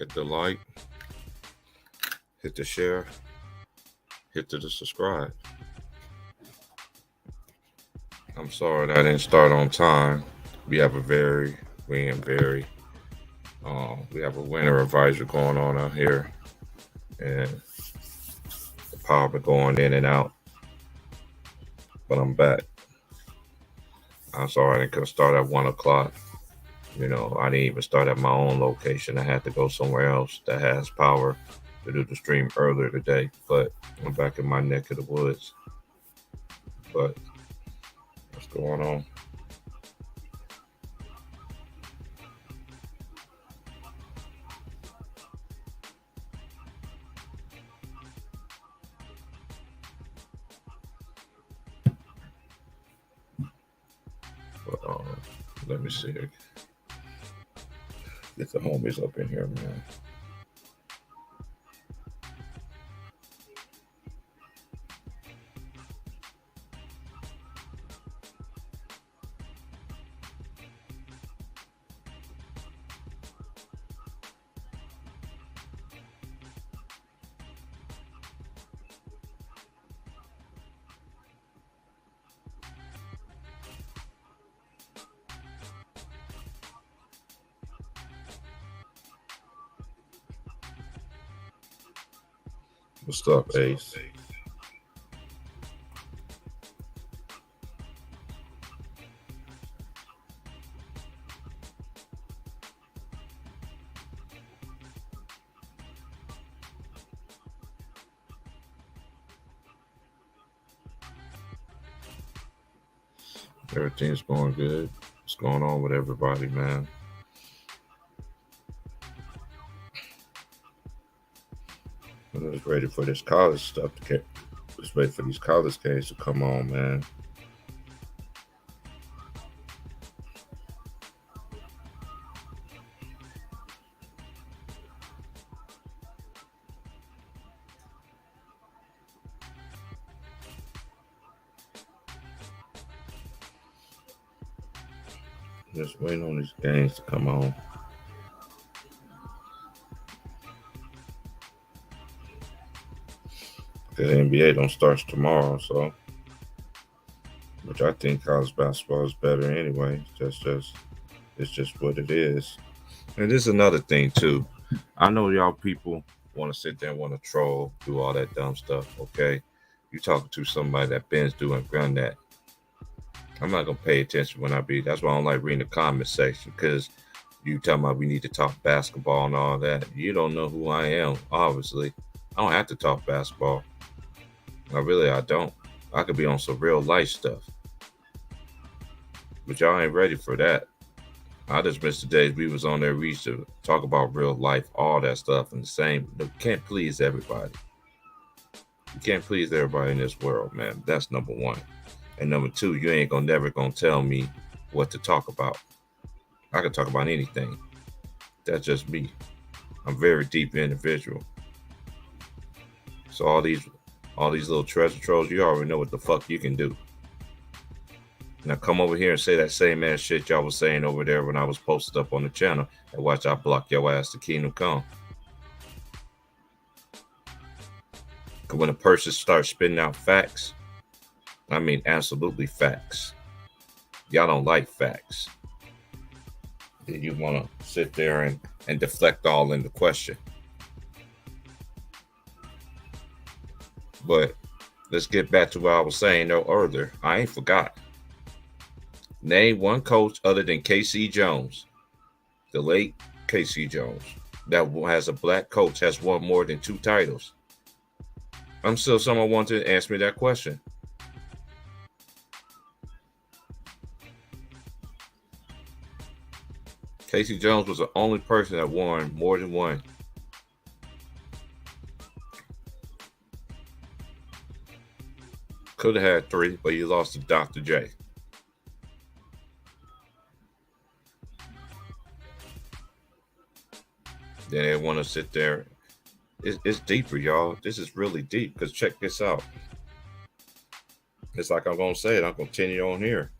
hit the like, hit the share, hit the subscribe. I'm sorry that I didn't start on time. We have a very, we am very, we have a winter advisor going on out here, and the power been going in and out. But I'm back. I'm sorry I didn't start at 1 o'clock. I didn't even start at my own location. I had to go somewhere else that has power to do the stream earlier today. But I'm back in my neck of the woods. But what's going on? But let me see. Get the homies up in here, man. What's up, Ace? Everything's going good. What's going on with everybody, man? I'm just ready for this college stuff to get. Just wait for these college games to come on, man. Just waiting on these games to come on. The NBA don't start tomorrow, so which I think college basketball is better anyway. It's just what it is. And this is another thing too. I know y'all people want to sit there and want to troll, do all that dumb stuff. Okay, you talking to somebody that been's doing gun that. I'm not gonna pay attention when I be. That's why I don't like reading the comment section because you talking about we need to talk basketball and all that. You don't know who I am. Obviously, I don't have to talk basketball. I don't. I could be on some real life stuff, but y'all ain't ready for that. I just missed the days we was on there. We used to talk about real life, all that stuff, and the same. You can't please everybody. You can't please everybody in this world, man. That's number one. And number two, you ain't never gonna tell me what to talk about. I can talk about anything. That's just me. I'm a very deep individual. So all these little treasure trolls, you already know what the fuck you can do. Now come over here and say that same ass shit y'all was saying over there when I was posted up on the channel, and watch I block your ass to Kingdom Come. Cause when a person starts spitting out facts, I mean absolutely facts. Y'all don't like facts. You want to sit there and deflect all in the question. But let's get back to what I was saying though earlier. I ain't forgot. Name one coach other than K.C. Jones, the late K.C. Jones, that has a black coach has won more than 2 titles. I'm still someone wanted to ask me that question. K.C. Jones was the only person that won more than one. Could have had 3, but he lost to Dr. J. Then they want to sit there. It's deeper, y'all. This is really deep. Because check this out. It's like I'm gonna say it. I'm gonna continue on here.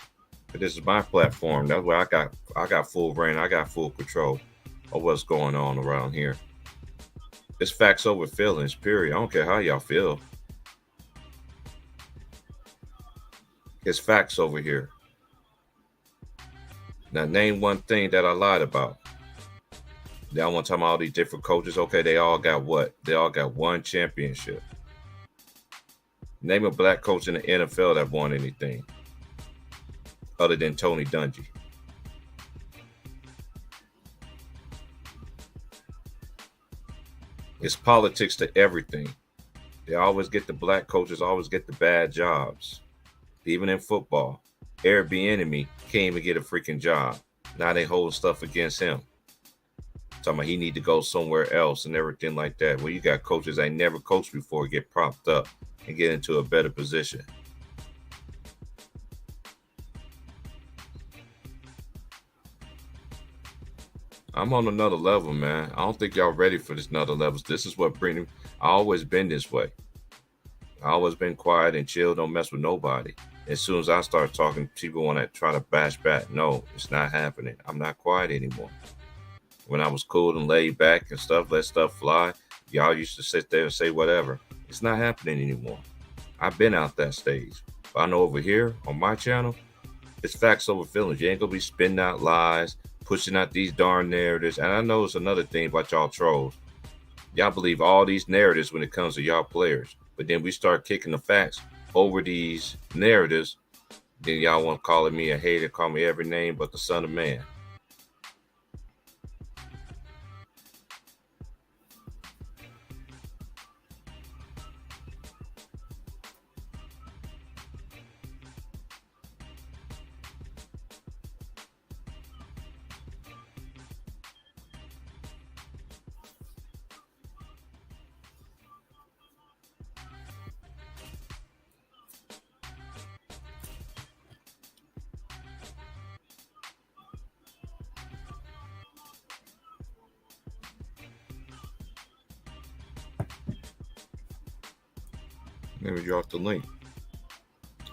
But this is my platform. That's where I got full reign. I got full control of what's going on around here. It's facts over feelings, period. I don't care how y'all feel. It's facts over here. Now, name one thing that I lied about. Y'all want to talk about all these different coaches? Okay, they all got what? They all got one championship. Name a black coach in the NFL that won anything other than Tony Dungy. It's politics to everything. They always get the black coaches, always get the bad jobs. Even in football, Eric Bieniemy can't even get a freaking job. Now they hold stuff against him. Talking about he need to go somewhere else and everything like that. Well, you got coaches that never coached before get propped up and get into a better position. I'm on another level, man. I don't think y'all ready for this another levels. This is what bring. I always been this way. I always been quiet and chill. Don't mess with nobody. As soon as I start talking, people want to try to bash back. No, it's not happening. I'm not quiet anymore. When I was cool and laid back and stuff, let stuff fly, y'all used to sit there and say whatever. It's not happening anymore. I've been out that stage. But I know over here on my channel, it's facts over feelings. You ain't gonna be spitting out lies, pushing out these darn narratives. And I know it's another thing about y'all trolls. Y'all believe all these narratives when it comes to y'all players. But then we start kicking the facts over these narratives. Then y'all want to call me a hater, call me every name but the son of man. Maybe drop the link.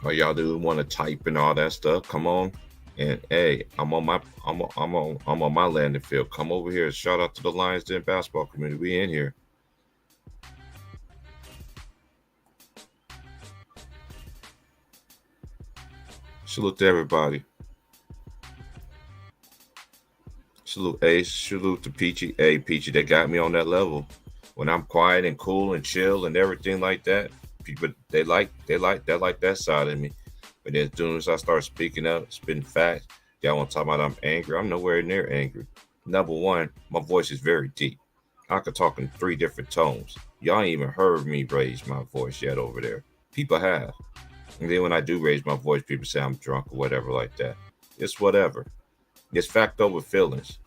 Or y'all do want to type and all that stuff? Come on, and hey, I'm on my landing field. Come over here. Shout out to the Lions Den basketball community. We in here. Salute to everybody. Salute Ace. Salute to Peachy. Hey, Peachy, they got me on that level. When I'm quiet and cool and chill and everything like that, people they like that side of me. But then as soon as I start speaking up, spitting facts, y'all want to talk about I'm angry. I'm nowhere near angry. Number one, my voice is very deep. I could talk in 3 different tones. Y'all ain't even heard me raise my voice yet over there. People have. And then when I do raise my voice, people say I'm drunk or whatever like that. It's whatever. It's fact over feelings.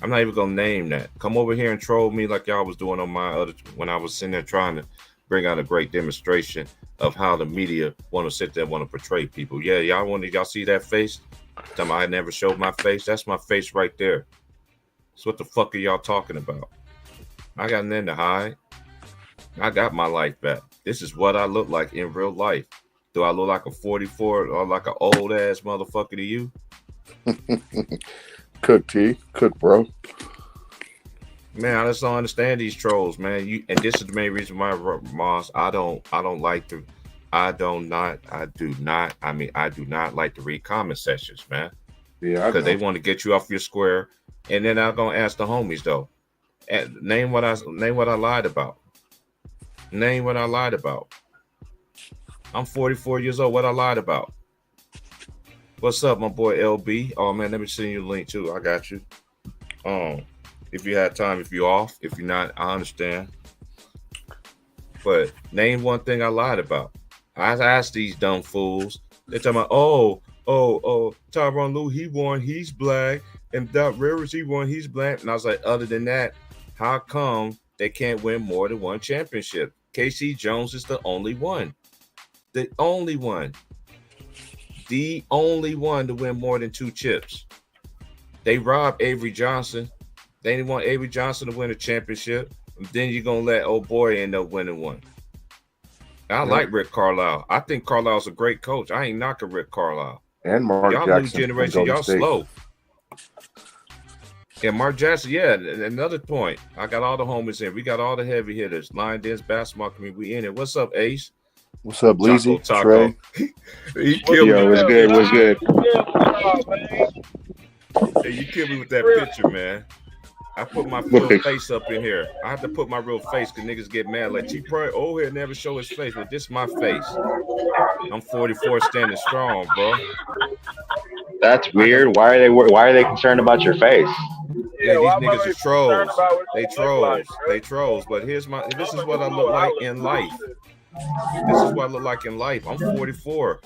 I'm not even gonna name that. Come over here and troll me like y'all was doing on my other when I was sitting there trying to bring out a great demonstration of how the media want to sit there and want to portray people. Yeah, y'all see that face? Tell me I never showed my face. That's my face right there. So what the fuck are y'all talking about? I got nothing to hide. I got my life back. This is what I look like in real life. Do I look like a 44 or like an old ass motherfucker to you? Cook, T. Cook, bro. Man, I just don't understand these trolls, man. And this is the main reason why, Moss, I do not like to read comment sections, man. Yeah, because they want to get you off your square. And then I'm gonna ask the homies though, name what I lied about. Name what I lied about. I'm 44 years old. What I lied about? What's up, my boy LB? Oh man, let me send you a link too. I got you. If you had time, if you're off, if you're not, I understand. But name one thing I lied about. I asked these dumb fools. They're talking about, Tyronn Lue, he won, he's black, and Doc Rivers, he won, he's black. And I was like, other than that, how come they can't win more than one championship? K.C. Jones is the only one. The only one. The only one to win more than 2 chips. They robbed Avery Johnson. They didn't want Avery Johnson to win a championship. Then you're going to let old boy end up winning one. I like Rick Carlisle. I think Carlisle's a great coach. I ain't knocking Rick Carlisle. And Mark y'all Jackson. New generation, y'all slow. Yeah, Mark Jackson. Yeah, another point. I got all the homies in. We got all the heavy hitters. Lion Dance basketball community. We in it. What's up, Ace? What's up, Choco Leezy? Taco. Trey? He What's killed me Yo, with what's that good, good? picture. What's man? good? What's good, man? Hey, you killed me with that Real. picture, man. I put my What real picture? face up in here. I have to put my real face because niggas get mad. Like, T Pro, oh, he'll never show his face. Well, this is my face. I'm 44 standing strong, bro. That's I can. weird. Why are they concerned about your face? Yeah, Yeah, these why niggas are mother concerned trolls. about what They you look like, trolls. bro? They trolls. But here's my. This I'm is like, what I look Lord, I like look in good, life. shit. This is what I look like in life. I'm 44.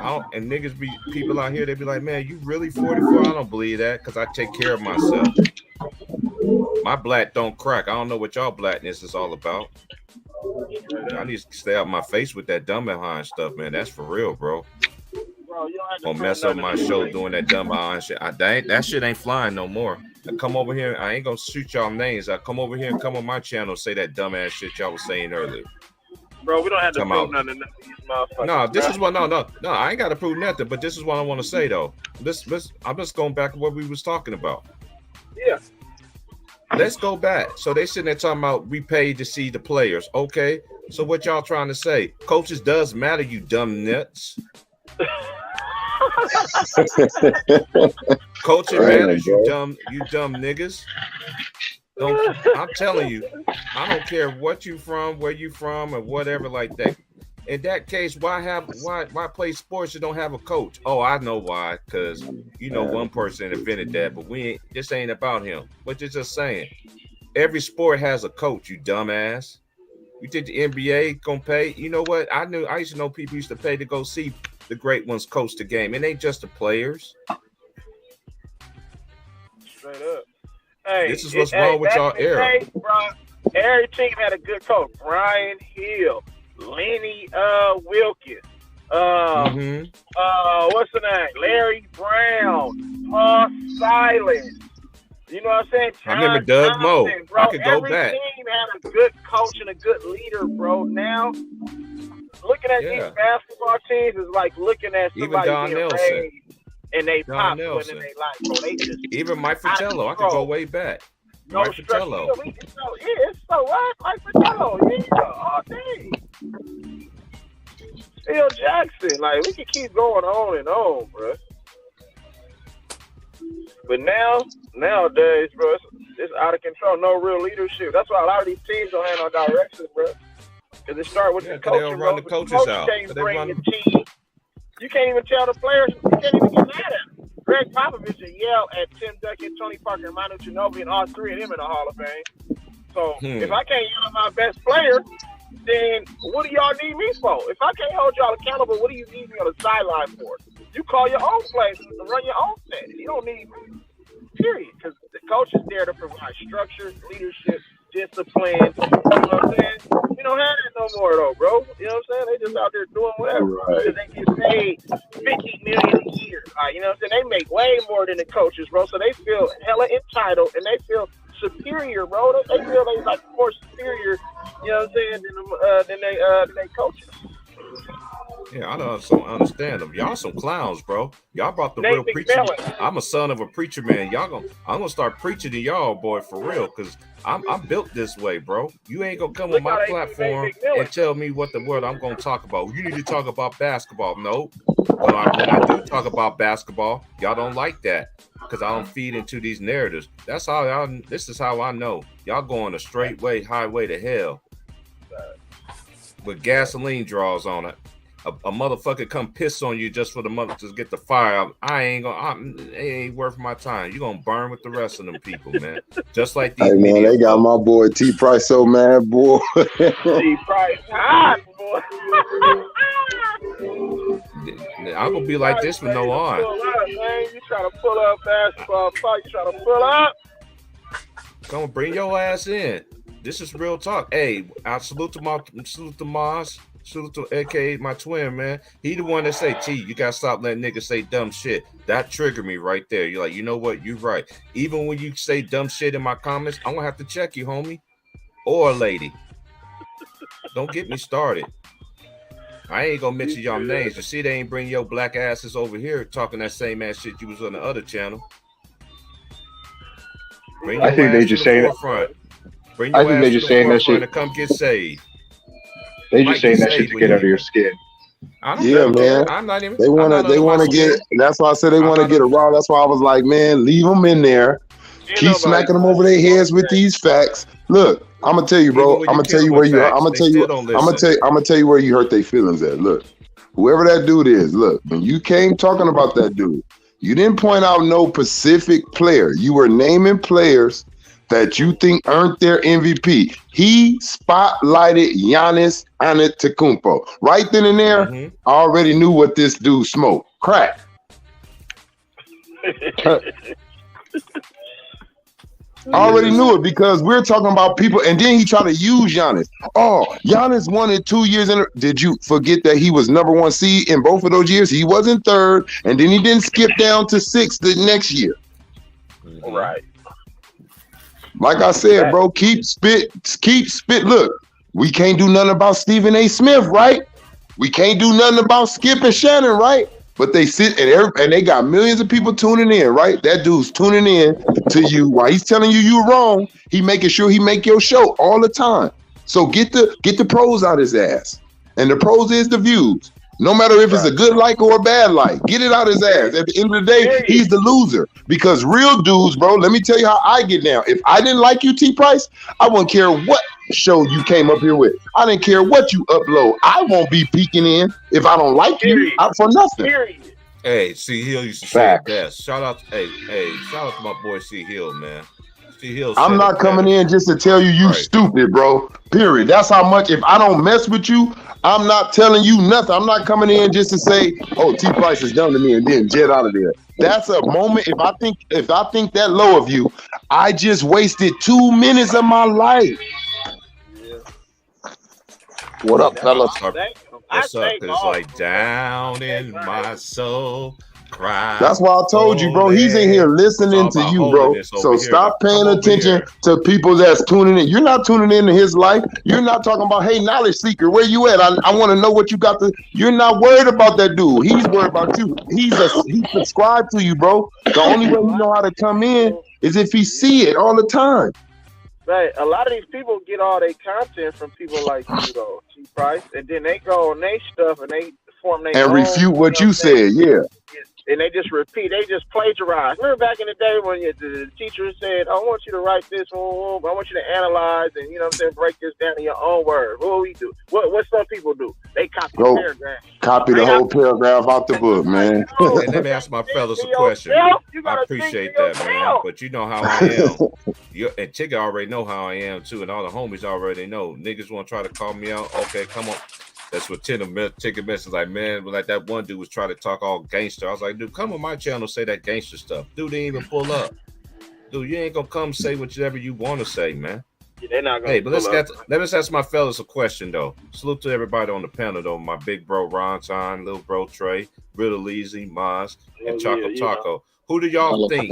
I don't, and niggas be people out here. They be like, man, you really 44? I don't believe that because I take care of myself. My black don't crack. I don't know what y'all blackness is all about. I need to stay out my face with that dumb behind stuff, man. That's for real, bro. Bro, you don't have to Gonna prove mess up nothing my to show me. doing that dumb behind shit. That shit ain't flying no more. I come over here. I ain't gonna shoot y'all names. I come over here and come on my channel and say that dumbass shit y'all was saying earlier. Bro, we don't have to Come prove out. nothing to these motherfuckers. No, this bro. is what no. I ain't gotta prove nothing, but this is what I want to say though. Let's I'm just going back to what we was talking about. Yeah. Let's go back. So they sitting there talking about we paid to see the players. Okay. So what y'all trying to say? Coaches does matter, you dumb nuts. Coaching Right, matters, bro. you dumb niggas. Don't I'm telling you, I don't care what you from, where you from, or whatever like that. In that case, why play sports you don't have a coach? Oh, I know why, because one person invented that, but this ain't about him. What you're just saying. Every sport has a coach, you dumbass. You think the NBA gonna pay? You know what? I used to know people used to pay to go see the great ones coach the game. It ain't just the players. Straight up. Hey, This is what's wrong with back y'all in the era. day, bro, every team had a good coach. Brian Hill, Lenny Wilkins, Mm-hmm. what's the name? Larry Brown, Paul Silas. You know what I'm saying? I remember John Doug Moe. Thompson, bro. I could go Every back. team had a good coach and a good leader, bro. Now, looking at Yeah. these basketball teams is like looking at Even somebody Don being Nelson. raised and they Don pops Nelson. winning their life, bro. They just Even Mike out of Fratello. I could control. go way back. No Mike structure. Fratello. It's so what? Mike Fratello. Yeah, all day. Phil Jackson. Like, we can keep going on and on, bro. But nowadays, bro, it's out of control. No real leadership. That's why a lot of these teams don't have no direction, bro. Because it start with Yeah, the 'cause they coaching, don't run bro. the The coaches coach out. can't 'Cause they bring run. your team. You can't even tell the players. You can't even get mad at them. Greg Popovich would yell at Tim Duncan, Tony Parker, and Manu Ginobili, and all three of them in the Hall of Fame. So if I can't yell at my best player, then what do y'all need me for? If I can't hold y'all accountable, what do you need me on the sideline for? You call your own plays and run your own set. You don't need me. Period. Because the coach is there to provide structure, leadership, discipline. You know what I'm saying? We don't have that no more though, bro. You know what I'm saying? They just out there doing whatever. Right. Because they get paid $50 million a year. You know what I'm saying? They make way more than the coaches, bro. So they feel hella entitled and they feel superior, bro. They feel they like more superior, you know what I'm saying, than they coaches. Yeah, I don't understand them. Y'all some clowns, bro. Y'all brought the real Nate preacher. McMillan. I'm a son of a preacher, man. I'm gonna start preaching to y'all, boy, for real, cause I'm built this way, bro. You ain't gonna come on Look my how they do platform Nate McMillan. and tell me what the word I'm gonna talk about. You need to talk about basketball. No, when I do talk about basketball, y'all don't like that because I don't feed into these narratives. That's how y'all. This is how I know y'all going a straight way, highway to hell with gasoline draws on it. A motherfucker come piss on you just for the mother to get the fire out. It ain't worth my time. You gonna burn with the rest of them people, man. Just like these Hey man, media they got folks. my boy T Price so mad, boy. T Price hot, boy. I'm gonna be like this from now on. You trying to pull up basketball fight? You trying to pull up? Come on, bring your ass in. This is real talk. Hey, I salute to Maz. Salute to AKA my twin, man. He the one that say, T, you gotta stop letting niggas say dumb shit. That triggered me right there. You're like, you know what? You're right. Even when you say dumb shit in my comments, I'm gonna have to check you, homie. Or lady. Don't get me started. I ain't gonna mention y'all names. You see, they ain't bring your black asses over here talking that same ass shit you was on the other channel. Bring I your think they ass just to the saying it. forefront. Bring I your think ass they to just the saying that forefront shit. and come get saved. They Might just saying get that shit saved to when get you under your skin. I don't Yeah, never care. man. I'm not even. They I'm wanna not under my get. skin. And that's why I said they I'm want to not get under. around. That's why I was like, man, leave them in there. Ain't Keep nobody smacking them over their heads with these facts. Look, I'm gonna tell you, Even bro. when I'm you gonna tell kill you them where with you. I'm facts, gonna they tell you. still don't listen. I'm gonna tell you where you hurt their feelings at. Look, whoever that dude is, look, when you came talking about that dude, you didn't point out no specific player. You were naming players that you think earned their MVP. He spotlighted Giannis Antetokounmpo. Right then and there, Mhm. I already knew what this dude smoked. Crack. I already knew it because we're talking about people, and then he tried to use Giannis. Oh, Giannis won it 2 years in. Did you forget that he was number 1 seed in both of those years? He wasn't third, and then he didn't skip down to 6th the next year. Mhm. Right. Like I said, bro, keep spit. Look, we can't do nothing about Stephen A. Smith, right? We can't do nothing about Skip and Shannon, right? But they sit and they got millions of people tuning in, right? That dude's tuning in to you while he's telling you you're wrong. He making sure he make your show all the time. So get the pros out his ass, and the pros is the views. No matter if it's a good like or a bad like, get it out his ass. At the end of the day, he's the loser. Because real dudes, bro, let me tell you how I get down. If I didn't like you, T Price, I wouldn't care what show you came up here with. I didn't care what you upload. I won't be peeking in if I don't like you for nothing. Period. Hey, C Hill used to Facts. say it best. Shout out to my boy C Hill, man. C Hill. I'm not coming in just to tell you Right. stupid, bro. Period. That's how much. If I don't mess with you, I'm not telling you nothing. I'm not coming in just to say, "Oh, T Price is done to me," and then jet out of there. That's a moment. If I think that low of you, I just wasted 2 minutes of my life. What up, fellas? What's up? It's like down in my soul. Cry. That's why I told you, bro. He's in here listening to you, bro. So stop paying attention to people that's tuning in. You're not tuning into his life. You're not talking about, hey, knowledge seeker, where you at? I want to know what you got to. You're not worried about that dude. He's worried about you. He's subscribed to you, bro. The only way you know how to come in is if he see it all the time. Right. A lot of these people get all their content from people like you, though, T Price, and then they go on their stuff and they form their and refute what you said. Yeah. And they just repeat. They just plagiarize. Remember back in the day when the teacher said, I want you to write this, I want you to analyze and, you know what I'm saying, break this down in your own words. What do we do? What some people do? They copy the paragraph. Copy the whole paragraph out the book, man. Hey, let me ask my fellas a question. I appreciate that, man. But you know how I am. And Tigger already know how I am, too. And all the homies already know. Niggas want to try to call me out. Okay, come on. That's what Tigger message like, man, like that one dude was trying to talk all gangster. I was like, dude, come on my channel, say that gangster stuff. Dude didn't even pull up. Dude, you ain't gonna come say whatever you want to say, man. Yeah, they're not gonna. Hey, but let's ask my fellas a question though. Salute to everybody on the panel though. My big bro Ron Time, little bro Trey, Riddle Easy, Maz, and Choco Taco. Who do y'all think?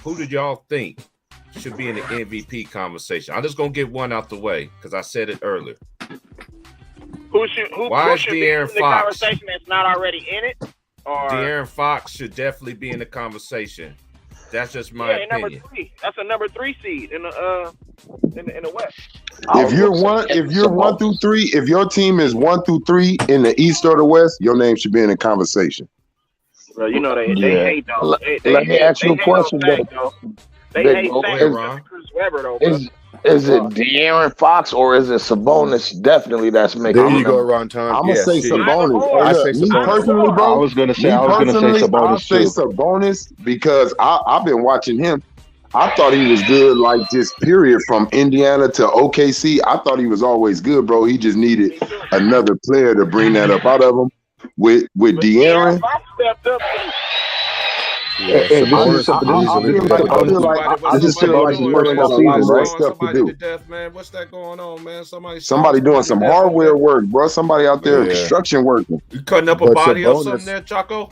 Who did y'all think should be in the MVP conversation? I'm just gonna get one out the way because I said it earlier. Who should be in the conversation that's not already in it? Or De'Aaron Fox should definitely be in the conversation. That's just my opinion. Number 3. That's a number 3 seed in the West. If you're 1 through 3, if your team is 1 through 3 in the East or the West, your name should be in the conversation. Well, you know they hate though. Let me ask you a question though. They hate Chris Webber though. Is it De'Aaron Fox or is it Sabonis? Definitely, that's making. There you go, Ron Time. I'm gonna say Sabonis. I say Me Sabonis. personally, bro. I was gonna say Sabonis I'll say Sabonis because I've been watching him. I thought he was good, like just period from Indiana to OKC. I thought he was always good, bro. He just needed another player to bring that up out of him. With De'Aaron. Yeah, I just feel like he's working on a lot more stuff to do. Man, what's that going on, man? Somebody doing some hardware work, bro. Somebody out there construction working. You cutting up a body or something there, Choco?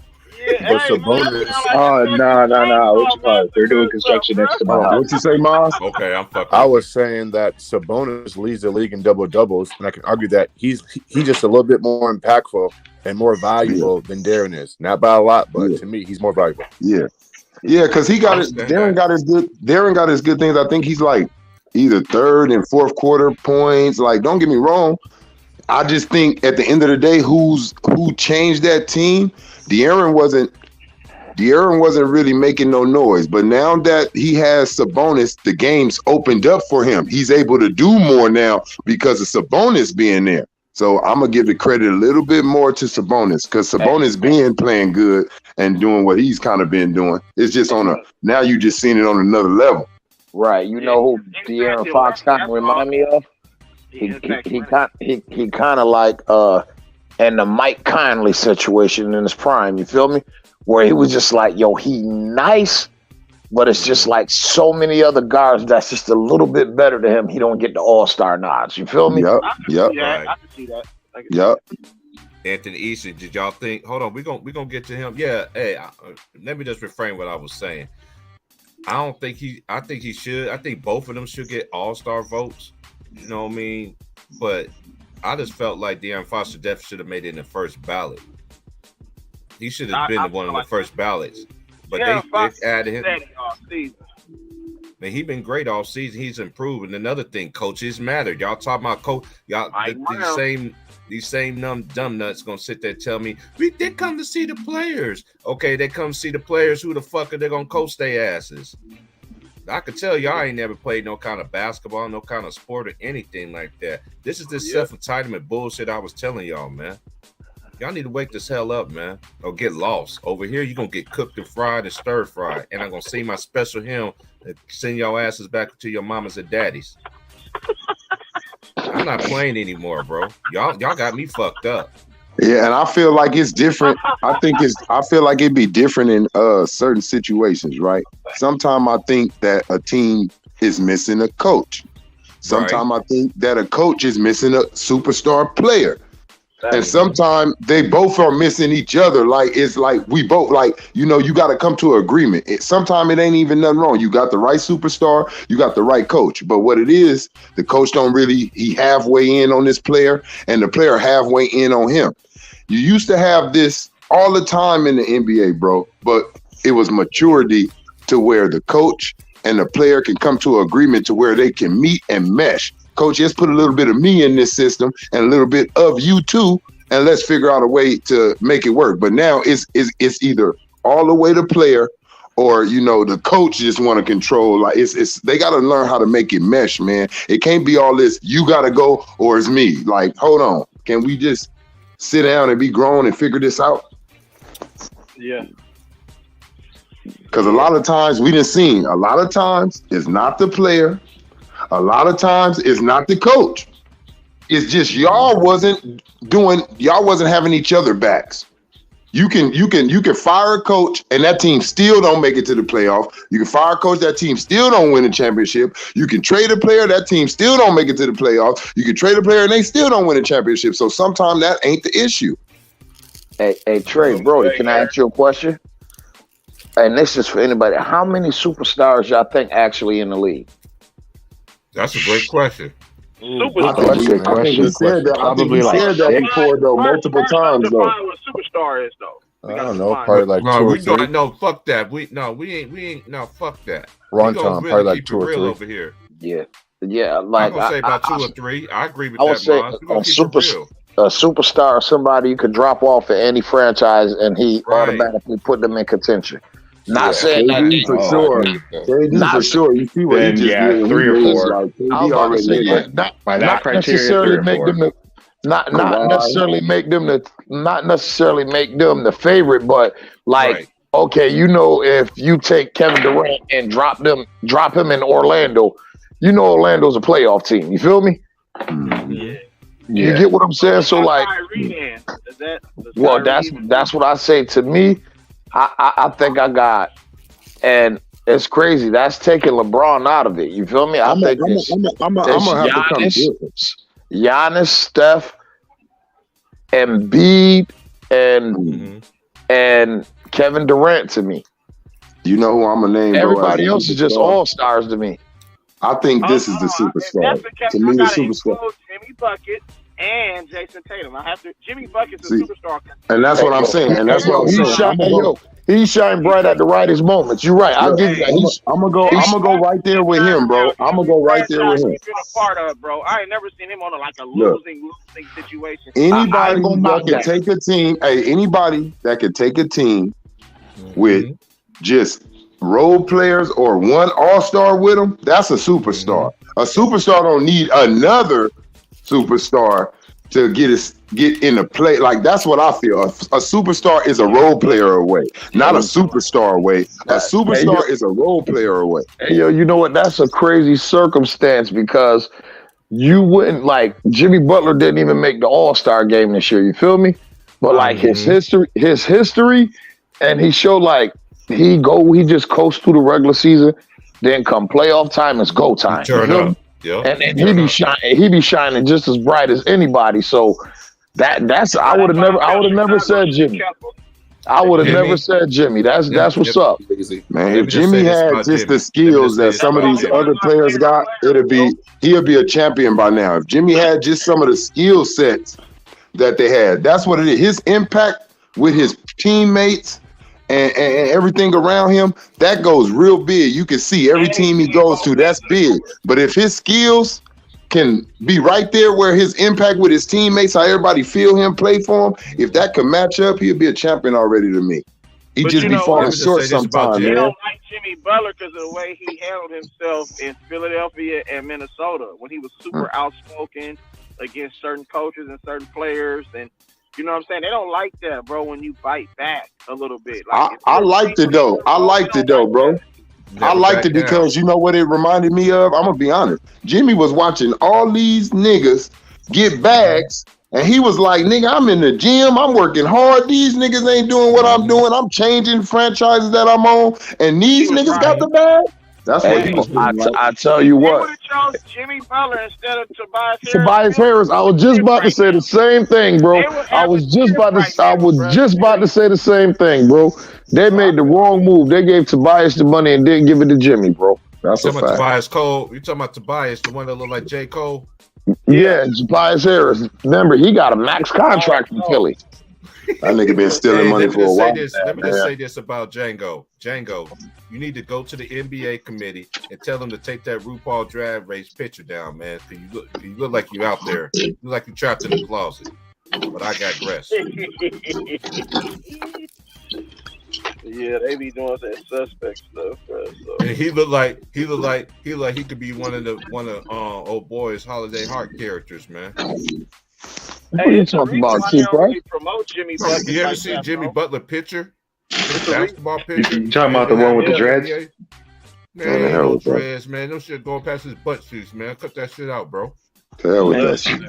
But Sabonis. No. What you call it? They're doing construction next to my house. What you say, Maz? Okay, I'm fucking. I was saying that Sabonis leads the league in double doubles, and I can argue that he's just a little bit more impactful and more valuable than De'Aaron is. Not by a lot, but to me, he's more valuable. Yeah. Yeah, because he got his Darren got his good things. I think he's like either third and fourth quarter points. Like, don't get me wrong. I just think at the end of the day, who changed that team? De'Aaron wasn't really making no noise. But now that he has Sabonis, the game's opened up for him. He's able to do more now because of Sabonis being there. So I'm gonna give the credit a little bit more to Sabonis because Sabonis been playing good and doing what he's kind of been doing. It's just now you just seen it on another level. Right. You know who De'Aaron Fox kind of remind me of? He kind of like in the Mike Conley situation in his prime. You feel me? Where he was just like, yo, he nice, but it's just like so many other guards that's just a little bit better than him. He don't get the All-Star nods. You feel me? Yep. Yeah, I can see that. Yep. Anthony Easton, did y'all think? Hold on, we're gonna get to him. Yeah. Hey, let me just reframe what I was saying. I think he should. I think both of them should get All-Star votes. You know what I mean? But I just felt like De'Aaron Fox definitely should have made it in the first ballot. He should have been one of the first ballots. But they added him. Man, he's been great all season. He's improved. And another thing, coaches matter. Y'all talking about coach. Y'all these same dumb nuts gonna sit there and tell me they come to see the players. Okay, they come see the players. Who the fuck are they gonna coach their asses? I could tell y'all ain't never played no kind of basketball, no kind of sport or anything like that. This is this self-entitlement bullshit I was telling y'all, man. Y'all need to wake this hell up, man, or get lost. Over here, you're going to get cooked and fried and stir-fried, and I'm going to sing my special hymn and send y'all asses back to your mamas and daddies. I'm not playing anymore, bro. Y'all got me fucked up. Yeah, and I feel like it's different. I feel like it'd be different in certain situations, right? Sometimes I think that a team is missing a coach. Sometimes I think that a coach is missing a superstar player. And sometimes they both are missing each other. Like, it's like we both, like, you know, you got to come to an agreement. Sometimes it ain't even nothing wrong. You got the right superstar, you got the right coach. But what it is, the coach he halfway in on this player and the player halfway in on him. You used to have this all the time in the NBA, bro, but it was maturity to where the coach and the player can come to an agreement to where they can meet and mesh. Coach, just put a little bit of me in this system and a little bit of you too, and let's figure out a way to make it work. But now it's either all the way to player or, you know, the coach just want to control. Like they got to learn how to make it mesh, man. It can't be all this, you got to go or it's me. Like, hold on. Can we just sit down and be grown and figure this out? Yeah. Because a lot of times we done seen, a lot of times it's not the player. A lot of times it's not the coach. It's just y'all wasn't having each other backs. You can fire a coach and that team still don't make it to the playoff. You can fire a coach, that team still don't win a championship. You can trade a player, that team still don't make it to the playoff. You can trade a player and they still don't win a championship. So sometimes that ain't the issue. Hey Trey, bro, can I ask you a question? And this is for anybody. How many superstars y'all think actually in the league? That's a great question. I think we said that before, though, multiple times, though. What superstar is, though? I don't know, probably like two or three. No, fuck that. We ain't. No, fuck that. Ron Tom, probably like two or three. Over here. Yeah. Like I'm gonna say about 2 or 3. I agree with I would that. say a superstar, somebody you could drop off at any franchise, and he automatically put them in contention. Not saying KD for sure. KD for sure. You see what he just did. 3 or 4. I was about to say, not necessarily make them the, not necessarily make them the favorite, but like, okay, you know, if you take Kevin Durant and drop him in Orlando, you know Orlando's a playoff team. You feel me? Yeah. You get what I'm saying? So like, that's what I say. To me, I think I got, and it's crazy. That's taking LeBron out of it. You feel me? I think it's Giannis, Steph, Embiid, and Kevin Durant to me. You know who I'm gonna name? Everybody else is just all stars to me. I think this is the superstar. To me, the superstar. Jimmy Bucket and Jason Tatum. Jimmy Bucket's a superstar. And that's what I'm saying. And that's what I'm saying. He shine bright at the rightest moments. You're right. I'll give you that. I'm gonna go right there with him, bro. I'm gonna go right there with him. He's been a part of, bro. I ain't never seen him on a losing situation. Anybody that can take a team, anybody that can take a team with just role players or one all-star with them, that's a superstar. A superstar don't need another superstar to get in the play. Like, that's what I feel. A superstar is a role player away, not a superstar away. A superstar is a role player away. Hey, yo, you know what? That's a crazy circumstance because you wouldn't, like, Jimmy Butler didn't even make the All-Star game this year. You feel me? But like his history, and he showed like he just coast through the regular season. Then come playoff time, it's go time. Turn up. Yep. And he be shining just as bright as anybody. So that's I would have never said Jimmy. I would have never said Jimmy. That's what's up. Man, if Jimmy had just the skills that some of these other players got, he'll be a champion by now. If Jimmy had just some of the skill sets that they had, that's what it is. His impact with his teammates and everything around him, that goes real big. You can see every team he goes to, that's big. But if his skills can be right there where his impact with his teammates, how everybody feel him, play for him, if that can match up, he'll be a champion already to me. He just be falling short sometimes, man. I don't like Jimmy Butler because of the way he handled himself in Philadelphia and Minnesota when he was super outspoken against certain coaches and certain players, and you know what I'm saying? They don't like that, bro, when you bite back a little bit. Like, I liked it, though. I liked it, though, bro. I liked it because you know what it reminded me of? I'm going to be honest. Jimmy was watching all these niggas get bags, and he was like, nigga, I'm in the gym. I'm working hard. These niggas ain't doing what I'm doing. I'm changing franchises that I'm on, and these niggas got the bag. That's what he was doing. I tell you what. He would have chose Jimmy Butler instead of Tobias Harris. Tobias Harris. I was just about to say the same thing, bro. I was just about to say the same thing, bro. They made the wrong move. They gave Tobias the money and didn't give it to Jimmy, bro. That's a fact. Tobias Cole. You talking about Tobias, the one that looked like J. Cole? Yeah, Tobias Harris. Remember, he got a max contract from Philly. That nigga been stealing money for a while. Let me just say this about Django. Django, you need to go to the NBA committee and tell them to take that RuPaul Drag Race picture down, man. You look like you out there. You look like you trapped in the closet. But I got rest. Yeah, they be doing that suspect stuff, bro. So. And he looked like he could be one of old boy's Holiday Heart characters, man. What are you talking about, T-Price? You ever see Jimmy Butler picture? Basketball picture? You talking about the one with the dreads? Man, no dreads, man. No shit going past his butt cheeks, man. Cut that shit out, bro. Hell with that shit,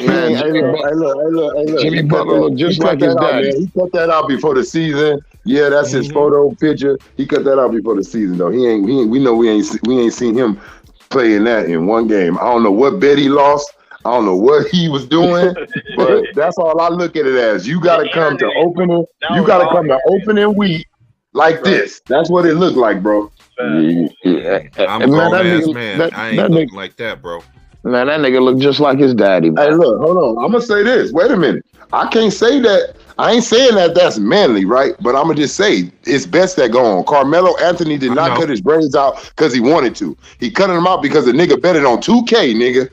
man. Hey, look. Jimmy Butler look just like his dad. He cut that out before the season. Yeah, that's his photo picture. He cut that out before the season, though. We ain't seen him play in that in one game. I don't know what bet he lost. I don't know what he was doing, but that's all I look at it as. You got to come to opening. You got to come to opening week like this. That's what it looked like, bro. Yeah. I'm a grown ass man. I ain't looking like that, bro. Man, that nigga look just like his daddy. Man. Hey, look, hold on. I'm gonna say this. Wait a minute. I can't say that. I ain't saying that that's manly, right? But I'm gonna just say it's best that go on. Carmelo Anthony did not cut his braids out because he wanted to. He cut them out because the nigga betted on 2K, nigga.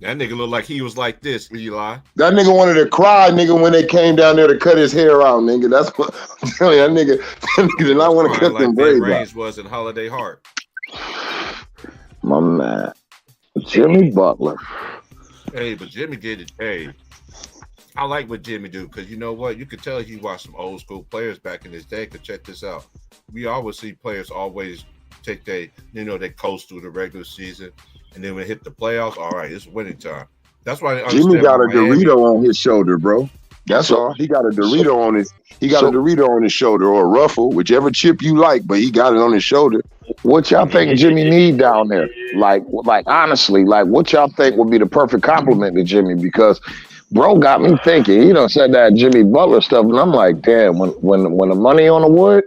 That nigga looked like he was like this, Eli. That nigga wanted to cry, nigga, when they came down there to cut his hair out, nigga. That's what I'm telling you. That nigga did not want to cut them braids out. Reigns was in Holiday Heart. My man. Jimmy Butler. Hey, but Jimmy did it. Hey, I like what Jimmy do because you know what? You could tell he watched some old school players back in his day. Cause check this out. We always see players always take they coast through the regular season. And then when it hit the playoffs, all right, it's winning time. That's why Jimmy got a Dorito on his shoulder, bro. That's all. He got a Dorito on his. He got a Dorito on his shoulder or a Ruffle, whichever chip you like, but he got it on his shoulder. What y'all think Jimmy need down there? Like honestly, like what y'all think would be the perfect compliment to Jimmy? Because bro got me thinking. He done said that Jimmy Butler stuff, and I'm like, damn. When the money on the wood.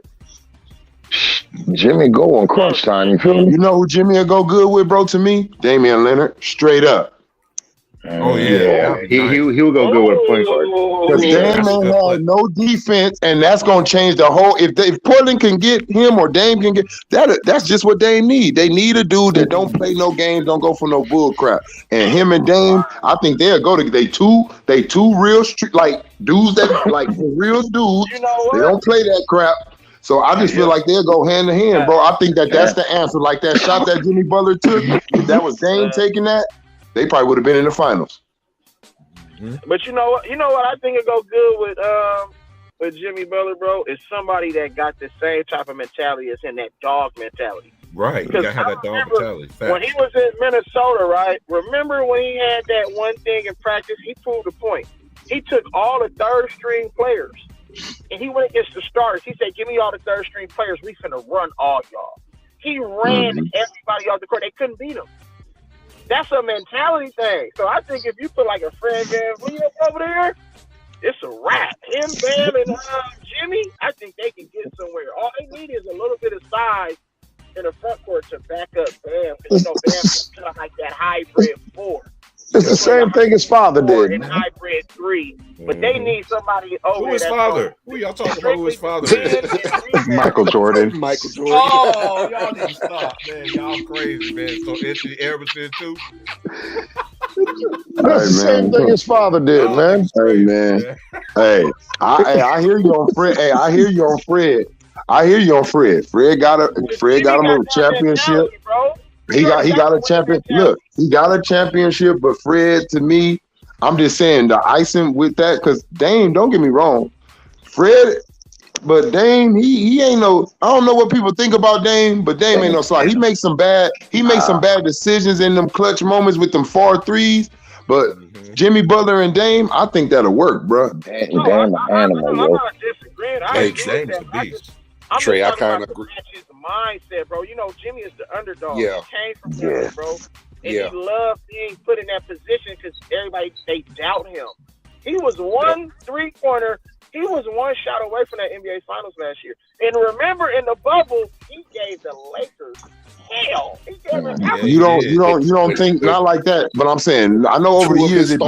Jimmy go on crunch time, you feel me? You know who Jimmy will go good with, bro, to me? Damian Leonard, straight up. Oh yeah, he will go good with a point guard. Because Dame ain't had no defense, and that's gonna change the whole. If Portland can get him or Dame can get that, that's just what they need. They need a dude that don't play no games, don't go for no bull crap. And him and Dame, I think they'll go to they two real like dudes that like real dudes. You know what? They don't play that crap. So I just feel like they'll go hand in hand, bro. I think that's the answer. Like that shot that Jimmy Butler took, if that was Dame taking that, they probably would have been in the finals. But you know what? I think it go good with Jimmy Butler, bro, is somebody that got the same type of mentality as him, that dog mentality. Right, you gotta have that dog mentality. When he was in Minnesota, right? Remember when he had that one thing in practice? He proved a point. He took all the third string players. And he went against the starters. He said, "Give me all the third string players. We finna run all y'all." He ran everybody off the court. They couldn't beat him. That's a mentality thing. So I think if you put like a Fred VanVleet over there, it's a wrap. Him, Bam, and Jimmy, I think they can get somewhere. All they need is a little bit of size in the front court to back up Bam. Because Bam is kind of like that hybrid 4. It's the same thing his father did. And hybrid 3. But they need somebody over Who his father? Who y'all talking about? Who his father is? Michael Jordan. Michael Jordan. Oh, y'all need to stop, man. Y'all crazy, man. So Anthony Everton too. That's the same thing his father did, man. Hey, man. Hey, I hear you on Fred. Hey, I hear you on Fred. Fred got him a championship. He got a champion. Look, he got a championship, but Fred, to me, I'm just saying the icing with that, because Dame, don't get me wrong, Fred, but Dame, he ain't no. I don't know what people think about Dame, but Dame ain't no slouch. He makes some bad decisions in them clutch moments with them 4 threes. But Jimmy Butler and Dame, I think that'll work, bro. Dame an animal, I'm yo. not disagreeing. Hey, Dame's a beast. Trey, I kind of agree. His mindset, bro. You know, Jimmy is the underdog. Yeah. He came from there, bro. And he loved being put in that position because everybody, they doubt him. He was one 3-pointer. He was one shot away from that NBA Finals last year. And remember, in the bubble, he gave the Lakers hell. He gave them You don't think not like that, but I'm saying I know over the years it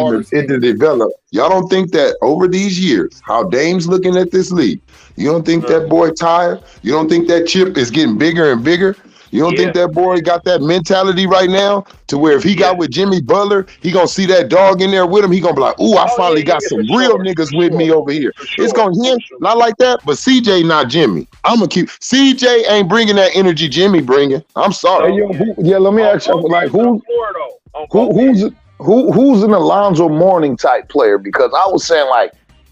developed. Y'all don't think that over these years, how Dame's looking at this league, you don't think that boy tired? You don't think that chip is getting bigger and bigger? You don't think that boy got that mentality right now to where if he got with Jimmy Butler, he gonna see that dog in there with him. He gonna be like, "Ooh, I finally got some real niggas with me over here." It's gonna him not like that, but CJ not Jimmy. I'm gonna keep CJ ain't bringing that energy Jimmy bringing. I'm sorry. Hey, let me ask you, like who's an Alonzo Mourning type player? Because I was saying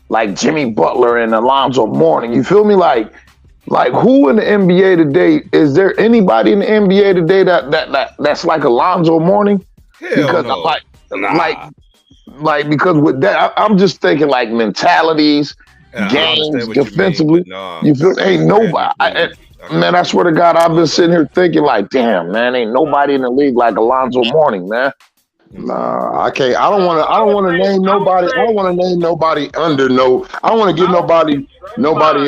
like Jimmy Butler and Alonzo Mourning. You feel me? Like who in the NBA today? Is there anybody in the NBA today that's like Alonzo Mourning? Because no. like because with that, I'm just thinking like mentalities, games, defensively. You feel? Ain't nobody. Man, I swear to God, I've been sitting here thinking like, damn, man, ain't nobody in the league like Alonzo Mourning, man. Nah, I can't. I don't want to name nobody. I don't want to name nobody under no. I don't want to give nobody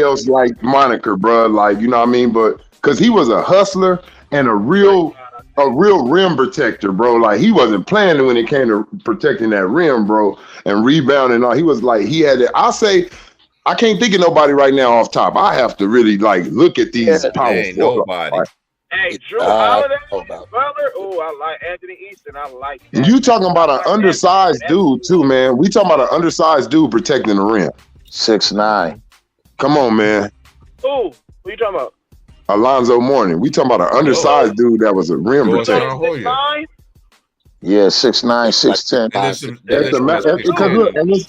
else like moniker, bro. Like, you know what I mean? But because he was a hustler and a real rim protector, bro. Like he wasn't playing when it came to protecting that rim, bro, and rebounding and all. He was like he had it. I'll say. I can't think of nobody right now off top. I have to really like look at these power ain't nobody. Hey, Drew Holiday, Butler. Oh, I like Anthony Easton. I like that. You talking about an undersized dude too, man. We talking about an undersized dude protecting the rim. 6'9". Come on, man. Who you talking about? Alonzo Mourning. We talking about an undersized dude that was a rim protector. 6'9"? Yeah, 6'9", 6'10".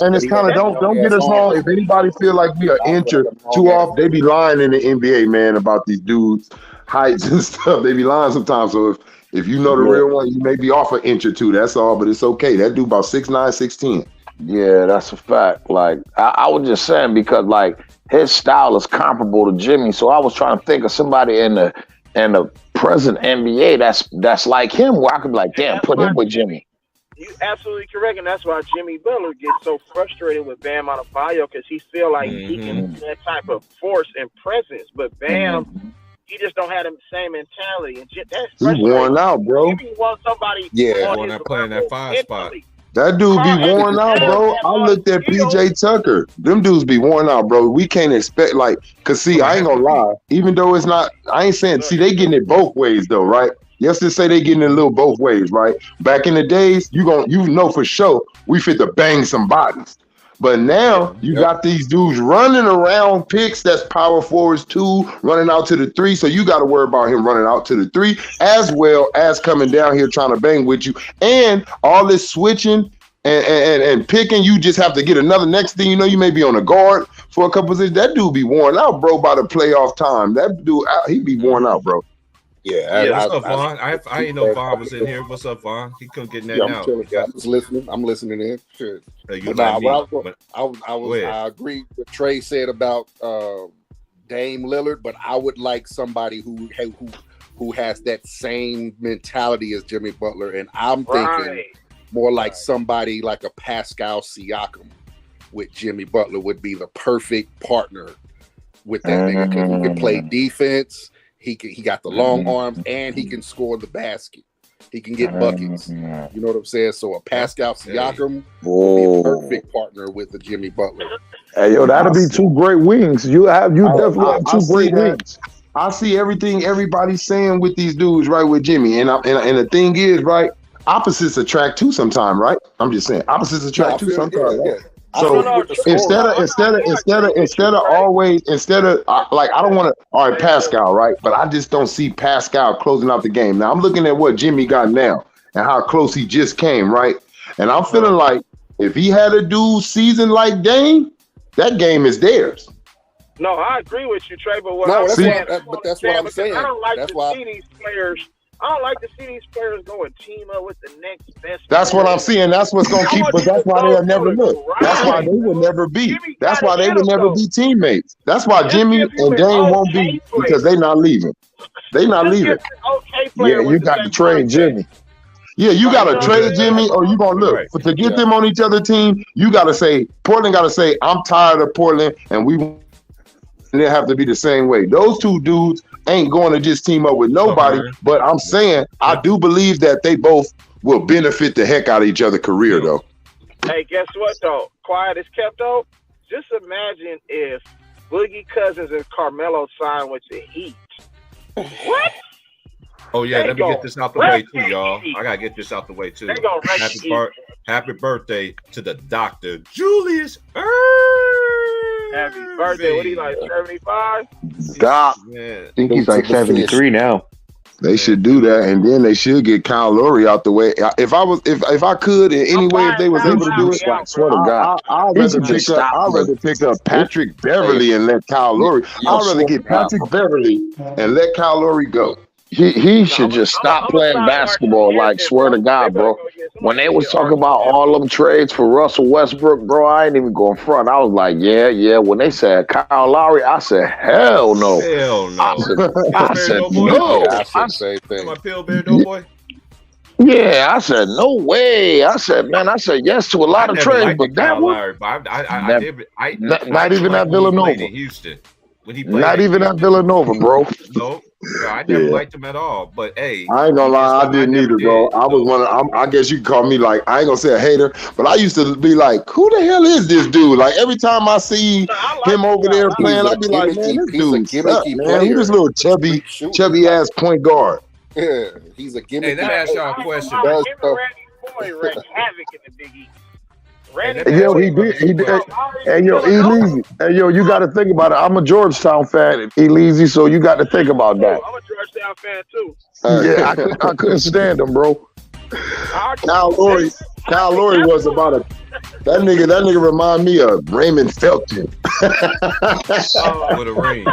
And it's kind of don't get us wrong. If anybody feel like we are inch or two off, they be lying in the NBA, man, about these dudes' heights and stuff. They be lying sometimes. So if you know the real one, you may be off an inch or two. That's all, but it's okay. That dude about 6'9", 6'10". Yeah, that's a fact. Like I was just saying because like his style is comparable to Jimmy, so I was trying to think of somebody in the present NBA that's like him, where I could be like, damn, put him with Jimmy. You absolutely correct, and that's why Jimmy Butler gets so frustrated with Bam Adebayo because he feel like he can be that type of force and presence, but Bam, he just don't have the same mentality, and that's he's worn out, bro. Jimmy wants somebody on that playing that 5 spot. That dude be worn out, bro. I looked at PJ Tucker. Them dudes be worn out, bro. We can't expect cause see, I ain't gonna lie. Even though it's not, I ain't saying. See, they getting it both ways though, right? Yes, to say they getting it a little both ways, right? Back in the days, you know for sure we fit to bang some bodies. But now you got these dudes running around picks that's power forwards 2, running out to the 3. So you got to worry about him running out to the 3 as well as coming down here trying to bang with you. And all this switching and picking, you just have to get another. Next thing you know, you may be on a guard for a couple of seasons. That dude be worn out, bro, by the playoff time. That dude, he be worn out, bro. Yeah, what's up, Vaughn? I didn't know Vaughn was in here. What's up, Vaughn? He couldn't get in there now. I'm just listening. I'm listening in. Sure. I agree with what Trey said about Dame Lillard, but I would like somebody who has that same mentality as Jimmy Butler, and I'm thinking more like somebody like a Pascal Siakam with Jimmy Butler would be the perfect partner with that nigga because he can play defense. He got the long arms and he can score the basket. He can get buckets. You know what I'm saying? So a Pascal Siakam would be a perfect partner with the Jimmy Butler. Hey, yo, that'll be 2 great wings. You definitely have 2 great wings. I see everything everybody's saying with these dudes, right, with Jimmy. And the thing is, right, opposites attract too sometimes, right? I'm just saying, opposites attract too sometimes. Yeah. So instead of I don't want to. All right, Pascal, right? But I just don't see Pascal closing out the game. Now I'm looking at what Jimmy got now and how close he just came, right? And I'm feeling like if he had a dude season like Dame, that game is theirs. No, I agree with you, Trey. But what I'm saying, I don't like to see these players. I don't like to see these players go and team up with the next best. That's what I'm seeing. That's what's gonna keep. But that's why they'll never look. That's why they will never be. That's why they will never be teammates. That's why Jimmy and Dame won't be because they not leaving. They not leaving. Yeah, you got to trade Jimmy. Yeah, you got to trade Jimmy, or you gonna look to get them on each other team. You got to say Portland. Got to say I'm tired of Portland, and they have to be the same way. Those 2 dudes ain't going to just team up with nobody, but I'm saying I do believe that they both will benefit the heck out of each other's career, though. Hey, guess what, though? Quiet is kept, though. Just imagine if Boogie Cousins and Carmelo signed with the Heat. What? Oh, yeah, let me get this out the way, too, y'all. I got to get this out the way, too. Happy birthday to the Dr. Julius Erving. Happy birthday. What are you, like, 75? Stop. I think he's like 73 now. They should do that, and then they should get Kyle Lowry out the way. If I could in any way, if they was able to do it, I swear to God, I'd rather pick up Patrick Beverly and let Kyle Lowry. I'd rather get Patrick Beverly and let Kyle Lowry go. He should just stop playing basketball. Like, swear to God, bro. When they was talking about all them trades for Russell Westbrook, bro, I ain't even going front. I was like, yeah. When they said Kyle Lowry, I said, hell no. Hell no. I said no. I said same thing. My Pillsbury Doughboy? Yeah, I said no way. I said yes to a lot of trades, but that one, not even at Villanova. Houston. Not even at Villanova, bro. No, I never liked him at all. But hey, I ain't gonna lie, I didn't either, bro. I was one. I guess you could call me like, I ain't gonna say a hater, but I used to be like, who the hell is this dude? Like every time I see him over there playing, I'd be like, man, this dude's man. He's this little chubby ass point guard. Yeah, he's a gimmick. Hey, let me ask y'all a question. Randy Boy wreaked havoc in the Big East. Yo, he did. Hey, yo, Elise. Hey, yo, you got to think about it. I'm a Georgetown fan, Elise, so you got to think about that. I'm a Georgetown fan too. Yeah, I couldn't stand him, bro. Kyle Lowry was about a that nigga remind me of Raymond Felton. With a ring.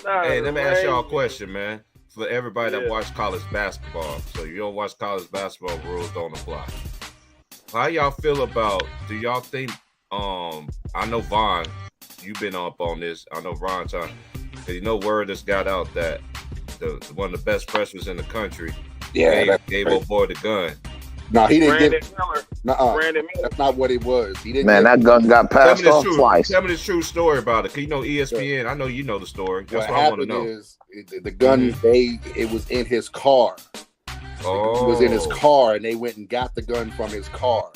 Hey, let me ask y'all a question, man. For everybody that watch college basketball, so you don't watch college basketball, rules don't apply. How y'all feel about? Do y'all think? I know Vaughn, you've been up on this. I know Ron, you know, word has got out that one of the best freshmen in the country, gave old boy the gun. No, he didn't Brandon get. Miller. Brandon Miller. That's not what it was. He didn't. Man, that gun got passed off twice. Tell me the true story about it. Cause you know ESPN. I know you know the story. That's what I want to know. Is the gun? It was in his car. was in his car, and they went and got the gun from his car.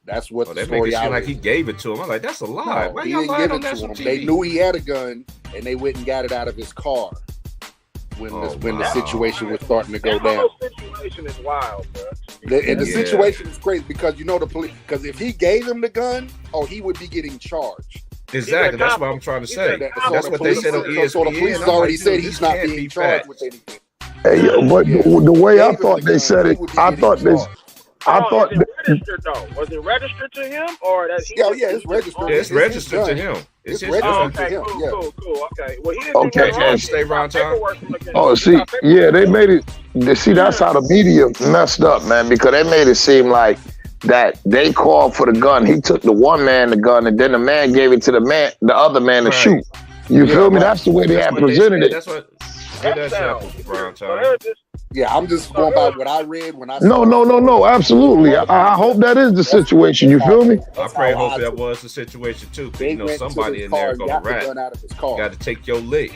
That's what the they make it story seem out like is. he gave it to him. I'm like, that's a lie. No, Why he y'all didn't lying give on it to national him. TV? They knew he had a gun, and they went and got it out of his car when the situation was starting to go That down. whole situation is wild, bro. The situation is crazy because you know the police. Because if he gave him the gun, he would be getting charged. Exactly. That's what I'm trying to say. That's what they said on ESPN. So the police has I'm already like, said dude, he's this not can't being be charged fact. with anything. Hey, but the way I thought they said it, I thought this. I thought. Was it registered though? Was it registered to him or that he? Yeah, it's registered. Yeah, it's registered to him. It's his gun. registered to him. Yeah. Cool. Okay. Well, he didn't Okay, do nothing wrong. stay around time. Oh, see, yeah, they made it. See, that's how the media messed up, man, because they made it seem like that they called for the gun. He took the one man the gun, and then the man gave it to the other man to shoot. You feel me? That's the way they had presented it. That's what. Good example, Brown Time. Yeah, I'm just going by what I read when I. No, absolutely. I hope that is the situation. You feel me? I pray hope that was the situation too. Because you know somebody in there gonna rat. Got to take your lick.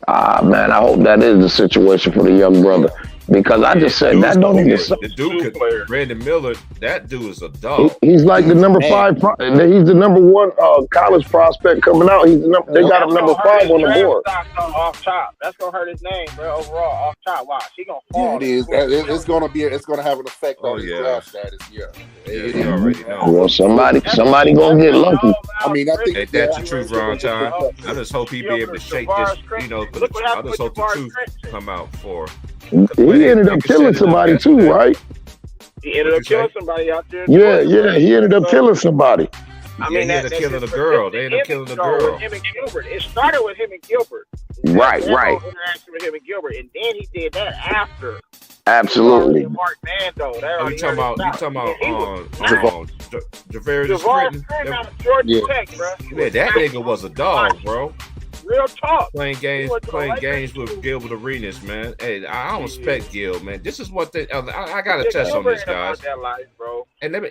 Man, I hope that is the situation for the young brother. Because I just said that don't even. The dude could, Brandon Miller, that dude is a dog. He's like the number 5. He's the number 1 college prospect coming out. He's they got him number 5 on the board. Off top, that's gonna hurt his name, bro. Overall, off top, watch he gonna fall. Yeah, it is. It's gonna have an effect on his draft status. Yeah, you already know. Well, somebody gonna get lucky. I mean, I think ain't that the truth, Ron Time? I just hope he be able to shake this. You know, I just hope the truth come out for. He ended up killing somebody too, right? He ended up killing somebody out there. Yeah, he ended up killing somebody. I mean, he ended up killing a girl. They ended up killing a girl. Him and Gilbert. It started with him and Gilbert. Right. Interaction with him and Gilbert, and then he did that after. Absolutely. Mark Mando. You talking about Javarius Scritton out of Georgia Tech, bro. Man, that nigga was a dog, bro. Real talk. Playing games with Gilbert Arenas, man. Hey, I don't respect Gil, man. This is what I gotta touch on this, guys. And let me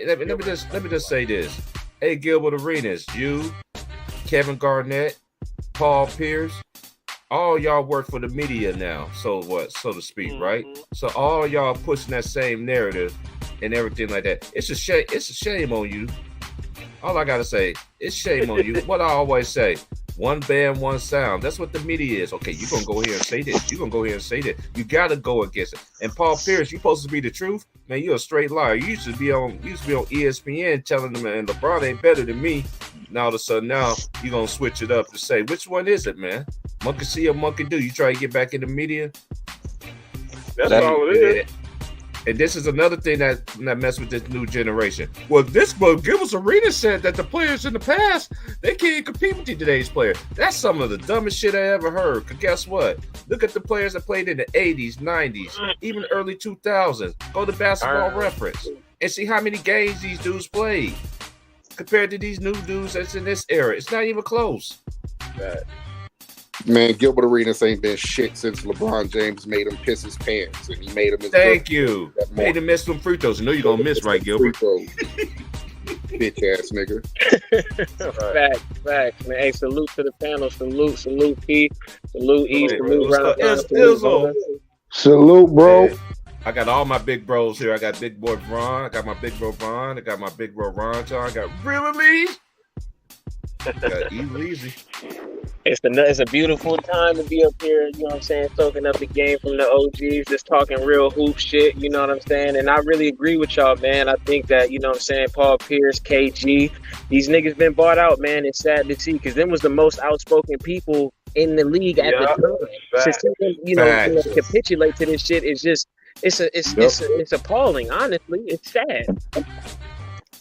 just say this. Hey, Gilbert Arenas, you, Kevin Garnett, Paul Pierce, all y'all work for the media now, so to speak, right? So all y'all pushing that same narrative and everything like that. It's a shame on you. All I gotta say, it's shame on you. What I always say. One band, one sound. That's what the media is. Okay, you're gonna go here and say this. You're gonna go here and say that. You gotta go against it. And Paul Pierce, you supposed to be the truth, man. You're a straight liar. You used to be on ESPN telling them, man, LeBron ain't better than me. Now all of a sudden, now you're gonna switch it up to say, which one is it, man? Monkey see or monkey do. You try to get back in the media. That's all it is. And this is another thing that mess with this new generation. Well, Gilbert Arenas said that the players in the past, they can't compete with today's players. That's some of the dumbest shit I ever heard. Because guess what? Look at the players that played in the 80s, 90s, even early 2000s. Go to Basketball Reference and see how many games these dudes played compared to these new dudes that's in this era. It's not even close. Man, Gilbert Arenas ain't been shit since LeBron James made him piss his pants, and he made him. Thank you. Made him miss some free throws. You know you're gonna miss, right, Gilbert? Bitch ass nigga. Facts, man. Hey, salute to the panel. Salute P. Salute E. Salute Round. Salute, bro. Yeah. I got all my big bros here. I got big boy Bron. I got my big bro Bron. I got my big bro Ron. I got Really got Easy. It's a beautiful time to be up here, you know what I'm saying, soaking up the game from the OGs, just talking real hoop shit, you know what I'm saying? And I really agree with y'all, man. I think that, you know what I'm saying, Paul Pierce, KG, these niggas been bought out, man. It's sad to see because them was the most outspoken people in the league at the time. To see them, you know, capitulate to this shit is just it's appalling, honestly. It's sad.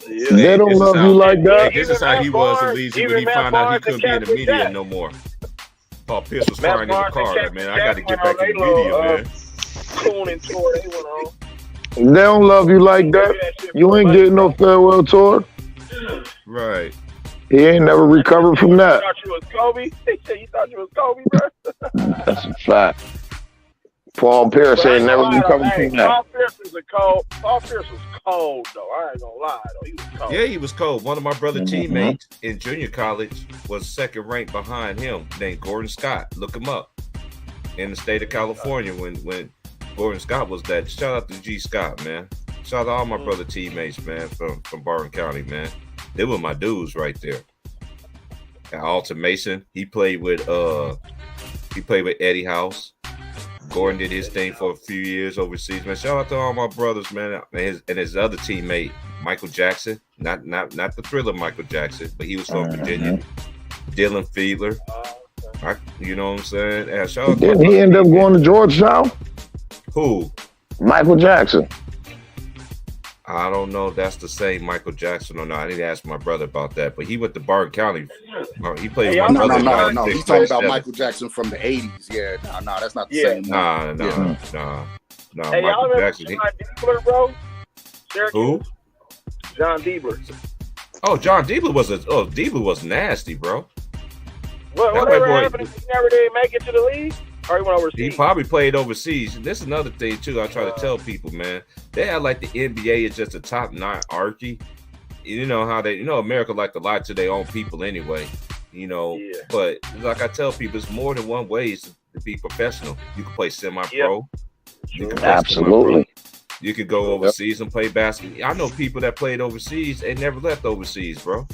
Yeah, they don't love you like that. This is how he was in Leeds when he found out he couldn't be in the media no more. Paul Pierce was crying in the car, like, man, I got to get back in the media, man. They don't love you like that. You ain't getting no farewell tour. Right. He ain't never recovered from that. You thought you was Kobe? They said you thought you was Kobe, bro. That's a fact. Paul Pierce ain't never recovered from that. Paul Pierce was cold, though. I ain't gonna lie, though. He was cold. Yeah, he was cold. One of my brother teammates in junior college was second ranked behind him, named Gordon Scott. Look him up. In the state of California, when Gordon Scott was that. Shout out to G Scott, man. Shout out to all my brother teammates, man, from Barton County, man. They were my dudes right there. And Alton Mason, he played with Eddie House. Gordon did his thing for a few years overseas, man. Shout out to all my brothers, man, and his other teammate, Michael Jackson. Not the Thriller Michael Jackson, but he was from Virginia. Dylan Fiedler. You know what I'm saying? And shout out Didn't he end up going to Georgetown? Who? Michael Jackson. I don't know if that's the same Michael Jackson or not. I need to ask my brother about that. But he went to Barton County. He played with my brother. No. He's talking about Michael Jackson from the 80s. Yeah, no, that's not the same. Nah. Hey, Michael Jackson. John Diebler, bro? Who? John Diebler. Oh, John Diebler Diebler was nasty, bro. Whatever happened if he never did make it to the league? Or he went overseas? He probably played overseas. This is another thing, too, I try to tell people, man. They act like the NBA is just a top-notch archy. You know how America like to lie to their own people anyway. But like I tell people, it's more than one way to be professional. You can play semi-pro. You can play Absolutely. You could go overseas and play basketball. I know people that played overseas and never left overseas, bro.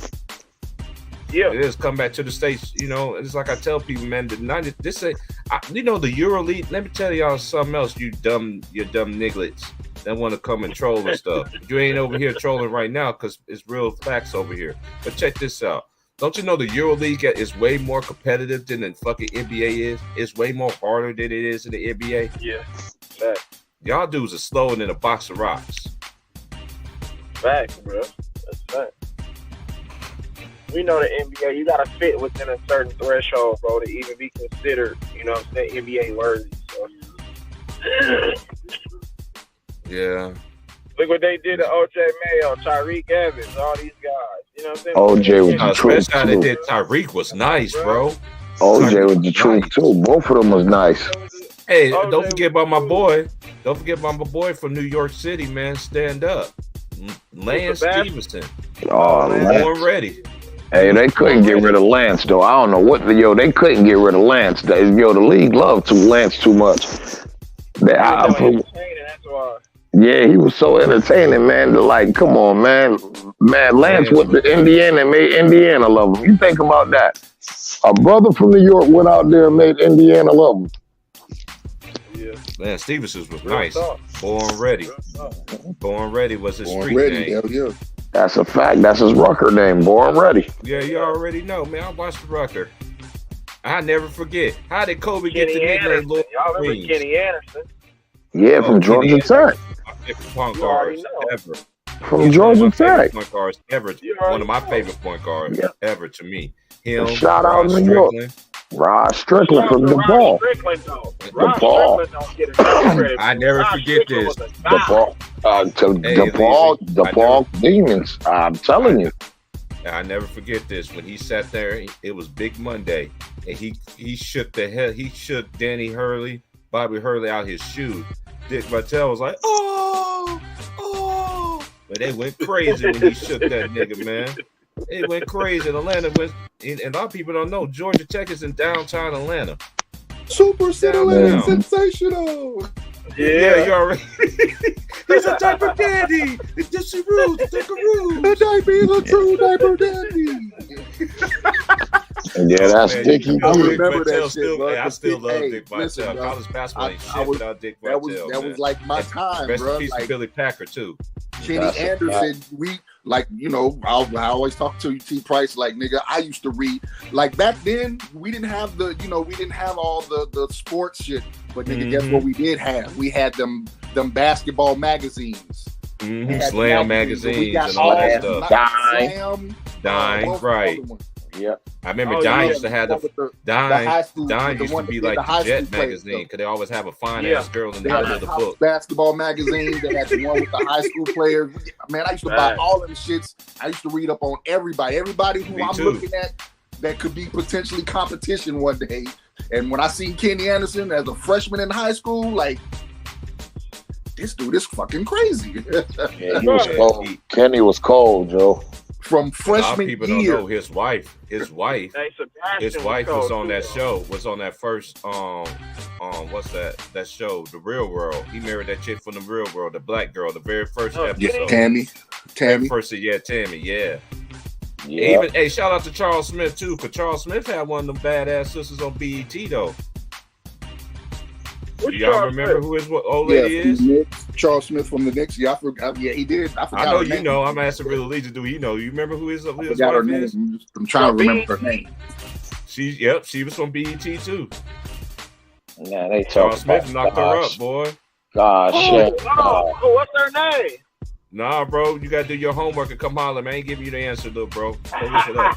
Yeah, it is come back to the States. It's like I tell people, man. The EuroLeague. Let me tell y'all something else. You dumb nigglets that want to come and troll and stuff. You ain't over here trolling right now because it's real facts over here. But check this out. Don't you know the EuroLeague is way more competitive than the fucking NBA is? It's way more harder than it is in the NBA. Yeah, y'all dudes are slower than a box of rocks. Facts, bro. That's fact. We know the NBA, you gotta fit within a certain threshold, bro, to even be considered, NBA worthy. So. Yeah. Look what they did to OJ Mayo, Tyreek Evans, all these guys. You know what I'm saying? OJ was the truth. Especially how they did Tyreek was nice, bro. OJ was the truth too. Both of them was nice. Hey, don't forget about my boy. Don't forget about my boy from New York City, man. Stand up. Lance Stevenson. Oh, Born ready. Hey, they couldn't get rid of Lance, though. I don't know what they couldn't get rid of Lance. The league loved Lance too much. Yeah, he was so entertaining, man. Come on, man. Lance went to Indiana and made Indiana love him. You think about that. A brother from New York went out there and made Indiana love him. Yeah. Man, Stevenson was nice. Born ready. Born ready was his street name. Hell yeah. That's a fact. That's his Rucker name. Born ready. Yeah, you already know, man. I watched the Rucker. I never forget. How did Kobe get the nickname Lord Y'all remember Kenny Anderson? Yeah, from Georgia Tech. My favorite point guards ever. From Georgia Tech. Point guards ever. One of my favorite point guards ever to me. Him. Shout out New York. Rod Strickland from DePaul. I never forget this. DePaul Demons. I'm telling you. I never forget this. When he sat there, it was Big Monday, and he shook Danny Hurley, Bobby Hurley out his shoe. Dick Vitale was like, oh. But they went crazy when he shook that nigga, man. It went crazy. Atlanta went, and a lot of people don't know, Georgia Tech is in downtown Atlanta. Super Atlanta, sensational. Yeah, you already. He's a diaper daddy. It's just a rule. Take a rule. A diaper is a true diaper daddy. Yeah, that's Dickie. I remember that shit, bro. I still love Dick Vitale. College basketball ain't shit without Dick Vitale. That was like my time, rest bro. in peace to Billy Packer too. Kenny Anderson, I always talk to you, T. Price, like, nigga, I used to read, like, back then, we didn't have all the sports shit, but nigga, guess what we did have? We had them basketball magazines. Slam magazines and all that stuff. Dime, right. Yep. I remember Dime used to have Dime used to be like the Jet magazine because they always have a fine ass girl in the middle of the book. Basketball magazine. They had the one with the high school players. Man, I used to buy all them shits. I used to read up on everybody who I'm looking at that could be potentially competition one day. And when I seen Kenny Anderson as a freshman in high school, like, this dude is fucking crazy. Yeah, he was cold. Kenny was cold, Joe. from A lot of freshman people don't year. know his wife. Hey, Sebastian His wife was cold, on that too. show. Was on that first what's that show, The Real World. He married that chick from The Real World, the black girl, the very first Oh, episode. Yeah, Tammy. First, yeah, Tammy, yeah. Yeah. Even hey, shout out to Charles Smith too, because Charles Smith had one of them badass sisters on BET though. Which Do y'all Charles remember Smith? who his old Yeah, lady from is? the Knicks. Charles Smith from the Knicks. Yeah, I forgot. Yeah, he did. I forgot. I know her you name. know. I'm asking Real Allegiance. Do you know? You remember who his I wife forgot her name. is? I'm trying to remember her name. She was from BET too. Man, they Charles talk Smith about knocked her up, boy. Gosh, shit. What's her name? Nah, bro, you gotta do your homework and come holler, man. I ain't giving you the answer, little bro. Go look it up.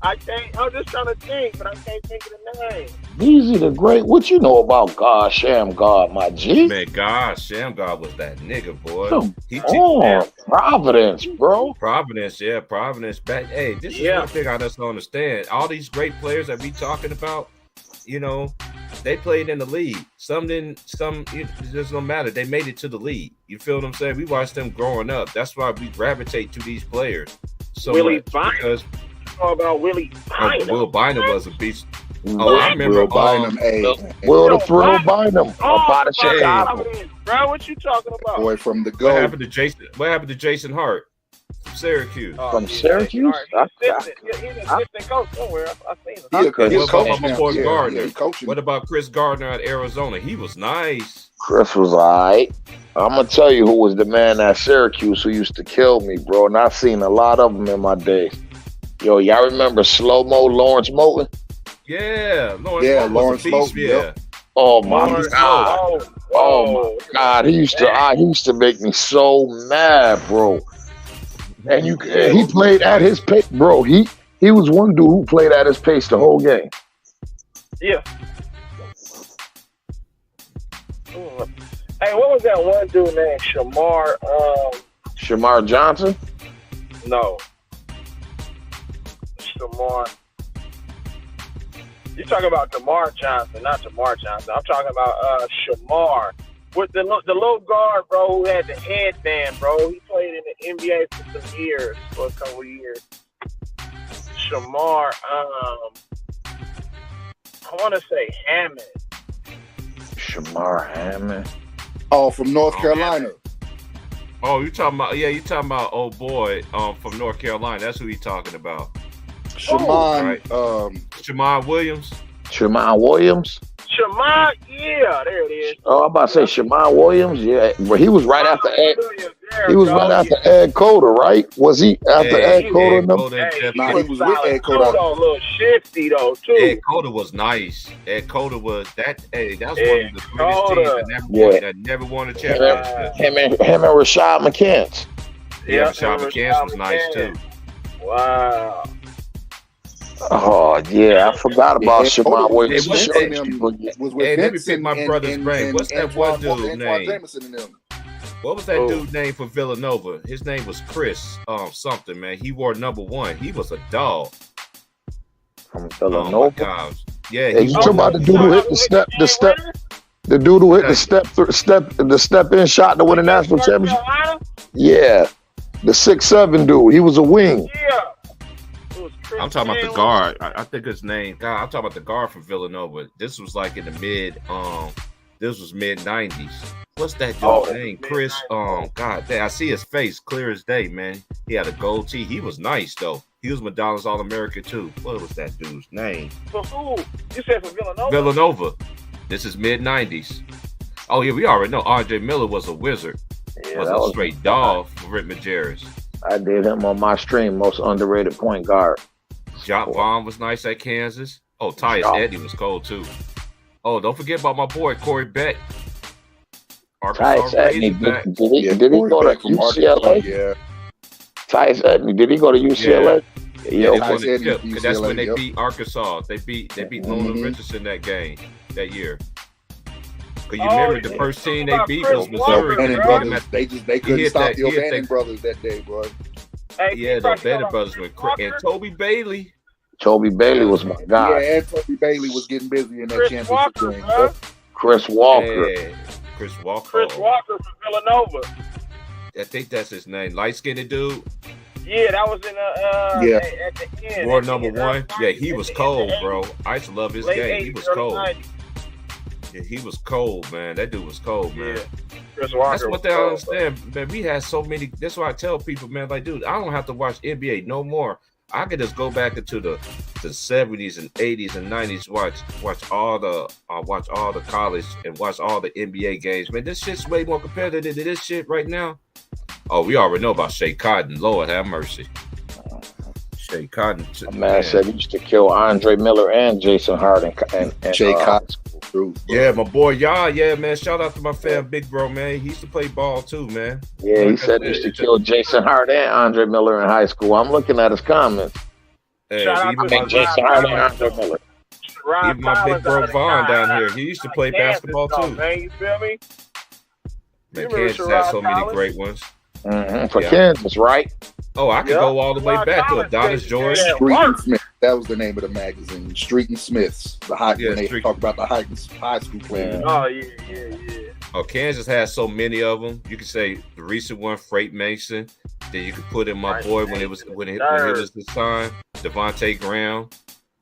I can't. I'm just trying to think, but I can't think of the name. Easy the Great. What you know about God, Sham God, my G? Man, God, Sham God was that nigga, boy. Come He on, Providence, bro. Providence, yeah, Providence. Back, hey, this is one thing I just don't understand. All these great players that we talking about, you know, they played in the league. Some didn't. Some it just don't matter. They made it to the league. You feel what I'm saying? We watched them growing up. That's why we gravitate to these players so Willie much. Bynum. Because About Willie Bynum. Will Bynum was a beast. Oh, I remember. Will Bynum, Will the Thrill Bynum. Up out of Bynum. Chicago. Bro, what you talking about? boy from the What go. happened to Jason? What happened to Jason Hart from Syracuse? From Syracuse? He's an assistant coach somewhere. I seen him. He a What coach about my now. boy Yeah, Gardner? he coaching. What about Chris Gardner at Arizona? He was nice. Chris was all right. I'm going to tell you who was the man at Syracuse who used to kill me, bro. And I've seen a lot of them in my days. Yo, y'all remember Slow Mo Lawrence Moulton? Yeah, Yeah, Moulton Lawrence was a beast. Moulton, Yeah. yep. Oh, my Lawrence God. Moulton. Oh, my God. He used to make me so mad, bro. And he played at his pace, bro. He was one dude who played at his pace the whole game. Yeah. Hey, what was that one dude named Shamar? Shamar Johnson? No. Shamar. You talking about DeMar Johnson, not DeMar Johnson. I'm talking about Shamar. With the little guard, bro, who had the headband, bro. He played in the NBA for some years, for a couple of years. Shamar, I want to say Hammond. Shamar Hammond. Oh, from North Carolina. Oh, you talking about old boy from North Carolina. That's who he talking about. Shaman, Shamar Williams. Shamar Williams? Shamar, yeah, there it is. Oh, I'm about to say Shamar Williams. Yeah, but he was right after Ed. He was right after Ed Cota, right? Was he after Ed Cota? Nah, he was with Ed Cota. Cota. A little shifty though, too. Ed Cota was nice. Ed Cota was that. Hey, that's one of the greatest teams that never won a championship. Him and Rashad McCants. Yeah, Rashad McCants was nice too. Wow. Oh yeah, I forgot about Shamar Williams. Hey, let me pick my brother's brain. What's that one dude's name? What was that dude's name for Villanova? His name was Chris something, man. He wore number 1. He was a dog. From Villanova. Oh my gosh. Yeah, hey, you talking about the dude who hit the step, the dude who hit the step in shot to win a national championship? Yeah, the 6'7" dude. He was a wing. Yeah. I'm talking about the guard. I think his name. God, I'm talking about the guard from Villanova. This was like in the mid 90s. What's that dude's name? Chris. God, I see his face clear as day, man. He had a gold tee. He was nice though. He was Madonna's All-American too. What was that dude's name? For who? You said for Villanova? Villanova. This is mid 90s. Oh yeah, we already know RJ Miller was a wizard. Yeah, was a straight dog for Rick Majerus. I did him on my stream, most underrated point guard. Jock Vaughn was nice at Kansas. Oh, Tyus Edney was cold too. Oh, don't forget about my boy Corey Beck. Tyus Edney, did he go to UCLA? Yeah. Tyus Edney, did he go to UCLA? Yeah, they won the chip, because that's when they beat Arkansas. They beat Nolan Richardson that game that year. Because you remember the first team they beat was Missouri. They couldn't stop the O'Bannon brothers that day, bro. Yeah, the O'Bannon brothers were and Toby Bailey. Toby Bailey was my guy. Yeah, and Toby Bailey was getting busy in that championship game. Chris Walker. Hey, Chris Walker. Chris Walker from Villanova. I think that's his name. Light-skinned dude. Yeah, that was in at the end. War number one. Yeah, he was cold, bro. I used to love his game. He was cold. Yeah, he was cold, man. That dude was cold, man. That's what they don't understand, man. We had so many. That's why I tell people, man, like, dude, I don't have to watch NBA no more. I could just go back into the 70s and 80s and 90s, watch all the college and watch all the NBA games. Man, this shit's way more competitive than this shit right now. Oh, we already know about Shea Cotton. Lord have mercy. Shea Cotton. Man said he used to kill Andre Miller and Jason Harden and Shea Cotton. Yeah, my boy, y'all. Yeah, man. Shout out to my fan, Big Bro, man. He used to play ball too, man. Yeah, he said he used to kill Jason Harden and Andre Miller in high school. I'm looking at his comments. Hey, Shout out to Jason Harden and Andre Miller. Even my big bro Vaughn down here. He used to play basketball too. Man, you feel me? Man, Kansas has so many great ones. For Kansas, right? Oh, I could go all the way back to Adonis George. Street and Smith. That was the name of the magazine. Street and Smiths. When they talk about the high school players. Oh, yeah. Oh, Kansas has so many of them. You could say the recent one, Freight Mason. Then you could put in my boy when it was his time, Devontae Graham.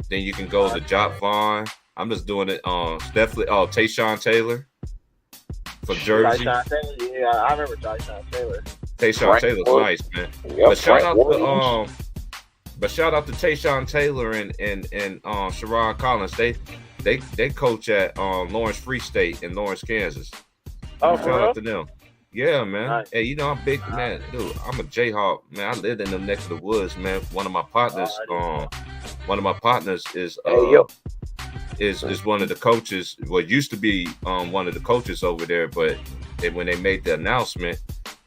Then you can go to Jock Vaughn. I'm just doing it. Definitely. Oh, Tayshaun Taylor for Jersey. Yeah, I remember Tayshaun Taylor. Tayshaun Taylor's nice, man. Yep, but shout out to Tayshaun Taylor and Sherrod Collins. They coach at Lawrence Free State in Lawrence, Kansas. Oh, shout out to them. Yeah, man. Nice. Hey, you know I'm big, man. Dude, I'm a Jayhawk, man. I lived in them neck of the woods, man. One of my partners is one of the coaches. Well, used to be one of the coaches over there, but when they made the announcement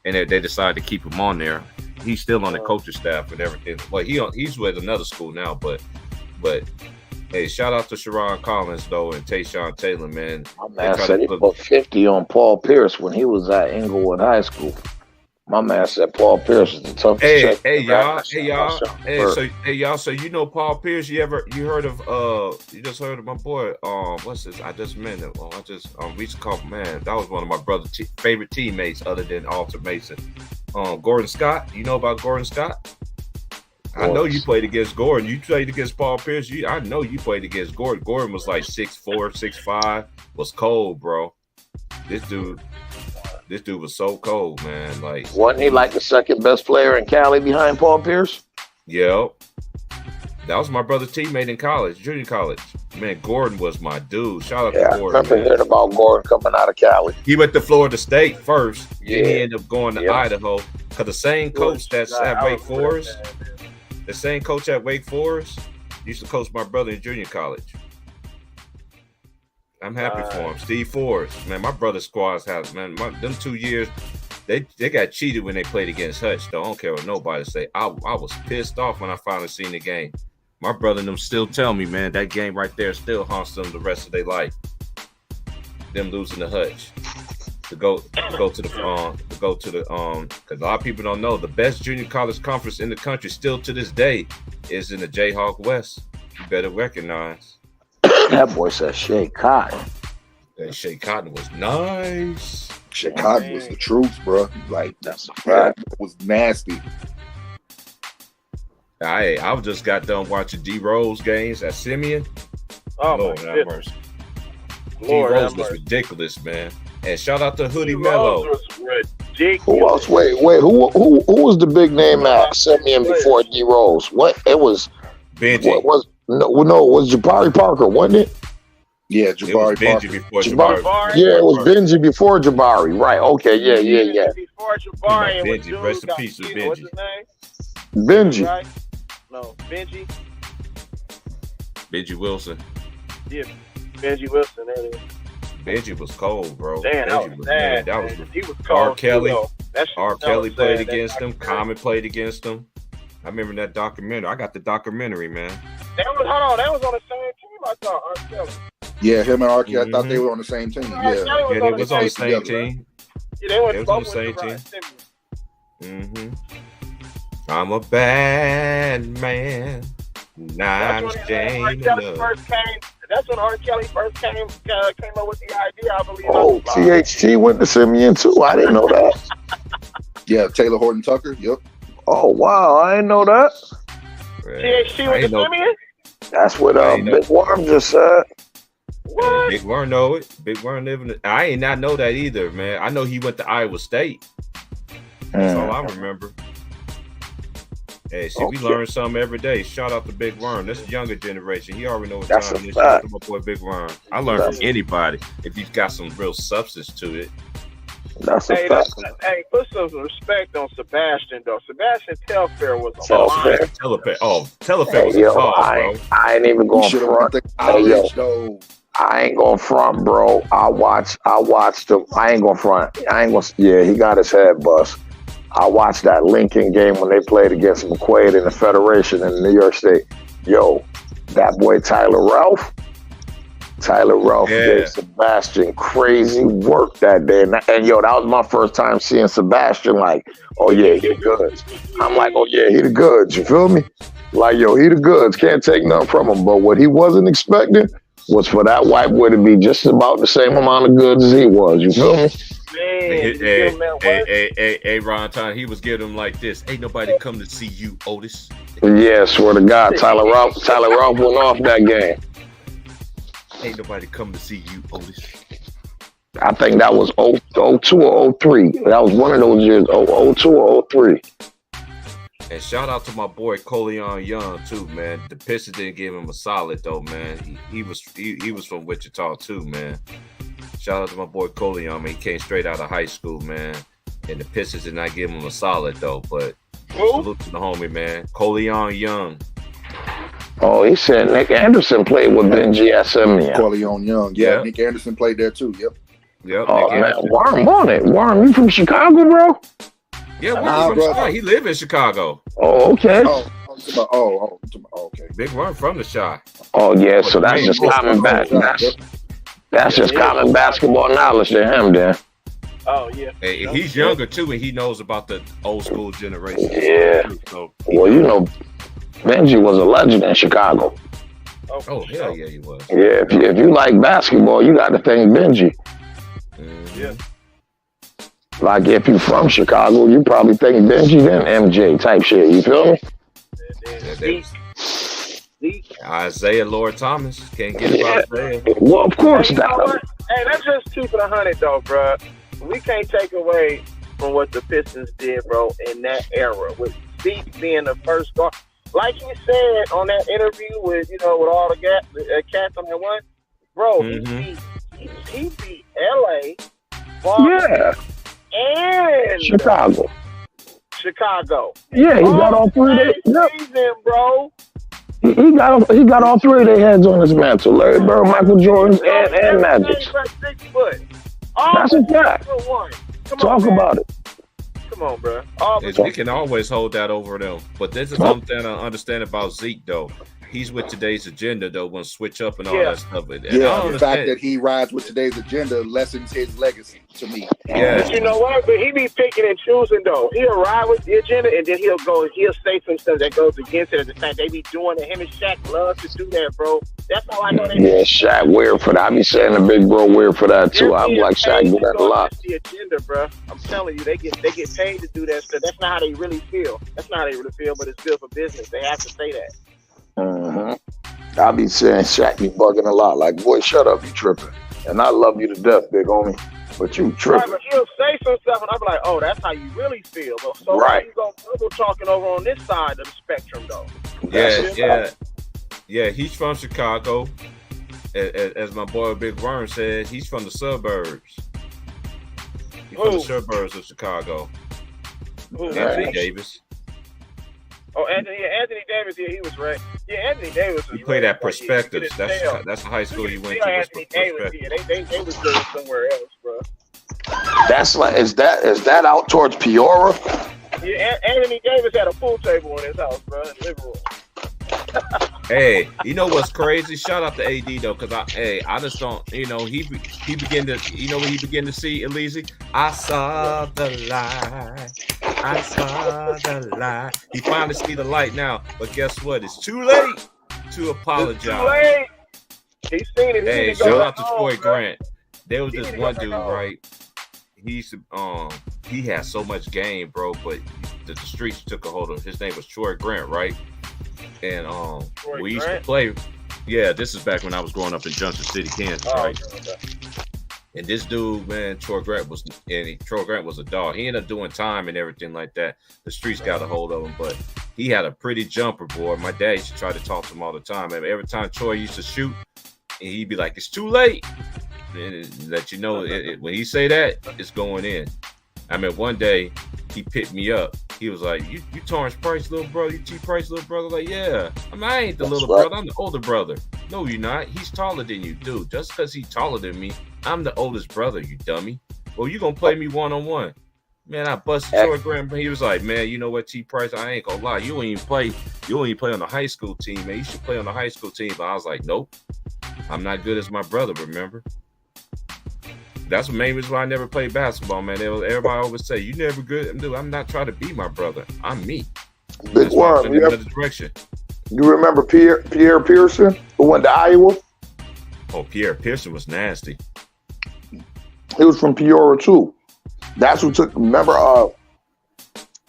and they decided to keep him on there, he's still on the coaching staff and everything. Well, he's with another school now, but hey, shout out to Sherrod Collins though and Tayshaun Taylor, man. My man said he put 50 on Paul Pierce when he was at Inglewood High School. My man said Paul Pierce is the toughest. Hey, y'all. So you know Paul Pierce? You heard of you just heard of my boy? What's this? I just met him. We used to call him, man. That was one of my brother's favorite teammates, other than Alter Mason. Gordon Scott. You know about Gordon Scott? I know you played against Gordon. You played against Paul Pierce. I know you played against Gordon. Gordon was like 6'4", 6'5", was cold, bro. This dude was so cold, man. Like, wasn't he like the second best player in Cali behind Paul Pierce? Yeah. That was my brother's teammate in college, junior college. Man, Gordon was my dude. Shout out to Gordon. I remember hearing about Gordon coming out of Cali. He went to Florida State first. Yeah. Then he ended up going to Idaho. Because the same coach that's at Wake Forest, used to coach my brother in junior college. I'm happy for him. Steve Forrest, man, my brother's squads have, man, them 2 years, they got cheated when they played against Hutch, though. I don't care what nobody say. I was pissed off when I finally seen the game. My brother and them still tell me, man, that game right there still haunts them the rest of their life. Them losing to Hutch. To go to the because a lot of people don't know the best junior college conference in the country still to this day is in the Jayhawk West. You better recognize. That boy said Shea Cotton. That Shea Cotton was nice. Shea Cotton was the truth, bro. Like, that's a fact. It was nasty. I just got done watching D Rose games at Simeon. Oh, Lord have mercy. D Rose was ridiculous, man. And shout out to Hoodie Mello. Who else? Wait. Who was the big name at Simeon before D Rose? What? It was Benji. What was? No, it was Jabari Parker, wasn't it? Yeah, Jabari Parker. Before Jabari. Yeah, it was Benji before Jabari. Right. Okay. Yeah. Before Jabari. Benji. Rest in peace to Benji. What's his name? Benji. Right? No, Benji. Benji Wilson. Yeah, Benji Wilson. There it is. Benji was cold, bro. Damn, he was cold. R. Kelly. R. Kelly played against him. Common played against him. I remember that documentary. I got the documentary, man. That was on the same team, I thought, R. Kelly. Yeah, him and R. Kelly, I thought they were on the same team. Yeah, they was on the same team. Yeah, they was on the same team. I'm a bad man. Not ashamed enough. That's when R. Kelly first came up with the idea, I believe. Oh, THT went to Simeon too. I didn't know that. Yeah, Taylor Horton Tucker. Yep. Oh wow, I didn't know that. THC with the Simeon? That's what Big Worm just said. What? Big Worm know it. Big Worm living. I ain't not know that either, man. I know he went to Iowa State. That's all I remember. Hey, see, we learn something every day. Shout out to Big Worm. This younger generation. He already knows what time it is. Shout out to my boy Big Worm. I learn from anybody if you've got some real substance to it. That's a fact. Hey, put some respect on Sebastian though. Sebastian Telfair was a Telfair was a cause, bro. I ain't even going front. I ain't going front, bro. I watched him. I ain't going front. Yeah, he got his head bust. I watched that Lincoln game when they played against McQuaid in the Federation in New York State. Yo, that boy Tyler Ralph gave Sebastian crazy work that day. And yo, that was my first time seeing Sebastian like, oh yeah, he the goods. I'm like, oh yeah, he the goods. You feel me? Like, yo, he the goods. Can't take nothing from him. But what he wasn't expecting was for that white boy to be just about the same amount of goods as he was. You feel me? Hey, Ron Time, he was giving him like this. Ain't nobody come to see you, Otis. Yeah, swear to God, Tyler Ralph went off that game. Ain't nobody come to see you, Otis. I think that was 02 or 03. That was one of those years, 02 or 03. And shout out to my boy Coleon Young too, man. The Pistons didn't give him a solid though, man. He was from Wichita too, man. Shout out to my boy Coleon, man. He came straight out of high school, man. And the Pistons did not give him a solid though, but salute to the homie, man. Coleon Young. Oh, he said Nick Anderson played with Benji at SMU. Coleon Young. Yeah, Nick Anderson played there too. Yep. Oh, man. Worm on it. Worm, you from Chicago, bro? Yeah, Worm from Chicago. He live in Chicago. Oh, okay. Okay. Big Worm from the Chi. Oh, yeah, so that's just common That's just common basketball knowledge to him, then. Oh, yeah. Hey, he's younger, too, and he knows about the old school generation. Yeah. So, well, you know, Benji was a legend in Chicago. Oh, hell yeah, he was. Yeah, if you like basketball, you got to thank Benji. Yeah. Like, if you from Chicago, you probably think Benji, then MJ type shit. You feel me? Isaiah Lord Thomas. Can't get about Isaiah. Well, of course. Hey, let's just keep it 100, though, bro. We can't take away from what the Pistons did, bro, in that era, with Zeke being the first guard. Like he said on that interview with all the cats on that one, bro, he beat LA, Boston, and Chicago. Yeah, he got all three. Season, bro. He got all three of their heads on his mantle. Larry Bird, Michael Jordan, and Magic. 6 foot. That's a fact. Talk about it. Come on, bro. We can always hold that over them. But this is something I understand about Zeke, though. He's with today's agenda, though, going to switch up and all that stuff. And the fact that he rides with today's agenda lessens his legacy to me. Yeah. But you know what? But he be picking and choosing, though. He'll ride with the agenda, and then he'll say some stuff that goes against it at the time. They be doing it. Him and Shaq love to do that, bro. That's how I know they Shaq weird for that. I be saying the big bro weird for that, too. I'm like, Shaq do that a lot. The agenda, bro. I'm telling you, they get paid to do that stuff. That's not how they really feel. But it's good for business. They have to say that. I be saying Shaq be bugging a lot. Like, boy, shut up, you tripping. And I love you to death, big homie. But you tripping. Right, but he'll say some stuff, and I'm like, oh, that's how you really feel. So you go double talking over on this side of the spectrum, though. Yeah, he's from Chicago. As my boy Big Worm said, he's from the suburbs. He's from the suburbs of Chicago. Anthony Davis. Oh, Anthony Davis, he was right. Yeah, Anthony Davis was he played at Perspectives. That's the high school he went to. Anthony Davis, they was going somewhere else, bro. That's like, is that out towards Peoria? Yeah, Anthony Davis had a pool table in his house, bro, in the living room. Hey, you know what's crazy? Shout out to AD though, because I just don't, he began to, when he began to see Elise, I saw the light. He finally see the light now, but guess what? It's too late to apologize. It's too late. He's seen it. Hey, shout out to Troy Grant. There was this one dude, right? He has so much game, bro, but that the streets took a hold of. His name was Troy Grant, right? And we used to Grant? play. Yeah, this is back when I was growing up in Junction City, Kansas, right? Okay. And this dude, man, Troy Grant was a dog. He ended up doing time and everything like that. The streets got a hold of him, but he had a pretty jumper, boy. My dad used to try to talk to him all the time. And every time Troy used to shoot, and he'd be like, "It's too late." And let you know, when he say that, it's going in. I mean, one day he picked me up. He was like, "You Torrance Price, little brother? You T Price, little brother?" Like, yeah. I mean, I ain't the little brother. I'm the older brother. No, you're not. He's taller than you, dude. Just because he's taller than me, I'm the oldest brother, you dummy. Well, you gonna play me one-on-one. Man, I busted Troy Graham. He was like, "Man, you know what, T Price? I ain't gonna lie. You ain't play on the high school team, man. You should play on the high school team." But I was like, "Nope. I'm not good as my brother, remember?" That's the main reason why I never played basketball, man. Everybody always say, "You never good." Dude, I'm not trying to be my brother. I'm me. Big Worm. In another direction. You remember Pierre Pearson, who went to Iowa? Oh, Pierre Pearson was nasty. He was from Peoria too. That's who took. Remember,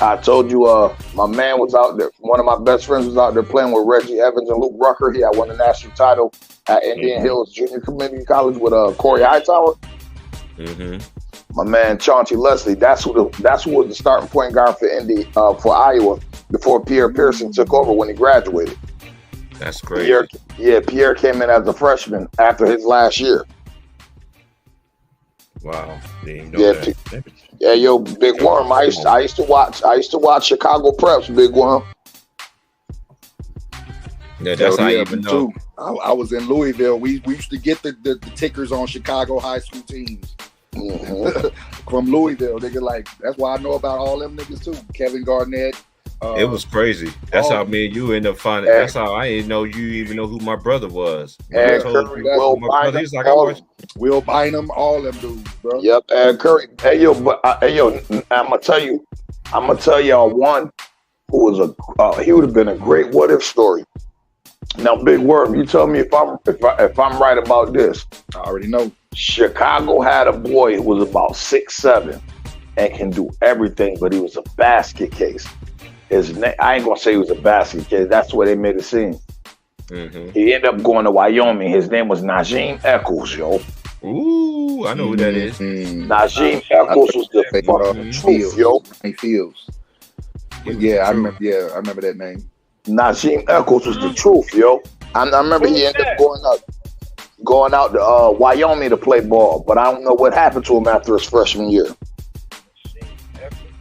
I told you, my man was out there. One of my best friends was out there playing with Reggie Evans and Luke Rucker. He had won the national title at Indian Hills Junior Community College with Corey Hightower. Mm-hmm. My man Chauncey Leslie. That's who was the starting point guard for for Iowa before Pierre Pearson took over when he graduated. That's crazy. Pierre came in as a freshman after his last year. Wow. Didn't know that. Yeah, yo, Big Worm. I used to watch Chicago Preps, Big Worm. Yeah, that's how you even know. I was in Louisville. We used to get the tickers on Chicago high school teams. Mm-hmm. From Louisville. Nigga, like, that's why I know about all them niggas too. Kevin Garnett. It was crazy. That's how me and you end up finding. That's how I didn't know you even know who my brother was. And Curry, Will Bynum, all them dudes, bro. Yep, and Curry. Hey yo, I'm gonna tell y'all one who was he would have been a great what if story. Now, Big Worm, you tell me if I'm right about this. I already know. Chicago had a boy who was about 6'7" and can do everything, but he was a basket case. His name, I ain't gonna say he was a basket case. That's the way they made it seem. Mm-hmm. He ended up going to Wyoming. His name was Najim Eccles, yo. Ooh, I know who that is. Najim Eccles was the fucking truth, yo. Fields. Yeah, I remember that name. Najim Eccles was the truth, yo. I remember he ended up going out to Wyoming to play ball, but I don't know what happened to him after his freshman year.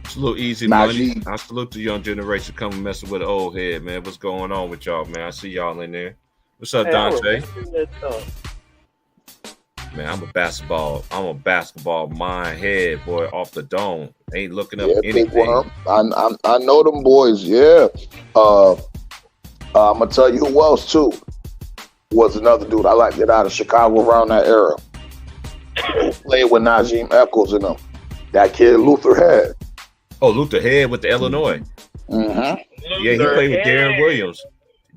It's a little easy money. I salute the young generation coming messing with the old head, man. What's going on with y'all, man? I see y'all in there. What's up, Dante? Man, I'm a basketball mind head, boy, off the dome. Ain't looking up anything. I know them boys, yeah. I'm gonna tell you who else too was another dude I liked it out of Chicago around that era. Played with Najim Eccles and them. That kid Luther Head. Oh, Luther Head with the Illinois. Mm-hmm. Yeah, he played with Darren Williams.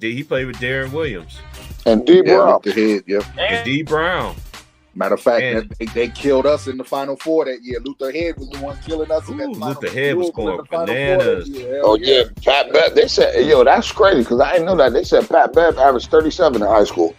He played with Darren Williams. And D. Brown. Luther Head, yeah. And D. Brown. Matter of fact, they killed us in the Final Four that year. Luther Head was the one killing us in that Final Four. Luther Head was going bananas. Yeah. Pat Bev. They said, yo, that's crazy because I didn't know that. They said Pat Bev averaged 37 in high school.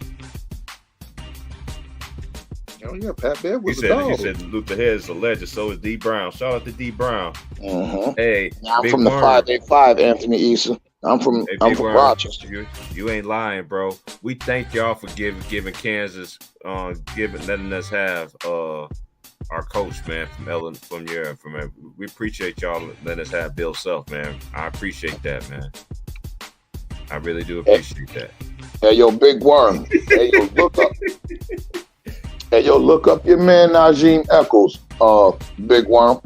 Oh yeah, Pat Bev was he said Luther Head is a legend. So is D. Brown. Shout out to D. Brown. Mm-hmm. Hey, I'm from the 585, Anthony Eason. I'm from Rochester. You ain't lying, bro. We thank y'all for giving Kansas, letting us have our coach, man, from Europe. We appreciate y'all letting us have Bill Self, man. I appreciate that, man. I really do appreciate that. Hey, yo, Big Worm. Hey, yo, look up. Hey, yo, look up your man Najim Eccles, Big Worm.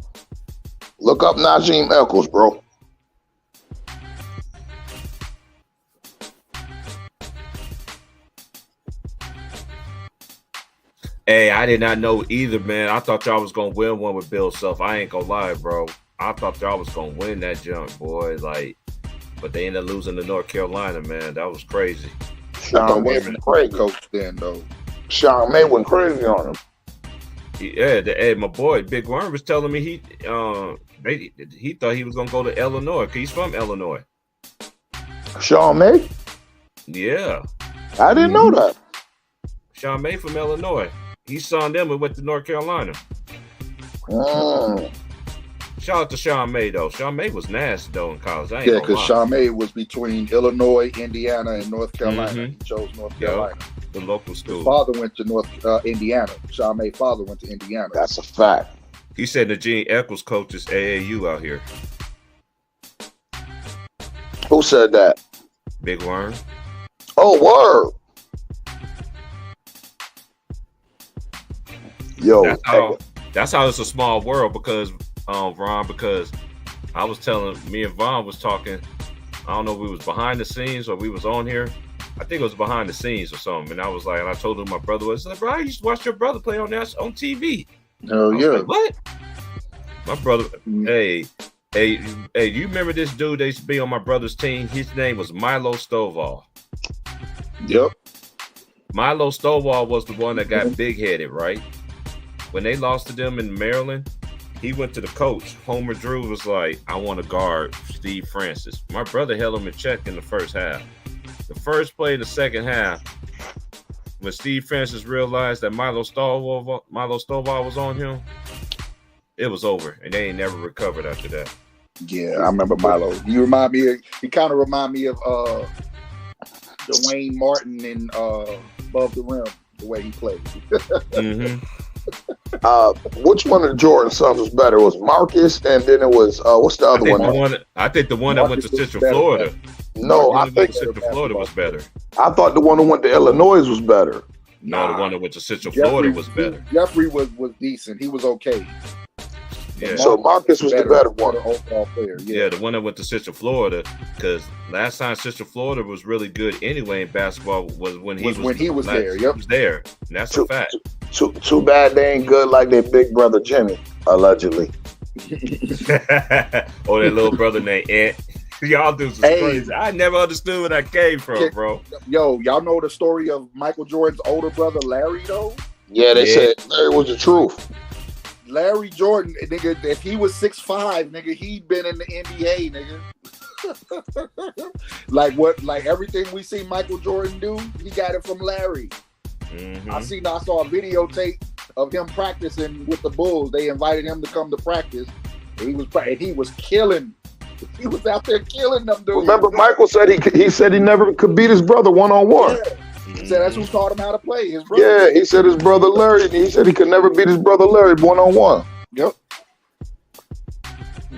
Look up Najim Eccles, bro. Hey, I did not know either, man. I thought y'all was gonna win one with Bill Self. I ain't gonna lie, bro. I thought y'all was gonna win that jump, boy. But they ended up losing to North Carolina, man. That was crazy. Sean May went crazy. Coach then, though. Sean May went crazy on him. Yeah, my boy Big Worm was telling me he thought he was gonna go to Illinois because he's from Illinois. Sean May? Yeah, I didn't know that. Sean May from Illinois. He signed them and went to North Carolina. Shout out to Sean May though. Sean May was nasty though in college. Yeah, because Sean May was between Illinois, Indiana, and North Carolina. He chose North Carolina. The local school. His father went to Indiana. Sean May's father went to Indiana. That's a fact. He said the Gene Eccles coaches AAU out here. Who said that? Big Worm. Oh, word. Yo, that's how it's a small world because Ron, because I was telling me and Vaughn was talking. I don't know if we was behind the scenes or we was on here. I think it was behind the scenes or something. And I was like, and I told him my brother was like, bro, I used to watch your brother play on TV. Oh yeah. Like, what? My brother, hey, you remember this dude that used to be on my brother's team? His name was Milo Stovall. Yep. Milo Stovall was the one that got big-headed, right? When they lost to them in Maryland, he went to the coach. Homer Drew was like, I want to guard Steve Francis. My brother held him in check in the first half. The first play of the second half, when Steve Francis realized that Milo Stovall was on him, it was over, and they ain't never recovered after that. Yeah, I remember Milo. He kind of remind me of Dwayne Martin in Above the Rim, the way he played. Which one of the Jordan sons was better? It was Marcus, and then it was what's the other one? I think the one that went to Central Florida. No, I think Central Florida was better. I thought the one that went to Illinois was better. No, the one that went to Central Florida was better. Jeffrey was decent. He was okay. Yeah. So Marcus was the better one. Overall player. Yeah, the one that went to Central Florida, because last time Central Florida was really good anyway in basketball was when he was there. Yep. He was there. And that's a fact. Too bad they ain't good like their big brother Jimmy, allegedly. Or their little brother named Ant. Y'all dudes is crazy. I never understood where that came from, bro. Yo, y'all know the story of Michael Jordan's older brother Larry though? Yeah, they said Larry was the truth. Larry Jordan, nigga, if he was 6'5", nigga, he'd been in the NBA, nigga. Like everything we see Michael Jordan do, he got it from Larry. I saw a videotape of him practicing with the Bulls. They invited him to come to practice. And he was killing. He was out there killing them dudes. Remember, Michael said he said he never could beat his brother one-on-one. Yeah. He said that's who taught him how to play. His brother. Yeah, he said his brother Larry. He said he could never beat his brother Larry one-on-one. Yep.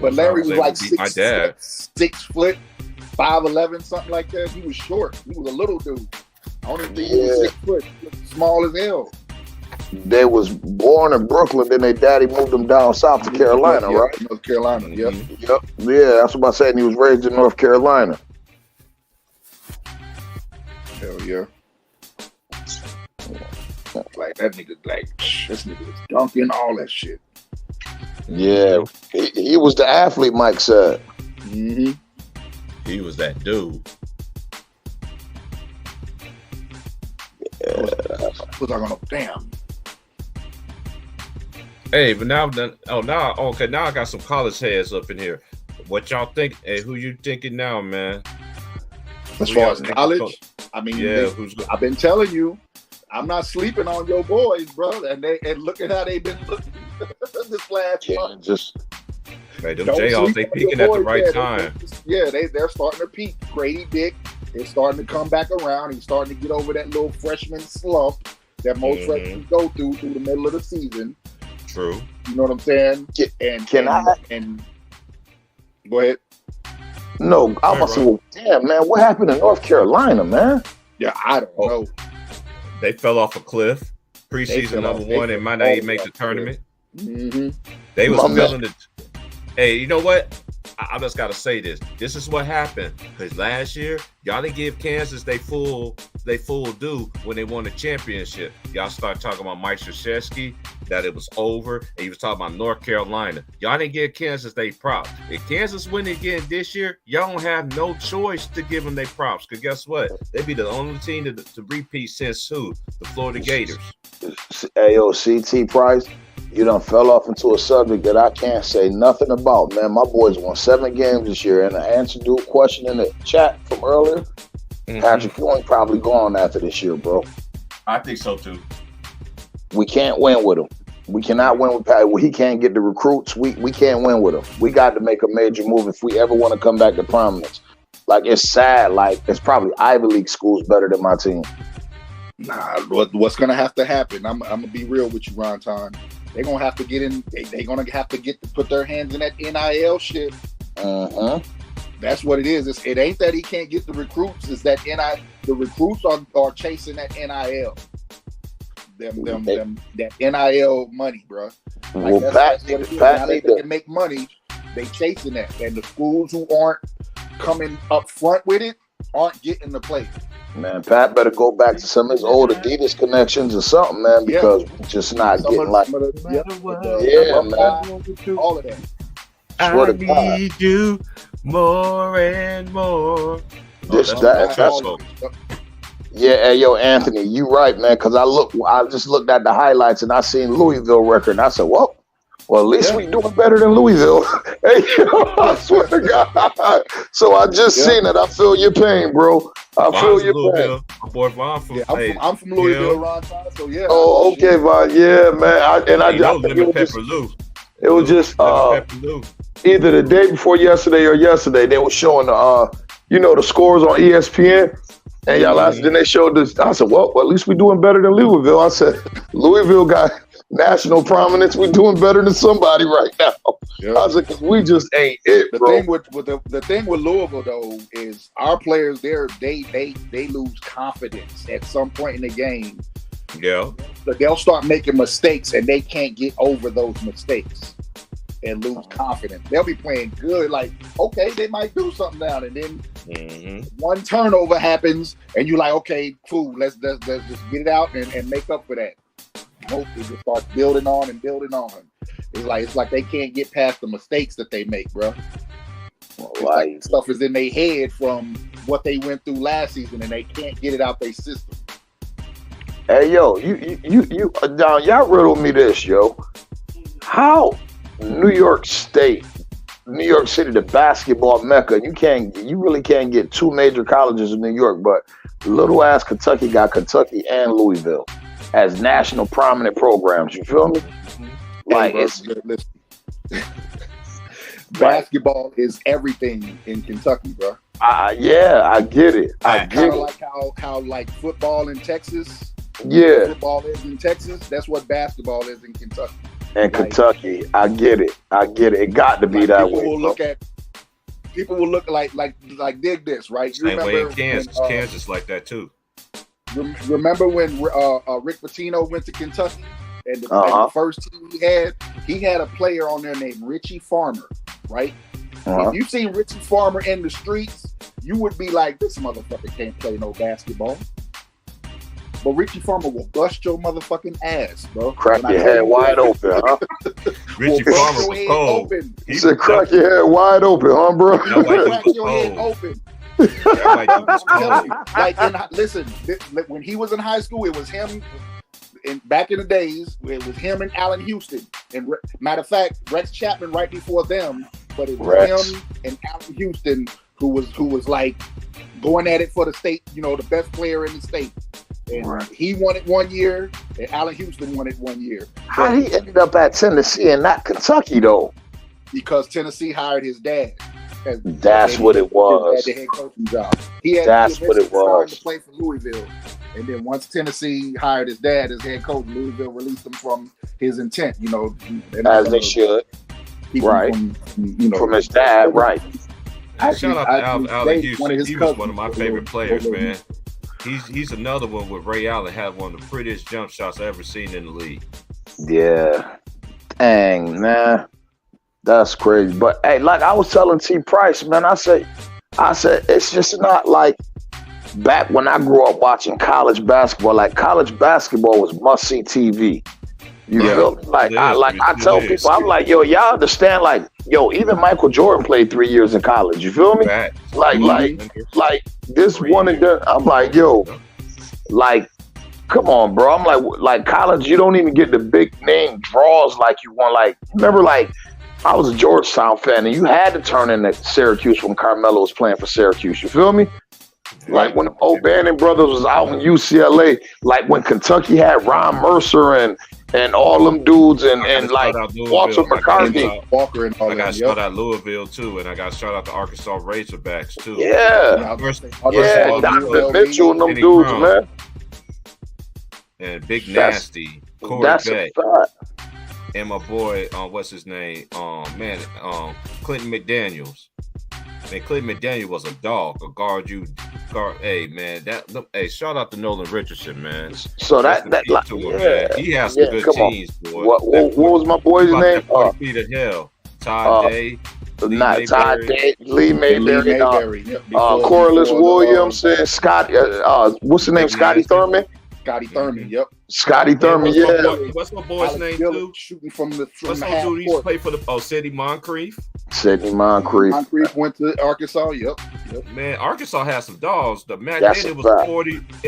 But Larry was like 6 foot, 5'11", something like that. He was short. He was a little dude. I don't even think he was 6 foot. He was small as hell. They was born in Brooklyn, then their daddy moved them down south to Carolina, right? North Carolina, yep. Yeah, that's what I said. And he was raised in North Carolina. Hell yeah. Like that nigga, this nigga was dunking all that shit. Yeah, he was the athlete, Mike said. He was that dude. Yeah. Damn. Hey, but now I got some college heads up in here. What y'all think? Hey, who you thinking now, man? As far as college, I mean, I've been telling you, I'm not sleeping on your boys, bro. And look at how they've been looking this last month. Them Jayhawks, they peaking at the right time. They're starting to peak. Grady Dick is starting to come back around. He's starting to get over that little freshman slump that most freshmen go through the middle of the season. True. You know what I'm saying? And go ahead. No, I was saying, damn, man, what happened in North Carolina, man? Yeah, I don't know. They fell off a cliff. Preseason #1, they might not even make the tournament. They was feeling it. Hey, you know what? I just got to say this. This is what happened. Because last year, y'all didn't give Kansas they full due when they won the championship. Y'all start talking about Mike Krzyzewski, that it was over. And you was talking about North Carolina. Y'all didn't give Kansas they props. If Kansas win again this year, y'all don't have no choice to give them their props. Because guess what? They be the only team to repeat since who? The Florida Gators. AOCT Price. You done fell off into a subject that I can't say nothing about, man. My boys won 7 games this year, and the answer to a question in the chat from earlier, Patrick Ewing probably gone after this year, bro. I think so too. We can't win with him. We cannot win with Pat. He can't get the recruits. We can't win with him. We got to make a major move if we ever want to come back to prominence. Like, it's sad. Like, it's probably Ivy League schools better than my team. Nah, what's gonna have to happen? I'm gonna be real with you, Ron Time. They're gonna have to get in. They're gonna have to put their hands in that NIL shit. That's what it is. It ain't that he can't get the recruits. It's that the recruits are chasing that NIL. That NIL money, bro. Like, Well, that's what it is. Now they can make money. They chasing that, and the schools who aren't coming up front with it aren't getting the play. Man, Pat better go back to some of his old Adidas connections or something, man, because we're just not getting like. Yeah, man. All of that. I need you more and more. Yeah, hey, yo, Anthony, you right, man. Because I just looked at the highlights and I seen Louisville record, and I said, well, at least we doing better than Louisville. Hey, yo, I swear to God. So I just seen it. I feel your pain, bro. I feel your pain. My boy Von from I'm from Louisville, Ron. So yeah. Oh, okay, Von. Yeah, man. I think it was just either the day before yesterday or yesterday. They were showing the scores on ESPN. And y'all then they showed this. I said, well, at least we're doing better than Louisville. I said, Louisville got national prominence. We're doing better than somebody right now. Yep. I said, because we just ain't it, bro. The thing with Louisville though is our players there, they lose confidence at some point in the game. Yeah. But they'll start making mistakes and they can't get over those mistakes and lose confidence. They'll be playing good, like, okay, they might do something now, and then one turnover happens, and you're like, okay, cool, let's just get it out and make up for that. Nope, it just starts building on and building on. It's like they can't get past the mistakes that they make, bro. Like stuff is in their head from what they went through last season, and they can't get it out their system. Hey, yo, you Don, y'all riddle me this, yo. How New York City, the basketball mecca, you really can't get 2 major colleges in New York, but little ass Kentucky got Kentucky and Louisville as national prominent programs. You feel me? Like, basketball is everything in Kentucky, bro. Yeah, I get it. I get it. Like how like football in Texas. Yeah, football is in Texas. That's what basketball is in Kentucky. And Kentucky, I get it. It got to be that way. People will look like dig this, right? You Same remember way in Kansas. Kansas like that too. Remember when Rick Pitino went to Kentucky and the first team he had a player on there named Richie Farmer, right? If you see Richie Farmer in the streets, you would be like, this motherfucker can't play no basketball. But Richie Farmer will bust your motherfucking ass, bro. Crack your head wide open, huh? Richie Farmer was cold. He said, crack your head wide open, huh, bro? Crack your head open. Listen, when he was in high school, it was him. And back in the days, it was him and Allen Houston. And matter of fact, Rex Chapman right before them. But it was him and Allen Houston who was like going at it for the state. The best player in the state. And he won it 1 year, and Allen Houston won it 1 year. How he ended up at Tennessee and not Kentucky, though? Because Tennessee hired his dad. That's what it was. He had the head coaching job. That's what it was. To play for Louisville, and then once Tennessee hired his dad as head coach, Louisville released him from his intent. As they should. Right. From his dad, right. Shout out to Allen Houston. He was one of my favorite players, man. He's another one with Ray Allen had one of the prettiest jump shots I ever seen in the league. Yeah. Dang, man. That's crazy. But hey, like I was telling T Price, man, I said it's just not like back when I grew up watching college basketball. Like college basketball was must-see TV. You feel like I tell people, I'm like, yo, y'all understand? Like, yo, even Michael Jordan played 3 years in college. You feel me? Like this one and done. I'm like, yo, like Come on, bro. I'm like college. You don't even get the big name draws like you want. Like, remember, like I was a Georgetown fan, and you had to turn in at Syracuse when Carmelo was playing for Syracuse. You feel me? Like when the O'Bannon brothers was out in UCLA, like when Kentucky had Ron Mercer and all them dudes and like Walter McCarthy, Walker, and all I got that. shout out Louisville too, and I got shout out the Arkansas Razorbacks too. Yeah, Donovan Mitchell and them dudes, man. And Big Nasty, Corey Beck, and my boy, what's his name? Clinton McDaniels. Man, Clinton McDaniel was a dog, a guard. Hey man, shout out to Nolan Richardson, man. So he has some good teams, boy. What was my boy's name? Feet of hell, Todd Day. Todd Day, Lee Mayberry, Corliss Williams, and Scott. What's the name? Scotty Thurman. Scotty Thurman, yep. Scotty Thurman, What's my boy's name too? Shooting from the what's my dude used to play for the Sidney Moncrief? Sidney Moncrief. Moncrief went to Arkansas, yep. Man, Arkansas has some dogs. The man it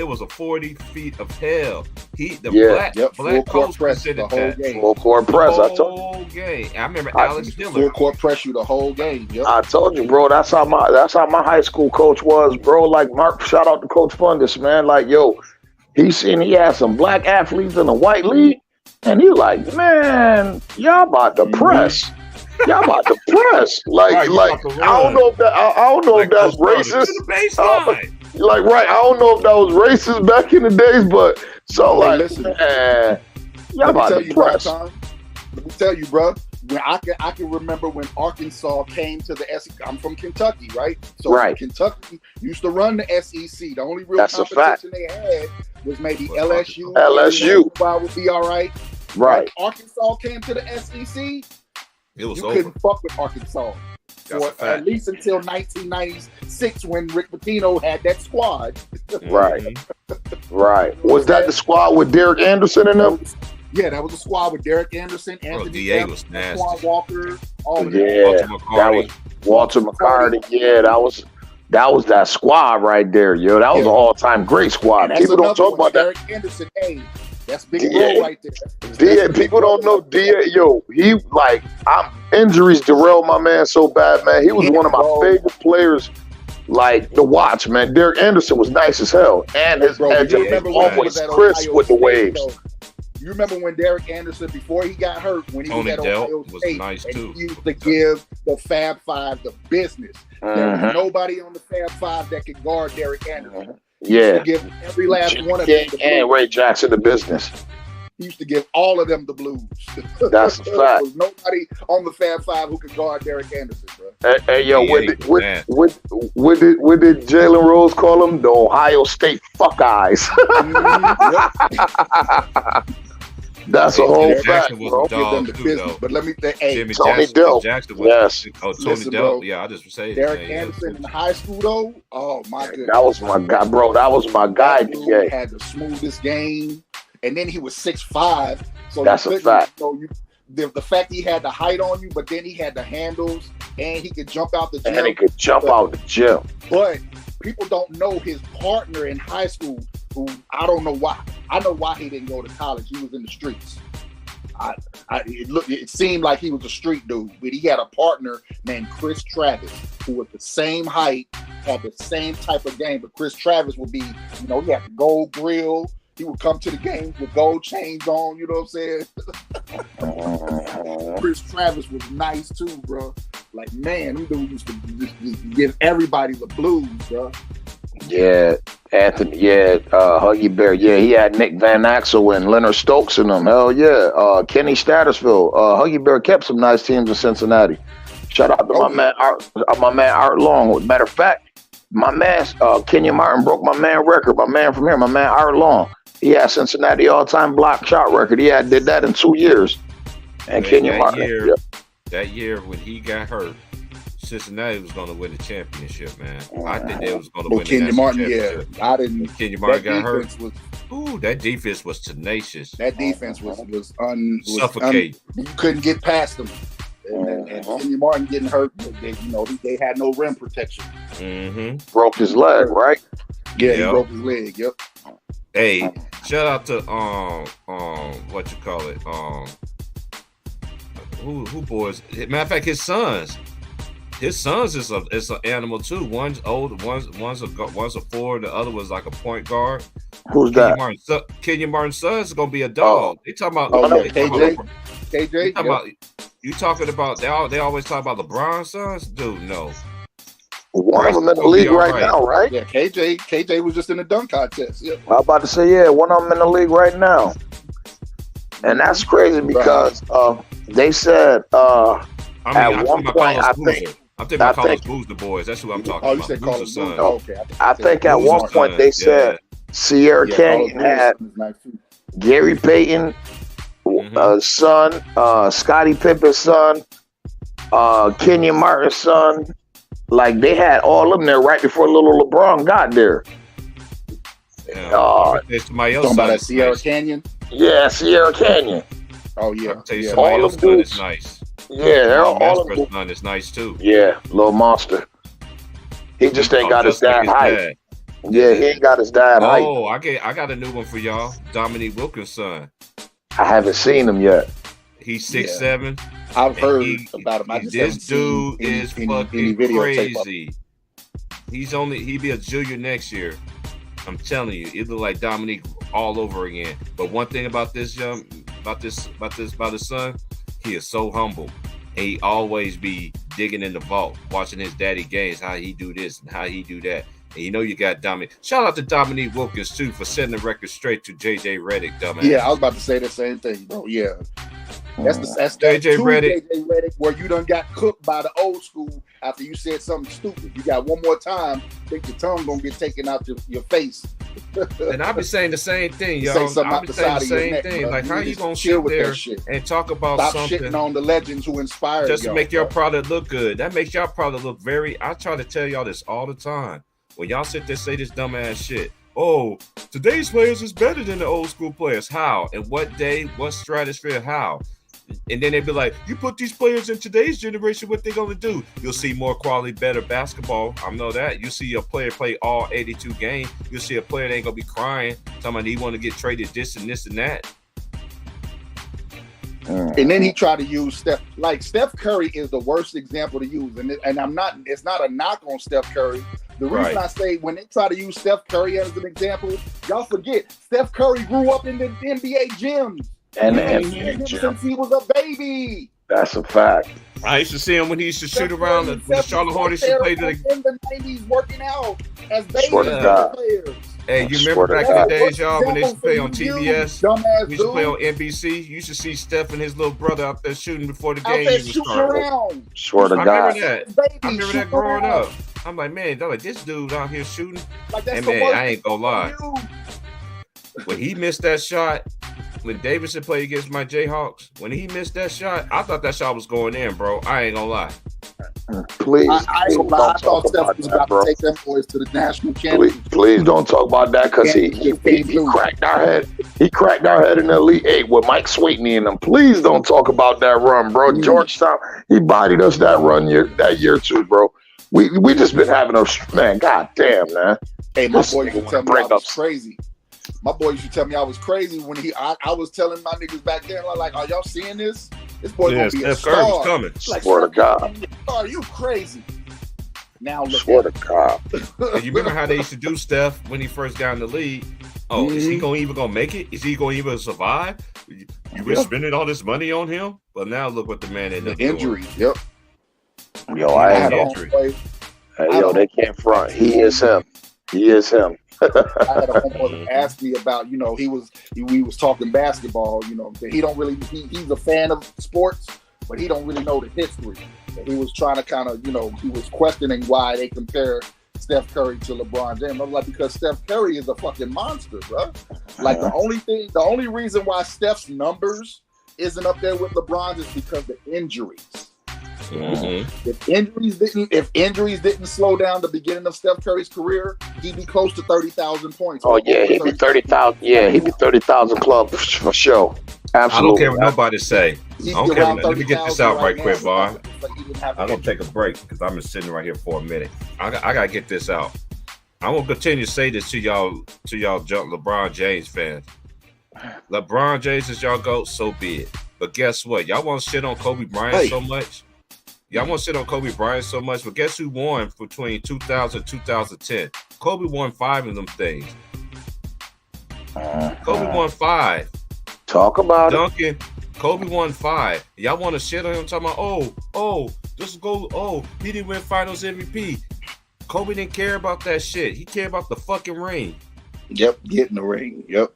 was a 40 feet of hell. Black coach considered the whole game. Full court press. I told you. Game. I remember Alex Dillon. Full court press you the whole game. Yep. I told you, bro. That's how my high school coach was, bro. Like Mark, shout out to Coach Fundus, man. Like, yo, he had some black athletes in the white league, and he like, man, y'all about to press. Y'all about to press. I don't know if that's racist. I don't know if that was racist back in the days, but listen, man, y'all about to press. Let me tell you, bro. When I can remember when Arkansas came to the SEC. I'm from Kentucky, right? So Kentucky used to run the SEC. The only real competition they had was maybe LSU. LSU would be all right. Right. When Arkansas came to the SEC. You couldn't fuck with Arkansas for at least until 1996 when Rick Pitino had that squad. Right. Was that the squad with Derek Anderson in them? Yeah, that was the squad with Derek Anderson, Anthony DA was nasty. Walker, all of that was Walter McCarty. Yeah, that was that squad right there, yo. That was an all-time great squad. People don't talk about that. Derek Anderson, that's big bro right there. People don't know yo. He injuries derailed my man so bad, man. He was one of my favorite players, to watch, man. Derek Anderson was nice as hell, and his edge always crisp with the waves. You remember when Derek Anderson, before he got hurt, when he was at Ohio State, nice too. He used to give the Fab Five the business. There was nobody on the Fab Five that could guard Derek Anderson. He used to give every last one of them the and Ray Jackson the business. He used to give all of them the blues. That's a fact. There was nobody on the Fab Five who could guard Derek Anderson, bro. Hey, yo, what did Jalen Rose call him? The Ohio State fuck eyes. That's a whole fact, bro. But let me say, Tony Dill. Yes. Tony Dill. Yeah, I just say Derek Anderson in high school, though. Oh my goodness. That was my guy, bro. That was my guy. He had the smoothest game, and then he was 6'5". So that's a fact. The fact he had the height on you, but then he had the handles, and he could jump out the gym. But people don't know his partner in high school, who I don't know why. I know why he didn't go to college. He was in the streets. It seemed like he was a street dude, but he had a partner named Chris Travis, who was the same height, had the same type of game. But Chris Travis would be, he had the gold grill. He would come to the game with gold chains on, you know what I'm saying? Chris Travis was nice too, bro. Like, man, them dudes used to just give everybody the blues, bro. Yeah, Anthony, Huggy Bear. Yeah, he had Nick Van Axel and Leonard Stokes in them. Hell yeah. Kenny Stattersville. Huggy Bear kept some nice teams in Cincinnati. Shout out to my man Art Long. Matter of fact, my man Kenyon Martin broke my man record. My man from here, my man Art Long. He had Cincinnati all-time block shot record. He did that in 2 years. And Kenyon Martin. That year when he got hurt, Cincinnati was going to win the championship, man. I think they was going to win the Kenyon Martin, championship. Yeah. I didn't. Kenyon Martin got hurt. That defense was tenacious. That defense was suffocate. You couldn't get past them. And Kenyon Martin getting hurt, they had no rim protection. Broke his leg, right? Yeah, he broke his leg. Yep. Hey, Shout out to what you call it? Who boys? Matter of fact, his sons. His sons is an animal too. One's old, one's a forward. The other was like a point guard. Who's that? Kenyon Martin's son's is gonna be a dog. They talking about KJ. You talking about they always talk about LeBron's sons, dude. No, one of them in the league right now, right? Yeah, KJ was just in the dunk contest. Yeah. I'm about to say, yeah, one of them in the league right now, and that's crazy because they said at one point I'm thinking about Carlos Boozer boys. That's who I'm talking about. You said Carlos Boozer. Okay. I think at one point they said Sierra Canyon had Gary Payton son, Scottie Pippen's son, Kenyon Martin's son. Like they had all of them there right before little LeBron got there. Somebody else talking about that Sierra Canyon? Yeah, Sierra Canyon. Oh yeah. I'll tell you somebody else son is nice. Yeah, they're all of them. Son is nice too. Yeah, little monster. He just ain't got his dad height. Yeah, he ain't got his dad height. Oh, I got a new one for y'all. Dominique Wilkins' son. I haven't seen him yet. He's 6'7". I've heard about him. This dude is fucking crazy. He'd be a junior next year. I'm telling you, it look like Dominique all over again. But one thing about his son, he is so humble. And he always be digging in the vault, watching his daddy games, how he do this and how he do that. And you know you got Dominique. Shout out to Dominique Wilkins too for setting the record straight to JJ Redick, dumbass. Yeah, I was about to say the same thing, bro. Yeah. That's JJ Redick where you done got cooked by the old school after you said something stupid. You got one more time, think your tongue gonna get taken out your face. And I've been saying the same thing, y'all. I've been saying the same thing. Bro. Like, how you gonna sit there and talk about something? Stop shitting on the legends who inspired just to make your product look good. That makes your product look I try to tell y'all this all the time. When y'all sit there say this dumbass shit. Oh, today's players is better than the old school players. How? And what day? What stratosphere? How? And then they'd be like, you put these players in today's generation, what they gonna do? You'll see more quality, better basketball. I know that. You see a player play all 82 games. You'll see a player that ain't gonna be crying, talking about he want to get traded this and this and that. And then he tried to use Steph. Like Steph Curry is the worst example to use, and it's not a knock on Steph Curry. The reason I say when they try to use Steph Curry as an example, y'all forget Steph Curry grew up in the NBA gyms. And since he was a baby. That's a fact. I used to see him when he used to shoot around when the Charlotte Hornets used to play in the 90s working out as baby players. Hey, you remember back in the days, y'all, when they used to play on TBS? We used to play on NBC. You used to see Steph and his little brother out there shooting before the game even started. Swear to God. I remember that growing up. I'm like, man, this dude out here shooting. And man, I ain't gonna lie. When he missed that shot, when Davidson played against my Jayhawks, when he missed that shot, I thought that shot was going in, bro. I ain't gonna lie. Please, I thought Steph was about to take them boys to the national championship. Please don't talk about that because he cracked our head. He cracked our head in the Elite Eight with Mike Sweetney and them. Please don't talk about that run, bro. Georgetown, he bodied us that year too, bro. We just been having a man. God damn, man. Hey, my boy used to tell me I was crazy. My boy used to tell me I was crazy when I was telling my niggas back then, like, are y'all seeing this? This boy gonna be a star. Was coming. Like, swear to God. Are you crazy? Now look. Swear to God. And you remember how they used to do Steph when he first got in the league? Oh, is he even gonna make it? Is he gonna even survive? You were spending all this money on him, but now look what the man ended up injury. doing. Yep. Yo, I had an injury. Yo, they can't front. He is him. He is him. I had a homeboy ask me about, we was talking basketball, he don't really, he's a fan of sports, but he don't really know the history. And he was trying to kind of, he was questioning why they compare Steph Curry to LeBron James. I was like, because Steph Curry is a fucking monster, bro. Like the only reason why Steph's numbers isn't up there with LeBron's is because of the injuries. Mm-hmm. If injuries didn't slow down the beginning of Steph Curry's career, he'd be close to 30,000 points. Oh yeah, he'd be 30,000. Yeah, he'd be 30,000 club for sure. Absolutely. I don't care what nobody say. Let me get this out right quick, Bob. I'm gonna take a break because I'm just sitting right here for a minute. I gotta get this out. I will continue to say this to y'all LeBron James fans. LeBron James is y'all GOAT, so be it. But guess what? Y'all want to shit on Kobe Bryant so much? Y'all want to shit on Kobe Bryant so much? But guess who won between 2000 and 2010? Kobe won 5 of them things. Kobe won 5. Talk about Duncan, Kobe won 5. Y'all want to shit on him talking about, he didn't win finals MVP. Kobe didn't care about that shit. He cared about the fucking ring. Yep, getting the ring. Yep.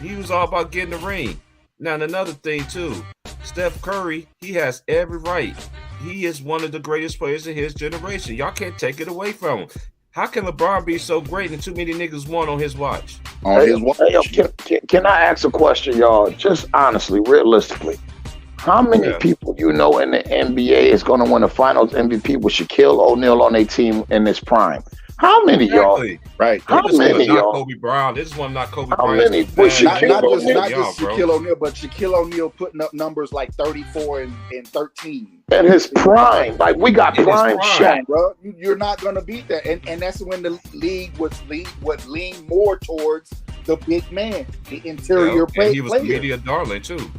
He was all about getting the ring. Now, another thing, too. Steph Curry, he has every right. He is one of the greatest players in his generation. Y'all can't take it away from him. How can LeBron be so great and too many niggas won on his watch? Can I ask a question, y'all? Just honestly, realistically. How many people you know in the NBA is going to win a finals MVP with Shaquille O'Neal on their team in this prime? How many y'all? Right. How many y'all? Kobe Brown. This one not Kobe How Bryant. many? Not just Shaquille O'Neal, but Shaquille O'Neal putting up numbers like 34 and 13. In his prime. Like, we got prime Shaq. Bro. You're not going to beat that. And that's when the league would lean more towards the big man, the interior player. He was the media darling, too.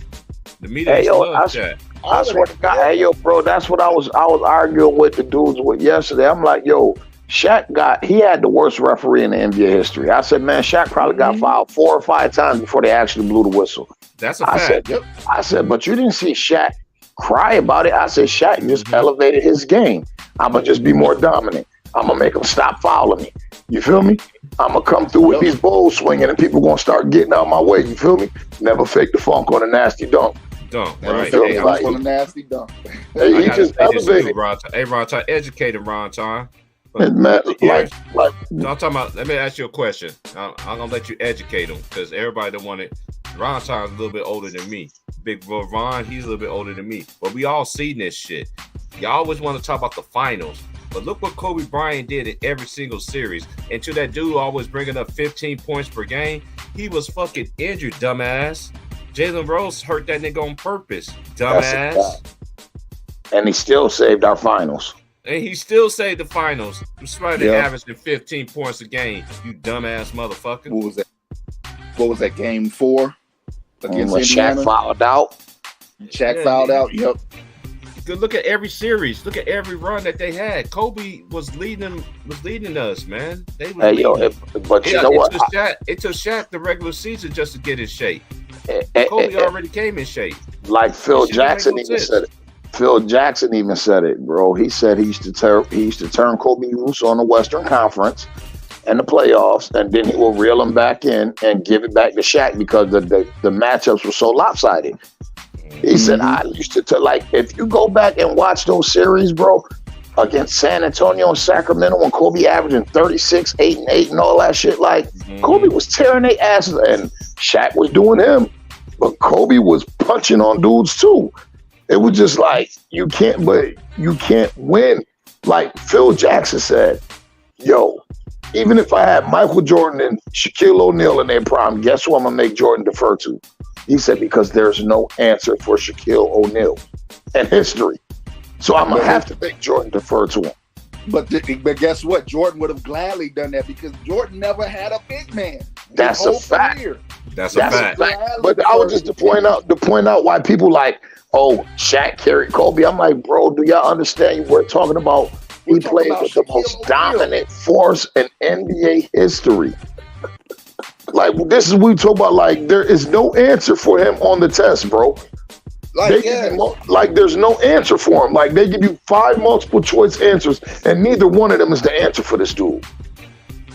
The media loved Shaq. I swear to God, hey, yo, bro, that's what I was arguing with the dudes with yesterday. I'm like, yo, Shaq he had the worst referee in the NBA history. I said, man, Shaq probably got fouled 4 or 5 times before they actually blew the whistle. That's a fact. I said, but you didn't see Shaq cry about it. I said, Shaq just elevated his game. I'm going to just be more dominant. I'm going to make him stop fouling me. You feel me? I'm going to come through with these bowls swinging and people going to start getting out of my way. You feel me? Never fake the funk on a nasty dunk. Right. On a nasty dunk. He just elevated. Hey, Ron Time, educate him, Ron Time. Man, I'm talking about. Let me ask you a question. I'm gonna let you educate him because everybody don't want it. Ron Time's a little bit older than me. Big bro Ron, he's a little bit older than me. But we all seen this shit. Y'all always want to talk about the finals, but look what Kobe Bryant did in every single series. And to that dude always bringing up 15 points per game, he was fucking injured, dumbass. Jalen Rose hurt that nigga on purpose, dumbass. And he still saved our finals. And he still saved the finals, despite averaging 15 points a game. You dumbass motherfucker. What was that? Game 4 against Indiana? Shaq fouled out. Shaq fouled out. Yep. Look at every series. Look at every run that they had. Kobe was leading us, man. They were but you know what? It took Shaq the regular season just to get in shape. Kobe already came in shape. Like Phil Jackson even said it. Phil Jackson even said it, bro. He said he used to turn Kobe loose on the Western Conference and the playoffs, and then he will reel him back in and give it back to Shaq because the matchups were so lopsided. He said, I used to like, if you go back and watch those series, bro, against San Antonio and Sacramento when Kobe averaging 36, 8 and 8 and all that shit, like Kobe was tearing their asses and Shaq was doing him, but Kobe was punching on dudes too. It was just like, you can't win. Like Phil Jackson said, yo, even if I had Michael Jordan and Shaquille O'Neal in their prime, guess who I'm going to make Jordan defer to? He said, because there's no answer for Shaquille O'Neal in history. So I'm going to have to make Jordan defer to him. But guess what? Jordan would have gladly done that because Jordan never had a big man. That's a fact. That's a fact. But I was just to point out why people like, oh, Shaq carried Kobe. I'm like, bro, do y'all understand? We're talking about he played with the most dominant force in NBA history. Like, this is what we talk about. Like, there is no answer for him on the test, bro. There's no answer for him. Like, they give you 5 multiple choice answers, and neither one of them is the answer for this dude.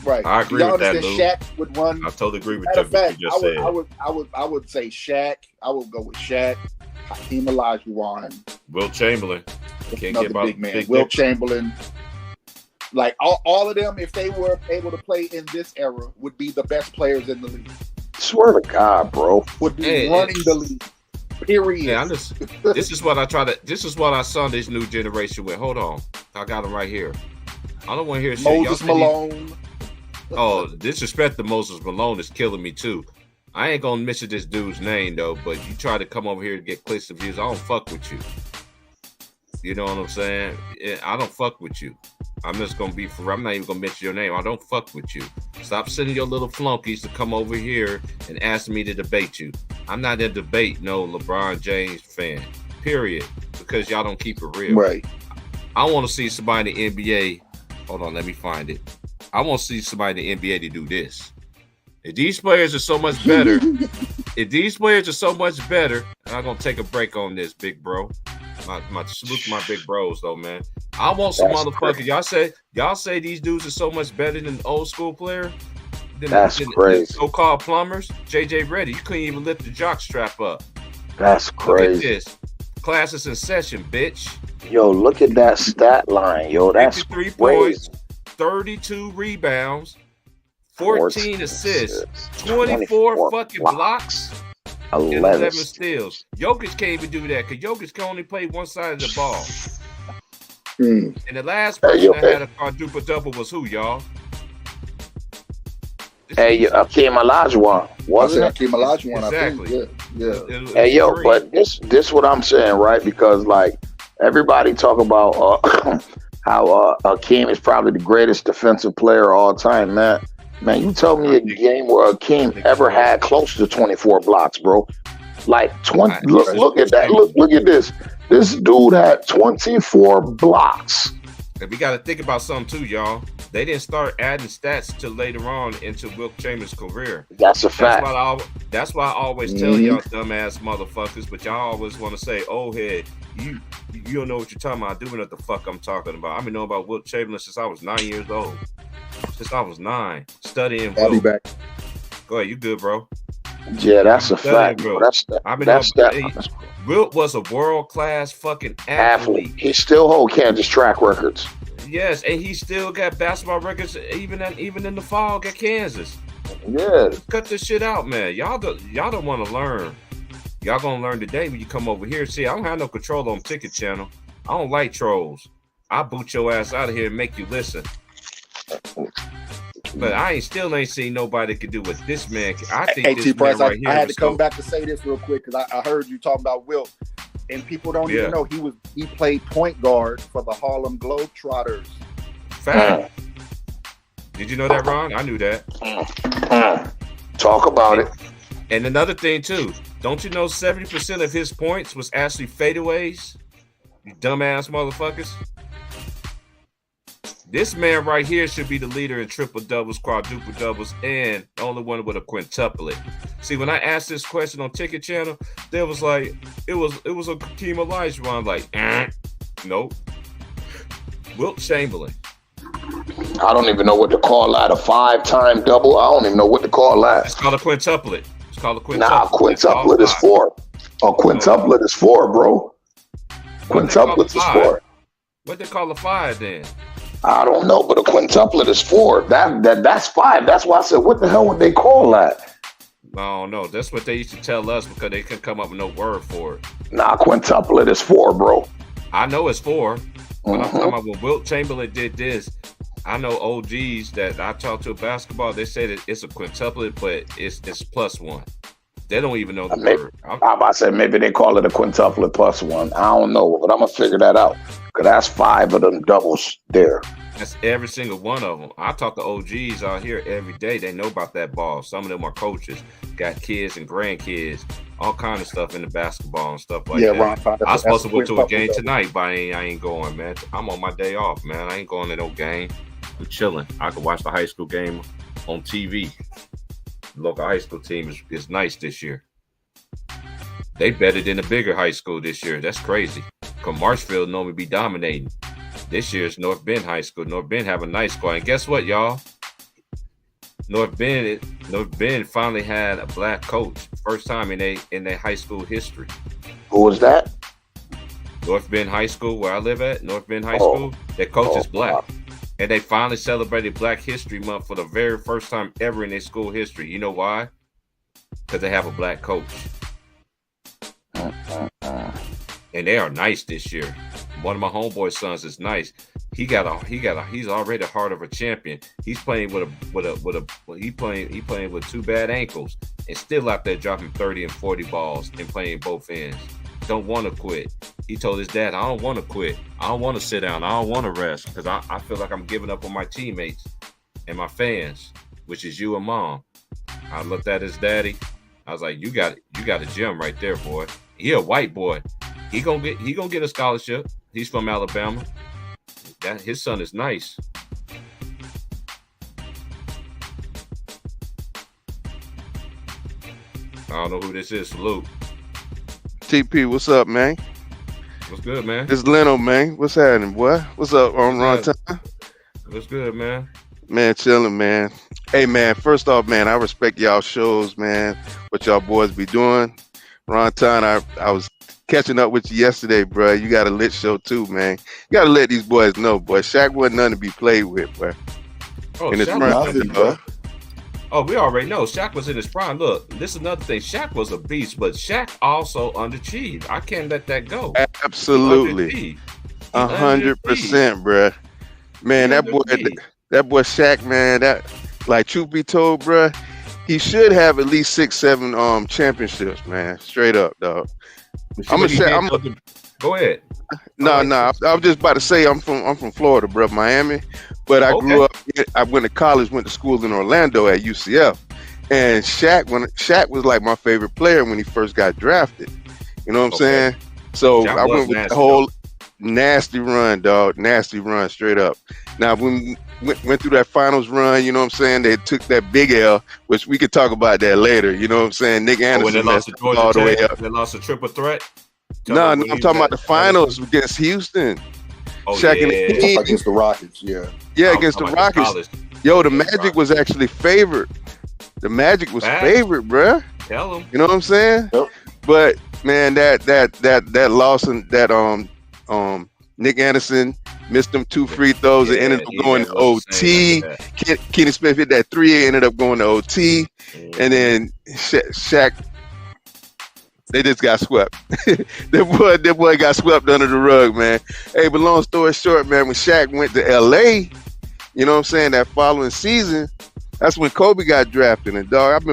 Right. I agree with that, Lou. Shaq would run. I totally agree with that. Fact, you just said. I would say Shaq. I would go with Shaq, Hakeem Olajuwon, Will Chamberlain. Can't get big man. Will Chamberlain. Like all of them, if they were able to play in this era, would be the best players in the league. Swear to God, bro. Would be running the league. Period. Yeah, this is what I saw this new generation with. Hold on. I got them right here. I don't want to hear shit. Moses Malone. Disrespect to Moses Malone is killing me too. I ain't gonna mention this dude's name though, but you try to come over here to get clicks and views, I don't fuck with you. You know what I'm saying? I don't fuck with you. I'm just gonna be for. I'm not even gonna mention your name. I don't fuck with you. Stop sending your little flunkies to come over here and ask me to debate you. I'm not in debate. No LeBron James fan. Period. Because y'all don't keep it real. Right. I want to see somebody in the NBA. Hold on, let me find it. I want to see somebody in the NBA to do this. If these players are so much better, and I'm gonna take a break on this, big bro. Salute to my big bros though, man. I want some motherfuckers. Y'all say these dudes are so much better than old school player. Than crazy. So-called plumbers. JJ Reddy, you couldn't even lift the jock strap up. That's crazy. Look at this. Classes in session, bitch. Yo, look at that stat line, yo. That's 53 crazy. points, 32 rebounds, 14 assists, 24 fucking blocks, 11 steals. Jokic can't even do that because Jokic can only play one side of the ball. And the last person that had a quadruple double was who, y'all? Hakeem Olajuwon, wasn't it? Hakeem Olajuwon, exactly. I think. Yeah. Hey, yo, but this what I'm saying, right? Because like everybody talk about how Hakeem is probably the greatest defensive player of all time, man. Man, you tell me a game where Hakeem ever had close to 24 blocks, bro. Like 20. Look at that. Look at this. This dude had 24 blocks. And we got to think about something too, y'all. They didn't start adding stats till later on into Wilt Chamberlain's career. That's a fact. That's why I always tell y'all dumbass motherfuckers, but y'all always want to say, "Oh, head, you don't know what you're talking about. I do know what the fuck I'm talking about. I've been knowing about Wilt Chamberlain since I was 9 years old. Since I was 9, studying. I'll be back. Go ahead, you good, bro? Yeah, that's a fact, bro. Wilt was a world-class fucking athlete. He still hold Kansas track records. Yes, and he still got basketball records even in the fog at Kansas. Yeah. Cut this shit out, man. Y'all don't want to learn. Y'all gonna learn today when you come over here. See, I don't have no control on Ticket Channel. I don't like trolls. I'll boot your ass out of here and make you listen. But I still ain't seen nobody that can do what this man can. I think this Price, man right here. I had to come back to say this real quick because I heard you talking about Wilt, and people don't even know he played point guard for the Harlem Globetrotters. Fact. Did you know that, Ron? I knew that. Talk about it. And another thing too, don't you know 70% of his points was actually fadeaways? You dumbass motherfuckers. This man right here should be the leader in triple doubles, quadruple doubles, and the only one with a quintuplet. See, when I asked this question on Ticket Channel, there was like, it was a Hakeem Olajuwon. I'm like, nope. Wilt Chamberlain. I don't even know what to call that. A 5-time double. I don't even know what to call that. It's called a quintuplet. It's called a quintuplet. Nah, quintuplet is 4. A quintuplet is 4, bro. Quintuplet is 4. What they call a 5 then? I don't know, but a quintuplet is 4. That's 5. That's why I said, what the hell would they call that? I don't know. That's what they used to tell us because they couldn't come up with no word for it. Nah, quintuplet is 4, bro. I know it's 4. But I'm talking about when Wilt Chamberlain did this, I know OGs that I talked to basketball, they say that it's a quintuplet, but it's +1. They don't even know the word. I'm about to say maybe they call it a quintuplet +1. I don't know, but I'm going to figure that out. Because that's 5 of them doubles there. That's every single one of them. I talk to OGs out here every day. They know about that ball. Some of them are coaches, got kids and grandkids, all kind of stuff in the basketball and stuff like that. Ron, I was supposed to go to a game tonight, but I ain't going, man. I'm on my day off, man. I ain't going to no game. I'm chilling. I can watch the high school game on TV. The local high school team is nice this year. They better than the bigger high school this year. That's crazy. Because Marshfield normally be dominating. This year's North Bend High School. North Bend have a nice squad. And guess what, y'all? North Bend finally had a black coach. First time in their high school history. Who was that? North Bend High School, where I live at. North Bend High School. Their coach is black. Wow. And they finally celebrated Black History Month for the very first time ever in their school history. You know why? Because they have a black coach. And they are nice this year. One of my homeboy sons is nice. He's already the heart of a champion. He's playing with two bad ankles and still out there dropping 30 and 40 balls and playing both ends. don't want to quit. He told his dad, I don't want to quit. I don't want to sit down. I don't want to rest because I feel like I'm giving up on my teammates and my fans, which is you and mom. I looked at his daddy. I was like, you got a gem right there, boy. He a white boy. He gonna get a scholarship. He's from Alabama. That his son is nice. I don't know who this is. Salute. TP, what's up, man? What's good, man? It's Leno, man. What's happening, boy? What's up on Ron Time? What's good, man? Man, chilling, man. Hey, man, first off, man, I respect y'all shows, man, what y'all boys be doing. Ron Time, I was catching up with you yesterday, bro. You got a lit show, too, man. You got to let these boys know, boy. Shaq wasn't nothing to be played with, bro. Oh, in his Shaq prime, oh, we already know. Shaq was in his prime. Look, this is another thing. Shaq was a beast, but Shaq also underachieved. I can't let that go. Absolutely. 100%, bro. Man, that boy Shaq, man, that, like, truth be told, bro, he should have at least 6-7 championships, man. Straight up, dog. Go ahead. No, I was just about to say I'm from Florida, bro, Miami. But I grew up. I went to college, went to school in Orlando at UCF, and Shaq was like my favorite player when he first got drafted. You know what I'm saying? So Shaq I went with the whole nasty run, dog. Nasty run, straight up. Now when we went through that finals run, you know what I'm saying? They took that big L, which we could talk about that later. You know what I'm saying? Nick Anderson when they lost to Georgia all the way up. They lost a triple threat. No, I'm talking about the finals against Houston. Shaq and the Heat. Against the Rockets, yeah. Yeah, against the Rockets. Yo, the Magic was actually favored. The Magic was favored, bruh. Tell them. You know what I'm saying? Yep. But man, that loss and that Nick Anderson missed them 2 free throws and ended up going to OT. Kenny Smith hit that 3, ended up going to OT, and then Shaq. They just got swept. that boy got swept under the rug, man. Hey, but long story short, man, when Shaq went to LA, you know what I'm saying, that following season, that's when Kobe got drafted. And dog, I've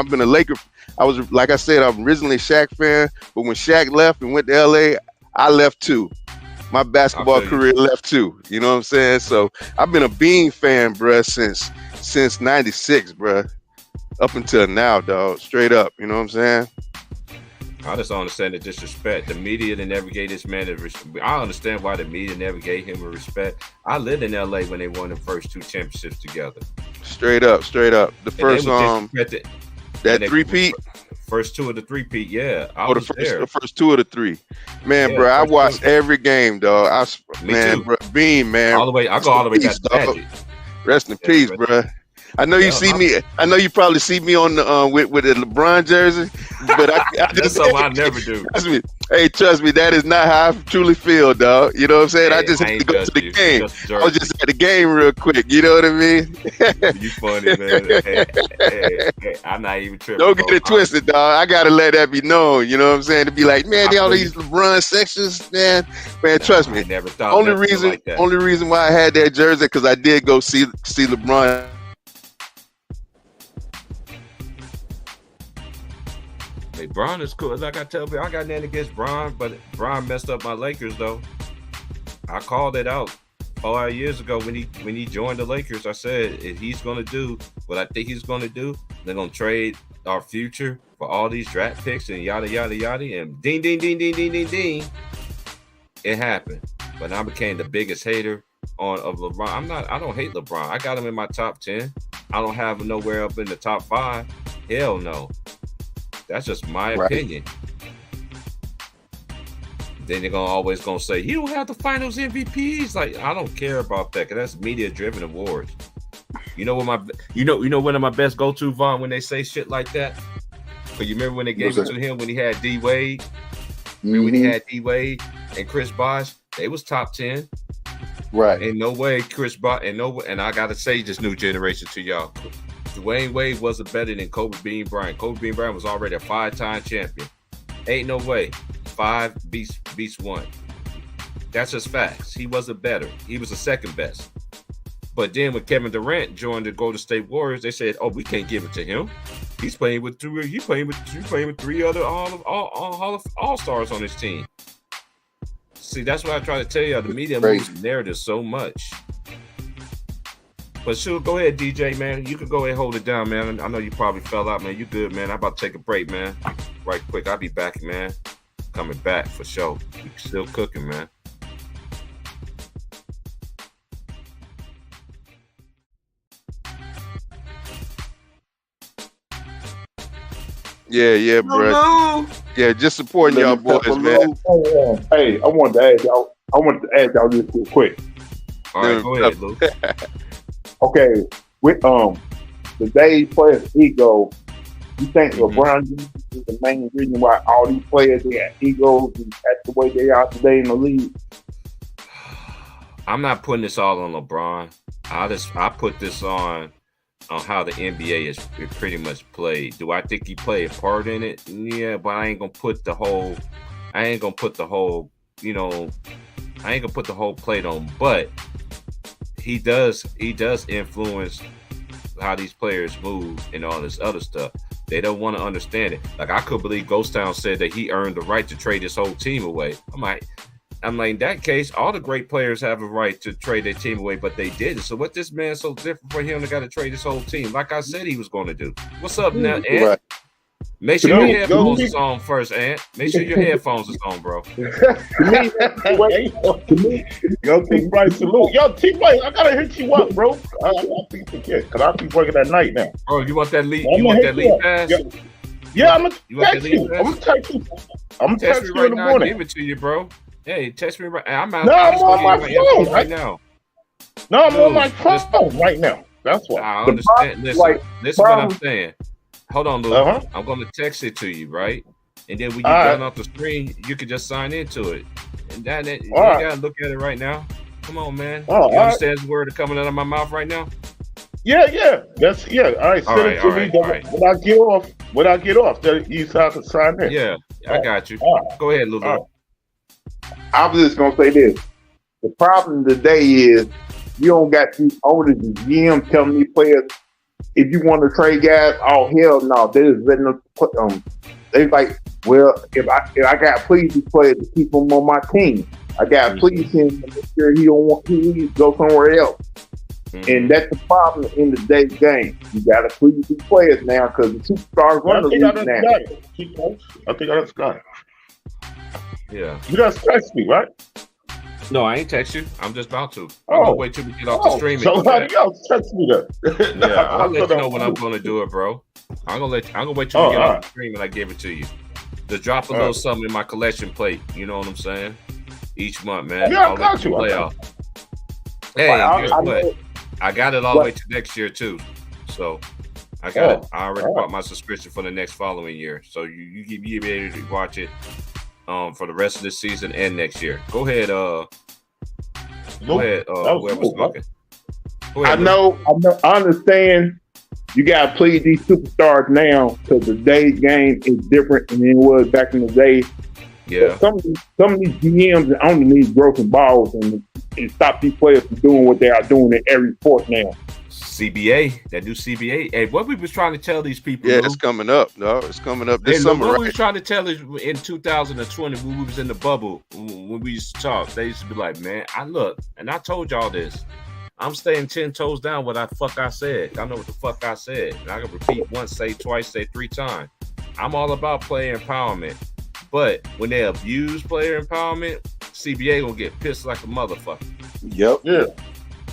been a Laker. I was, like I said, I'm originally a Shaq fan, but when Shaq left and went to LA, I left too. My basketball career left too. You know what I'm saying? So I've been a Bean fan, bruh, since 96, bruh. Up until now, dog. Straight up. You know what I'm saying? I just don't understand the disrespect. The media that never gave this man respect. I understand why the media never gave him a respect. I lived in LA when they won the first 2 championships together. Straight up. The first that 3-peat. First 2 of the 3-peat, yeah. The first 2 of the 3. Man, bro, I watched every game, dog. Bro, Bean, man. All the way, I go all the way back to Magic. Rest in peace, bro. I know you see me. I know you probably see me on the with the LeBron jersey, but I that's something I never do. Trust me, that is not how I truly feel, dog. You know what I'm saying? I just had to go to the game. I was just at the game real quick. You know what I mean? You funny, man. Hey, I'm not even tripping. Don't get it twisted, dog. I gotta let that be known. You know what I'm saying? To be like, man, they all these LeBron sections, man. Trust me. I never thought. Only reason why I had that jersey because I did go see LeBron. Hey, Bron is cool. Like I tell people, I got nothing against Bron, but Bron messed up my Lakers though. I called it out 4 years ago when he joined the Lakers. I said if he's gonna do what I think he's gonna do, they're gonna trade our future for all these draft picks and yada yada yada. And ding ding ding ding ding ding ding. It happened. But I became the biggest hater of LeBron. I don't hate LeBron. I got him in my top 10. I don't have him nowhere up in the top 5. Hell no. That's just my opinion. Then they're always gonna say he don't have the finals MVPs. Like, I don't care about that because that's media driven awards. You know what one of my best go-to, Vaughn, when they say shit like that? But you remember when they gave it to him when he had D Wade? Remember when he had D Wade and Chris Bosh? They was top 10. Right. In no way, Chris Bosh, and I gotta say this new generation to y'all. Dwayne Wade wasn't better than Kobe Bean Bryant. Kobe Bean Bryant was already a 5-time champion. Ain't no way. 5 beats 1. That's just facts. He wasn't better. He was the second best. But then when Kevin Durant joined the Golden State Warriors, they said, oh, we can't give it to him. He's playing with two. He's playing with three other all stars on his team. See, that's what I try to tell you. The media moves the narrative so much. But sure, go ahead, DJ, man. You can go ahead and hold it down, man. I know you probably fell out, man. You good, man. I'm about to take a break, man. Right quick. I'll be back, man. Coming back for sure. We still cooking, man. Yeah, bro. Yeah, just supporting y'all boys, man. Hey, I wanted to ask y'all this real quick. All right, go ahead, Luke. Okay, with the Dave players' ego, you think LeBron is the main reason why all these players they got egos and that's the way they are today in the league? I'm not putting this all on LeBron. I put this on how the NBA is pretty much played. Do I think he played a part in it? Yeah, but I ain't gonna put the whole plate on. But he does influence how these players move and all this other stuff. They don't want to understand it. Like, I could believe Ghost Town said that he earned the right to trade his whole team away. I'm like, in that case, all the great players have a right to trade their team away, but they didn't. So what this man so different for him to got to trade his whole team? Like I said he was going to do. What's up now, Ant? Right. Make sure your headphones is on first, Ant. Make sure your headphones is on, bro. Yo, T-White, salute. Yo, T-White, I gotta hit you up, bro. I don't think you forget, because I keep working at night now. Bro, you want that lead? You want that lead pass? Yeah, I'm gonna text you. I'm gonna text you. I'm gonna text you in the morning. Give it to you, bro. Hey, text me right. I'm out. No, I'm on my phone right now. No, I'm on my phone right now. That's why. I understand. Listen what I'm saying. Hold on, Luke. I'm going to text it to you, right? And then when you run off the screen, you can just sign into it. And you got to look at it right now. Come on, man. You understand the word coming out of my mouth right now? Yeah. All right, send it to me. When I get off, you have to sign in. Yeah, I got you. Go ahead, Lulu. I was just gonna say this. The problem today is you don't got these owners and GM telling these players if you want to trade guys, oh hell no, they just letting them put they like, well, if I got to please these players to keep them on my team, I got to please him to make sure he needs to go somewhere else. And that's the problem in today's game. You got to please these players now because the superstars run the league now. I think I just got it. Yeah. You just text me, right? No, I ain't text you. I'm just about to. I'm gonna wait till we get off the stream. Somebody else text me that. Yeah, I'll let you know when I'm gonna do it, bro. I'm gonna wait till we get off the stream and I give it to you. Just drop a little something in my collection plate. You know what I'm saying? Each month, man. Yeah, I got you. Hey, guess what? I got it all the way to next year too. So I got it. I already bought my subscription for the next following year. So you be able to watch it. For the rest of this season and next year. Go ahead, whoever's talking. I understand you gotta play these superstars now because today's game is different than it was back in the day. Yeah. Some of these GMs only need broken balls and stop these players from doing what they are doing in every sport now. CBA, that new CBA. Hey, what we was trying to tell these people. Yeah, it's coming up. No, it's coming up this summer. What we was trying to tell is in 2020 when we was in the bubble, when we used to talk, they used to be like, man, I told y'all this. I'm staying 10 toes down what I said. I know what the fuck I said. And I can repeat once, say twice, say 3 times. I'm all about player empowerment. But when they abuse player empowerment, CBA gonna get pissed like a motherfucker. Yep.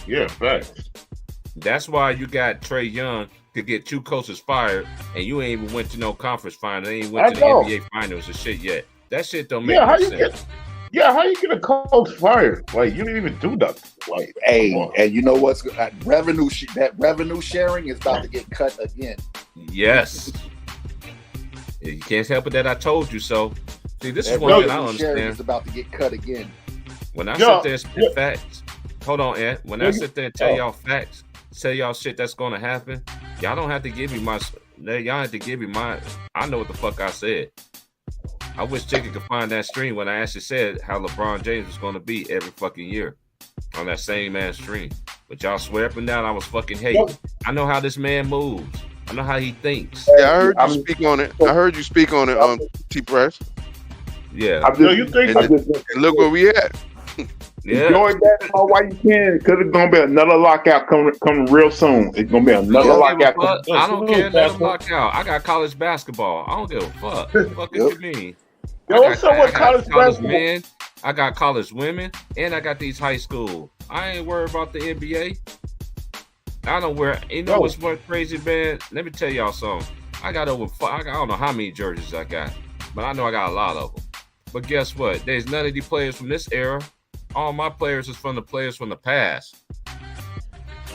Yeah, facts. That's why you got Trae Young to get 2 coaches fired, and you ain't even went to no conference final. They ain't went to the NBA finals and shit yet. That shit don't make no sense. How you get a coach fired? Like, you didn't even do nothing. Like, and you know what's revenue sharing is about to get cut again. Yes. You can't help it that I told you so. See, this is one thing I understand. Is about to get cut again. When I sit there and spit facts, hold on, Ed. When I sit there and tell y'all facts, tell y'all shit that's gonna happen, y'all don't have to give me y'all have to give me my. I know what the fuck I said. I wish Chicken could find that stream when I actually said how LeBron James was gonna be every fucking year on that same ass stream. But y'all swear up and down I was fucking hating. I know how this man moves. know how he thinks. Yeah, I heard you speak on it. I heard you speak on it, T Press. Yeah. You think? And look where we at. Yeah. Enjoy that while you can, because it's gonna be another lockout coming real soon. It's gonna be another lockout. I don't care. Let them lock out. I got college basketball. I don't give a fuck. What the fuck you mean? Yo, what's up with college basketball? Men, I got college women, and I got these high school. I ain't worried about the NBA. I don't wear. You know what's more crazy, man? Let me tell y'all something. I don't know how many jerseys I got, but I know I got a lot of them. But guess what? There's none of the players from this era. All my players is from the players from the past.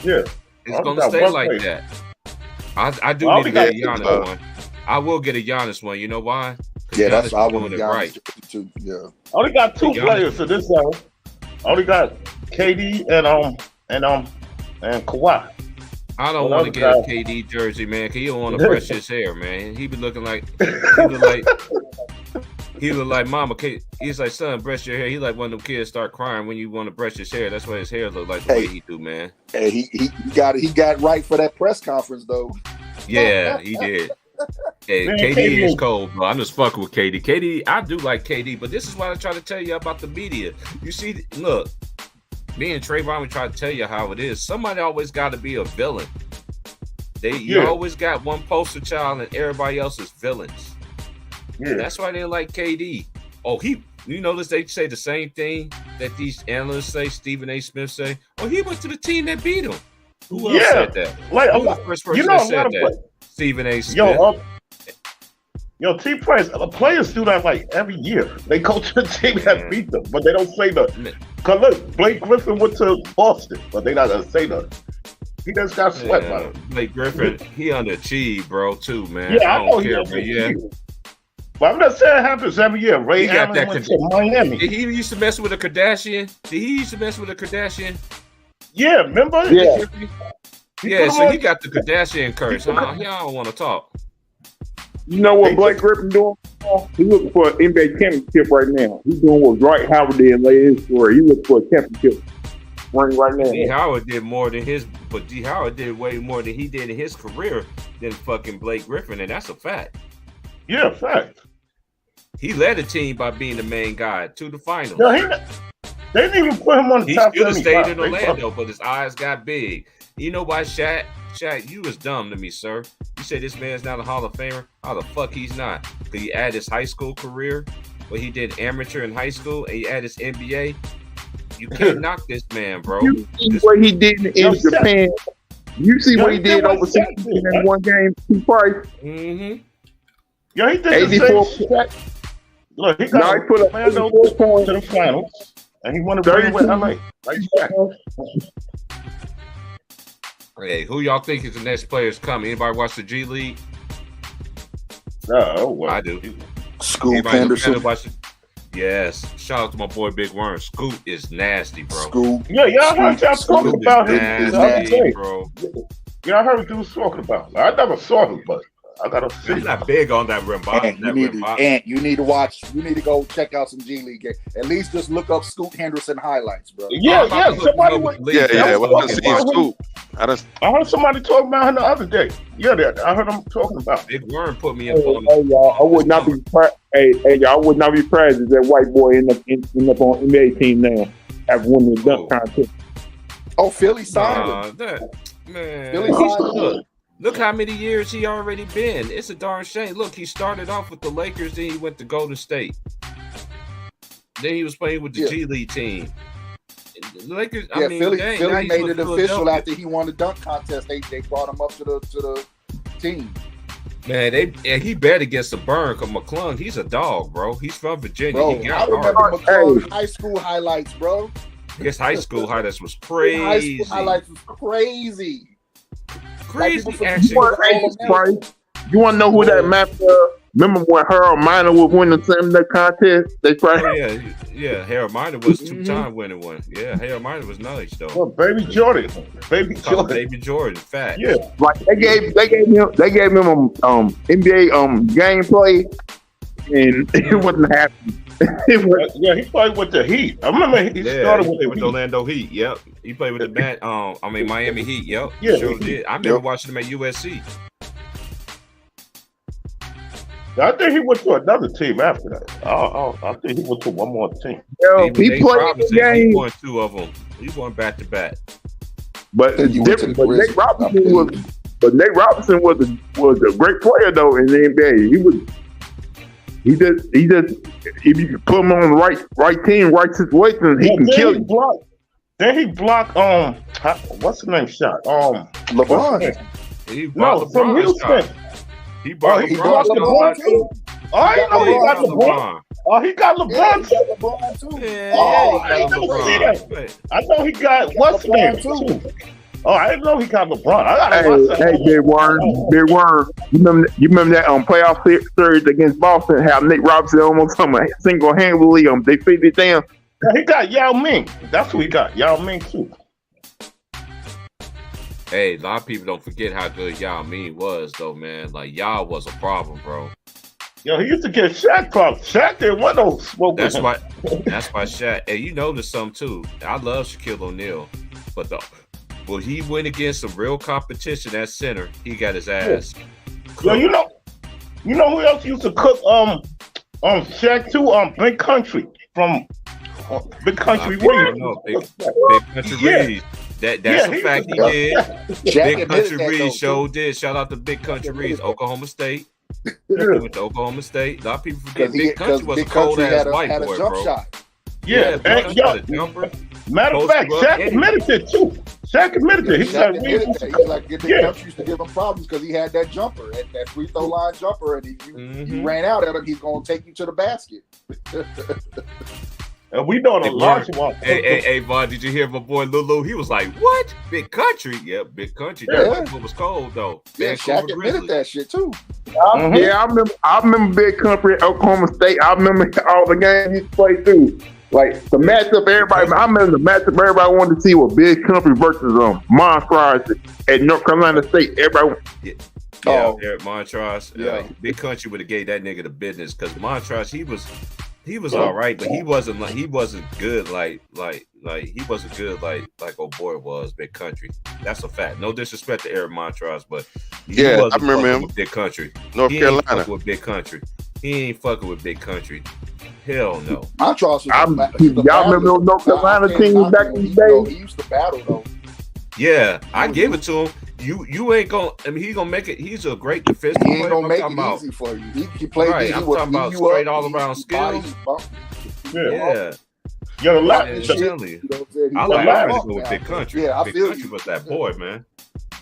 Yeah. It's going to stay like that. I do need to get a Giannis one. I will get a Giannis one. You know why? Yeah, that's why I want Giannis right. Too. Yeah. I only got two players for this era. I only got KD and Kawhi. I don't want to get a KD jersey, man, because he don't want to brush his hair, man. He be looking like he look like mama. He's like, son, brush your hair. He like one of them kids start crying when you want to brush his hair. That's why his hair look like the way he do, man. Hey, he got right for that press conference though. Yeah, he did. Hey, man, KD is cold, bro. I'm just fucking with KD. KD, I do like KD, but this is what I try to tell you about the media. You see, look, me and Trayvon, we try to tell you how it is. Somebody always got to be a villain. You always got one poster child and everybody else is villains. Yeah. That's why they like KD. Oh, you notice they say the same thing that these analysts say, Stephen A. Smith say. Oh, he went to the team that beat him. Who else said that? Like, who was the first person that said that? Stephen A. Smith. T Price, players do that like every year. They go to the team that beat them, but they don't say nothing. Because look, Blake Griffin went to Boston, but they not going to say nothing. He just got swept by him. Blake Griffin, he underachieved, bro, too, man. Yeah, I don't care, but but I'm not saying it happens every year. Ray Allen went to Miami. Did he used to mess with a Kardashian? Yeah, remember? Yeah. So he got the Kardashian curse. Y'all don't want to talk. You know what Blake Griffin doing? He's looking for an NBA championship right now. He's doing what Dwight Howard did in his story. He looking for a championship ring right now. D. Howard did more than D. Howard did way more than he did in his career than fucking Blake Griffin, and that's a fact. Yeah, fact. He led the team by being the main guy to the finals. No, they didn't even put him on the top 75. He should have stayed in Orlando, but his eyes got big. You know why, Shaq? Shaq, you was dumb to me, sir. You said this man's not a Hall of Famer. How the fuck he's not? Because he had his high school career, where he did amateur in high school, and he had his NBA. You can't knock this man, bro. You see what he did in Japan. You see what he did overseas in one game, T Price. Mm-hmm. Yeah, he did 84 the same shit. Look, he put up 84 points to the finals, and he won a ring with LA. Hey, who y'all think is the next players coming? Anybody watch the G League? Well, I do. Scoot Henderson. Yes. Shout out to my boy Big Worm. Scoot is nasty, bro. Scoot. Yeah, y'all heard y'all talking about him. Nasty, bro. Yeah, I heard what you was talking about. I never saw him, but I gotta see. He's not big on that rim. You need to watch. You need to go check out some G League games. At least just look up Scoot Henderson highlights, bro. Yeah. Somebody Scoot. I heard somebody talking about him the other day. Yeah, I heard him talking about. Big Worm put me in. Hey, y'all, I would not be surprised. Y'all, I would not be surprised if that white boy end up on NBA team now after winning the dunk contest. Oh, Philly signed him. Man, Philly signed him. Look how many years he already been. It's a darn shame. Look, he started off with the Lakers, then he went to Golden State. Then he was playing with the G League team. The Lakers. Yeah, Philly made it official after he won the dunk contest. They brought him up to the team. Man, he bet against the burn because McClung, he's a dog, bro. He's from Virginia. Bro, I remember McClung's high school highlights, bro. His high school highlights was crazy. High school highlights was crazy. Crazy action. You want to know who that map was? Remember when Harold Miner was winning the contest? They tried. Yeah. Harold Miner was 2-time winning one. Yeah, Harold Miner was nice though. Well, Baby Jordan, fat. Yeah, like they gave him NBA gameplay, and it wasn't happening. He played with the Heat. I remember he started with the Orlando Heat. Yep, he played with the Miami Heat. Yep, yeah, sure did. I remember watching him at USC. I think he went to another team after that. I think he went to one more team. Yo, he played the game. He won 2 of them. He won back to back. But it's different. But Nate Robinson was a great player though in the NBA. He just if you put him on the right team, right situation, he can kill you. Then he blocked what's the name shot? LeBron. He blocked from Houston. He blocked LeBron too. Oh, I didn't know he got LeBron. Oh, he got LeBron too. Yeah, I didn't see that. I know he got what's the name too. Oh, I didn't know he got LeBron. Hey, Big Worm. You remember that playoff series against Boston? How Nate Robinson almost single-handedly they beat it down. He got Yao Ming. That's who he got. Yao Ming too. Hey, a lot of people don't forget how good Yao Ming was, though, man. Like Yao was a problem, bro. Yo, he used to get Shaq problems. Shaq didn't want no smoke. That's why Shaq. And you noticed something too. I love Shaquille O'Neal, but when he went against some real competition at center, he got his ass. Yo, you know who else used to cook Shaq too? Big Country from Big Country Reed. Big Country Reed. That's a fact he did. Big Country Reed sure did. Shout out to Big Country Reed, Oklahoma State. He went to Oklahoma State. A lot of people forget Big Country was a cold ass white boy, bro. Shot. Yeah, and matter of fact, Shaq admitted it too. Shaq admitted it. He's like, Big Country used to give him problems because he had that jumper, that free throw line jumper, and you ran out at him, he's gonna take you to the basket. And we know the large one. Hey, Vaughn, did you hear my boy Lulu? He was like, "What? Big Country? Yeah, Big Country. That was cold though." Yeah, Shaq admitted that shit too. Yeah, I remember Big Country at Oklahoma State. I remember all the games he played through. Like the matchup, everybody. I remember the matchup everybody wanted to see was Big Country versus Montrose at North Carolina State. Everybody. Eric Montrose. Big Country would have gave that nigga the business because Montrose, he was all right, but he wasn't good like old boy was. Big Country. That's a fact. No disrespect to Eric Montrose, but I remember him with Big Country. North Carolina with Big Country. He ain't fucking with Big Country. Hell no. Montrose y'all remember those North Carolina teams back in the day? He used to battle though. Yeah, I give it to him. You ain't gonna. I mean, he's gonna make it. He's a great defensive player. He ain't gonna make it easy for you. He played. Right, I'm talking about straight all around skills. Yeah. Yo, the last. I like to go with Big Country. Yeah, Big Country was that boy, man.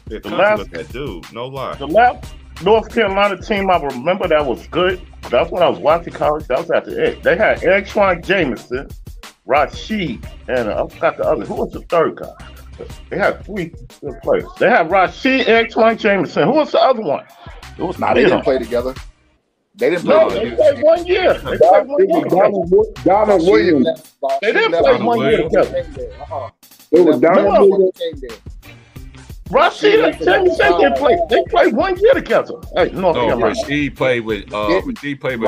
Big Country was that dude. No lie. The last North Carolina team I remember that was good. That's when I was watching college. That was after Ed. They had Antoine Jameson, Rasheed, and I forgot the other. Who was the third guy? They had 3 good players. They had Rasheed, Antoine Jameson. Who was the other one? It was they didn't play together. They didn't play together. They played 1 year. They played 1 year. Donald Williams. They didn't play 1 year together. It was Donald Williams. Rasheed and Jameson they played 1 year together. Hey, Rasheed played with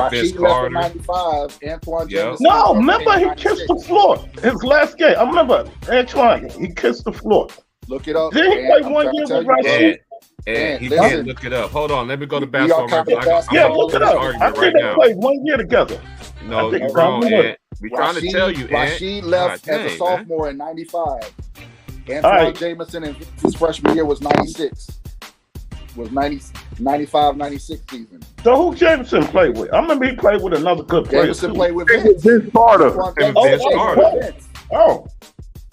Vince Carter. 95, Antoine Jameson. No, remember he kissed the floor. His last game. I remember Antoine. He kissed the floor. Look it up. Then he played 1 year with Rasheed. And he can't look it up. Hold on, let me go to basketball. Yeah, look it up. I think they played 1 year together. No, you're wrong, Ant. We're trying to tell you, Ant. Rasheed left as a sophomore in 95. Antoine Jameson in his freshman year was 96. Was 95, 96 season. So who Jameson played with? I remember he played with another good player. Jameson played with Vince Carter. Vince Carter. Oh.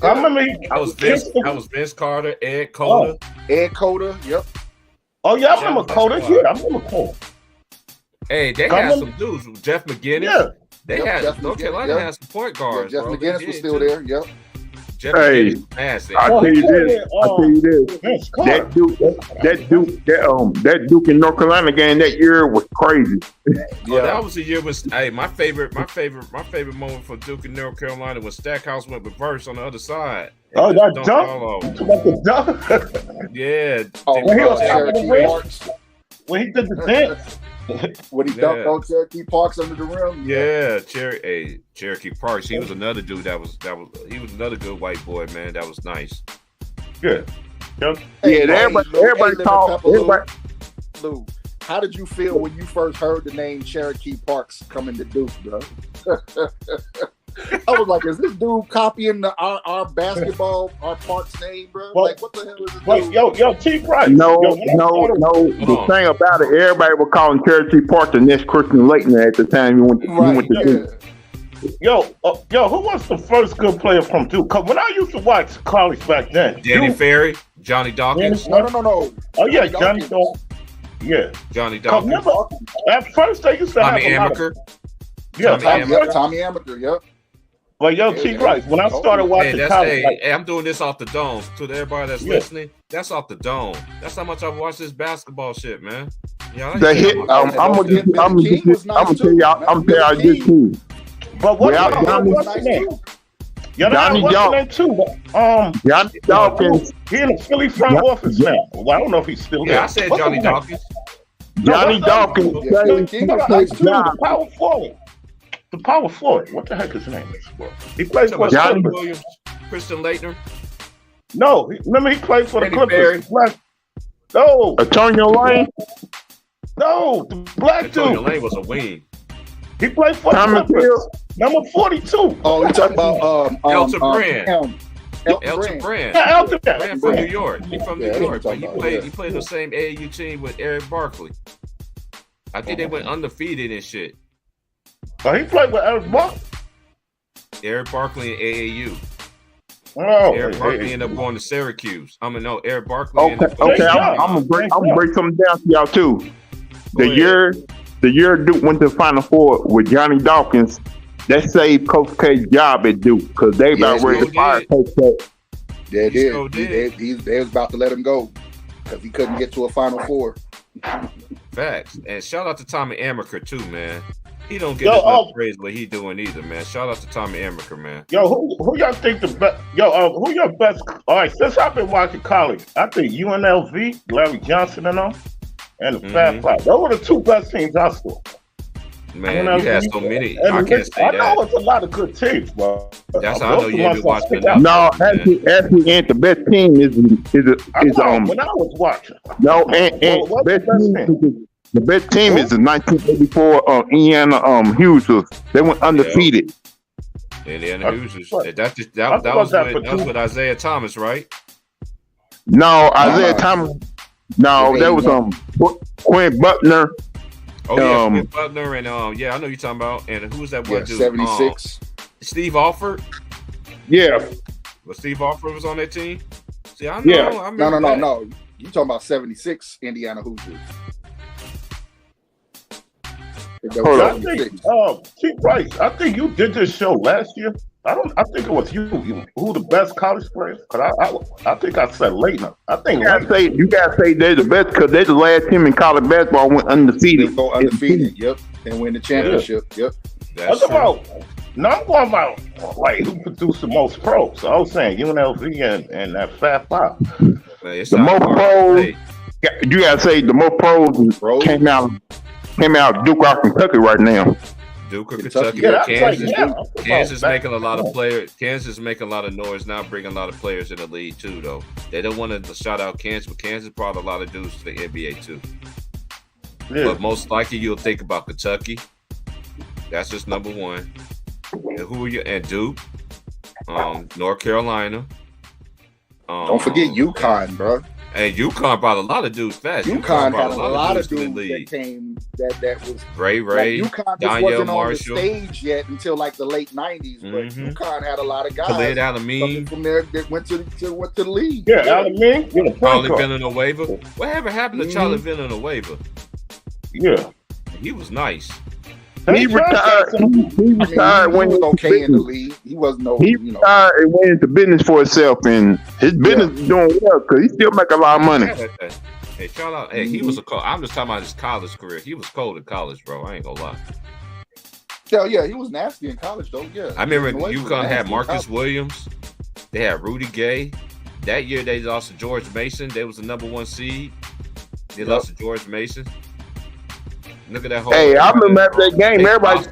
I remember that was Vince Carter, Ed Cota. Ed Cota, yep. Oh yeah, I remember Cota. Yeah, I remember Cota. Hey, they had some dudes. Jeff McGinnis. Yeah. They had North Carolina had some point guards. Jeff McGinnis was still there, yep. Hey, I tell you this. That Duke in North Carolina game that year was crazy. That was the year my favorite moment for Duke in North Carolina was Stackhouse went reverse on the other side. Oh, that dunk! Yeah. When he did the dance. When he dunked on Cherokee Parks under the rim. Yeah, Cherokee Parks. He was another dude he was another good white boy, man. That was nice. Good. Everybody talked. how did you feel when you first heard the name Cherokee Parks coming to Duke, bro? I was like, is this dude copying our basketball, our Parks name, bro? Well, like, what the hell is this dude? Yo, T. Price. No. The thing about it, everybody was calling Cherokee Park the next Christian Laettner at the time he went to Duke. Yo, who was the first good player from Duke? 'Cause when I used to watch college back then, Danny Ferry, Johnny Dawkins. No. Oh yeah, Johnny Dawkins. Yeah, Johnny Dawkins. Remember, at first they used to Tommy have Amaker. Tommy Amaker. Yep. But yo, T. Price, when I started watching college, hey, I'm doing this off the dome. To everybody that's listening, that's off the dome. That's how much I've watched this basketball shit, man. Yeah, The hit. I'm gonna tell y'all this too. But what? Johnny Dawkins. Johnny Dawkins. He in the Philly front office now. Well, I don't know if he's still there. Yeah, I said Johnny Dawkins. Johnny Dawkins. The power forward. The power forward. What the heck is his name? He plays for Johnny Williams, Christian Laettner. No, remember he played for the Clippers. No. Antonio Lane. No, the black Antonio dude. Lane was a wing. He played for the Clippers. Number 42. Oh, you talking about Elton Brand. Elton Brand. Yeah, Elton Brand. Brand from New York. He's from New York. But he played the same AAU team with Eric Barkley. I think they went undefeated and shit. Oh, he played with Eric Barkley. Eric Barkley in AAU. Oh, Eric Barkley ended up going to Syracuse. Eric Barkley. Okay. I'm gonna break something down for y'all too. The year Duke went to the Final Four with Johnny Dawkins, that saved Coach K's job at Duke because they about ready to fire Coach K. They did. They was about to let him go because he couldn't get to a Final Four. Facts. And shout out to Tommy Amaker too, man. He don't get as much praise what he doing either, man. Shout out to Tommy Amaker, man. Yo, who y'all think the best? Who your best? All right, since I've been watching college, I think UNLV, Larry Johnson and them, and the Fab Five. Those were the two best teams I saw. Man, UNLV, you had so many. I can't say that. I know it's a lot of good teams, bro. That's how I know you ain't been watching enough. No, actually, ain't the best team is when I was watching. No, the best team is the 1984 Indiana Hoosiers. They went undefeated. Indiana Hoosiers. That was with Isaiah Thomas, right? No, Isaiah Thomas. No, that was Quinn Butler. Oh yeah, Quinn Butler and I know you're talking about. And who's that one dude? 76. Steve Alford. Yeah. Well, Steve Alford was on that team. See, I know. Yeah. I remember No. You talking about 76 Indiana Hoosiers? I think, T. Price, I think you did this show last year. I think it was you. Who the best college players? Cause I think I said Laettner. I think you gotta say they're the best because they're the last team in college basketball went undefeated. They go undefeated. Yep, and win the championship. Yep. That's about. No, I'm going about like who produced the most pros. So I was saying UNLV and that Fab Five. The most pros. You gotta say the most pros came out Duke or Kentucky right now. Duke or Kentucky, Kansas making a lot of players. Kansas making a lot of noise now, bringing a lot of players in the league too. Though they don't want to shout out Kansas, but Kansas brought a lot of dudes to the NBA too. Yeah. But most likely you'll think about Kentucky. That's just number one. And who are you? And Duke, North Carolina. Don't forget UConn, bro. And UConn brought a lot of dudes fast. UConn had a lot of dudes that came that was Ray, like UConn just wasn't Marshall on the stage yet until like the late 90s. But UConn had a lot of guys Khalid Alameen from there that went to the league. Yeah, Alameen. Charlie Villanueva. Whatever happened to Charlie Villanueva? Yeah, he was nice. He retired. He retired when he was okay in the league. He wasn't no. He retired and went into business for himself, and his business is doing well because he still make a lot of money. Hey, shout out! Hey, he was I'm just talking about his college career. He was cold in college, bro. I ain't gonna lie. Yeah, he was nasty in college, though. Yeah, I remember UConn had Marcus Williams. They had Rudy Gay. That year they lost to George Mason. They was the number 1 seed. They lost to George Mason. Look at that whole. Hey, I remember after that game, everybody.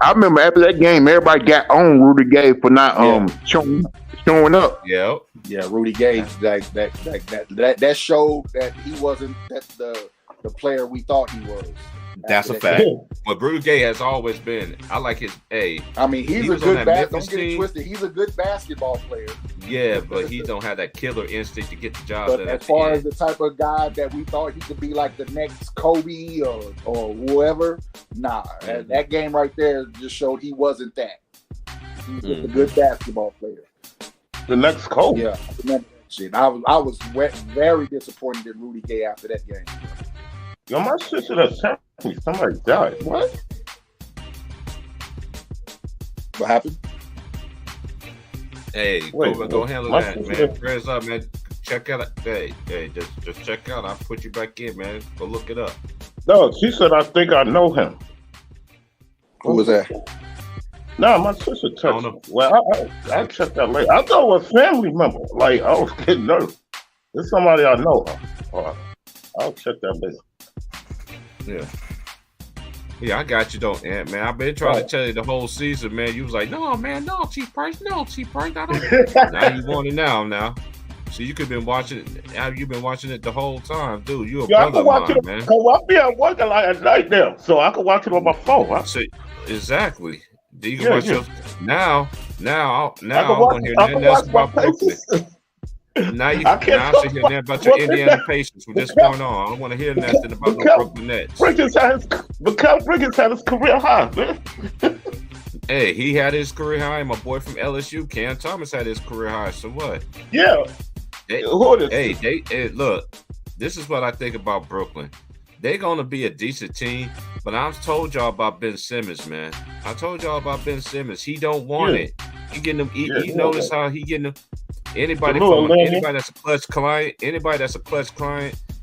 I remember after that game, everybody got on Rudy Gay for not showing up. Yeah, Rudy Gay, that showed that he wasn't the player we thought he was. That's a fact. But Rudy Gay has always been. I like his. I mean, he's a good don't get it twisted. He's a good basketball player. Yeah, but he don't have that killer instinct to get the job but done. As far as the type of guy that we thought he could be, like the next Kobe or whoever, nah. And that game right there just showed he wasn't that. He's just a good basketball player. The next Kobe. Yeah, I remember that shit. I was very disappointed in Rudy Gay after that game. Yo, my sister that sent me, somebody died. What? What happened? Hey, go handle that, man. Prayers up, man. Check out. Hey, just check out. I'll put you back in, man. Go look it up. No, she said, I think I know him. Who was that? No, my sister texted me. Well, I'll check that later. I thought it was a family member. Like, I was getting nervous. It's somebody I know. I'll check that later. Yeah, I got you though, Ant, man. I've been trying to tell you the whole season, man. You was like, no, man, no, Chief Price, no, Chief Price. I don't. Now you want it now. So you could have been watching it. Have you been watching it the whole time, dude? You a brother of mine, man. I'll be at work at night now, so I can watch it on my phone. Exactly. You can watch your now I want to hear nothing else about Brooklyn. Now you can sit here about your Indiana Pacers from this point on. I don't want to hear nothing about the Brooklyn Nets. Mikal Bridges had his career high, man. Hey, he had his career high. My boy from LSU, Cam Thomas, had his career high. So what? Yeah. Look, this is what I think about Brooklyn. They're gonna be a decent team, but I've told y'all about Ben Simmons, man. I told y'all about Ben Simmons. He don't want it. He getting them. You notice how he getting them. Anybody that's a clutch client,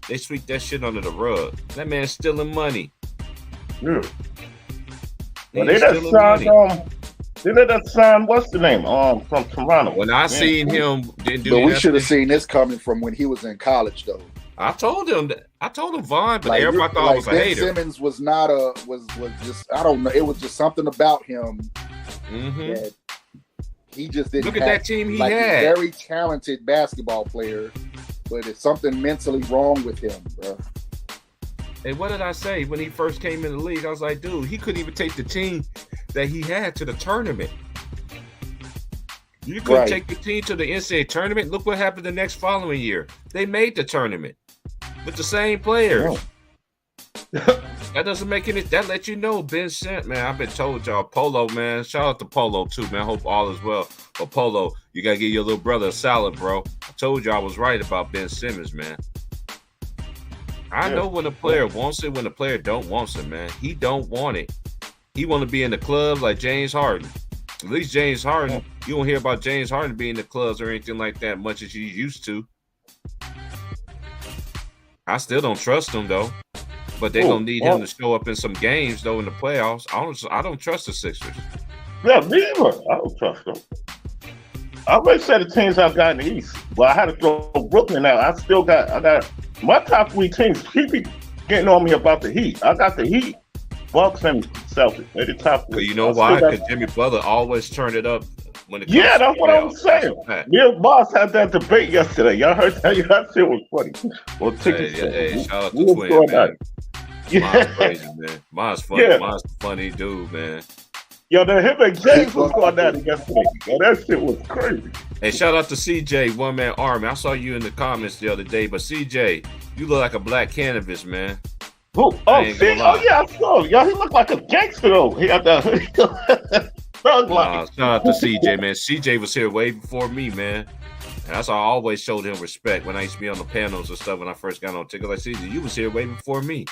they sweep that shit under the rug. That man's stealing money. Yeah. Well, they that signed what's the name? From Toronto. When I seen him, didn't do. But we should have seen this coming from when he was in college, though. I told him, Vaughn, but everybody thought I was a hater. Ben Simmons was not was just, I don't know. It was just something about him that he just didn't. Look at that team he had. He's a very talented basketball player, but it's something mentally wrong with him, bro. Hey, what did I say when he first came in the league? I was like, dude, he couldn't even take the team that he had to the tournament. You couldn't take the team to the NCAA tournament. Look what happened the next following year. They made the tournament with the same players. That doesn't make any. That lets you know Ben Simmons, man. I've been told y'all, Polo, man. Shout out to Polo too, man. I hope all is well. But Polo, you gotta give your little brother a salad, bro. I told you I was right about Ben Simmons, man. I know when a player wants it, when a player don't want it, man. He don't want it. He want to be in the clubs like James Harden. At least James Harden, you don't hear about James Harden being in the clubs or anything like that much as you used to. I still don't trust him though, but they're gonna need him to show up in some games though in the playoffs. I don't trust the Sixers. Yeah, me either. I don't trust them. I always said the teams I've got in the East. Well, I had to throw Brooklyn out. I got my top three teams. He be getting on me about the Heat. I got the Heat, Bucks, and Celtics. They're the top three. You know why? Because Jimmy Butler always turned it up when it comes that's what I was saying. Me and Boss had that debate yesterday. Y'all heard that? That shit was funny. Well, hey, shout out to Twin, man. Mine's crazy, man. Mine's funny. Mine's a funny dude, man. Yo, him and James was going at it yesterday. Yo, that shit was crazy. Hey, shout out to CJ, One Man Army. I saw you in the comments the other day, but CJ, you look like a black cannabis, man. Yeah, I saw him. Yo, he looked like a gangster though. He had that. Shout out to CJ, man. CJ was here way before me, man. And that's how I always showed him respect when I used to be on the panels and stuff when I first got on Ticket. Like, CJ, you was here way before me.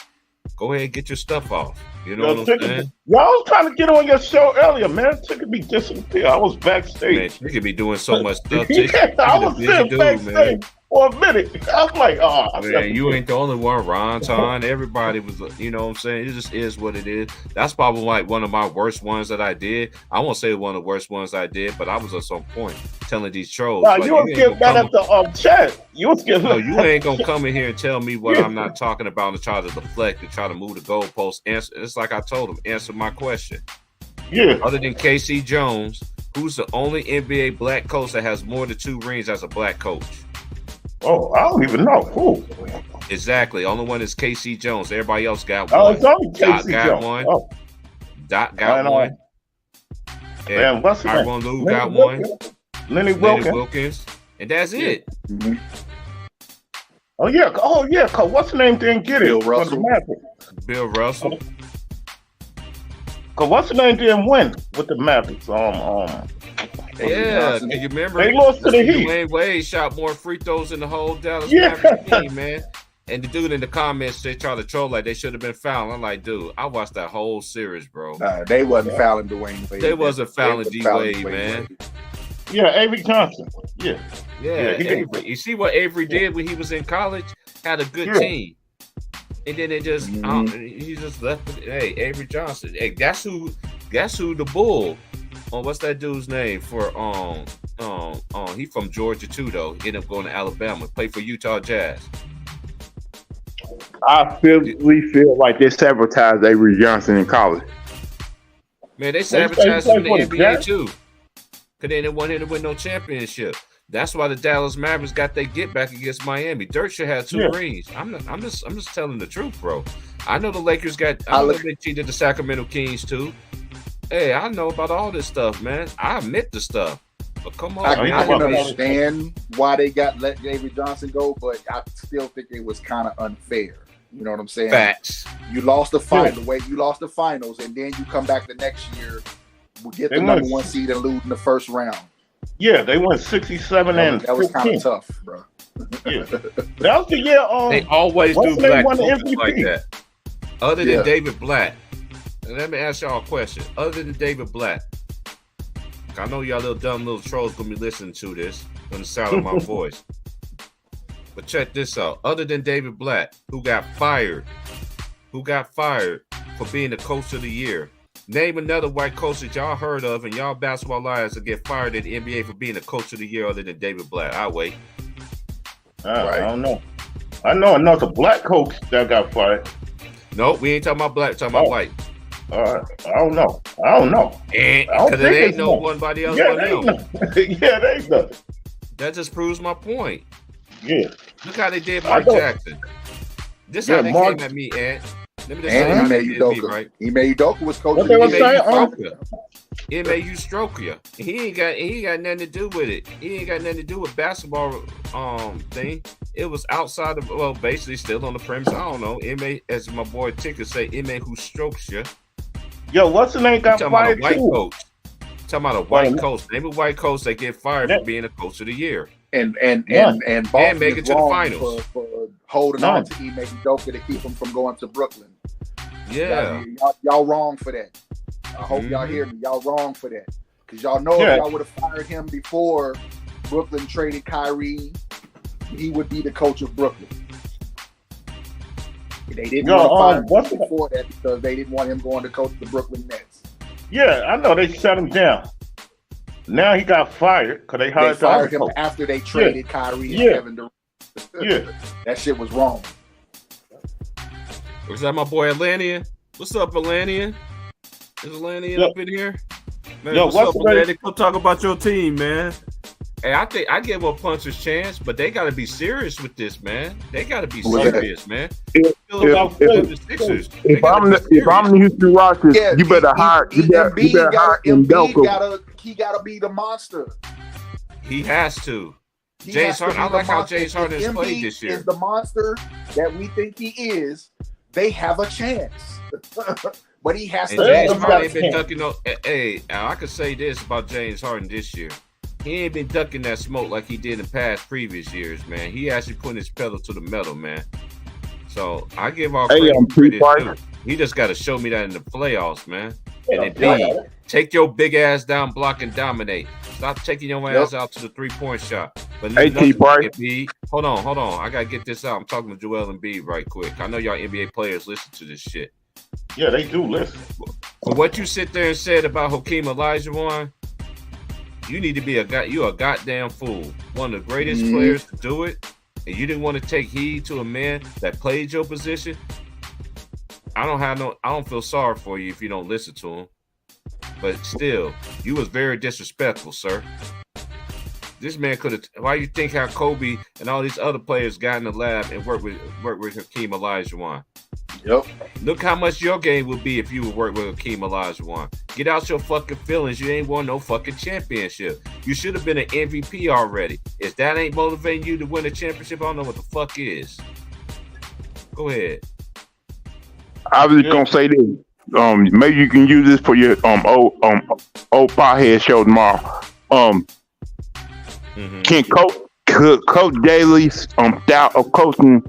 Go ahead and get your stuff off. You know what I'm saying? Y'all was trying to get on your show earlier, man. Ticket be disappeared. I was backstage. Man, you could be doing so much stuff. I was sitting backstage for a minute. I was like, man, you ain't the only one. Ron, Ton, everybody was, you know what I'm saying? It just is what it is. That's probably like one of my worst ones that I did. I won't say one of the worst ones I did, but I was at some point telling these trolls. Nah, you was getting mad at the chat. You was getting you ain't gonna come in here and tell me what I'm not talking about and try to deflect and try to move the goalposts. It's like I told him, answer my question. Yeah. Other than KC Jones, who's the only NBA black coach that has more than 2 rings as a black coach? Oh, I don't even know. Who? Exactly. Only one is KC Jones. Everybody else got Oh, one. it's only Doc KC got Jones. one. Oh, Doc got one. Man, what's his name? Tyronn Lue Lenny got one. Lenny Lenny Wilkins. Wilkins. And that's it. Mhm. Oh yeah. Cause what's the name didn't get it? Bill for the Russell. Mavericks. Bill Russell. Cause what's the name didn't win with the Mavericks? Yeah, can you remember? They lost to the Heat. Dwayne Wade shot more free throws than the whole Dallas Yeah. Mavericks team, man. And the dude in the comments, they try to troll like they should have been fouled. I'm like, dude, I watched that whole series, bro. They wasn't fouling Dwayne Wade. They wasn't fouling They D fouling Wade, Dwayne man. Wade. Yeah, Avery Johnson. Yeah. Yeah, he Avery. You see what Avery did when he was in college? Had a good Yeah. team. And then they just he just left it. Hey, Avery Johnson. Hey, guess who the Bull. What's that dude's name for he from Georgia too though. Ended up going to Alabama, played for Utah Jazz. We feel like they sabotaged Avery Johnson in college. Man, they They sabotaged play him in for the the NBA Jazz? too. Cause they didn't want him to win no championship. That's why the Dallas Mavericks got their get back against Miami. Dirt should have 2 Yeah. rings. I'm just telling the truth, bro. I know the Lakers got. I know they cheated the Sacramento Kings too. Hey, I know about all this stuff, man. I admit the stuff. But come on, I can man. understand why they let Avery Johnson go, but I still think it was kind of unfair. You know what I'm saying? Facts. You lost the final. The way you lost the finals, and then you come back the next year, get They the won. number 1 seed and lose in the first round. Yeah, they went 67 and That was kind 15. of tough, bro. Yeah. That was the year. They always what's do the name black won the coaches MVP? like that. Other than Yeah. David Blatt. And let me ask y'all a question. Other than David Blatt, I know y'all little trolls gonna be listening to this on the sound of my voice. But check this out. Other than David Blatt, who got fired for being the coach of the year. Name another white coach that y'all heard of and y'all basketball liars that get fired in the NBA for being the coach of the year other than David Blatt. I'll wait. I don't know. I know another black coach that got fired. Nope, we ain't talking about black, talking about white. I don't know. I don't And think because it ain't it's no none. one by the other Yeah, one they ain't else. nothing. Yeah, they ain't nothing. That just proves my point. Yeah. Look how they did I Mark know. Jackson. This Yeah, how they Mark- came at me, Ant. Let me just say And how Ime they did me, Udoka. right? Ime Udoka was coach What of they the was year. saying? Ime Udoka. He ain't got nothing to do with it. He ain't got nothing to do with basketball thing. It was outside of basically still on the premise. I don't know. Ime, as my boy Ticker say, Ime who strokes you. Yo, what's the name got Talking about a fired white too? coach. Talking about a white Well, coach. Name a white coach that get fired for being a coach of the year. And None. Boston make it is to the wrong finals. for holding None. on to Ime Udoka to keep him from going to Brooklyn. Yeah. Y'all wrong for that. I hope y'all Mhm. hear me. Y'all wrong for that. Because y'all know Yeah. if y'all would have fired him before Brooklyn traded Kyrie, he would be the coach of Brooklyn. They didn't Yo, want to fire what's him before that because they didn't want him going to coach the Brooklyn Nets. Yeah, I know they shut him down. Now he got fired because they They hired the fired other him coach. after they traded Kyrie and Yeah. Kevin Durant. Yeah. That shit was wrong. Was that my boy Atlantean? What's up, Atlantean? Is Atlantean Yo. up in here? Man, Yo, what's what's up, the name? Atlantean? Come talk about your team, man. Hey, I think I give up punchers chance, but they got to be serious with this, man. They got to be What's that? serious, man. If- Feel about if- Philly the Sixers. They If gotta I'm be the serious. Houston Rockets, you better hire you better hire Udoka. He gotta be the monster. He has to. He James has to Harden. be I the like how monster. James Harden If has played Embiid this year. is the monster that we think he is, they have a chance. But he has And to. James he Harden has ain't been to- ducking no. Hey, I could say this about James Harden this year. He ain't been ducking that smoke like he did in past previous years, man. He actually putting his pedal to the metal, man. So I give all Hey, credit. T. Parker. Too. He just got to show me that in the playoffs, man. And then take your big ass down, block and dominate. Stop taking your ass out to the 3-point shot. But Hey, nothing T. Parker. Embiid. Hold on. I gotta get this out. I'm talking to Joel Embiid right quick. I know y'all NBA players listen to this shit. Yeah, they do listen. For what you sit there and said about Hakeem Olajuwon, you need to be you a goddamn fool. One of the greatest players to do it, and you didn't want to take heed to a man that played your position. I don't feel sorry for you if you don't listen to him. But still, you was very disrespectful, sir. This man could have. Why you think how Kobe and all these other players got in the lab and worked with Hakeem Olajuwon? Yep. Look how much your game would be if you would work with Hakeem Olajuwon. Get out your fucking feelings. You ain't won no fucking championship. You should have been an MVP already. If that ain't motivating you to win a championship, I don't know what the fuck is. Go ahead. I was just gonna say this. Maybe you can use this for your old pothead show tomorrow. Can Coach Daly's style of coaching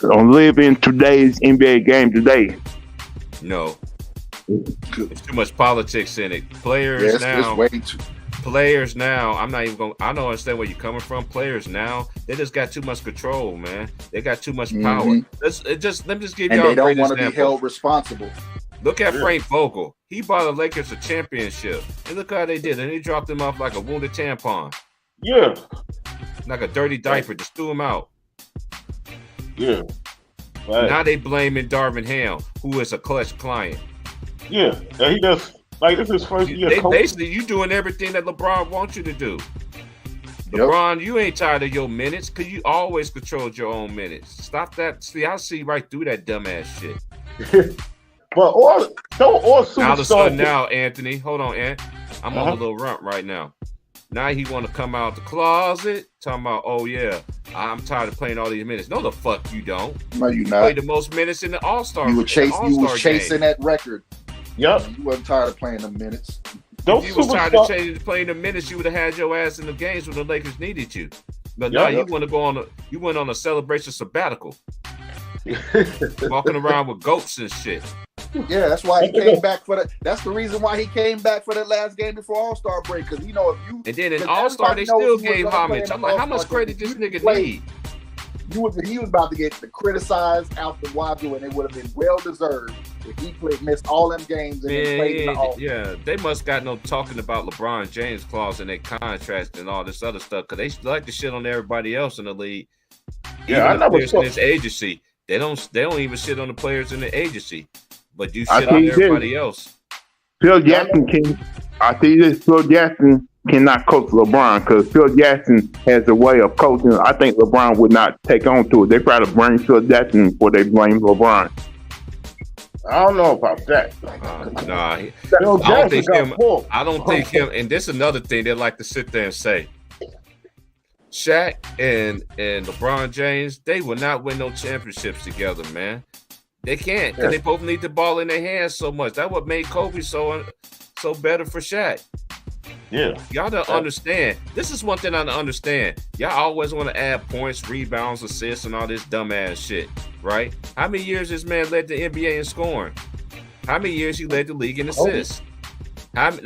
live in today's NBA game today? No. There's too much politics in it. Players now. Players now. I'm not even going. I don't understand where you're coming from. Players now. They just got too much control, man. They got too much power. Let me just give y'all a great example. And they don't want to be held responsible. Look at Frank Vogel. He brought the Lakers a championship. And look how they did. And he dropped them off like a wounded tampon. Yeah. Like a dirty diaper. Just threw him out. Yeah. Right. Now they blaming Darvin Ham, who is a clutch client. Yeah. And he does. Like, this is his first year. Basically, you doing everything that LeBron wants you to do. LeBron, you ain't tired of your minutes because you always controlled your own minutes. Stop that. See, I see right through that dumbass shit. But all of a sudden now, Anthony, hold on, Ant. I'm on a little rump right now. Now he want to come out the closet talking about, oh yeah, I'm tired of playing all these minutes. No, the fuck you don't. No, you not. Played the most minutes in the All-Star. You were chasing that record. Yep. You wasn't tired of playing the minutes. If you was tired of playing the minutes, you would have had your ass in the games when the Lakers needed you. But now you want to go on you went on a celebration sabbatical. Walking around with goats and shit. Yeah, that's why he came back for that. That's the reason why he came back for that last game before All-Star break. Because if you and then in All-Star they still gave homage. I'm like, how much credit this nigga need? He was about to get criticized out the wazoo, and it would have been well deserved if he missed all them games and played in the All-Star. Yeah, they must got no talking about LeBron James clause in their contract and all this other stuff because they like to shit on everybody else in the league. Yeah, I never saw this agency. They don't even shit on the players in the agency. But you shit on everybody else. Phil Jackson Phil Jackson cannot coach LeBron because Phil Jackson has a way of coaching. I think LeBron would not take on to it. They try to blame Phil Jackson before they blame LeBron. I don't know about that. I don't think him. And this is another thing they like to sit there and say. Shaq and LeBron James, they will not win no championships together, man. They can't because they both need the ball in their hands so much. That's what made Kobe so better for Shaq. Yeah. Y'all don't understand. This is one thing I don't understand. Y'all always want to add points, rebounds, assists, and all this dumbass shit, right? How many years this man led the NBA in scoring? How many years he led the league in assists? We ain't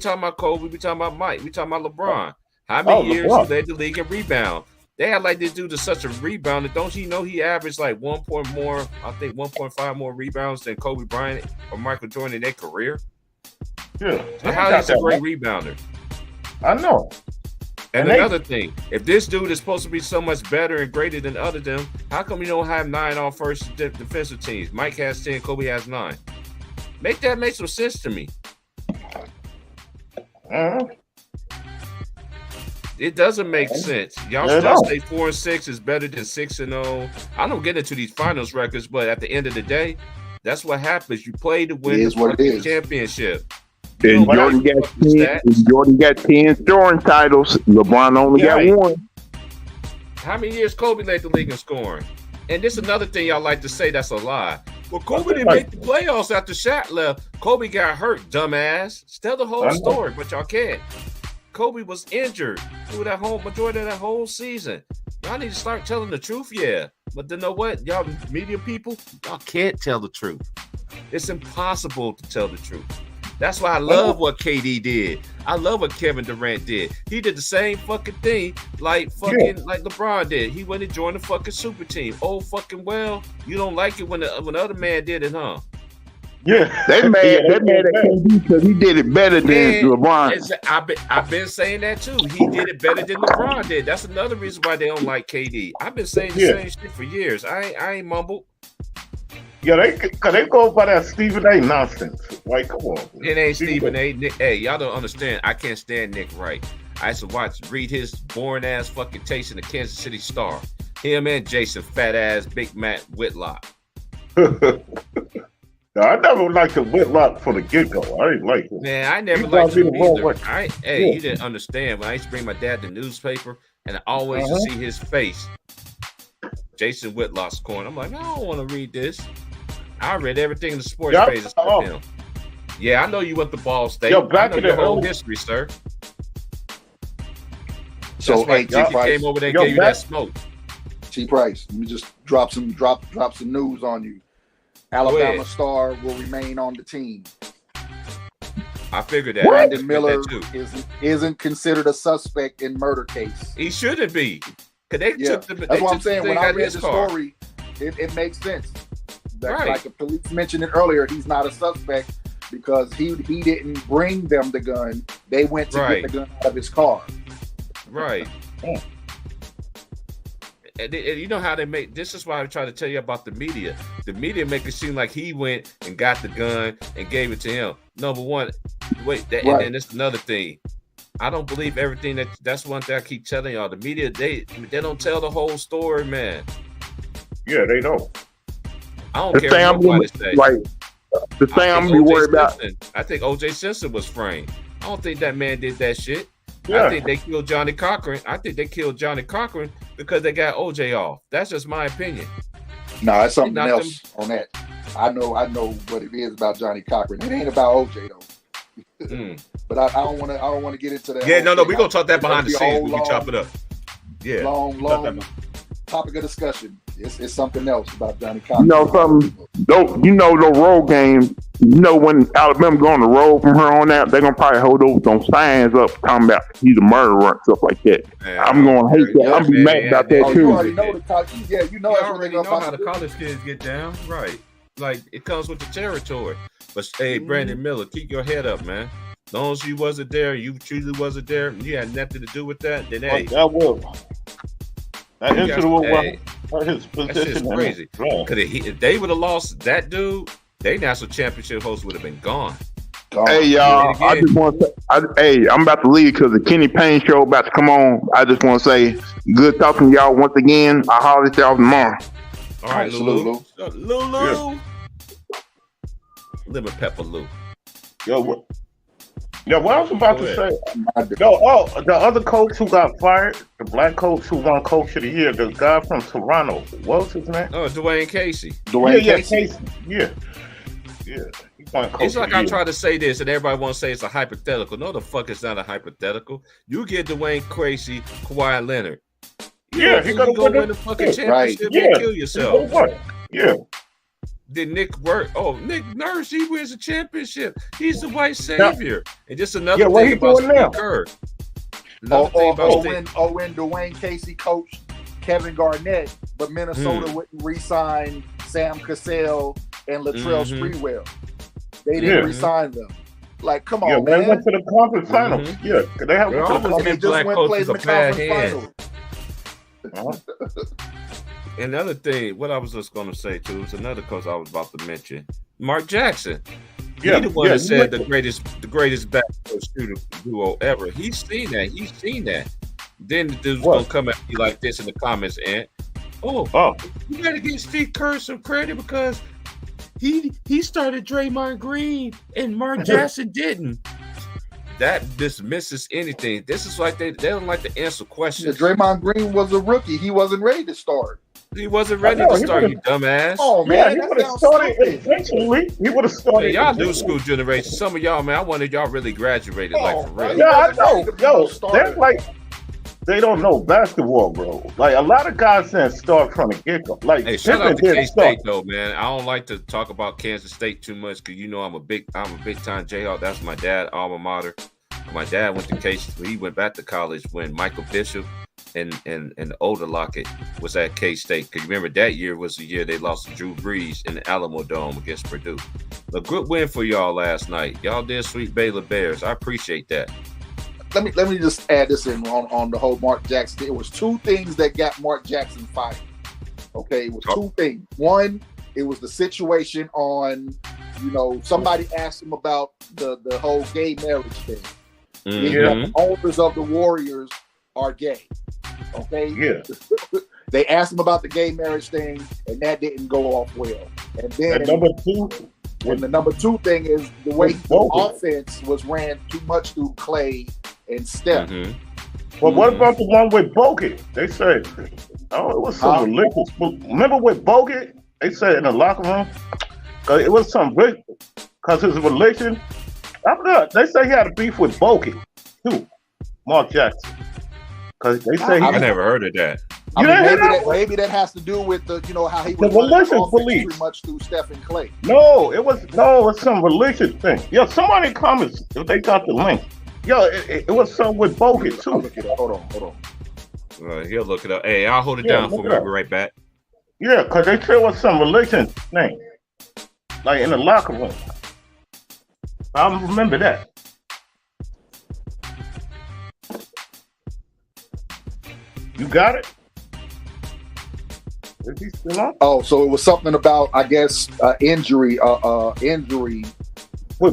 talking about Kobe. We talking about Mike. We talking about LeBron. How many years he led the league in rebound? They had like this dude is such a rebounder. Don't you know he averaged like 1.5 more rebounds than Kobe Bryant or Michael Jordan in their career? Yeah. So how is a great rebounder? I know. And another thing, if this dude is supposed to be so much better and greater than other them, how come you don't have 9 on first defensive teams? Mike has 10, Kobe has 9. Make some sense to me. It doesn't make sense. Y'all still say 4-6 is better than 6-0. I don't get into these finals records, but at the end of the day, that's what happens. You play to win the championship. And Jordan got 10 scoring titles. LeBron only got 1. How many years Kobe led the league in scoring? And this is another thing y'all like to say that's a lie. Well, Kobe didn't make the playoffs after Shaq left. Kobe got hurt, dumbass. Tell the whole story, but y'all can't. Kobe was injured through that whole majority of that whole season. Y'all need to start telling the truth, But you know what? Y'all media people, y'all can't tell the truth. It's impossible to tell the truth. That's why I love what KD did. I love what Kevin Durant did. He did the same fucking thing like LeBron did. He went and joined the fucking super team. Oh, fucking well. You don't like it when the other man did it, huh? Yeah. They mad at KD because he did it better than LeBron. I've been saying that too. He did it better than LeBron did. That's another reason why they don't like KD. I've been saying the same shit for years. I ain't mumbled. Yeah, they go by that Stephen A nonsense. Like, come on. It ain't Stephen A. Nick. Hey, y'all don't understand. I can't stand Nick Wright. I used to read his boring ass fucking taste in the Kansas City Star. Him and Jason fat ass Big Matt Whitlock. I never liked the Whitlock for the get-go. I didn't like him. Man, I never liked him either. You didn't understand. When I used to bring my dad the newspaper, and I always see his face. Jason Whitlock's corner. I'm like, I don't want to read this. I read everything in the sports pages for him. Yeah, I know you went to Ball State. Yo, back I know to your the whole history, sir. So, That's why Tiki came over there and gave you that smoke. T. Price, let me just drop some news on you. Alabama star will remain on the team. I figured that. Brandon Miller isn't considered a suspect in murder case. He shouldn't be. That's what I'm saying. When I read the story, it makes sense. Like the police mentioned it earlier, he's not a suspect because he didn't bring them the gun. They went to get the gun out of his car. Right. And you know how they make this is why I try to tell you about the media. The media make it seem like he went and got the gun and gave it to him. Number one, and that's another thing. I don't believe everything that's one thing I keep telling y'all. The media, they don't tell the whole story, man. Yeah, they don't. I don't care what nobody say. The thing I'm gonna be worried about. I think O.J. Simpson was framed. I don't think that man did that shit. Yeah. I think they killed Johnny Cochran. I think they killed Johnny Cochran because they got OJ off. That's just my opinion. No, it's something else on that. I know what it is about Johnny Cochran. It ain't about OJ though. But I don't want to get into that. Yeah, no, we're gonna talk that behind the scenes when we chop it up. Yeah, long topic of discussion. It's something else about Johnny Cochran. You know something? The road game. When Alabama go on the road from her on out, they're gonna probably hold those signs up talking about he's a murderer and stuff like that. Yeah, I'm gonna hate that. I'm be mad about that too. You already know you already know how the college kids get down, right? Like it comes with the territory. But hey, Brandon Miller, keep your head up, man. As long as you wasn't there, you truly wasn't there, you had nothing to do with that. Then hey, that will. That incident his position. That's just crazy. Because if they would have lost that dude, their national championship host would have been gone. Hey y'all, I just want to say, I'm about to leave because the Kenny Payne show about to come on. I just want to say, good talking to y'all once again. I'll holler at y'all tomorrow. All right, Lulu. Lulu. Lemon Pepper Lou. What I was about to say. The other coach who got fired, the black coach who won Coach of the Year, the guy from Toronto. What was his name? Oh, Dwayne Casey. Casey. Yeah. It's like I try to say this and everybody wants to say it's a hypothetical. No, the fuck it's not a hypothetical. You get Dwayne Casey, Kawhi Leonard. He gotta win the fucking championship and kill yourself. Yeah. Did Nick Nurse, he wins a championship. He's the white savior. And just another thing about Steve Kerr. When Dwayne Casey coached Kevin Garnett, but Minnesota wouldn't re-sign Sam Cassell and Latrell Sprewell. They didn't re-sign them. Like, come on, man. They went to the conference finals. Yeah, they have black coaches a bad hand. Another thing, what I was just going to say too, is another coach I was about to mention, Mark Jackson. He the one that said the greatest basketball shooter duo ever. He's seen that. Then the dude's gonna come at me like this in the comments, and you gotta give Steve Kerr some credit because he started Draymond Green and Mark Jackson didn't. That dismisses anything. This is like they don't like to answer questions. Draymond Green was a rookie. He wasn't ready to start. He wasn't ready to start, you dumbass. Oh man, he would have started eventually. He would have started. Hey, y'all new school generation. Some of y'all, man, I wanted y'all really graduated, like for real. Yeah, I know. They're like they don't know basketball, bro. Like a lot of guys didn't start from the get-go. Like, hey, shout out to K-State though, man. I don't like to talk about Kansas State too much because you know I'm a big time Jayhawk. That's my dad, alma mater. My dad went to K-State. He went back to college when Michael Bishop and the older Lockett was at K-State. Because remember that year was the year they lost to Drew Brees in the Alamo Dome against Purdue. A good win for y'all last night. Y'all did sweep Baylor Bears. I appreciate that. Let me just add this in on the whole Mark Jackson. It was two things that got Mark Jackson fired. Okay, it was two things. One, it was the situation on, somebody asked him about the whole gay marriage thing. The owners of the Warriors are gay. Okay. Yeah. They asked him about the gay marriage thing, and that didn't go off well. And then number two. And the number two thing is the way the offense was ran too much through Clay and Steph. But what about the one with Bogut? They said, oh, it was some religious. Remember with Bogut? They said in the locker room, because it was some because his religion. They say he had a beef with Bogut too, Mark Jackson. Because they say I never heard of that. Maybe that has to do with the how he was religious beliefs pretty much through Steph and Clay. No, it was some religious thing. Yo, somebody comments if they got the link. Yo, it was something with Bogut too. Hold on. He'll look it up. Hey, I'll hold it down for me. We'll be right back. Yeah, because they said it was some religion thing, like in the locker room. I remember that. You got it? Is he still on? Oh, so it was something about, I guess, injury with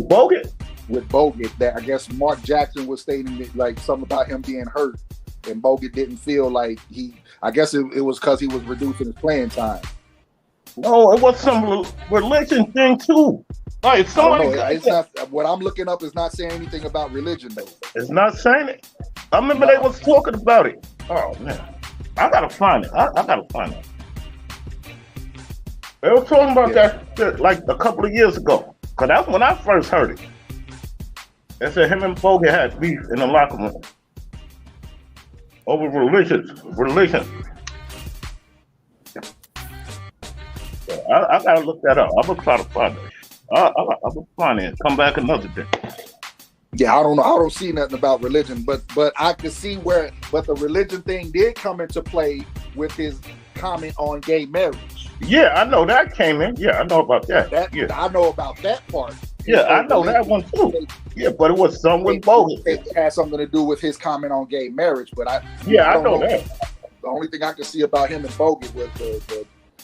Bogut. With Bogut, that I guess Mark Jackson was stating that, like something about him being hurt, and Bogut didn't feel like he. I guess it was because he was reducing his playing time. No, it was some religion thing too. Like somebody. It's not, what I'm looking up is not saying anything about religion though. It's not saying it. I remember they was talking about it. Oh man, I gotta find it. I gotta find it. They were talking about that like a couple of years ago, cause that's when I first heard it. They said him and Bogut had beef in the locker room over religion. I gotta look that up. I'm gonna try to find it. I'm gonna find it. Come back another day. Yeah, I don't know. I don't see nothing about religion, but I could see where. But the religion thing did come into play with his comment on gay marriage. Yeah, I know that came in. Yeah, I know about that. I know about that part. Yeah, I know that one too. Yeah, but it was something with Bogut. It had something to do with his comment on gay marriage, but I know that. The only thing I could see about him and Bogut was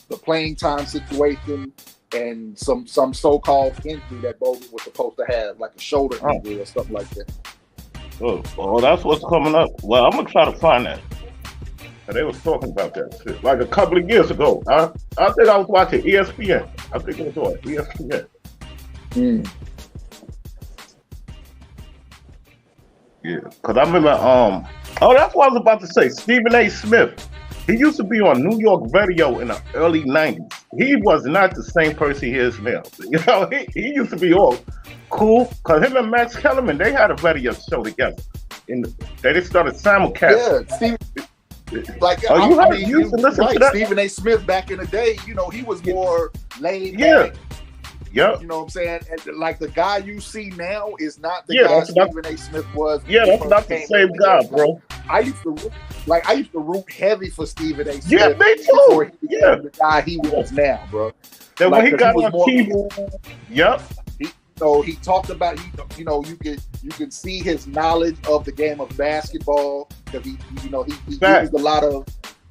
the playing time situation and some so-called injury that Bogut was supposed to have, like a shoulder injury or something like that. Oh, that's what's coming up. Well, I'm gonna try to find that. And they was talking about that shit like a couple of years ago. I think I was watching ESPN. I think it was on ESPN. Yeah, because I remember, that's what I was about to say. Stephen A. Smith, he used to be on New York radio in the early 90s. He was not the same person he is now. You know, he used to be all cool, because him and Max Kellerman, they had a radio show together. They just started simulcasting. Yeah, Steve. Like, you used to listen to that? Stephen A. Smith back in the day, he was more laid back. Yeah. You know what I'm saying? And like the guy you see now is not the guy Stephen A. Smith was. Yeah, that's not the same guy, bro. I used to root heavy for Stephen A. Smith. Yeah, me too. Before he became the guy he was now, bro. Then when he got on TV, he talked about you can see his knowledge of the game of basketball, because he used a lot of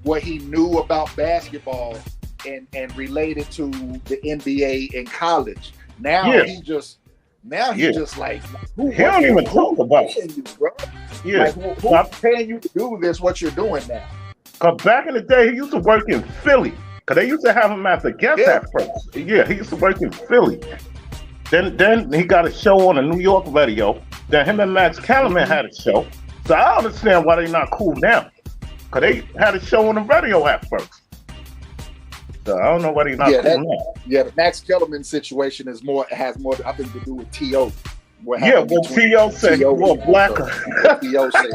what he knew about basketball and related to the NBA in college. Now he just like, he don't even talk about it, bro. Yeah, like, who's paying you to do this? What you're doing now? Cause back in the day, he used to work in Philly. Cause they used to have him as a guest at first. Yeah, he used to work in Philly. Then he got a show on the New York radio. Then him and Max Kellerman had a show. So I understand why they're not cool now. Cause they had a show on the radio at first. So I don't know why they're not cool now. Yeah, the Max Kellerman situation has more, I think, to do with T.O. What T.O. said, he wore blacker. T.O. said.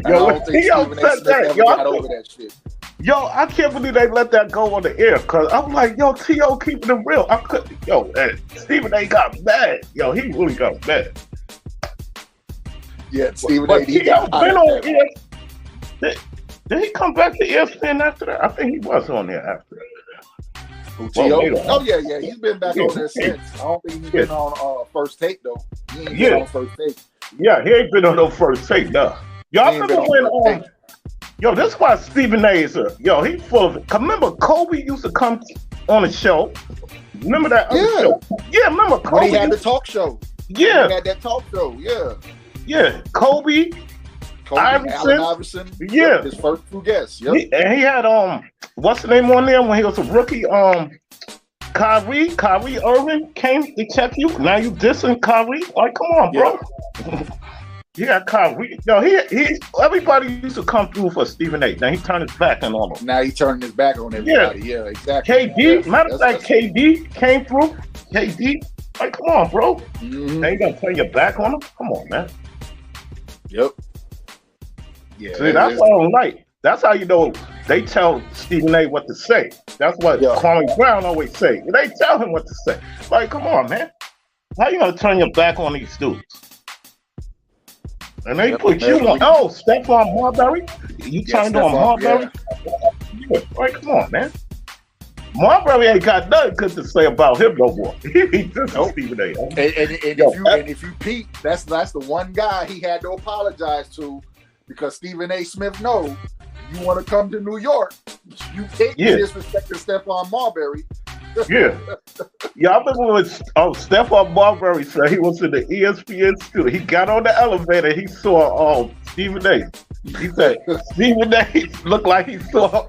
Yo, when T.O. said that, got over that shit. Yo, I can't believe they let that go on the air, because I'm like, yo, T.O. keeping it real. Stephen A. got mad. Yo, he really got mad. Yeah, Stephen A. He got been on ESPN. Did he come back to ESPN after that? I think he was on there after that. Oh yeah, he's been back on there since. I don't think he's been on First Take though. He ain't been on First Take. Yeah, he ain't been on no First Take, no. Y'all remember when this is why Stephen A. is he full of it. Remember Kobe used to come on the show. Remember that other show? Yeah, remember Kobe when he had the talk show. Yeah. He had that talk show. Yeah. Yeah. Kobe Allen Iverson. Iverson. Yeah. His first two guests. Yep. And he had what's the name on there when he was a rookie? Kyrie Irving came to check you. Now you dissing Kyrie? Like, come on, bro. Yeah, Kyrie. No, he everybody used to come through for Stephen A. Now he turned his back on all of them. Now he's turning his back on everybody. Yeah, exactly. KD, matter of fact, KD came through. KD, like, come on, bro. Now you gonna turn your back on him? Come on, man. Yep. Yeah. See, that's what I don't like. That's how you know they tell Stephen A. what to say. That's what Kwame Brown always say. They tell him what to say. Like, come on, man. How you gonna turn your back on these dudes? And they put you on. Oh, Stephon Marbury. You turned on Marbury. Yeah. Like, come on, man. Marbury ain't got nothing good to say about him no more. He just Stephen A. And if you peep, that's the one guy he had to apologize to, because Stephen A. Smith knows you want to come to New York, you can't be disrespecting Stephon Marbury. Yeah. I remember when Stephon Marbury said he was in the ESPN studio. He got on the elevator. He saw Stephen A. He said Stephen A. looked like he saw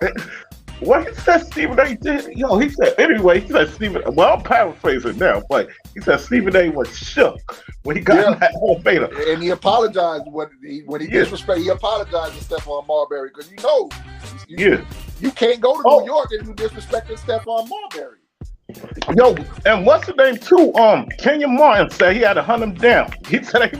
what he said Stephen A. did. He said anyway. He said Stephen. Well, I'm paraphrasing now, but he said Stephen A. was shook when he got in that elevator. And he apologized when he disrespected. He apologized to Stephon Marbury because you can't go to New York and you disrespecting Stephon Marbury. Yo, and what's the name too? Kenyon Martin said he had to hunt him down. He said,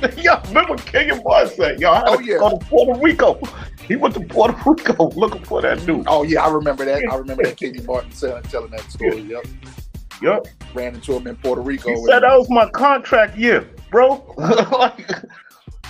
remember Kenyon Martin said, I had to go to Puerto Rico. He went to Puerto Rico looking for that dude. Oh yeah, I remember that. I remember that Kenyon Martin telling that story. Yep. Ran into him in Puerto Rico. He said that was my contract year, bro.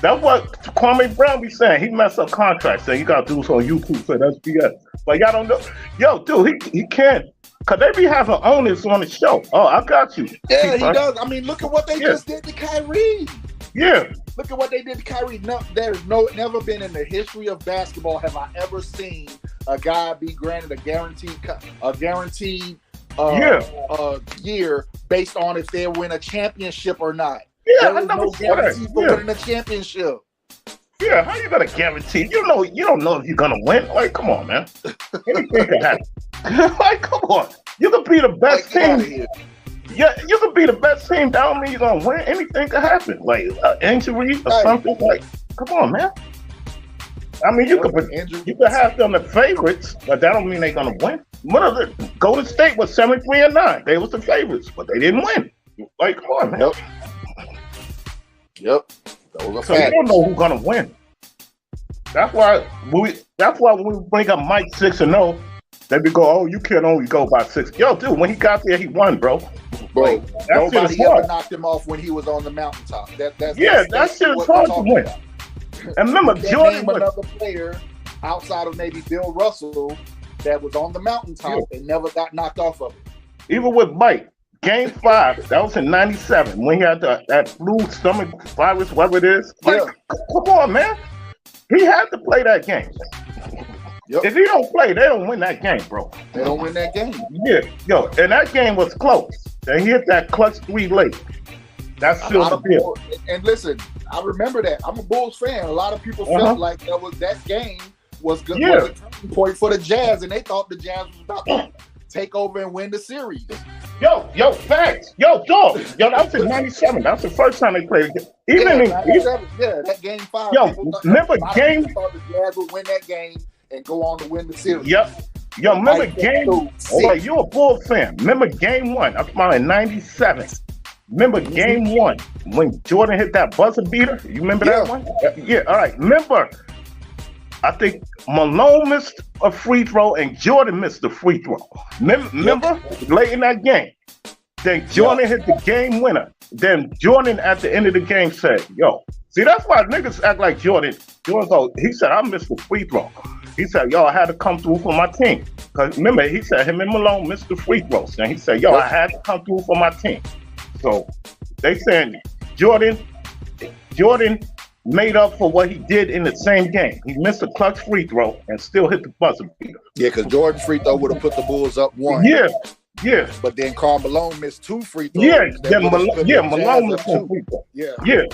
That's what Kwame Brown be saying. He messed up contracts. Saying you gotta do this on YouTube. So that's BS. But y'all don't know. Yo, dude, he can't. Cause they be having owners on the show. Oh, I got you. Yeah, he does. I mean, look at what they just did to Kyrie. Yeah. Look at what they did to Kyrie. No, never been in the history of basketball have I ever seen a guy be granted a guaranteed year based on if they win a championship or not. Yeah, there was no guarantee for winning a championship. Yeah, how you gonna guarantee? You don't know if you're gonna win. Like, come on, man. Anything can happen. Like, come on. You could be the best team. Yeah, you could be the best team. That don't mean you're gonna win. Anything could happen. Like injury or something. Like, come on, man. I mean, you could have them the favorites, but that don't mean they're gonna win. Golden State was 73-9. They was the favorites, but they didn't win. Like, come on, man. Yep. So you don't know who's gonna win. That's why when we bring up Mike 6-0, they be go, oh, you can only go by 6. Yo, dude, when he got there, he won, bro. Bro, nobody ever knocked him off when he was on the mountaintop. That shit is hard to win. And remember, Jordan was another player outside of maybe Bill Russell that was on the mountaintop and never got knocked off of it. Even with Mike. Game 5, that was in '97 when he had that flu stomach virus, whatever it is. Like, come on, man. He had to play that game. If he don't play, they don't win that game, bro. They don't win that game. Yeah, yo, and that game was close. They hit that clutch 3 late. That's still the deal. And listen, I remember that. I'm a Bulls fan. A lot of people felt like that game was good was a turning point for the Jazz, and they thought the Jazz was about to take over and win the series. Yo, facts. Yo, dog. Yo, that was in '97. That was the first time they played it. That game 5. Yo, remember game? Thought the Jazz would win that game and go on to win the series. Yep. Yo, remember game? Oh, wait, you're a Bulls fan. Remember game 1? I'm talking in '97. Remember game 1 when Jordan hit that buzzer beater? You remember that one? Yeah. All right. Remember, I think Malone missed a free throw and Jordan missed the free throw. Remember late in that game? Then Jordan hit the game winner. Then Jordan at the end of the game said, yo, see, that's why niggas act like Jordan. He said, I missed the free throw. He said, yo, I had to come through for my team. Because remember, he said him and Malone missed the free throws. And he said, yo, I had to come through for my team. So they saying Jordan made up for what he did in the same game. He missed a clutch free throw and still hit the buzzer beater. Yeah, because Jordan's free throw would have put the Bulls up 1. Yeah. Yeah. But then Karl Malone missed 2 free throws. Malone missed 2 free throws. Yeah.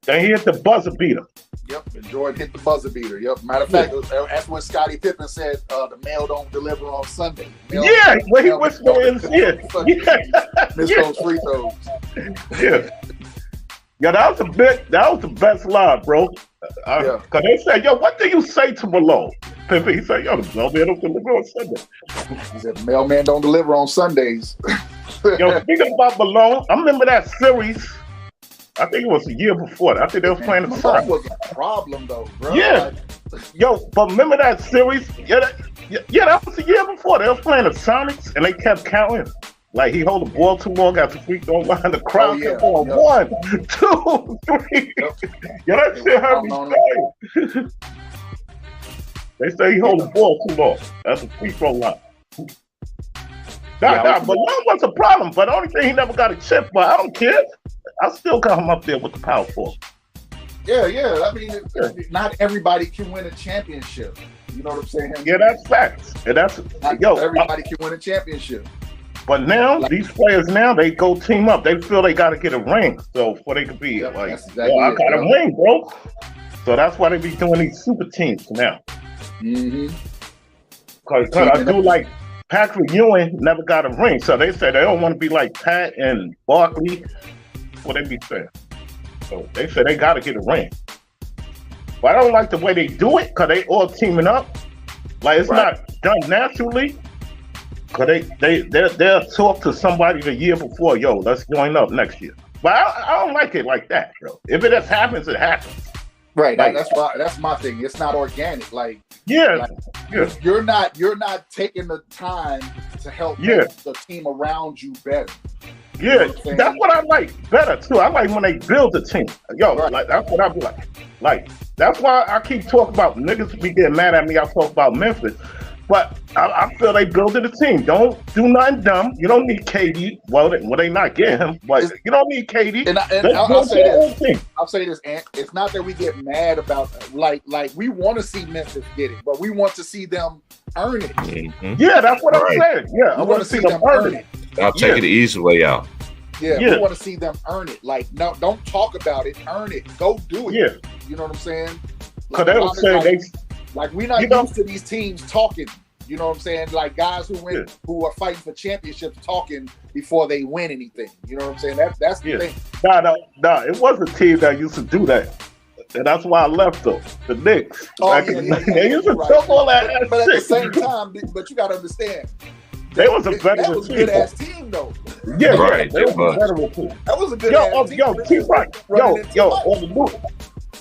Then he hit the buzzer beater. Yep, and Jordan hit the buzzer beater. Yep. Matter of fact, that's when Scottie Pippen said the mail don't deliver on Sunday. When he whispered in his ear. Missed those free throws. Yeah. Yeah, that was the best line, bro. Cause they said, yo, what do you say to Malone? Pippen, he said, yo, the mailman don't deliver on Sunday. He said, the mailman don't deliver on Sundays. Yo, speaking about Malone, I remember that series. I think it was a year before that. I think they was playing the Malone was a problem though, bro. Yeah. Yo, but remember that series? Yeah, that was a year before. They was playing the Sonics and they kept counting. Like he hold the ball too long at the free throw line. The crowd kept going 1, 2, 3. Yeah, that shit hurt me crazy. They say he hold the ball too long. That's a free throw line. But Malone was a problem. But the only thing he never got a chip, but I don't care. I still got him up there with the power forward. Yeah. I mean, not everybody can win a championship. You know what I'm saying? Yeah, that's facts. And that's everybody can win a championship. But now these players they go team up. They feel they got to get a ring, so before they could be I got a ring, bro. So that's why they be doing these super teams now. Mm-hmm. Cause I do like Patrick Ewing never got a ring, so they say they don't want to be like Pat and Barkley. What they be saying? So they say they got to get a ring. But I don't like the way they do it, cause they all teaming up. Like it's not done naturally. Cause they'll talk to somebody the year before, yo, let's join up next year. But I don't like it like that, bro. If it just happens, it happens. Right. Like, that's my thing. It's not organic. Like you're not taking the time to help make the team around you better. Yeah, that's what I like better too. I like when they build a team. Yo, like that's what I be like. Like that's why I keep talking about niggas be getting mad at me. I talk about Memphis. But I feel they building a team. Don't do nothing dumb. You don't need KD. Well, they not getting him, but you don't need KD. And I'll say this, Ant. It's not that we get mad about like we want to see Memphis get it, but we want to see them earn it. Mm-hmm. Yeah, that's what I'm saying. Yeah, I want to see them earn it. I'll take it the easy way out. Yeah, we want to see them earn it. Like, no, don't talk about it. Earn it. Go do it. Yeah. You know what I'm saying? Because they was saying like we're not used to these teams talking. You know what I'm saying? Like guys who are fighting for championships talking before they win anything. You know what I'm saying? That's the thing. Nah. It was a team that used to do that. And that's why I left them. The Knicks. They used to talk all that shit. But at the same time, but you got to understand. They was a veteran team. That was a good ass team, though. Yeah, right. They was a veteran team. That was a good ass team.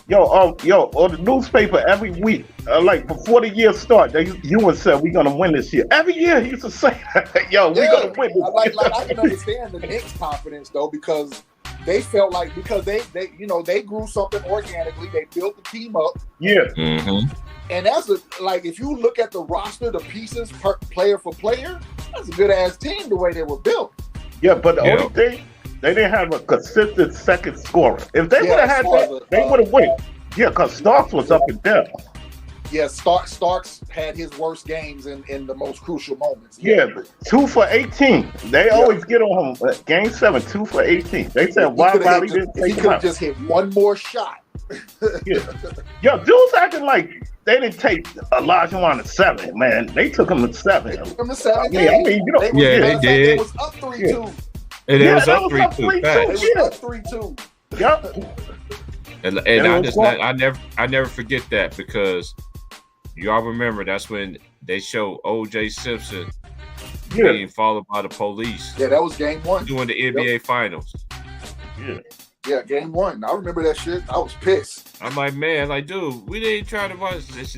On the newspaper every week, like before the year start, Ewing said we're gonna win this year. Every year he used to say that, we're gonna win this year. I can understand the Knicks' confidence though, because they felt like they grew something organically, they built the team up. Yeah. Mm-hmm. And that's if you look at the roster, the pieces player for player, that's a good ass team the way they were built. Yeah, but the only thing, they didn't have a consistent second scorer. If they would have had that, they would have won. Yeah, because Starks was up and down. Yeah, Starks had his worst games in the most crucial moments. Yeah, 2 for 18. They always get on him. Game 7, 2 for 18. They said why Bobby didn't take him out. He could have just hit one more shot. Yeah. Yo, dudes acting like they didn't take Olajuwon to 7, man. They took him to 7. They took him to 7. They did. It was up 3-2. And it was up 3-2. It was up 3-2. Yep. And I never forget that, because y'all remember that's when they showed O.J. Simpson being followed by the police. Yeah, that was game 1 during the NBA Finals. Yeah, game 1. I remember that shit. I was pissed. I'm like, man, dude, we didn't try to watch this.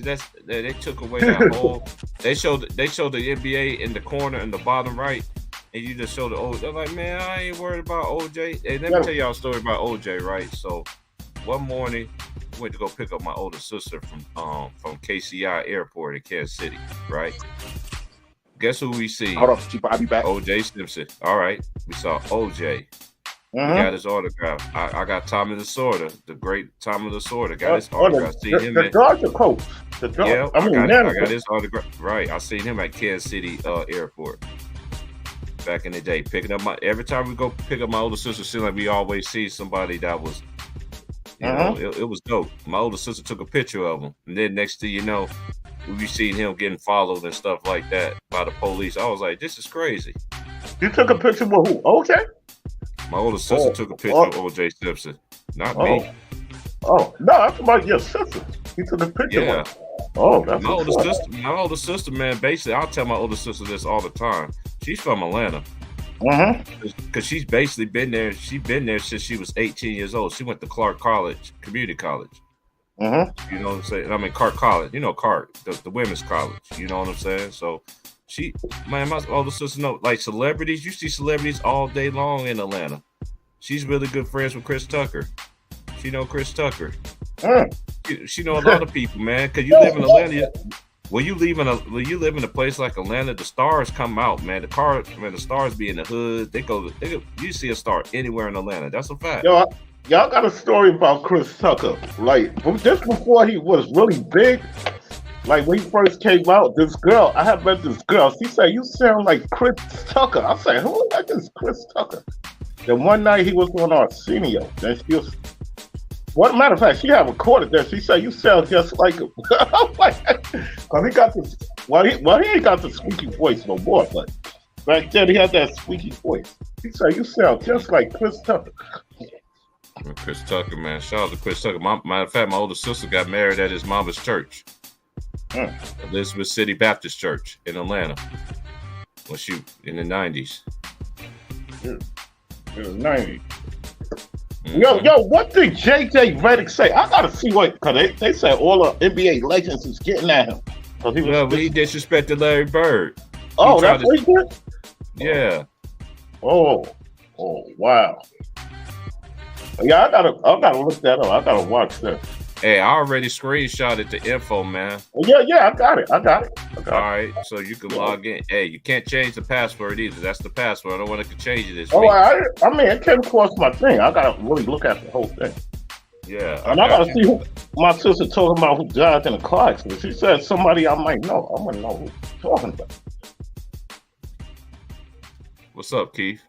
They took away that whole. They showed the NBA in the corner in the bottom right, and you just showed the OJ. They're like, man, I ain't worried about OJ. Hey, let me tell y'all a story about OJ, right? So, one morning, I went to go pick up my older sister from KCI Airport in Kansas City, right? Guess who we see? Hold on, I'll be back. O.J. Simpson. All right, we saw O.J. He got his autograph. I got Tommy Lasorda, the great Tommy Lasorda. Got his autograph. The Georgia coach. I got his autograph. Right, I seen him at Kansas City Airport. back in the day. Picking up every time we go pick up my older sister, seemed like we always see somebody that was, you know, it was dope. My older sister took a picture of him, and then next thing you know, we be seeing him getting followed and stuff like that by the police. I was like, this is crazy. You took a picture with who? OJ? My older sister took a picture of OJ Simpson, not me. Oh no, that's about your sister. He took a picture with her. Oh, that's my older sister, man. Basically, I'll tell my older sister this all the time. She's from Atlanta. Because she's basically been there. She's been there since she was 18 years old. She went to Clark College, community college. You know what I'm saying? I mean, Clark College. You know, Clark, the women's college. You know what I'm saying? So my older sister know, like celebrities. You see celebrities all day long in Atlanta. She's really good friends with Chris Tucker. She know Chris Tucker. She know a lot of people, man. Cause you live in Atlanta. When you live in a place like Atlanta, the stars come out, man. The stars be in the hood. You see a star anywhere in Atlanta. That's a fact. Y'all got a story about Chris Tucker. Like just before he was really big, like when he first came out, I have met this girl. She said, "You sound like Chris Tucker." I said, "Who like this Chris Tucker?" Then one night he was on Arsenio. Then she was. Well, matter of fact, she had recorded that. She said, "You sound just like him." I'm like, because he got this. Well, he ain't got the squeaky voice no more. But back then, he had that squeaky voice. He said, "You sound just like Chris Tucker." Chris Tucker, man. Shout out to Chris Tucker. Matter of fact, my older sister got married at his mama's church, Elizabeth City Baptist Church in Atlanta. When she in the 90s. It was 90s. Yo, what did JJ Redick say? I gotta see because they said all the NBA legends is getting at him. But he disrespected Larry Bird. Oh, that's what he did? Yeah. Oh, wow. Yeah, I gotta look that up. I gotta watch that. Hey, I already screenshotted the info, man. Yeah, I got it. All right, so you can log in. Hey, you can't change the password either. That's the password. I don't want to change it this week. I mean, it came across my thing. I gotta really look at the whole thing. Yeah. And I gotta see who my sister talking about who died in a car accident. She said somebody I might know. I want to know who she's talking about. What's up, Keith?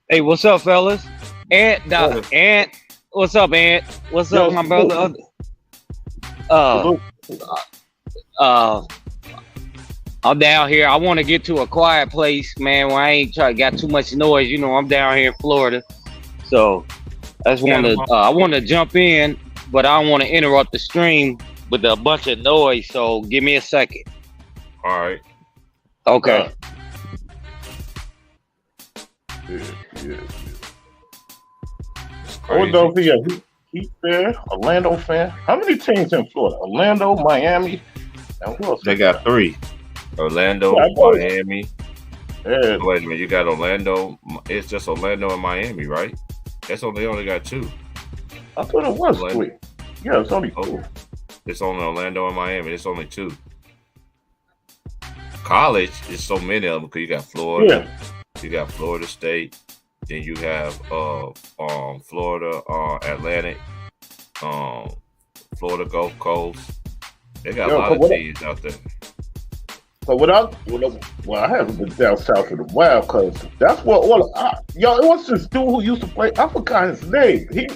Hey, what's up, fellas? Ant. What's up, Ant? What's up, my brother? I'm down here. I want to get to a quiet place, man, where I ain't got too much noise. You know, I'm down here in Florida, so I want to jump in, but I don't want to interrupt the stream with a bunch of noise. So give me a second. All right. Okay. Yeah. Philadelphia, Heat fan, Orlando fan. How many teams in Florida? Orlando, Miami, and who else? They got 3. Orlando, Miami. Yeah. Wait a minute, you got Orlando. It's just Orlando and Miami, right? They only got 2. I thought it was 3. Yeah, it's only 2. It's only Orlando and Miami. It's only 2. College is so many of them because you got Florida. Yeah. You got Florida State. Then you have Florida Atlantic, Florida Gulf Coast. They got a lot of teams out there. So I haven't been down south of the Wild because that's what it was this dude who used to play. I forgot his name. He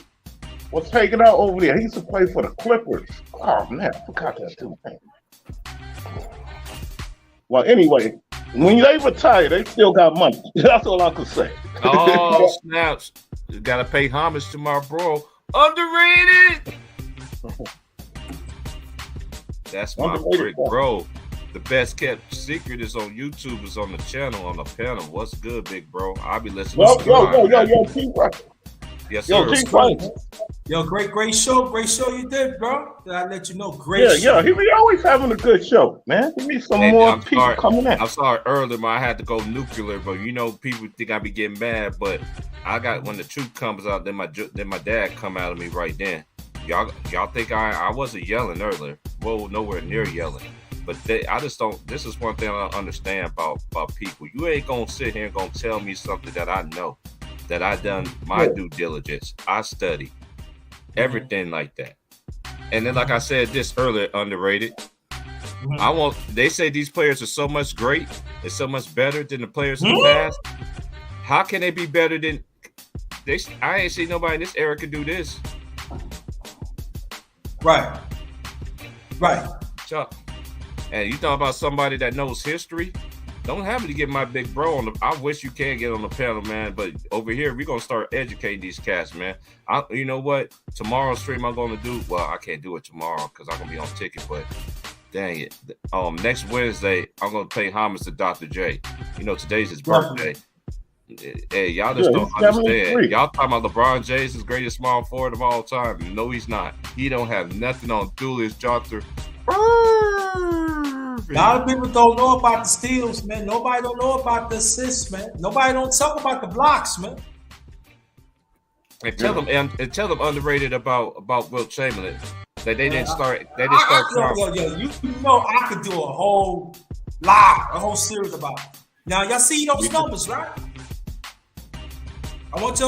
was hanging out over there. He used to play for the Clippers. Oh man, I forgot that dude's name. Well, anyway, when they retire, they still got money. That's all I can say. Oh, snaps. You got to pay homage to my bro. Underrated. That's my brick, bro. The best kept secret is on YouTube. Is on the channel, on the panel. What's good, big bro? I'll be listening. Yo, T-Rock. Yes, sir. Yo, great show you did, bro. Did I let you know? Great show. Yeah, he be always having a good show, man. He needs some more people coming in. I'm sorry earlier, man. I had to go nuclear, but you know, people think I be getting mad, but I got when the truth comes out, then my dad come out of me right then. Y'all think I wasn't yelling earlier? Well, nowhere near yelling. But I just don't. This is one thing I don't understand about people. You ain't gonna sit here and gonna tell me something that I know, that I done my due diligence. I study everything like that. And then, like I said this earlier, underrated. They say these players are so much great, and so much better than the players in the past. How can they be better than they? I ain't seen nobody in this era can do this. Right. Chuck. And you talk about somebody that knows history. Don't have me to get my big bro on the. I wish you can get on the panel, man. But over here, we're gonna start educating these cats, man. You know what? Tomorrow's stream I'm gonna do. Well, I can't do it tomorrow because I'm gonna be on ticket. But dang it, next Wednesday I'm gonna pay homage to Dr. J. You know, today's his birthday. Hey, y'all just don't understand. Y'all talking about LeBron James, the greatest small forward of all time. No, he's not. He don't have nothing on Julius Johnson. A lot of people don't know about the steals, man. Nobody don't know about the assists, man. Nobody don't talk about the blocks, man. And tell them underrated about Wilt Chamberlain that they didn't start. They didn't start. You know, I could do a whole series about it. Now, y'all see those numbers, right? I want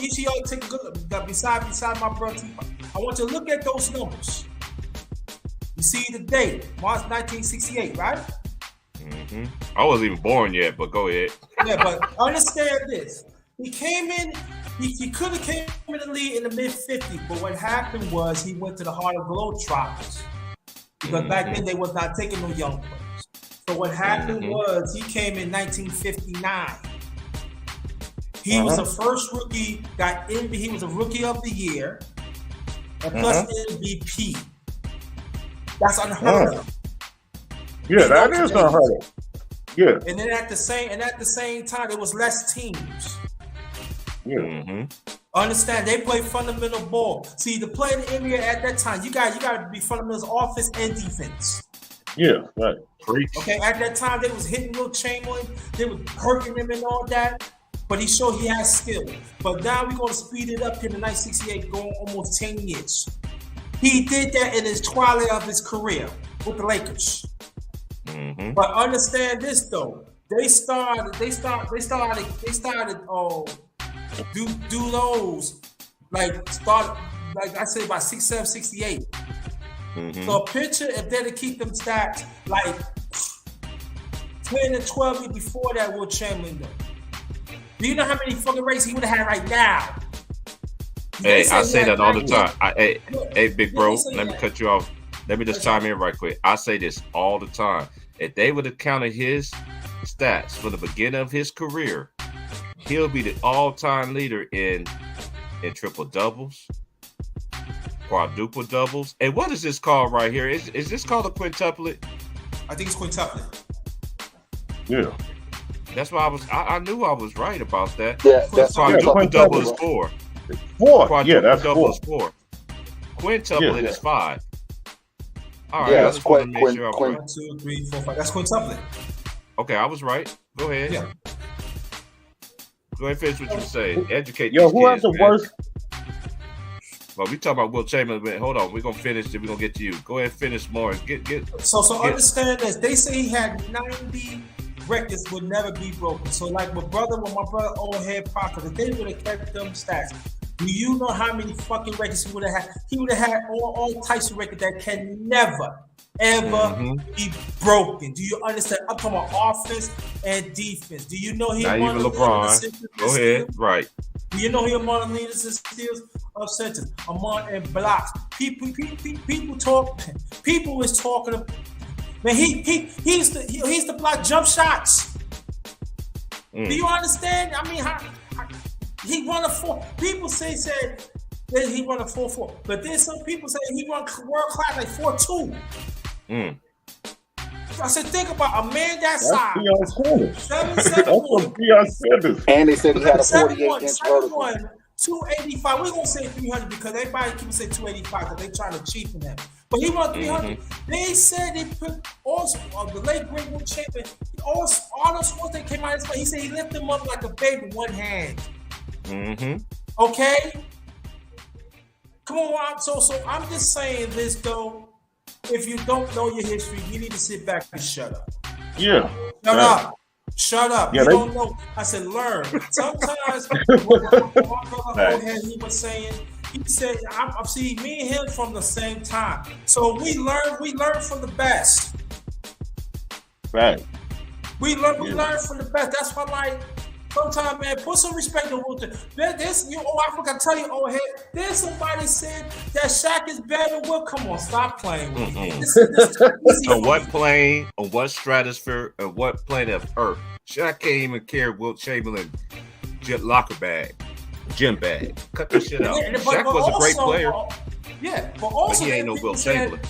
each of y'all to take a good look. Beside my brother, I want you to look at those numbers. You see the date, March 1968, right? Mm-hmm. I wasn't even born yet, but go ahead. Yeah, but understand this. He came in, he could have came in the league in the mid-50s, but what happened was he went to the Harlem Globetrotters. Because back then they was not taking no young players. So what happened was he came in 1959. He was the first rookie, he was a rookie of the year, and plus MVP. That's unheard of. Yeah, that is unheard of. Yeah. And then at the same time, there was less teams. Yeah. Understand? They play fundamental ball. See, to play in the NBA at that time, you got to be fundamental offense and defense. Yeah, right. Okay, at that time, they was hitting Wilt Chamberlain. They was hurting him and all that. But he showed he has skill. But now we're going to speed it up here in 1968, going almost 10 years. He did that in his twilight of his career with the Lakers. But understand this though, they started do those like I said about 67, 68. So picture if they'd to keep them stats like 10 and 12 years before that Wilt Chamberlain though. Do you know how many fucking races he would have had right now? Hey, I say that all the time. Hey, big bro, let me cut you off. Let me just chime in right quick. I say this all the time. If they would have counted his stats from the beginning of his career, he'll be the all-time leader in triple doubles, quadruple doubles. And what is this called right here? Is this called a quintuplet? I think it's quintuplet. Yeah. That's why I knew I was right about that. Yeah, that's quadruple double is 4. 4. Yeah, that's double 4. Is 4. Quintuplet is 5. All right, yeah, I just want to make sure I'm right. 1, 2, 3, 4, 5. That's quintuplet. Okay, I was right. Go ahead. Yeah. Go ahead and finish what you say. Educate Yo, these who has kids, the man. worst? Well, we talking about Wilt Chamberlain, but hold on. We're gonna finish. Then we're gonna get to you. Go ahead and finish more. So understand this. They say he had 90 records would never be broken. So like my brother old head Parker, if they would have kept them stats, do you know how many fucking records he would have had? He would have had all types of records that can never, ever be broken. Do you understand? I'm talking about offense and defense. Do you know he Not won even LeBron. Go ahead. Right. Do you know he among the leaders in steals of centers, among in blocks? People talk. People is talking. Man, he's the block jump shots. Do you understand? I mean, how he won a 4. People say that he won a 4-4, but then some people say he won world class like 4-2. I said, think about a man that size. And they said he had a 48-inch vertical. 285. We're gonna say 300 because everybody keep saying 285 because they trying to cheapen him. But he won 300. They said they put also the late great Wilt Chamberlain. Arnold Schwarzenegger came out. He said he lifted him up like a baby with one hand. Okay. Come on, so I'm just saying this though. If you don't know your history, you need to sit back and shut up. Yeah. Shut up. Yeah, you don't know. I said, learn. Sometimes what my brother he was saying, he said, I'm seeing me and him from the same time. So we learn from the best. Right. We learn from the best. That's why, like, sometimes, man, put some respect on Wilt. I forgot to tell you, old head. There's somebody said that Shaq is better than Wilt. Come on, stop playing with me. On what plane, on what stratosphere, on what plane of Earth, Shaq can't even carry Wilt Chamberlain locker bag, gym bag. Cut this shit out. Shaq was a great player. Yeah, but also he ain't no Wilt Chamberlain.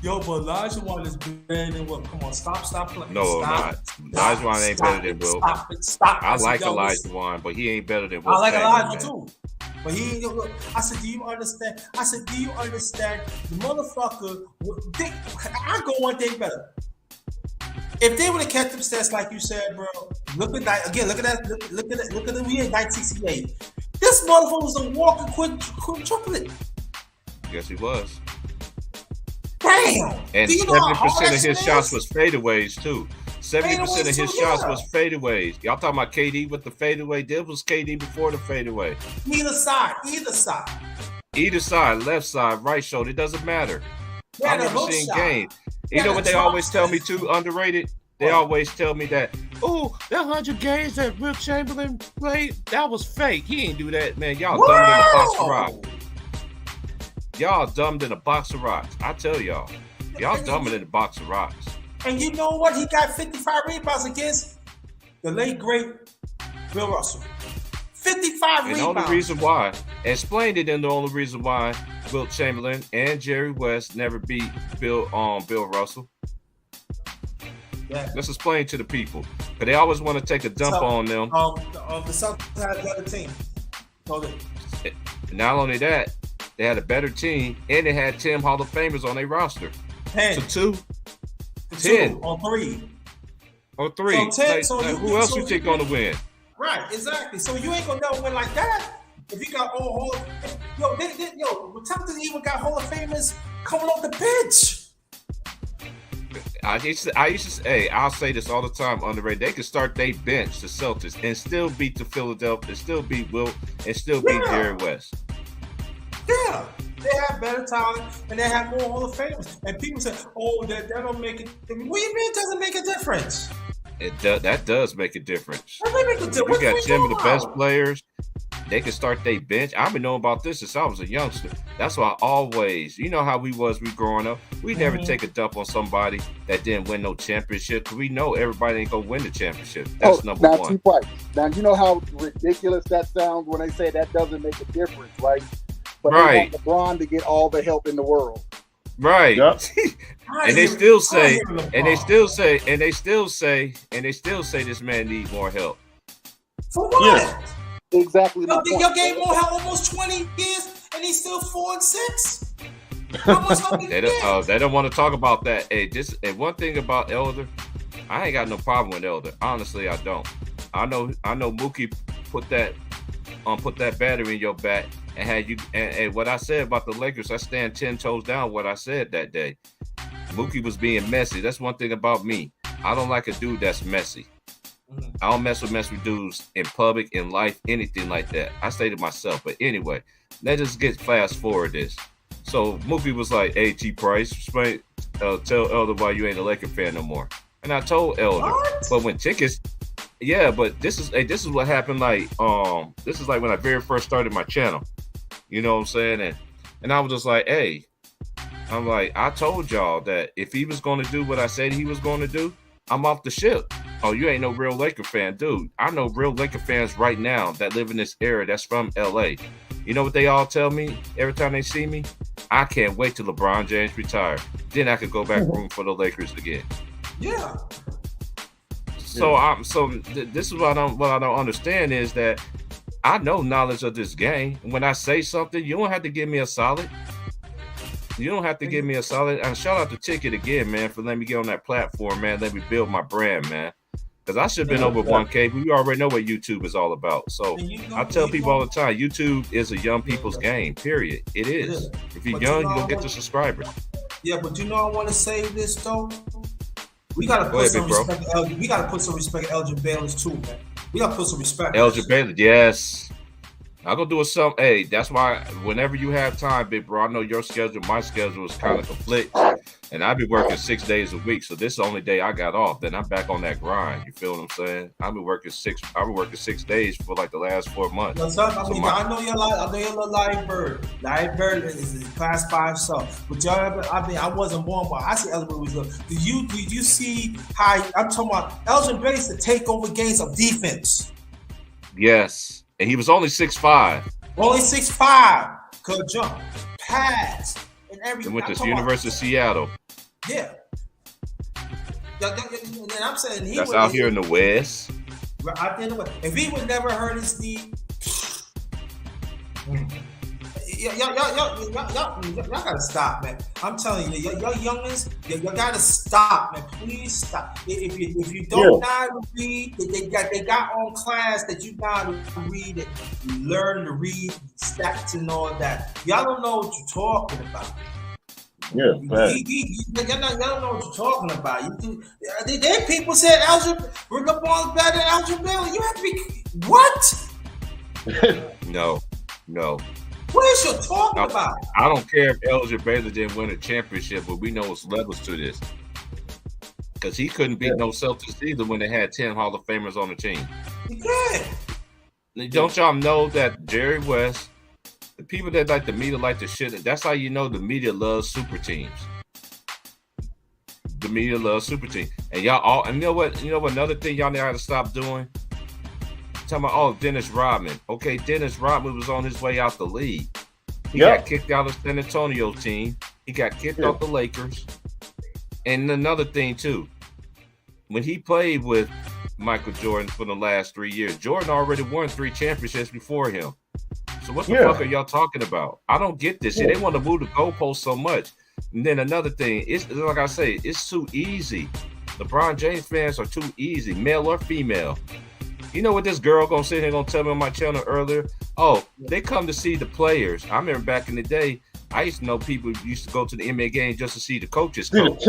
Yo, but Olajuwon is better than Wilt. Come on, stop playing. No, not. Olajuwon ain't better than Wilt. Stop. I like Olajuwon, but he ain't better than Wilt. I like Chamberlain, Olajuwon too. But he ain't. I said, do you understand? The motherfucker. I go one day better. If they would have kept them stats like you said, bro. Look at that. Look at the we in 1968. This motherfucker was a walking quintuplet. Yes, he was. Damn. And 70% of his shots was fadeaways too. 70% of his shots was fadeaways. Y'all talking about KD with the fadeaway? This was KD before the fadeaway. Either side. Either side, left side, right shoulder. It doesn't matter. Yeah, I've never seen games. You know what they always tell me too? Underrated. They always tell me that, oh, that 100 games that Wilt Chamberlain played, that was fake. He ain't do that, man. Y'all dumbed in a box of rocks. Y'all dumbed in a box of rocks. I tell y'all. Y'all dumbing in a box of rocks. And you know what? He got 55 rebounds against the late, great Bill Russell. 55 rebounds. The only reason why, explained it in the only reason why Wilt Chamberlain and Jerry West never beat Bill Russell. Yeah. Let's explain to the people. Because they always want to take a dump on them. The Celtics had a better team. Not only that, they had a better team, and they had 10 Hall of Famers on their roster. 10. So 10. On 3. On 3. So who else you think gonna win? Right, exactly. So you ain't gonna never win like that. If you got all Hall of the Celtics even got Hall of Famers coming off the bench. I used to say, I'll say this all the time, underrated. They could start their bench, the Celtics, and still beat the Philadelphia, and still beat Wilt, and still beat Jerry West. Yeah, they have better talent and they have more Hall of Famers. And people say, "Oh, that don't make it." What do you mean it doesn't make a difference? That does make a difference. That make a difference. We got 10 of the best players. They can start their bench. I've been knowing about this since I was a youngster. That's why I always, you know how we growing up. We never take a dump on somebody that didn't win no championship because we know everybody ain't gonna win the championship. That's number one. T-Price. Now you know how ridiculous that sounds when they say that doesn't make a difference, right? But they want LeBron to get all the help in the world. Right. Yep. and they still say this man needs more help. For what? Yeah. Exactly. Your game won't have almost 20 years and he's still 4-6. They don't want to talk about that. Hey, and one thing about Elder, I ain't got no problem with Elder. Honestly, I don't. I know Mookie put that battery in your back and had you. And what I said about the Lakers, I stand 10 toes down what I said that day. Mookie was being messy. That's one thing about me. I don't like a dude that's messy. I don't mess with dudes in public, in life, anything like that. I say to myself, but anyway, let's just get fast forward this. So Mookie was like, "Hey, T-Price, tell Elder why you ain't a Laker fan no more." And I told Elder, but when tickets, but this is what happened. This is like when I very first started my channel. You know what I'm saying? And I was just like, hey, I'm like, I told y'all that if he was going to do what I said he was going to do, I'm off the ship. Oh, you ain't no real Laker fan, dude. I know real Laker fans right now that live in this area that's from LA. You know what they all tell me every time they see me? I can't wait till LeBron James retire. Then I could go back room for the Lakers again. Yeah. So this is what I don't understand is that I know knowledge of this game. When I say something, you don't have to give me a solid. You don't have to give me a solid. And shout out to Ticket again, man, for letting me get on that platform, man. Let me build my brand, man. Because I should have been over 1K, but we already know what YouTube is all about. So I tell people all the time, YouTube is a young people's game, period. It is. If you're young, you're going to get the subscribers. Yeah, but you know I want to say this, though. We got to put some respect we got to put some respect to Elgin Bayless, too, man. We got to put some respect. Elgin Bayless, yes. I'm going to do some. Hey, that's why whenever you have time, big bro, I know your schedule, my schedule is kind of conflict. And I be working 6 days a week, so this is the only day I got off. Then I'm back on that grind. You feel what I'm saying? I've been working 6 days for like the last 4 months. No, son, I know you're little Larry Bird. Larry Bird is class 5 stuff. But y'all, I wasn't born, but I see Elgin was good. Did you see how I'm talking about? Elgin Bayless to take over games of defense. Yes, and he was only 6'5". Only 6'5". Could jump, pass, and everything. He went to the University of Seattle. Yeah. And I'm saying that's out here in the West. Out there in the West. If he would never hurt his knee, y'all gotta stop, man. I'm telling you, y'all youngins, y'all gotta stop, man. Please stop. If you don't know how to read, they got on class that you gotta read and learn to read stats and all that. Y'all don't know what you're talking about. Yeah, y'all don't know what you're talking about. There people said Rick LeBron's better than Elgin Bayless. You have to be what? No. What is you talking about? I don't care if Elgin Bayless didn't win a championship, but we know it's levels to this. Because he couldn't beat no Celtics either when they had 10 Hall of Famers on the team. Yeah. Don't y'all know that Jerry West, the people that like the media like the shit, that's how you know the media loves super teams. The media loves super teams. And y'all all, and you know what another thing y'all need to stop doing? Talking about, Dennis Rodman. Okay, Dennis Rodman was on his way out the league. He got kicked out of San Antonio team. He got kicked out the Lakers. And another thing too, when he played with Michael Jordan for the last 3 years, Jordan already won 3 championships before him. So what the fuck are y'all talking about? I don't get this. They want to move the goalposts so much. And then another thing, it's like I say, it's too easy. LeBron James fans are too easy, male or female. You know what this girl gonna sit here gonna tell me on my channel earlier? Oh, they come to see the players. I remember back in the day, I used to know people used to go to the NBA game just to see the coaches coach.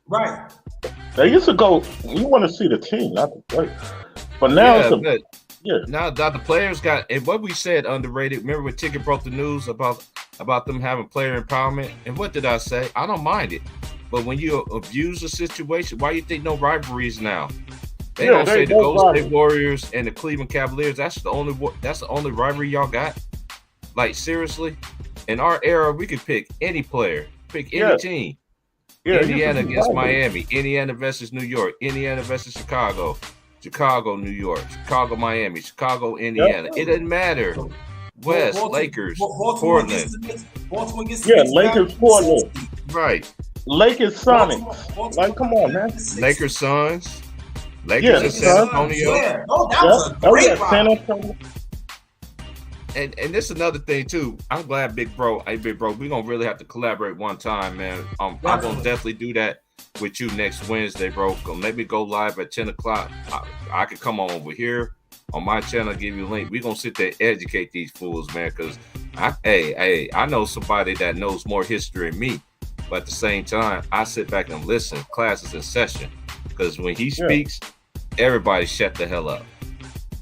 Right. They used to go. You want to see the team, not the player. But now, now that the players got, and what we said underrated. Remember when Ticket broke the news about them having player empowerment? And what did I say? I don't mind it, but when you abuse the situation, why you think no rivalries now? They don't say the Golden State Warriors and the Cleveland Cavaliers. That's the only rivalry y'all got. Like seriously, in our era, we could pick any player, pick any team. Indiana against Miami, Indiana versus New York, Indiana versus Chicago, Chicago, New York, Chicago, Miami, Chicago, Indiana. It doesn't matter. West, Lakers, Portland. Lakers, Portland. Right. Lakers, Sonics. Like, come on, man. Lakers, Suns. Lakers and San Antonio. That was a great San Antonio. And this is another thing too. I'm glad Big Bro, we're gonna really have to collaborate one time, man. I'm gonna definitely do that with you next Wednesday, bro. Let me go live at 10 o'clock. I could come on over here on my channel, give you a link. We're gonna sit there and educate these fools, man, because I know somebody that knows more history than me, but at the same time, I sit back and listen. Class is in session. Because when he speaks, everybody shut the hell up.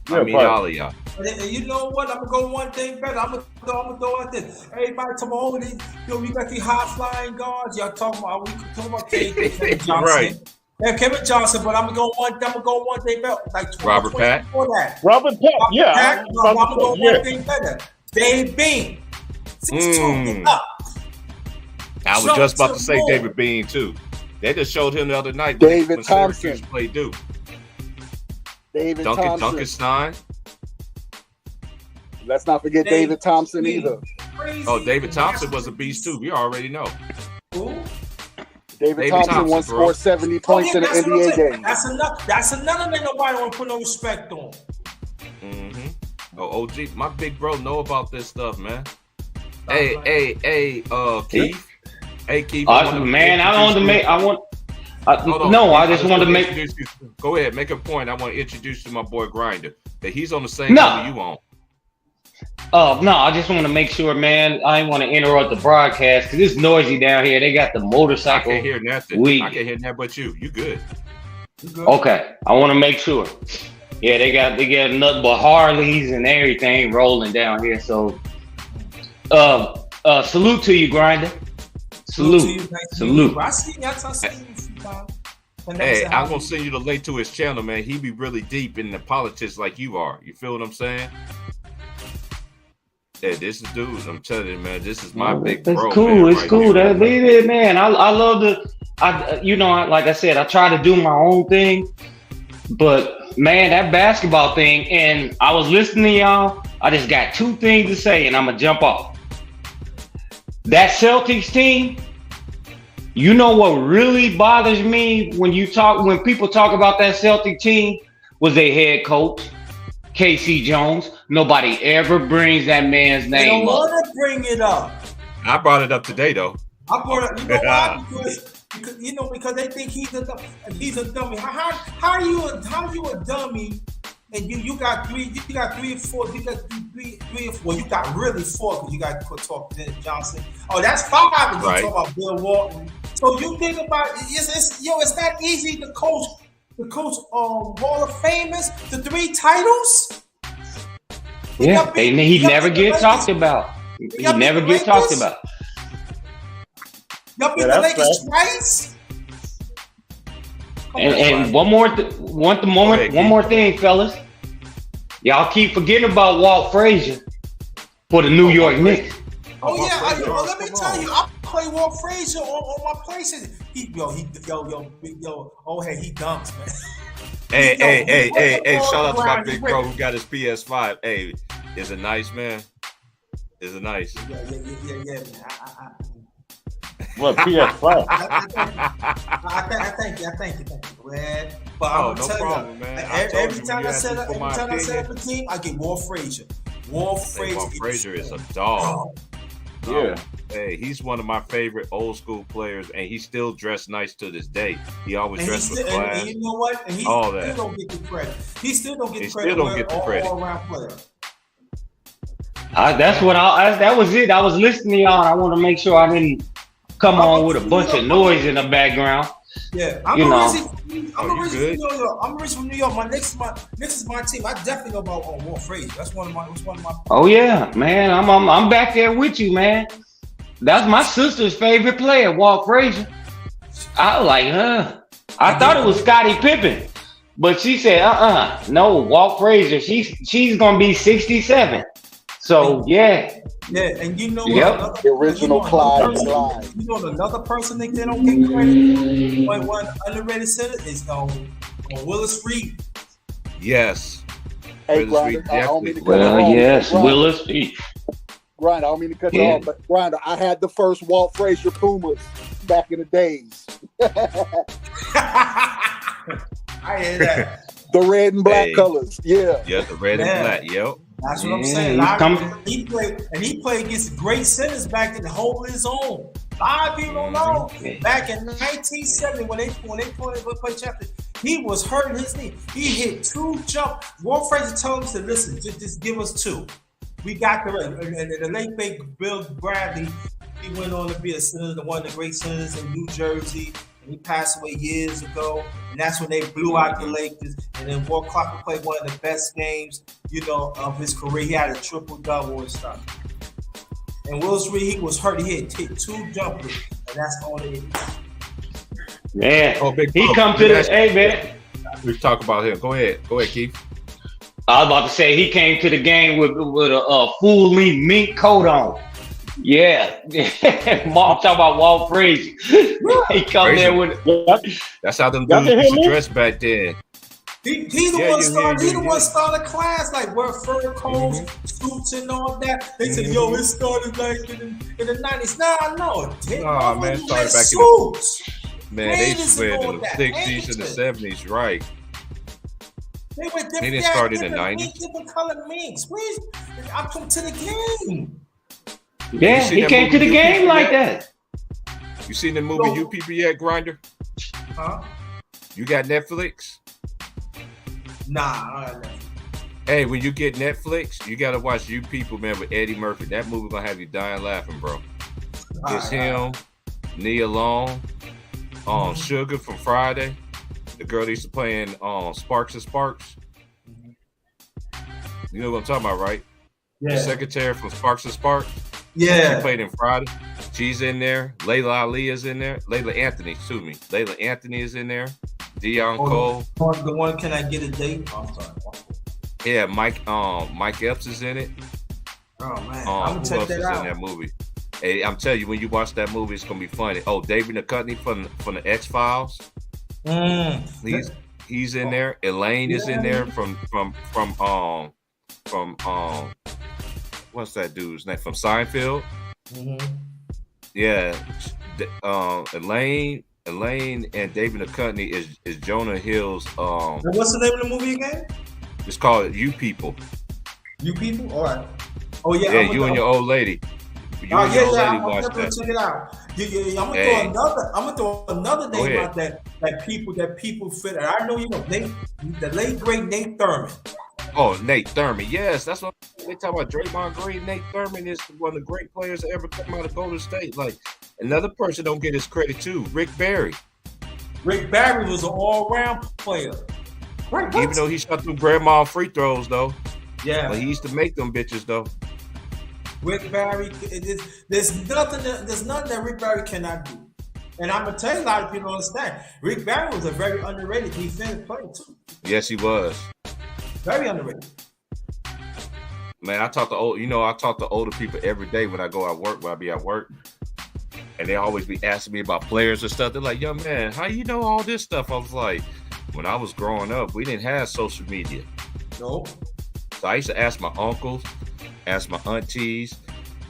I mean, all of y'all. And you know what? I'm gonna go one thing better. I'm gonna throw out this. Everybody talking about, we got these high flying guards. Y'all talking about Kevin Johnson. Right. Yeah, Kevin Johnson. But I'm gonna go one thing better. Like Robert Pat. Robert Pat. Yeah. I'm gonna go one thing better. Dave Bean. I was just about to say David Bean too. They just showed him the other night. David Thompson played Duke. Duncan Stein. Let's not forget David Thompson either. Oh, David Thompson was a beast too. We already know. David Thompson once scored 70 points in an NBA game. That's another man nobody want to put no respect on. Mm-hmm. Oh, OG, my big bro know about this stuff, man. Hey, Keith. Hey, Keith. Man, I want to make. I just want to make. Go ahead, make a point. I want to introduce you to my boy Grinder. That he's on the same level you on. No, I just want to make sure, man. I didn't want to interrupt the broadcast because it's noisy down here. They got the motorcycle. I can't hear nothing. I can't hear nothing but you. You good? Okay, I want to make sure. Yeah, they got nothing but Harleys and everything rolling down here. So, salute to you, Grinder. Salute. Salute. I see you. I see you sometimes. Hey, I'm gonna send you the link to his channel, man. He be really deep in the politics like you are. You feel what I'm saying? Yeah, this is dude. I'm telling you, man. This is my big bro. It's cool. Man, it's right cool. here. Man. I love like I said, I try to do my own thing, but man, that basketball thing. And I was listening to y'all. I just got two things to say, and I'm gonna jump off. That Celtics team. You know what really bothers me when people talk about that Celtic team was their head coach, KC Jones. Nobody ever brings that man's name up. They don't want to bring it up. I brought it up today, though. I brought it. You know why? Because they think he's a dummy. How are you a dummy? And you got three or four. You got three or four. You got really four because you got to talk to Johnson. Oh, that's five. And you talk about Bill Walton. So you think about it's not easy to coach Hall of Famers to 3 titles. Yeah, and he never get talked about. He never get talked about. Y'all beat the Lakers twice. And one more thing, fellas. Y'all keep forgetting about Walt Frazier for the New York Knicks. Oh yeah, let me tell you, I play Walt Frazier on my PlayStation. He dunks, man. Hey, shout out to my big bro who got his PS5. Hey, is it nice, man? Is it nice? Yeah, man. What, PS5? I thank you. Man. But I'm no telling you, man. Every time I set up a team, I get Walt Frazier. Walt Frazier is a dog. Yeah. Hey, he's one of my favorite old school players, and he still dressed nice to this day. He always dressed with class. And you know what? And all still that. Don't get the credit. He still don't get the credit. All-around player. That was it. I was listening to y'all. I want to make sure I didn't come on with a bunch of noise in the background. Yeah, I'm originally from New York. My Knicks is my team. I definitely know about Walt Frazier. That's one of my. Oh yeah, man. I'm back there with you, man. That's my sister's favorite player, Walt Frazier. I was like, I thought it was Scottie Pippen, but she said, no, Walt Frazier. She's gonna be 67. So yeah. Yeah, and you know the original Clyde. You know another person they don't get credit. One underrated center is Willis Reed. Yes. Hey, Willis Grinder, Willis Reed. Grinder, I don't mean to cut you off, but Grinder, I had the first Walt Frazier Pumas back in the days. I hear that. The red and black colors. Yeah. Yeah, the red and black. Yep. That's what I'm saying. He played against great centers back in the whole his own. A lot of people don't know. Back in 1970, when they played champion, he was hurting his knee. He hit 2 jump. Walt Frazier told him to listen, just give us 2. We got the late big Bill Bradley. He went on to be a senator, one of the great senators in New Jersey. He passed away years ago, and that's when they blew out the Lakers. And then Walt Clark played one of the best games, of his career. He had a triple-double and stuff. And Willis Reed, he was hurt. He had 2 jumpers, and that's all it is. Man, he come to the man. We talk about him. Go ahead, Keith. I was about to say he came to the game with a full-length mink coat on. Yeah, Mom talking about Walt Frazier. He come there with. That's how them dudes used to dress back then. He the one started class, like wear fur coats, suits, and all that. They said, "Yo, it started like in the 90s." Nah, no, man, it started back suits. Man, they swear in the 60s and the 70s, right? They were different. They didn't start in the 90s. Different color minks. Please, I come to the game. Yeah, he came to the game like that. You seen the movie UPB yet, Grinder? Huh? You got Netflix? Nah, I don't know. Hey, when you get Netflix, you gotta watch You People, man, with Eddie Murphy. That movie gonna have you dying laughing, bro. It's him, Nia Long, Sugar from Friday, the girl that used to play in Sparks and Sparks. You know what I'm talking about, right? Yeah. The secretary from Sparks and Sparks. Yeah. She played in Friday. She's in there. Layla Ali is in there. Layla Anthony, excuse me. Layla Anthony is in there. Dion Cole. The one, Can I Get a Date? I'm sorry. Yeah, Mike Epps is in it. Oh man, I'm gonna check that out. In that movie? Hey, I'm telling you, when you watch that movie, it's gonna be funny. Oh, David Duchovny from the X-Files. He's in there. Elaine is in there from what's that dude's name from Seinfeld? Yeah, Elaine and David Duchovny is Jonah Hill's. What's the name of the movie again? It's called You People. You People? All right. Oh yeah. Yeah, you and your old lady. You and your old lady watch that. Check it out. Yeah. I'm gonna throw another name out that people fit. I know the late great Nate Thurman. Oh, Nate Thurman. Yes, that's what they talk about. Draymond Green. Nate Thurman is one of the great players that ever come out of Golden State. Like another person don't get his credit too. Rick Barry. Rick Barry was an all-round player. Right, even though he shot through grandma free throws though. Yeah. But he used to make them bitches though. Rick Barry, there's nothing that Rick Barry cannot do. And I'm gonna tell you, a lot of people don't understand. Rick Barry was a very underrated defensive player too. Yes, he was. Very underrated. Man, I talk to older people every day when I be at work. And they always be asking me about players and stuff. They're like, "Young man, how you know all this stuff?" I was like, when I was growing up, we didn't have social media. No. So I used to ask my uncles, ask my aunties,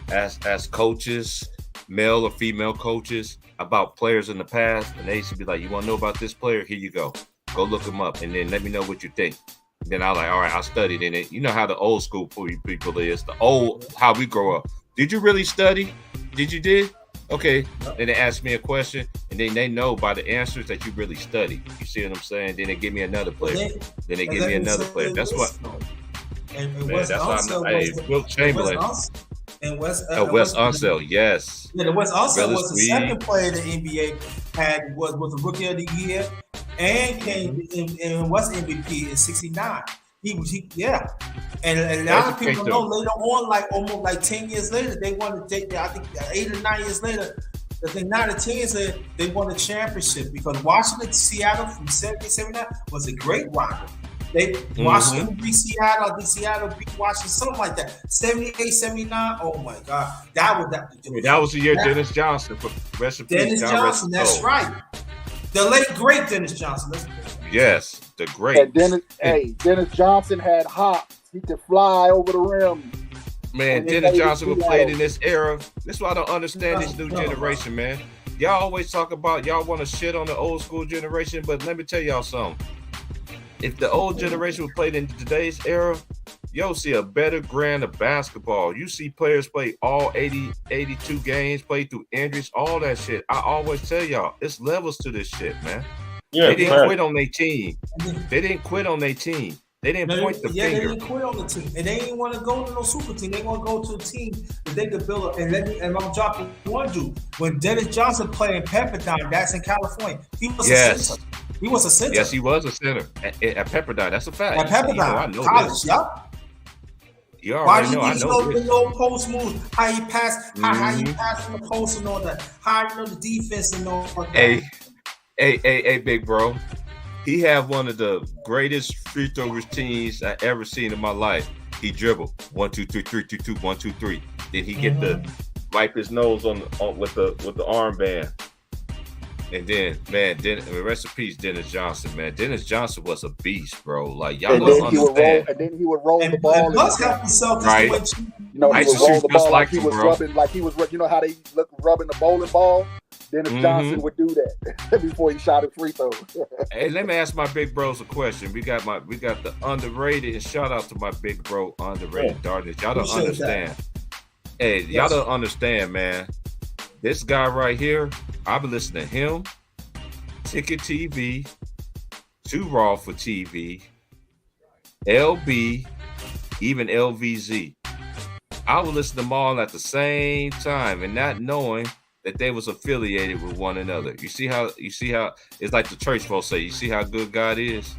ask coaches, male or female coaches about players in the past. And they used to be like, "You want to know about this player? Here you go. Go look him up and then let me know what you think." Then I was like, all right, I studied in it. You know how the old school people is, how we grow up. Did you really study? Did? Okay. Then they ask me a question, and then they know by the answers that you really study. You see what I'm saying? Then they give me another player. Then they give me another player. That's what. That's why Wilt Chamberlain. And Wes Unseld, yes. Yeah, Wes Unseld was the second player the NBA had was the Rookie of the Year and came and was MVP in '69. And a lot of people know later on, almost like 10 years later, they won I think 8 or 9 years later, I think 9 or 10 years later, they won the championship because Washington, Seattle from 79 was a great rival. Washington beat Seattle, Seattle beat Washington, something like that. 78, 79. Oh my God. That was the year Dennis Johnson. Rest in peace, Dennis Johnson, that's right. The late great Dennis Johnson. Yes, the great. And Dennis Johnson had hops. He could fly over the rim. Man, Dennis Johnson was played in this era. That's why I don't understand this new generation, man. Y'all always talk about y'all want to shit on the old school generation, but let me tell y'all something. If the old generation was played in today's era, you'll see a better brand of basketball. You see players play all 80, 82 games, play through injuries, all that shit. I always tell y'all, it's levels to this shit, man. Yeah, they didn't quit on their team. They didn't quit on their team. They didn't point the finger. They didn't quit on the team. And they didn't want to go to no super team. They want to go to a team that they could build. And I'm dropping one dude. When Dennis Johnson played in Pepperdine, that's in California, he was a center. He was a center. Yes, he was a center at Pepperdine. That's a fact. At Pepperdine, I know college, this. Yup. You already know. I know the little post moves, how he passed, how he passed from the post and all that, how you know the defense and all that. Hey, big bro. He had one of the greatest free throw routines I ever seen in my life. He dribbled 1, 2, 3, 3, 2, 2, 1, 2, 3. Then he get the wipe his nose on with the armband. And then, man, rest in peace, Dennis Johnson, man. Dennis Johnson was a beast, bro. Like, y'all don't understand. And then he would roll the ball. And plus help himself right. You know, he would roll the ball like he was rubbing, you know how they look rubbing the bowling ball? Dennis Johnson would do that before he shot a free throw. Hey, let me ask my big bros a question. We got the underrated, and shout out to my big bro, underrated Darkness. Y'all don't understand. Hey, y'all don't understand, man. This guy right here, I've been listening to him, Ticket TV, Too Raw for TV, LB, even LVZ. I would listen to them all at the same time and not knowing that they was affiliated with one another. You see how it's like the church folks say, you see how good God is?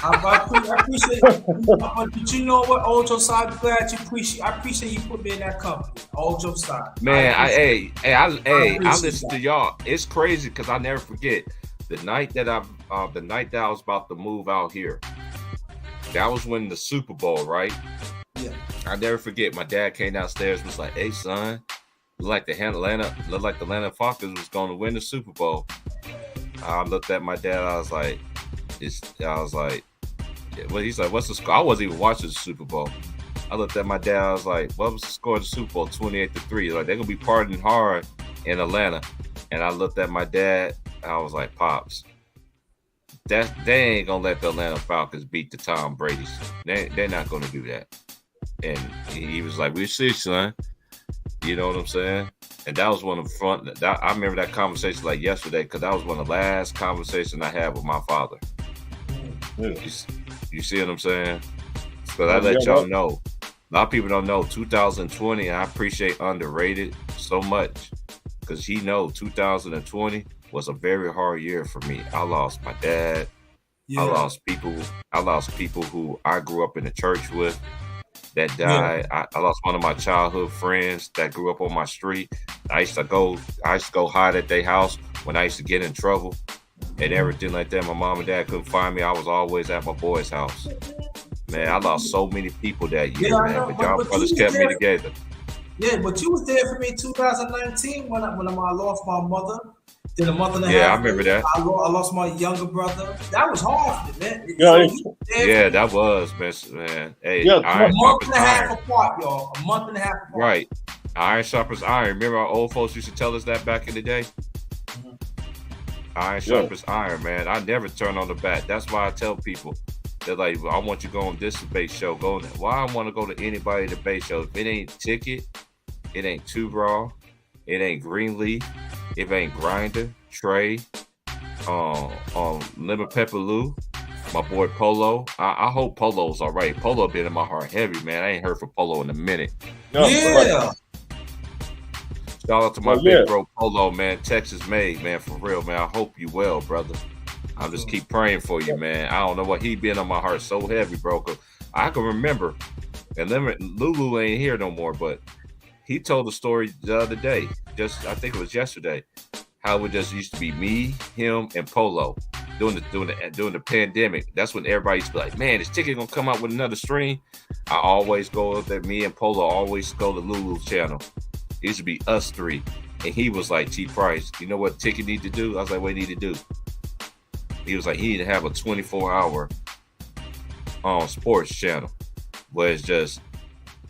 I appreciate it. But you know what, Ojo side, I'm glad you appreciate. I appreciate you put me in that company, Ojo side. Man, I listen to y'all. It's crazy because I never forget the night that I was about to move out here. That was when the Super Bowl, right? Yeah. I never forget. My dad came downstairs and was like, "Hey, son, looked like the Atlanta Falcons was going to win the Super Bowl." I looked at my dad. I was like, well, he's like, "What's the score?" I wasn't even watching the Super Bowl. I looked at my dad. I was like, "What was the score of the Super Bowl? 28-3." Like, they're gonna be partying hard in Atlanta. And I looked at my dad. I was like, "Pops, they ain't gonna let the Atlanta Falcons beat the Tom Brady's. They're not gonna do that." And he was like, "We see, son." You know what I'm saying? And that was one of the front. I remember that conversation like yesterday because that was one of the last conversations I had with my father. You see what I'm saying? Because I let y'all know. A lot of people don't know 2020. I appreciate underrated so much because he know 2020 was a very hard year for me. I lost my dad. Yeah. I lost people who I grew up in the church with that died. Yeah. I lost one of my childhood friends that grew up on my street. I used to go hide at their house when I used to get in trouble and everything like that. My mom and dad couldn't find me. I was always at my boy's house. Man, I lost so many people that year, man. But y'all brothers kept me together. Yeah, but you was there for me in 2019 when I lost my mother. Then a month and a half. Yeah, I remember that. I lost my younger brother. That was hard for me, man. Yeah, that was, man. Hey, a month and a half apart, y'all. A month and a half apart. Right. Iron sharpens iron. Remember our old folks used to tell us that back in the day? Mm-hmm. Iron sharpens iron, man. I never turn on the bat. That's why I tell people, they're like, I want you to go on this debate show. Why I want to go to anybody debate show? If it ain't Ticket, it ain't Two Raw, it ain't Greenleaf, it ain't Grinder, Trey, Lemon Pepper Lou, my boy Polo. I hope Polo's all right. Polo been in my heart heavy, man. I ain't heard from Polo in a minute. Yeah. Shout out to my big bro Polo, man. Texas made, man, for real, man. I hope you well, brother. I'll just keep praying for you, man. I don't know what he been on my heart so heavy, bro. 'Cause I can remember, and Lulu ain't here no more, but he told the story the other day. I think it was yesterday, how it just used to be me, him, and Polo during the pandemic. That's when everybody used to be like, "Man, is Ticket gonna come out with another stream?" I always go up there. Me and Polo always go to Lulu's channel. It used to be us three, and he was like, "T Price, you know what Ticket need to do?" I was like, "What do you need to do?" He was like, "He need to have a 24-hour sports channel where it's just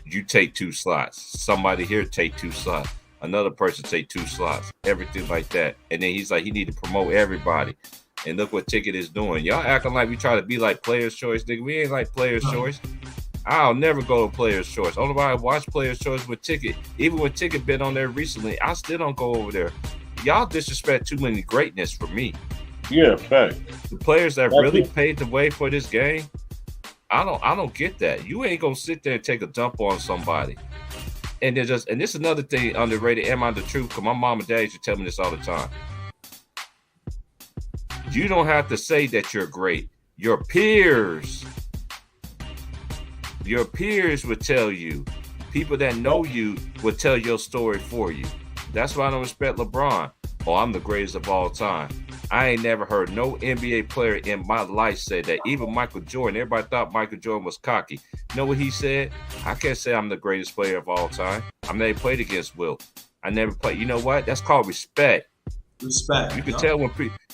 you take 2 slots. Somebody here take 2 slots. Another person take 2 slots. Everything like that." And then he's like, he need to promote everybody. And look what Ticket is doing. Y'all acting like we try to be like Players' Choice, nigga. We ain't like Players' Choice. I'll never go to Players' Choice. Only way I watch Players' Choice with Ticket. Even when Ticket been on there recently, I still don't go over there. Y'all disrespect too many greatness for me. Yeah, fact. The players that really paid the way for this game, I don't get that. You ain't gonna sit there and take a dump on somebody. And this is another thing underrated. Am I the truth? Because my mom and dad used to tell me this all the time. You don't have to say that you're great. Your peers would tell you. People that know you would tell your story for you. That's why I don't respect LeBron. Oh, I'm the greatest of all time. I ain't never heard no NBA player in my life say that. Even Michael Jordan, everybody thought Michael Jordan was cocky. You know what he said? I can't say I'm the greatest player of all time. I never played against Wilt. I never played. You know what? That's called respect. Respect. You can tell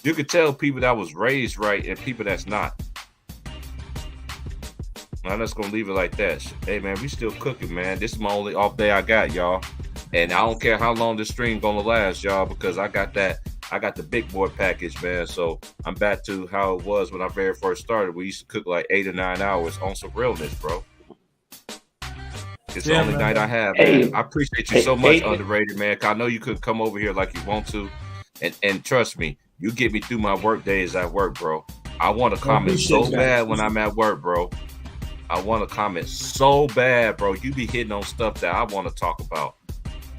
you can tell people that was raised right and people that's not. I'm just gonna leave it like that. Hey man, we still cooking, man. This is my only off day I got, y'all. And I don't care how long this stream gonna last, y'all, because I got the big boy package, man. So I'm back to how it was when I very first started. We used to cook like 8 or 9 hours on some realness, bro. It's the only night I have, man. I appreciate you so much, underrated, man. I know you couldn't come over here like you want to. And trust me, you get me through my work days at work, bro. I want to comment so bad when I'm at work, bro. I want to comment so bad, bro. You be hitting on stuff that I want to talk about,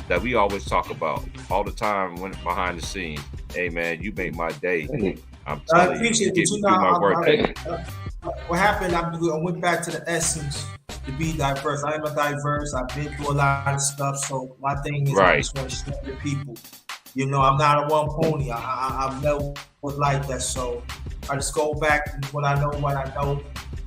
that we always talk about all the time when behind the scenes. Hey, man, you make my day. I'm telling you, get me through my work day. what happened, I went back to the essence to be diverse. I am a diverse. I've been through a lot of stuff. So my thing is, I just want to share with people. You know, I'm not a one pony. I've never was like that. So I just go back to what I know.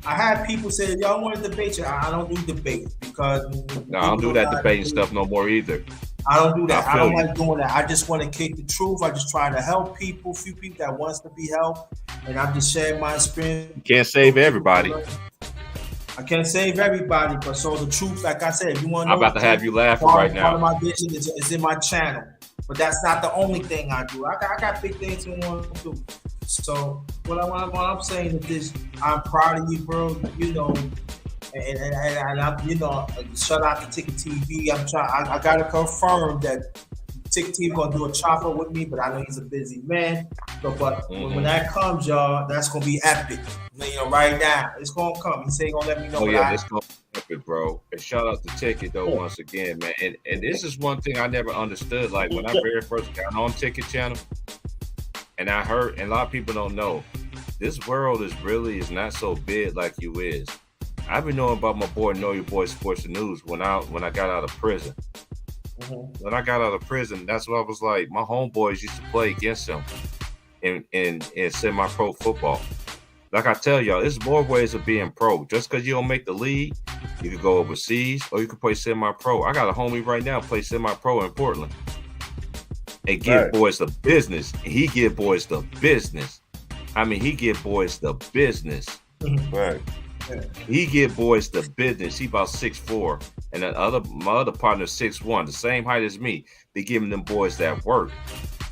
I had people say, "Yo, I want to debate you." I don't do debate because no, I don't do that debating stuff no more either. I don't do that. I don't like doing that. I just want to kick the truth. I just try to help people, few people that wants to be helped, and I'm just sharing my experience. You can't save everybody. I can't save everybody, but so the truth, like I said, if you want to know, I'm about to have you laughing right now. Part of my vision is in my channel, but that's not the only thing I do. I got big things I want to do. So what I'm saying is this: I'm proud of you, bro. You know, and I'm, you know, shout out to Ticket TV. I gotta confirm that Ticket TV gonna do a chopper with me, but I know he's a busy man. So, but when that comes, y'all, that's gonna be epic. You know, right now it's gonna come. He say he gonna let me know. Oh yeah, it's gonna be epic, bro. And shout out to Ticket though once again, man. And this is one thing I never understood. Like when I very first got on Ticket Channel. And I heard, and a lot of people don't know, this world is not so big like you is. I've been knowing about my boy, Know Your Boy Sports and News when I got out of prison. When I got out of prison, that's what I was like. My homeboys used to play against him in semi-pro football. Like I tell y'all, there's more ways of being pro. Just because you don't make the league, you could go overseas or you can play semi-pro. I got a homie right now play semi-pro in Portland. And give boys the business. He give boys the business. I mean, he give boys the business. Right. He give boys the business. He about 6'4", and my other partner 6'1", the same height as me. They giving them boys that work.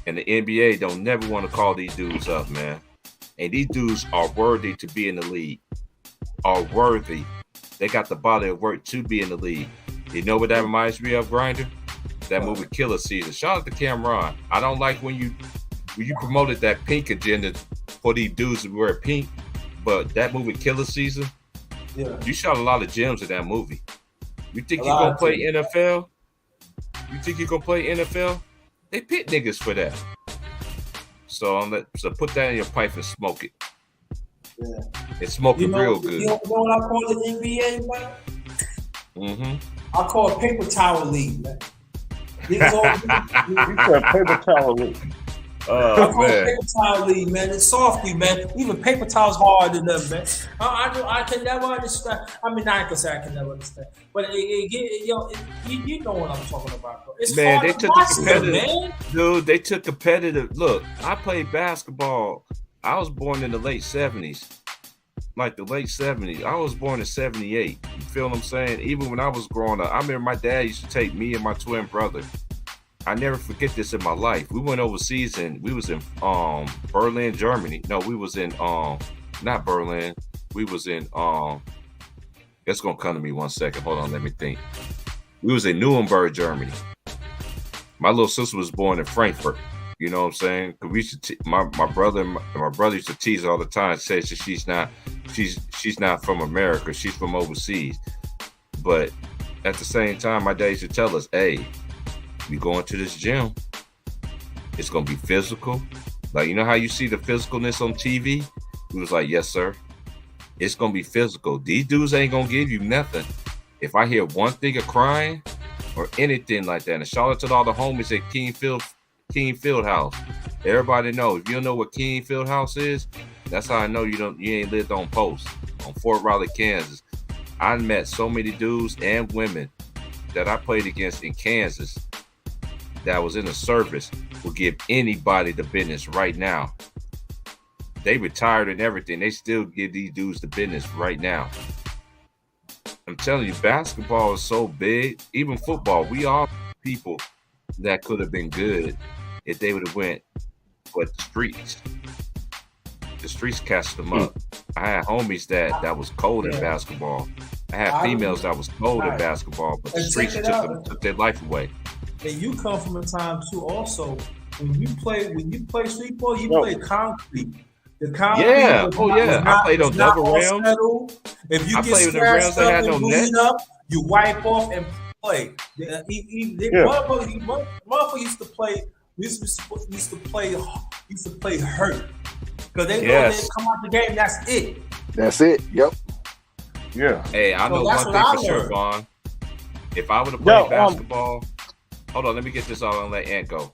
And the NBA don't never want to call these dudes up, man. And these dudes are worthy to be in the league. Are worthy. They got the body of work to be in the league. You know what that reminds me of, Grinder? That movie Killer Season. Shout out to Cameron. I don't like when you promoted that pink agenda for these dudes who wear pink, but that movie Killer Season, you shot a lot of gems in that movie. You think you're gonna play NFL? You think you're gonna play NFL? They pit niggas for that. So put that in your pipe and smoke it. Yeah. And smoke it real good. You know what I call the NBA, man? I call it paper towel league, man. You said paper towel league. I call it paper towel league, man. It's softly, man. Even paper towels harder than them, man. I can never understand. I mean, I can say I can never understand, but you know what I'm talking about, bro. It's man, hard they to took watch competitive, them, man. Dude. They took competitive. Look, I played basketball. I was born in the late 70s. Like the late 70s. I was born in 78. You feel what I'm saying? Even when I was growing up, I remember my dad used to take me and my twin brother. I never forget this in my life. We went overseas and we was in Berlin, Germany. No, we was in not Berlin. We was in it's gonna come to me one second. Hold on, let me think. We was in Nuremberg, Germany. My little sister was born in Frankfurt. You know what I'm saying? Cause we used to my brother used to tease all the time, say that she's not from America, she's from overseas. But at the same time, my dad used to tell us, hey, we going to this gym, it's gonna be physical. Like, you know how you see the physicalness on TV? He was like, yes, sir. It's gonna be physical. These dudes ain't gonna give you nothing. If I hear one thing of crying or anything like that, and shout out to all the homies at King Fieldhouse. Everybody know. If you don't know what King Fieldhouse is, that's how I know you ain't lived on post on Fort Riley, Kansas. I met so many dudes and women that I played against in Kansas that was in the service will give anybody the business right now. They retired and everything. They still give these dudes the business right now. I'm telling you, basketball is so big. Even football, we all people that could have been good if they would have went, but the streets cast them up. I had homies that was cold in basketball. I had females that was cold in basketball, but the streets took their life away. And you come from a time too. Also, when you play street ball, you play concrete. The concrete. Yeah. I played on double rims. If you get scratched up and bleed up, you wipe off and play. Motherfucker used to play. Used to play hurt because they know they come out the game. That's it. That's it. Yep. Yeah. Hey, I know that's one what thing I for sure, learned. Vaughn. If I would have played Yo, basketball, hold on, let me get this all and let Ant go.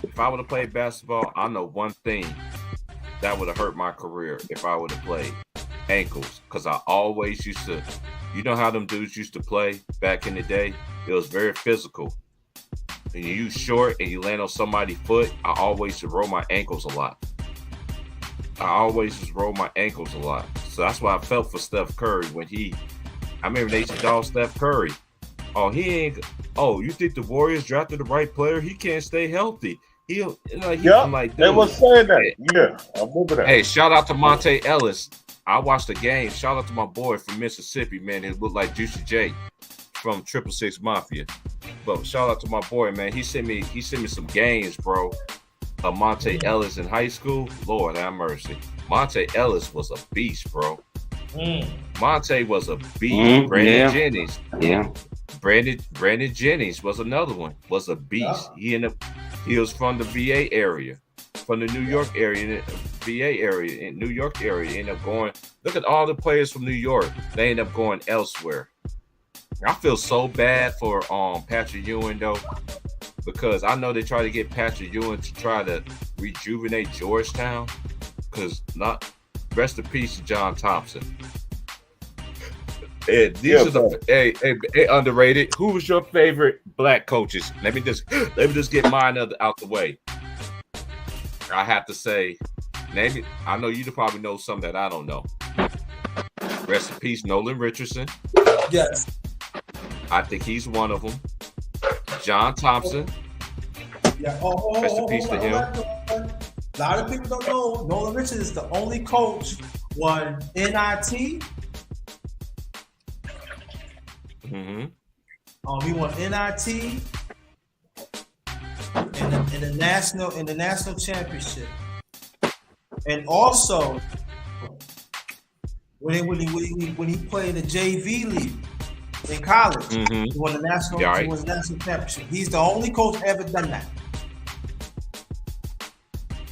If I would have played basketball, I know one thing that would have hurt my career if I would have played ankles. Because I always used to, you know how them dudes used to play back in the day? It was very physical. And you short and you land on somebody's foot, I always used to roll my ankles a lot. I always just roll my ankles a lot. So that's why I felt for Steph Curry when I remember they used to dog Steph Curry. Oh, you think the Warriors drafted the right player? He can't stay healthy. I'm like, they were saying that. Yeah, I remember that. Hey, shout out to Monte Ellis. I watched the game. Shout out to my boy from Mississippi, man. It looked like Juicy J from 666 Mafia. But shout out to my boy, man. He sent me some games, bro. Monte Ellis in high school. Lord have mercy. Monte Ellis was a beast, bro. Monte was a beast. Brandon Jennings. Yeah. Brandon Jennings was another one. Was a beast. He was from the VA area, from the New York area, VA area, in New York area. Ended up going. Look at all the players from New York. They end up going elsewhere. I feel so bad for Patrick Ewing though, because I know they try to get Patrick Ewing to try to rejuvenate Georgetown. Because rest in peace to John Thompson. These are the underrated. Who was your favorite black coaches? Let me just get mine out the way. I have to say, I know you probably know some that I don't know. Rest in peace, Nolan Richardson. Yes. I think he's one of them. John Thompson. Yeah. Rest in peace to him. A lot of people don't know Nolan Richardson is the only coach won NIT. Mm-hmm. He won NIT in the national championship, and also when he played the JV league in college, he won the national championship. He's the only coach ever done that.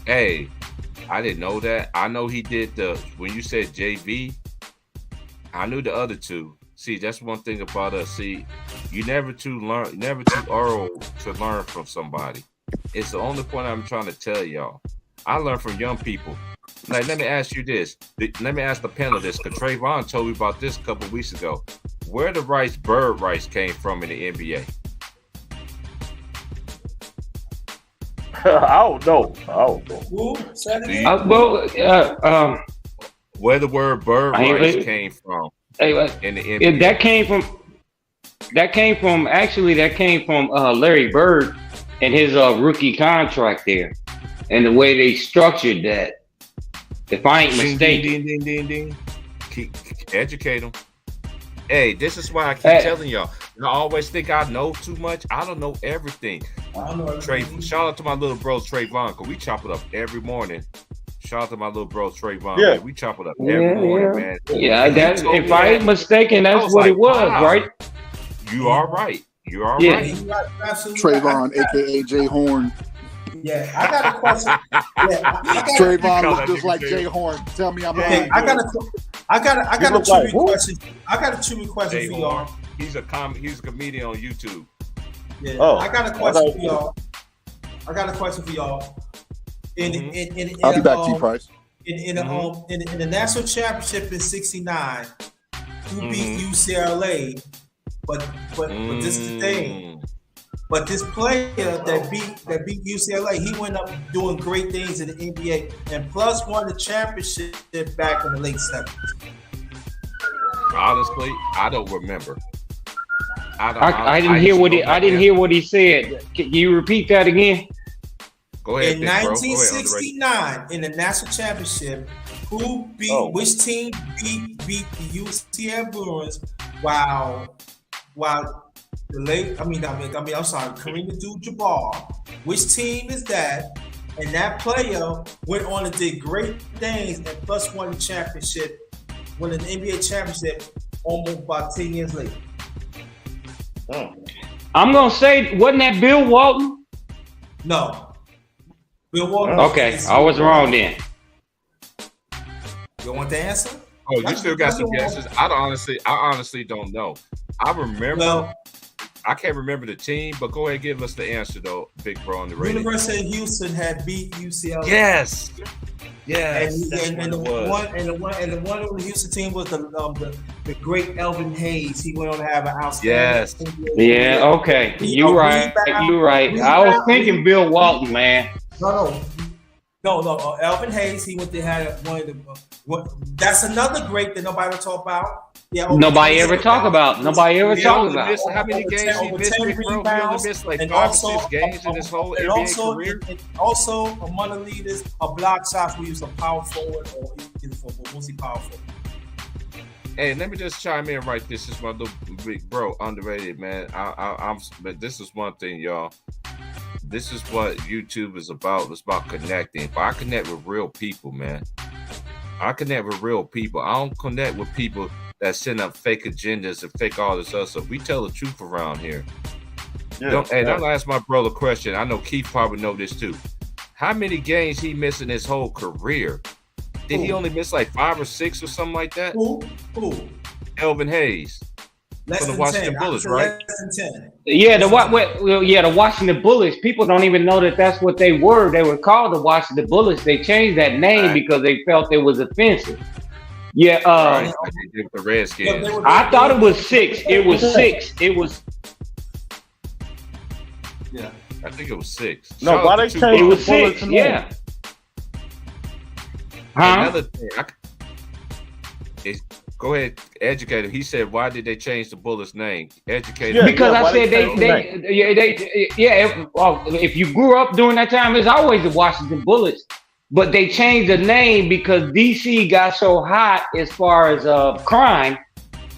Hey, I didn't know that. I know he did when you said JV, I knew the other two. See, that's one thing about us. See, you never too old to learn from somebody. It's the only point I'm trying to tell y'all. I learn from young people. Like, let me ask you this. Let me ask the panel this, because Trayvon told me about this a couple of weeks ago. Where the bird rights came from in the NBA? I don't know. Where the word bird rights came from in the NBA? That came from Larry Bird and his rookie contract there, and the way they structured that. If I ain't mistaken. Ding. Educate them. Hey, this is why I keep telling y'all. I always think I know too much. I don't know everything. Shout out to my little bro Trayvon, because we chop it up every morning. Shout out to my little bro Trayvon. Yeah. Man. We chop it up every morning, man. Yeah, if I ain't mistaken, that's what it was, right? You are right. You are right. Trayvon, aka Jay Horn. Yeah, I got a question. Trayvon looks just like Jay Horn. Tell me I'm wrong. I got a trivia question. I got a trivia question for y'all. He's a comedian on YouTube. Yeah, I got a question for y'all. I'll be back, T Price. In the national championship in '69, who beat UCLA? But this is the thing. But this player that beat UCLA, he went up doing great things in the NBA, and plus won the championship back in the late '70s. Honestly, I don't remember. I didn't hear what he said. Can you repeat that again? Go ahead. In 1969, in the national championship, which team beat the UCLA Bruins? While I'm sorry, Kareem Abdul-Jabbar. Which team is that? And that player went on and did great things, and plus won the championship, won an NBA championship almost about 10 years later. I'm gonna say, wasn't that Bill Walton? No. Bill Walton. Okay, I was wrong then. You want the answer? Oh, you still got some guesses? I honestly don't know. I remember. Well, I can't remember the team, but go ahead and give us the answer though, big bro on the radio. University of Houston had beat UCLA. Yes. And the one on the Houston team was the great Elvin Hayes. He went on to have an outstanding. Yes. Yeah. Okay. You're right. You're right. I was thinking Bill Walton, man. No. Elvin Hayes. He went to have one of the. That's another great that nobody will talk about. Yeah, nobody ever talk about. Nobody ever talk about. How many games he missed? He only missed like 5 or 6 games in his whole NBA career. And also among the leaders of block shots, we use a power forward or either forward. Mostly power forward. Hey, let me just chime in right. This is my little big bro, underrated man. But this is one thing, y'all. This is what YouTube is about. It's about connecting. If I connect with real people, man, I connect with real people. I don't connect with people that send up fake agendas and fake all this other stuff. We tell the truth around here. Don't ask my brother a question. I know Keith probably know this too. How many games he missed in his whole career? Did he only miss like 5 or 6 or something like that? Who? Elvin Hayes. Less For the than Washington 10. Bullets, right? Less than 10. Yeah, the Washington Bullets. People don't even know that that's what they were. They were called the Washington Bullets. They changed that name because they felt it was offensive. Yeah, right. The Redskins. I thought it was 6. It was 6. It was. Yeah, I think it was 6. No, why they changed it was the Bullets? 6. Yeah. Another thing. Go ahead, educate him. He said, "Why did they change the Bullets' name?" Educate him. Because I said if you grew up during that time, it's always the Washington Bullets. But they changed the name because DC got so hot as far as crime,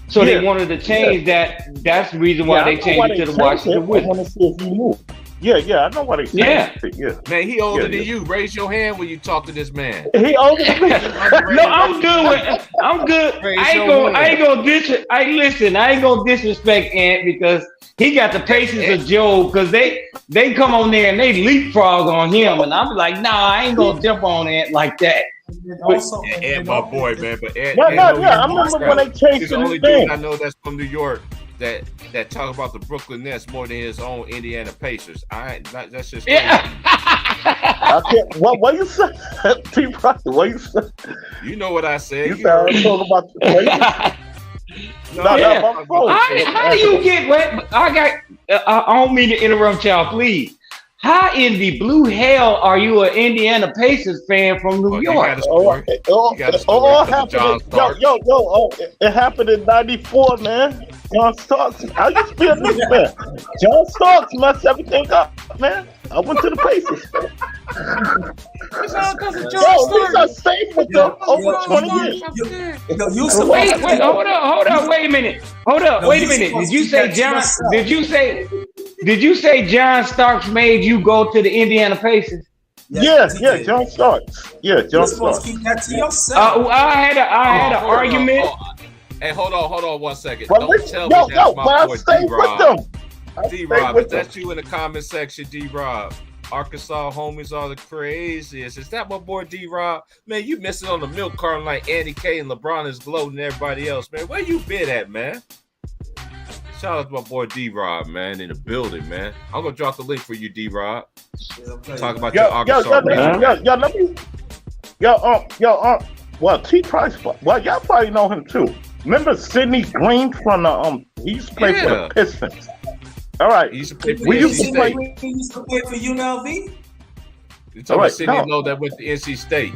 so they wanted to change that. That's the reason why they changed it to the Washington Wizards. I want to see if you knew. Yeah, I know why they changed it. Yeah, man, he older than you. Raise your hand when you talk to this man. He older than me. No, I'm good. I'm good. I ain't gonna disrespect Ant because he got the patience of Joe because they come on there and they leapfrog on him, and I'm like, nah, I ain't gonna jump on Ant like that. Ant, my boy, man. But Ant, I remember when they changed he's the only name. dude I know that's from New York that talk about the Brooklyn Nets more than his own Indiana Pacers. That's just crazy. I can't. What you say, T. Rock? What you say? You know what I said. You started talking about the Pacers. How do you get wet? I don't mean to interrupt y'all, please. How in the blue hell are you an Indiana Pacers fan from New York? It happened in '94, man. John Starks. I used to be a Knicks fan. John Starks messed everything up, man. I went to the Pacers. These are stayed with them over 20 years. Hold on, wait a minute. Wait a minute. Did you say John Starks made you go to the Indiana Pacers? Yeah, John Starks. Yeah, John Starks. Keep that to yourself. I had an argument. Hey, hold on 1 second. But Don't tell me that's my boy D-Rob. D-Rob, if that's you in the comment section, D-Rob. Arkansas homies are the craziest. Is that my boy D-Rob? Man, you missing on the milk carton like Andy K and LeBron is gloating and everybody else, man. Where you been at, man? Shout out to my boy D-Rob, man, in the building, man. I'm gonna drop the link for you, D-Rob. Talk about your Arkansas. Well, T. Price. Well, y'all probably know him too. Remember Sidney Green from the he used to play for the Pistons. All right. He used to play for He used to play for UNLV? You talking about Sidney Lowe that went to NC State.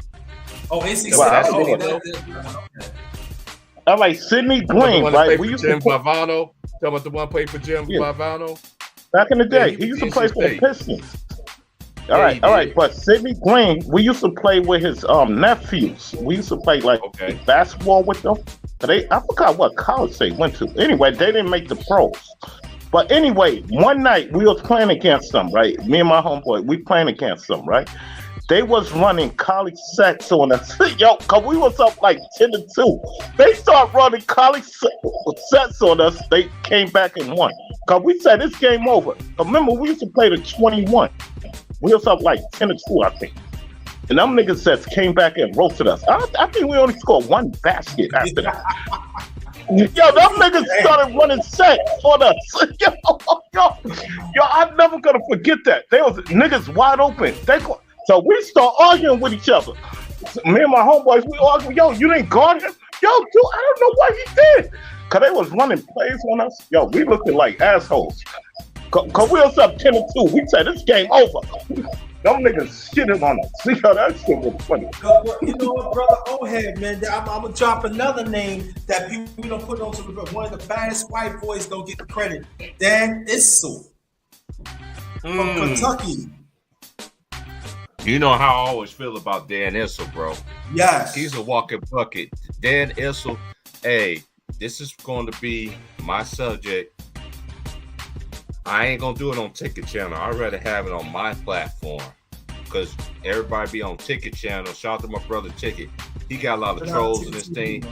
Oh, NC State. All right, Sidney Green, right? We used to Bavano. Talking about the one played for Jim Bavano. Back in the day, he used to play for the Pistons. All right. But Sidney Green, we used to play with his nephews. We used to play basketball with them. I forgot what college they went to. Anyway, they didn't make the pros. But anyway, one night we was playing against them, right? Me and my homeboy, we playing against them, right? They was running college sets on us. Yo, cause we was up like 10-2. They start running college sets on us. They came back and won. Cause we said this game over. Remember, we used to play the 21. We was up like 10-2, I think. And them niggas just came back and roasted us. I think we only scored one basket after that. Yo, them niggas started running sets on us. Yo, I'm never gonna forget that. They was niggas wide open. So we start arguing with each other. Me and my homeboys, we arguing. Yo, you didn't guard him? Yo, dude, I don't know what he did. Cause they was running plays on us. Yo, we looking like assholes. Cause we was up 10-2. We said this game over. Them niggas shitting on us. See how that shit was funny. You know what, brother Ohead, man? I'm gonna drop another name that people don't put onto the book. One of the baddest white boys don't get the credit. Dan Issel from Kentucky. You know how I always feel about Dan Issel, bro. Yes. He's a walking bucket. Dan Issel, hey, this is going to be my subject. I ain't gonna do it on Ticket Channel. I'd rather have it on my platform because everybody be on Ticket Channel. Shout out to my brother Ticket. He got a lot of trolls in this thing.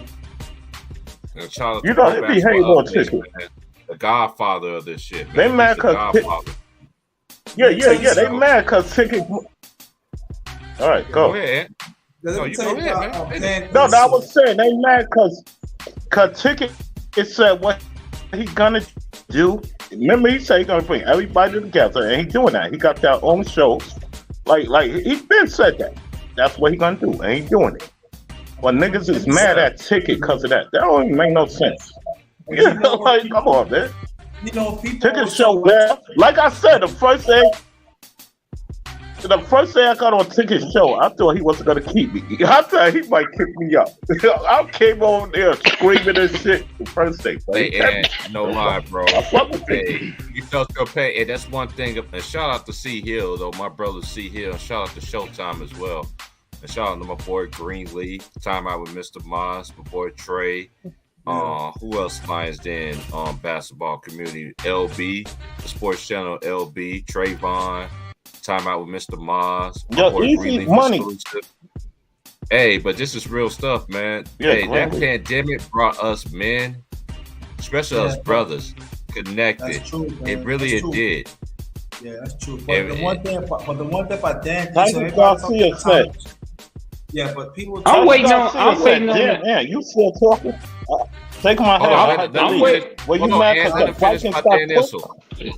And shout out you to know, it be hate on Ticket. Man. The godfather of this shit. Man. They mad because yeah. They mad because Ticket. All right, go. Go ahead. No, you go ahead, man. No, I was saying they mad because Ticket it said what he gonna do. Remember, he said he's gonna bring everybody together, and he doing that. He got their own shows. Like he been said that. That's what he gonna do, and he doing it. But niggas is mad at Ticket because of that. That don't even make no sense. Yeah, like come on, man. You know, people Ticket show there. Like I said, the first day I got on Ticket show, I thought he wasn't gonna keep me. I thought he might kick me up. I came over there screaming and shit the first day. Hey, no lie, bro. Hey, you felt your pay. Hey, that's one thing. And shout out to C Hill, though. My brother C Hill. Shout out to Showtime as well. And shout out to my boy Greenlee. Time out with Mr. Moss, my boy Trey. Who else finds in basketball community? LB, the Sports Channel LB, Trayvon. Time out with Mr. Maz. Yo, easy money. Hey, but this is real stuff, man. Yeah, hey, that pandemic brought us men, especially us brothers, connected. That's true, man. It really did. Yeah, that's true. But the one thing about Dan, yeah, but people. I'm waiting on. Yeah, you still talking? Take my head. I'm waiting. Well, you mad because the Vikings stop pushing?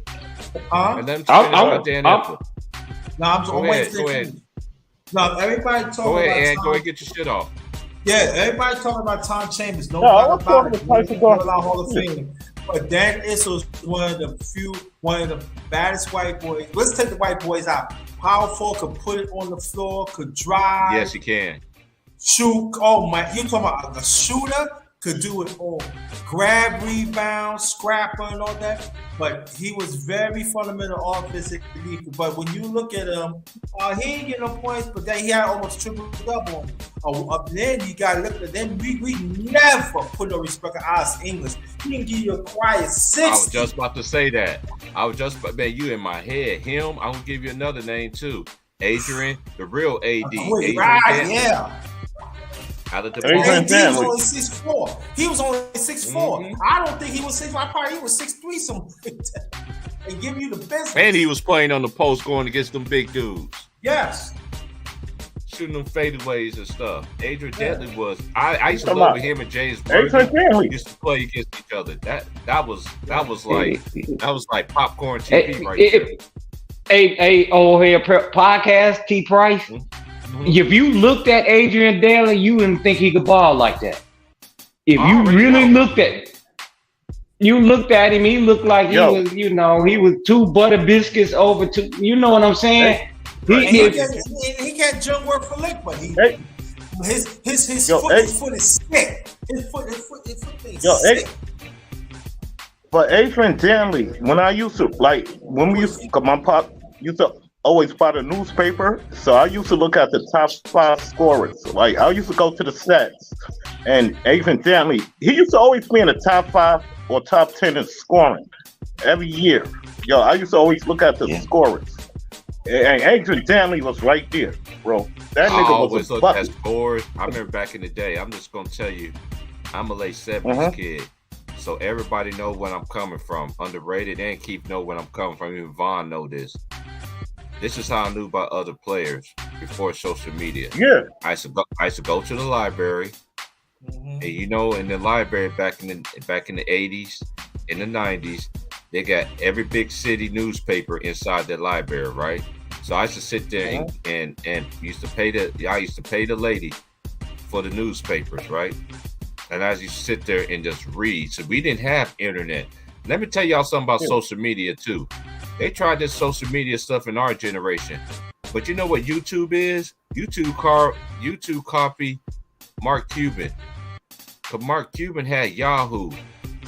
And then finish Dan Issel. No, I'm waiting. No, everybody talking go ahead, about and go ahead and get your shit off. Yeah, everybody talking about Tom Chambers. Nobody about it. Hall of Fame. But Dan Issel is one of the baddest white boys. Let's take the white boys out. Powerful, could put it on the floor, could drive. Yes, he can. Shoot. Oh my, you're talking about a shooter. Could do it all. Grab, rebound, scrapper, and all that. But he was very fundamental offensively. But when you look at him, he ain't getting no points, but then he had almost triple-double on him. Then you got to look at them. We never put no respect on us English. He can give you a quiet 60. I was just about to say that. Man, you in my head. Him, I will give you another name too. Adrian, the real AD. Yeah. Out of the he was only 6'4". He was only 6'4". Mm-hmm. I don't think he was 6'5". Probably he was 6'3", something. And give you the business. And he was playing on the post, going against them big dudes. Yes. Shooting them fadeaways and stuff. Adrian Dantley was. I used to love him and James Worthy. We used to play against each other. That was like popcorn TV right there. Hey, here podcast T Price. Mm-hmm. If you looked at Adrian Dantley, you wouldn't think he could ball like that. If you really looked at him, he looked like he was, he was two butter biscuits over two. You know what I'm saying? He can't jump work for lick, but his foot is sick. His foot is sick. But Adrian Dantley, when I used to my pop used to always buy the newspaper, so I used to look at the top 5 scorers. Like I used to go to the stats, and Adrian Dantley, he used to always be in the top 5 or top 10 in scoring every year. I used to always look at the scorers, and Adrian Dantley was right there, bro. That nigga was a bucket. Scores. I remember back in the day. I'm just gonna tell you, I'm a late 70s kid, so everybody know where I'm coming from. Underrated, and Keith know where I'm coming from. Even Vaughn know this. this is how I knew about other players before social media. Yeah. I used to go to the library, and you know, in the library back in the 80s, in the 90s, they got every big city newspaper inside the library, right? So I used to sit there and used to pay the lady for the newspapers, right? And I used to sit there and just read. So we didn't have internet. Let me tell y'all something about social media too. They tried this social media stuff in our generation. But you know what YouTube is? YouTube copy Mark Cuban. Because Mark Cuban had Yahoo.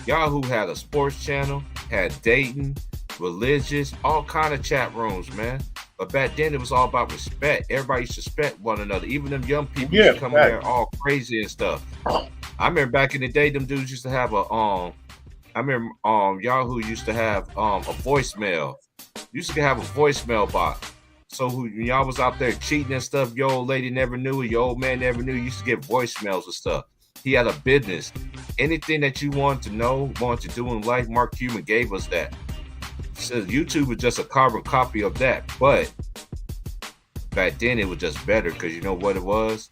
Yahoo had a sports channel, had dating, religious, all kind of chat rooms, man. But back then it was all about respect. Everybody used to respect one another. Even them young people used to come in there all crazy and stuff. I remember back in the day, them dudes used to have I remember Yahoo used to have a voicemail. Used to have a voicemail box. So when y'all was out there cheating and stuff, your old lady never knew, your old man never knew. You used to get voicemails and stuff. He had a business. Anything that you wanted to know, wanted to do in life, Mark Cuban gave us that. So YouTube was just a carbon copy of that. But back then it was just better because you know what it was?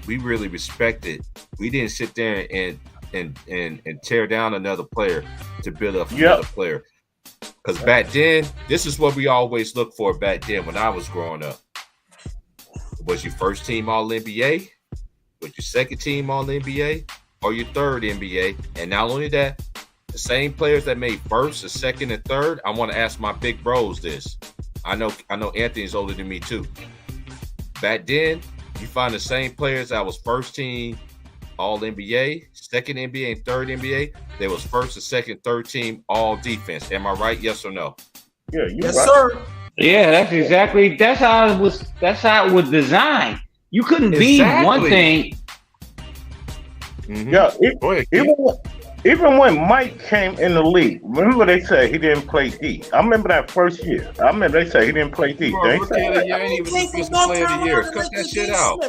We really respected. We didn't sit there and tear down another player to build up another player. Because back then, this is what we always looked for back then when I was growing up. Was your first team All-NBA? Was your second team All-NBA? Or your third NBA? And not only that, the same players that made first, the second, and third, I want to ask my big bros this. I know Anthony's older than me too. Back then, you find the same players that was first team All-NBA, second NBA, and third NBA. They was first and second, third team all defense. Am I right? Yes or no? Yeah, yes, sir. Yeah, that's how it was designed. You couldn't be one thing. Yeah, even when Mike came in the league, remember they said he didn't play D. I remember that first year. I remember they said he didn't play D. Bro, rookie of the year ain't even defensive player of the year. Cut that shit out.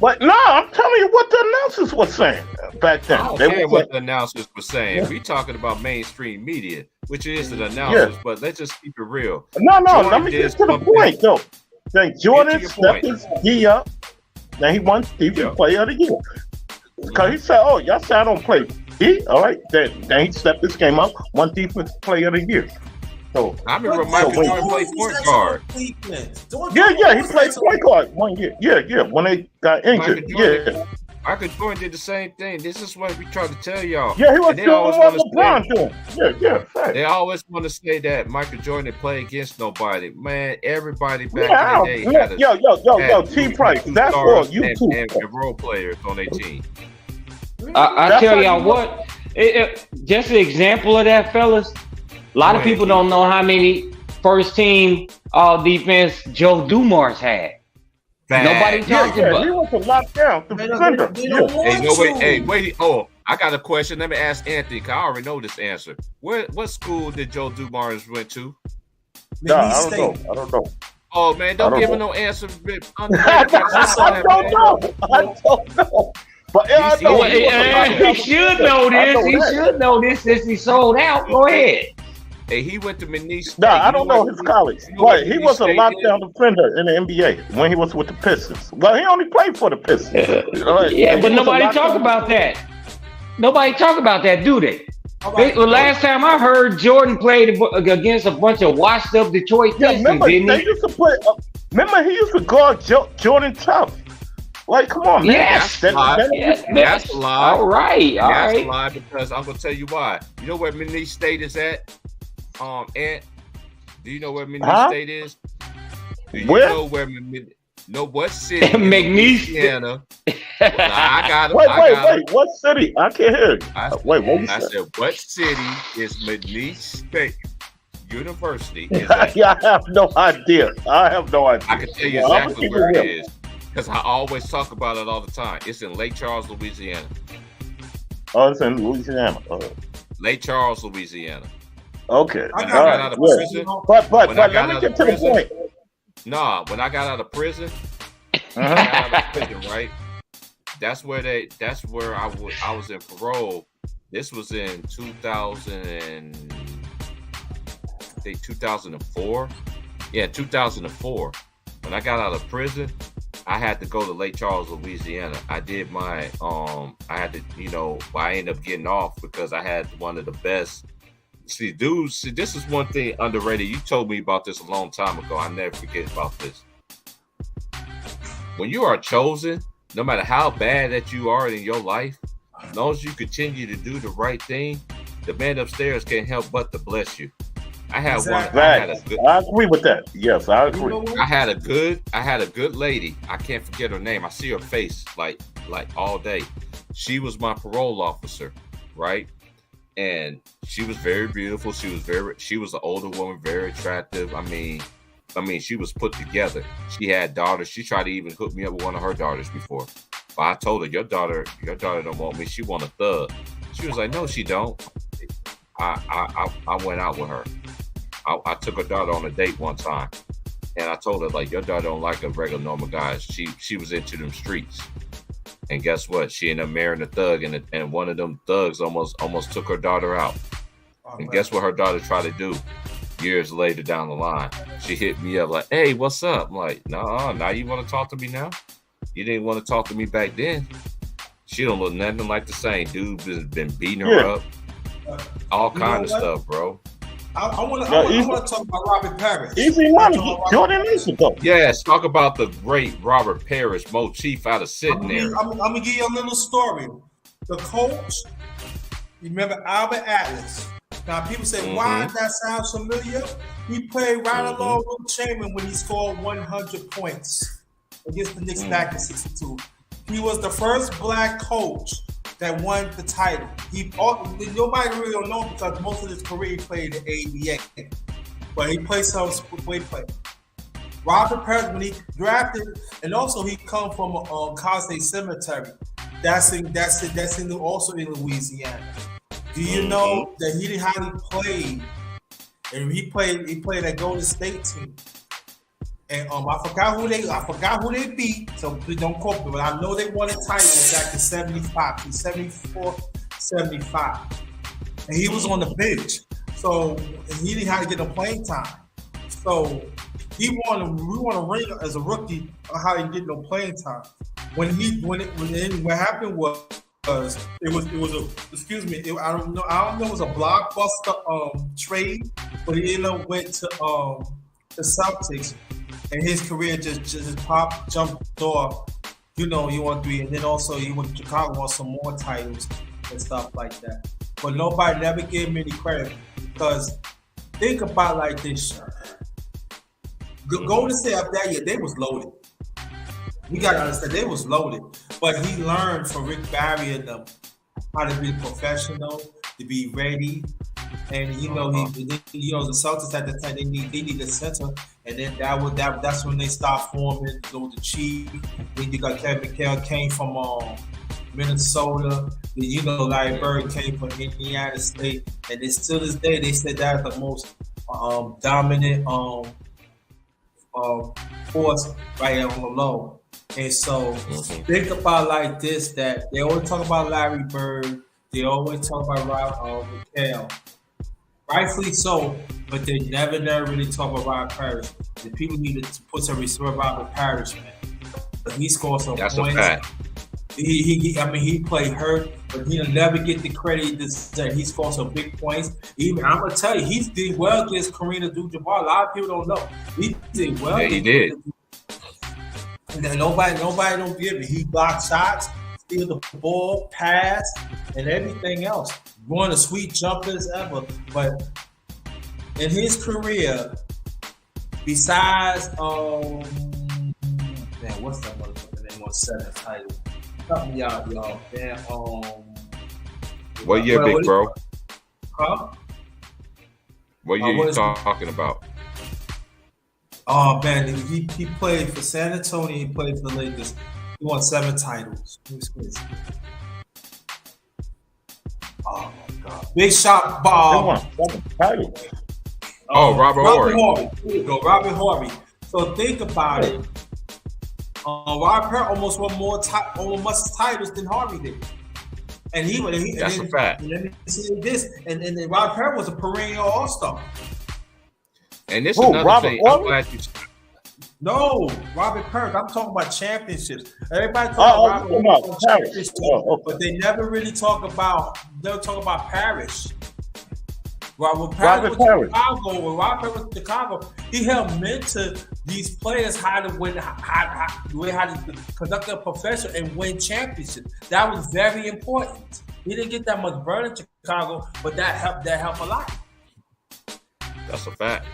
But no, I'm telling you what the announcers were saying back then. I don't care what the announcers were saying. We talking about mainstream media, which is the announcers, but let's just keep it real. No, let me get to the point, though. Then Jordan stepped his D up. Now he won defensive player of the year. Because he said, oh, y'all say I don't play D? All right. Then he stepped this game up, won defensive player of the year. So I remember Michael Jordan played point guard. Yeah, he played point guard 1 year. Yeah, when they got injured. Michael Jordan did the same thing. This is what we try to tell y'all. Yeah, he was doing what LeBron doing. Yeah. Right. They always want to say that Michael Jordan didn't play against nobody. Man, everybody back in the day Yo, T Price. That's for you too. And role players on their team. I tell y'all what, just an example of that, fellas. A lot of people don't know how many first team all defense Joe Dumars had. Nobody talks about. He was a lockdown defender. Hey, wait. Oh, I got a question. Let me ask Anthony, because I already know this answer. What school did Joe Dumars went to? No, I don't know. Oh man, don't give him no answer. I don't know. But he should know this. He should know this since he sold out. Go ahead. Hey, he went to McNeese State. No, I don't know his college. Right, he was a lockdown defender in the NBA when he was with the Pistons. Well, he only played for the Pistons. Yeah, but nobody talk about that. Nobody talk about that, do they? Last time I heard, Jordan played against a bunch of washed up Detroit Pistons, remember, didn't he? They used to play. Remember, he used to guard Jordan Tough. Like, come on, man. Yes. That's a lie. All right. That's a lie because I'm gonna tell you why. You know where McNeese State is at? Ant, do you know where McNeese State is? Do you know where what city? McNeese, Louisiana. I got Wait, what city? I can't hear you. What you said, what city is McNeese State University? I have no idea. I can tell you exactly where it is because I always talk about it all the time. It's in Lake Charles, Louisiana. Oh, it's in Louisiana. Lake Charles, Louisiana. Okay. When I got out of prison, but let me get to the point. Nah, when I got out of prison, right? That's where I was in parole. This was in 2004. Yeah, 2004. When I got out of prison, I had to go to Lake Charles, Louisiana. I did my I had to, I ended up getting off because I had one of the best. See, dudes, this is one thing underrated. You told me about this a long time ago. I never forget about this. When you are chosen, no matter how bad that you are in your life, as long as you continue to do the right thing, the man upstairs can't help but to bless you. I had I agree with that. Yes, I agree. I had a good lady. I can't forget her name. I see her face like all day. She was my parole officer, right? And she was very beautiful. She was an older woman, very attractive. I mean, she was put together. She had daughters. She tried to even hook me up with one of her daughters before. But I told her, your daughter don't want me. She want a thug. She was like, no, she don't. I went out with her. I took her daughter on a date one time, and I told her, like, your daughter don't like a regular normal guy. She was into them streets, and guess what? She ended up marrying a thug, and one of them thugs almost took her daughter out. And guess what her daughter tried to do? Years later down the line, she hit me up like, "Hey, what's up?" I'm like, "No, now you want to talk to me now? You didn't want to talk to me back then." She don't look nothing like the same. Dude has been beating her up, all kind of stuff, bro. I want to talk about Robert Parrish. Easy money. Jordan Lucifer. Yes, talk about the great Robert Parrish motif out of sitting there. I'm gonna give you a little story. The coach, you remember Albert Atlas? Now people say, why does that sound familiar? He played right along with Chamberlain when he scored 100 points against the Knicks back in '62. He was the first black coach that won the title. Nobody really don't know because most of his career he played in the ABA, but he played some way play. Robert Parrish, when he drafted, and also he come from Cosnay Cemetery. That's also in Louisiana. Do you know that he didn't hardly play? And he played at Golden State team. And I forgot who they beat, so please don't quote me, but I know they won a title back in 75, 74, 75. And he was on the bench. So he didn't have to get no playing time. So we want to ring as a rookie on how he get no playing time. What happened was it was I don't know it was a blockbuster trade, but he ended up went to the Celtics. And his career just jumped off. You want 3, and then also he went to Chicago on some more titles and stuff like that. But nobody never gave him any credit because think about like this. Golden State up that year, they was loaded. You gotta understand they was loaded. But he learned from Rick Barry and them how to be professional, to be ready. And the Celtics at the time they need a center, and then that's when they start forming the Chief. Then you got Kevin McHale came from Minnesota. Then Larry Bird came from Indiana State, and then still this day they said that's the most dominant force right on the low. And so think about like this: that they always talk about Larry Bird, they always talk about Rob McHale. Rightfully so, but they never really talk about Robert Parrish. The people need to put some respect on Robert Parrish, man. But he scored some points. That's a fact. He played hurt, but he'll never get the credit that he scored some big points. Even I'm gonna tell you, he did well against Kareem Abdul-Jabbar. A lot of people don't know. He did well. Yeah, he did. And nobody don't give it. He blocked shots, steal the ball, pass, and everything else. One of the sweet jumpers ever. But in his career, besides what's that motherfucker name on 7 title? Help me out, y'all. What year, big bro? Huh? What year you talking about? Oh man, he played for San Antonio. He played for the Lakers. He won 7 titles. He was crazy. Oh my God! Big shot, Bob. Robert Horry. There you go, Robert Horry. So think about it. Robert Horry almost won almost titles than Horry did, and that's a fact. Let me say this, and then Robert Horry was a perennial All-Star. And this Who, another Robert thing. I'm Ory? glad you. No, Robert Parrish. I'm talking about championships. Everybody Oh, talk you're about talking about Parrish. championships, Oh, okay. but they never really talk about. They'll talk about Parrish. When Parrish was in Chicago, when Robert Parrish was in Chicago, he helped mentor these players how to win, how to conduct their profession and win championships. That was very important. He didn't get that much burn in Chicago, but that helped a lot. That's a fact.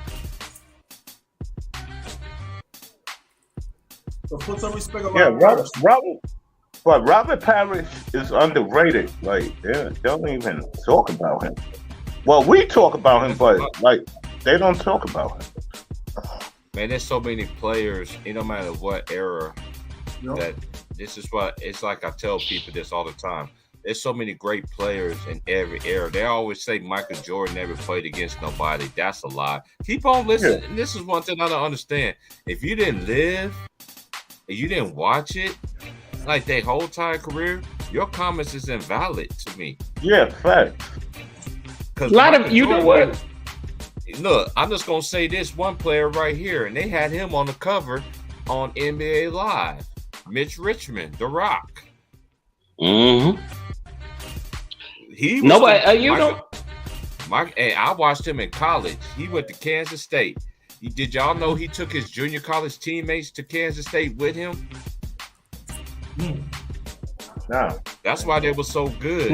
So put some respect on Yeah, Robert Parrish. Robert Parrish is underrated. Like they don't even talk about him. Well, we talk about him, but like they don't talk about him. Man, there's so many players, no matter what era, that this is what it's like. I tell people this all the time. There's so many great players in every era. They always say Michael Jordan never played against nobody. That's a lie. Keep on listening. Yeah. And this is one thing I don't understand. If you didn't live, and you didn't watch it, like their whole entire career, your comments is invalid to me. Yeah, fact. Because A lot of you know what? Look, I'm just gonna say this one player right here, and they had him on the cover on NBA Live. Mitch Richmond, The Rock. Mm-hmm. He was Nobody, hey, I watched him in college. He went to Kansas State. Did y'all know he took his junior college teammates to Kansas State with him? No. That's why they were so good.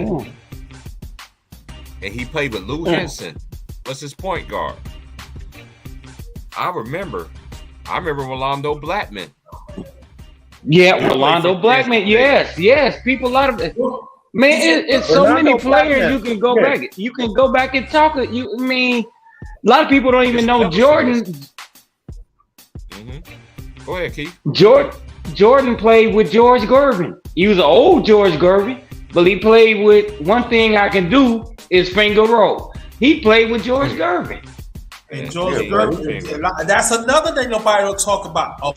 And he played with Lou Henson. What's his point guard? I remember Rolando Blackman. Yeah, Rolando Blackman. Yes. People, a lot of it. Man, it's so many players you can go back. You can go back and talk. A lot of people don't even know Jordan. Mm-hmm. Go ahead, Keith. Jordan played with George Gervin. He was an old George Gervin, but he played with one thing I can do is finger roll. He played with George Gervin. And George Gervin, that's another thing nobody will talk about. A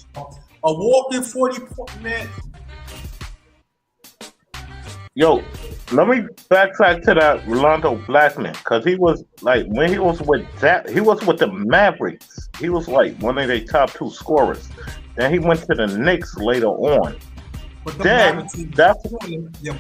walking 40-point man. Yo, let me backtrack to that Rolando Blackman, because he was like when he was with the Mavericks. He was like one of their top 2 scorers. Then he went to the Knicks later on. Then that's when he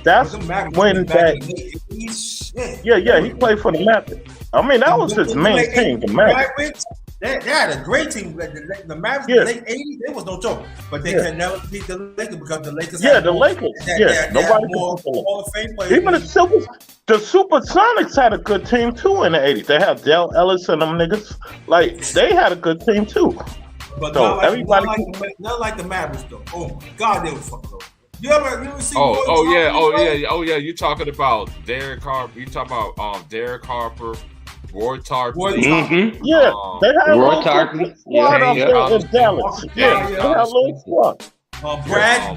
played for the Mavericks. I mean, that was his main team, the Mavericks. They had a great team. The Mavericks in the late 80s, there was no joke. But they can never beat the Lakers because the Lakers nobody more Hall of Fame players. Even the Supersonics had a good team too in the 80s. They had Dale Ellis and them niggas. Like, they had a good team too. But so not like the Mavericks though. Oh my God, they was fucking over. You ever see? Oh yeah. You talking about Derek Harper? You talking about Derek Harper, Roy Tarpley? Mm-hmm. Yeah, they had Roy Tarpley. In Dallas. They had a little squad.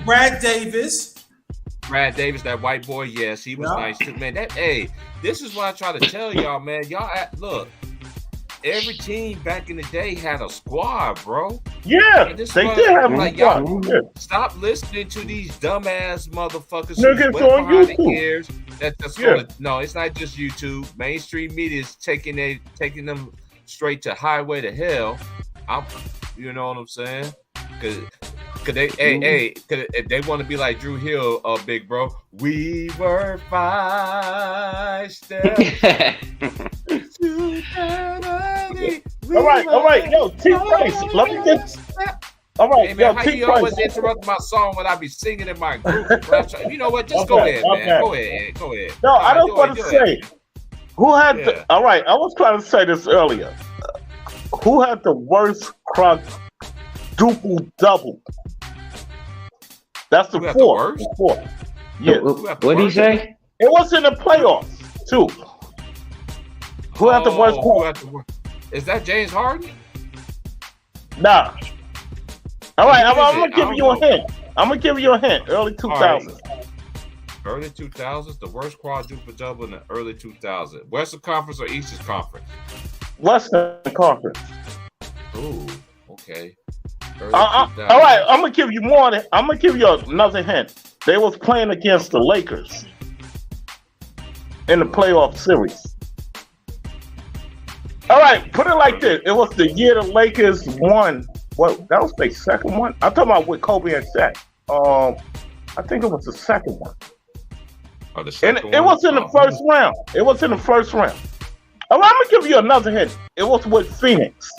Brad Davis. Brad Davis, that white boy. Yes, he was nice too, man. This is what I try to tell y'all, man. Look. Every team back in the day had a squad, bro. Yeah, they did have a squad. Stop listening to these dumbass motherfuckers who went behind the ears. No, it's not just YouTube. Mainstream media is taking them straight to highway to hell. You know what I'm saying? Cause they want to be like Drew Hill, big bro. We were 5 steps. All right, yo, T Price. Let me get. All right, hey, man, yo, how T you Price. always interrupt my song when I be singing in my group? You know what? Just go ahead, man. Go ahead. No, I don't want to say. Who had the? All right, I was trying to say this earlier. Who had the worst quadruple double? That's the fourth. Yeah. What did he say? It was in the playoffs too. Who had the worst? Is that James Harden? Nah. All right, I'm gonna give you a hint. Early 2000s. Early 2000s, the worst quadruple double in the early 2000s. Western Conference or Eastern Conference? Western Conference. Ooh, okay. All right, I'm gonna give you more. I'm gonna give you another hint. They was playing against the Lakers in the playoff series. All right, put it like this. It was the year the Lakers won. What? That was their second one? I'm talking about with Kobe and Shaq. I think it was the second one. Oh, the second and it was in the first round. It was in the first round. I'm going to give you another hint. It was with Phoenix.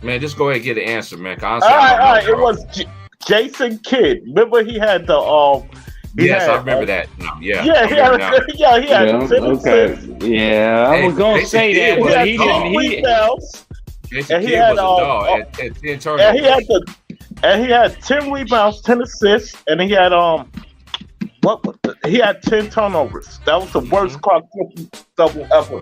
Man, just go ahead and get an answer, man. All right. It was Jason Kidd. Remember he had the I remember that. Yeah. Yeah, he had okay. Yeah, I was gonna say that, but he didn't. Jason Kidd was a dog at 10 turnovers. And he had 10 rebounds, 10 assists, and he had he had 10 turnovers. That was the worst Clark double ever.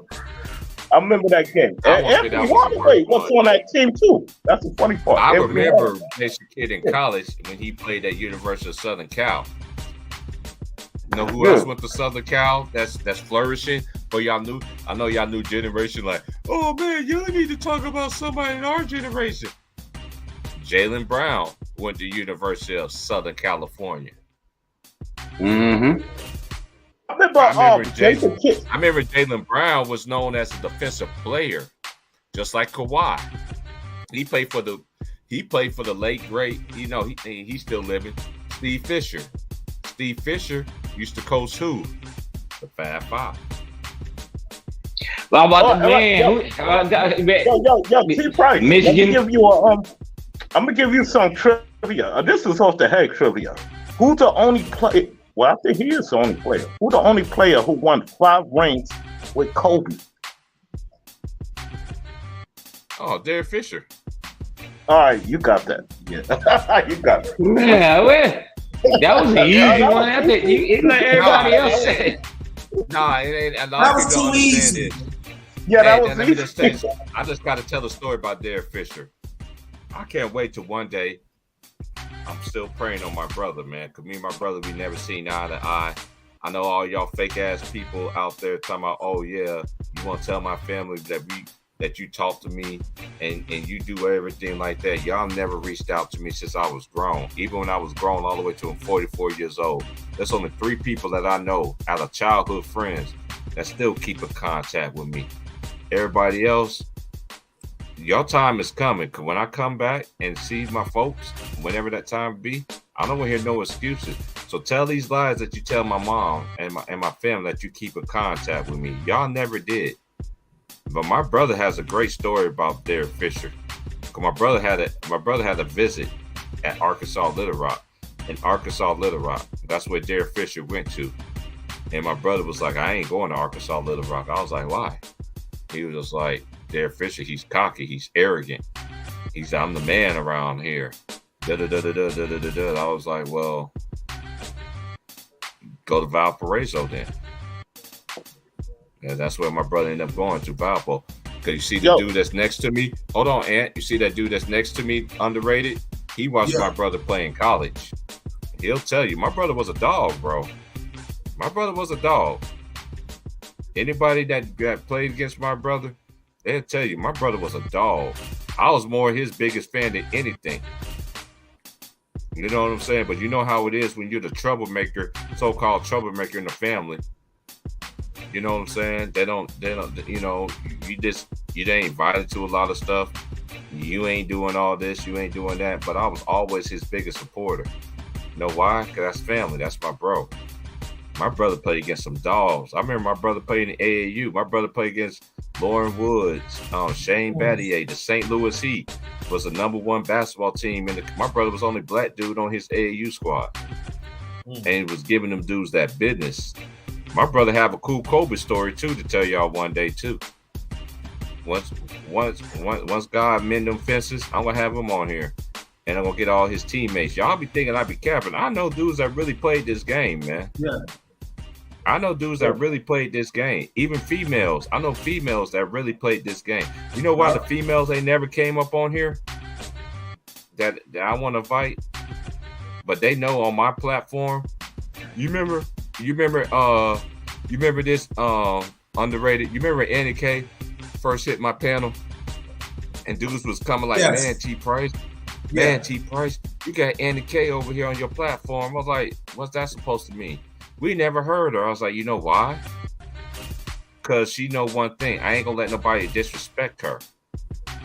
I remember that game. And Anthony Hardaway was on that team too. That's the funny part. I remember Jason Kidd in college when he played at University of Southern Cal. You know who else went to Southern Cal that's flourishing? But I know y'all new generation like, oh man, you need to talk about somebody in our generation. Jaylen Brown went to University of Southern California. Mm-hmm. I remember Jaylen Brown was known as a defensive player, just like Kawhi. He played for the late great, he's still living, Steve Fisher. Steve Fisher used to coach who? The Fab Five. Well, about the man. T. Price. Michigan. I'm gonna give you some trivia. This is off the head trivia. Who's the only player? Well, I think he is the only player. Who's the only player who won 5 rings with Kobe? Oh, Derek Fisher. All right, you got that. Yeah, you got it. Yeah, that was an easy one. I think it's like everybody else said. Nah, it ain't. That was too easy. Yeah, that was easy. I just got to tell a story about Derek Fisher. I can't wait till one day. I'm still praying on my brother, man. Because me and my brother, we never seen eye to eye. I know all y'all fake ass people out there talking about, oh yeah, you want to tell my family that you talk to me and you do everything like that. Y'all never reached out to me since I was grown. Even when I was grown all the way to I'm 44 years old. There's only 3 people that I know out of childhood friends that still keep in contact with me. Everybody else, your time is coming. Cause when I come back and see my folks, whenever that time be, I don't want to hear no excuses. So tell these lies that you tell my mom and my family that you keep in contact with me. Y'all never did. But my brother has a great story about Derek Fisher. Cause my brother had a visit at Arkansas Little Rock. In Arkansas Little Rock, that's where Derek Fisher went to. And my brother was like, I ain't going to Arkansas Little Rock. I was like, why? He was just like, Derek Fisher, he's cocky, he's arrogant. I'm the man around here. I was like, well, go to Valparaiso then. And that's where my brother ended up going to, Valpo. Because you see the dude that's next to me. Hold on, Ant. You see that dude that's next to me, underrated? He watched my brother play in college. He'll tell you, my brother was a dog, bro. My brother was a dog. Anybody that played against my brother, they'll tell you, my brother was a dog. I was more his biggest fan than anything. You know what I'm saying? But you know how it is when you're the troublemaker, so-called troublemaker in the family. You know what I'm saying? They don't, you know, you ain't invited to a lot of stuff. You ain't doing all this, you ain't doing that. But I was always his biggest supporter. You know why? Because that's family. That's my bro. My brother played against some dogs. I remember my brother played in the AAU. My brother played against Lauren Woods, Shane Battier. The St. Louis Heat was the #1 basketball team. My brother was the only black dude on his AAU squad. And he was giving them dudes that business. My brother have a cool Kobe story too to tell y'all one day too. Once God mend them fences, I'm gonna have him on here, and I'm gonna get all his teammates. Y'all be thinking I be capping. I know dudes that really played this game, man. Yeah. I know dudes that really played this game. Even females. I know females that really played this game. You know why the females ain't never came up on here? That I want to fight, but they know on my platform. You remember this underrated? You remember Annie K first hit my panel, and dudes was coming like, man, T Price, T Price, you got Annie K over here on your platform. I was like, what's that supposed to mean? We never heard her. I was like, you know why? because she know one thing. I ain't gonna let nobody disrespect her.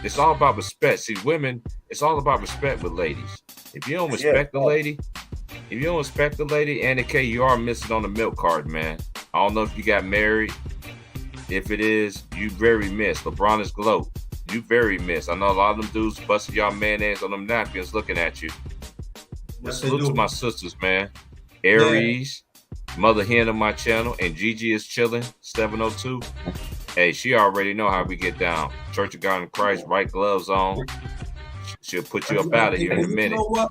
It's all about respect. See, women, it's all about respect with ladies. If you don't respect the lady, Anna K, you are missing on the milk card, man. I don't know if you got married. If it is, you very miss. LeBron is GOAT. You very miss. I know a lot of them dudes busting y'all mayonnaise on them napkins looking at you. Salute to my sisters, man. Aries, Mother Hen on my channel, and Gigi is chilling, 702. Hey, she already know how we get down. Church of God in Christ, white gloves on. She'll put you up out of here in a minute. You know what?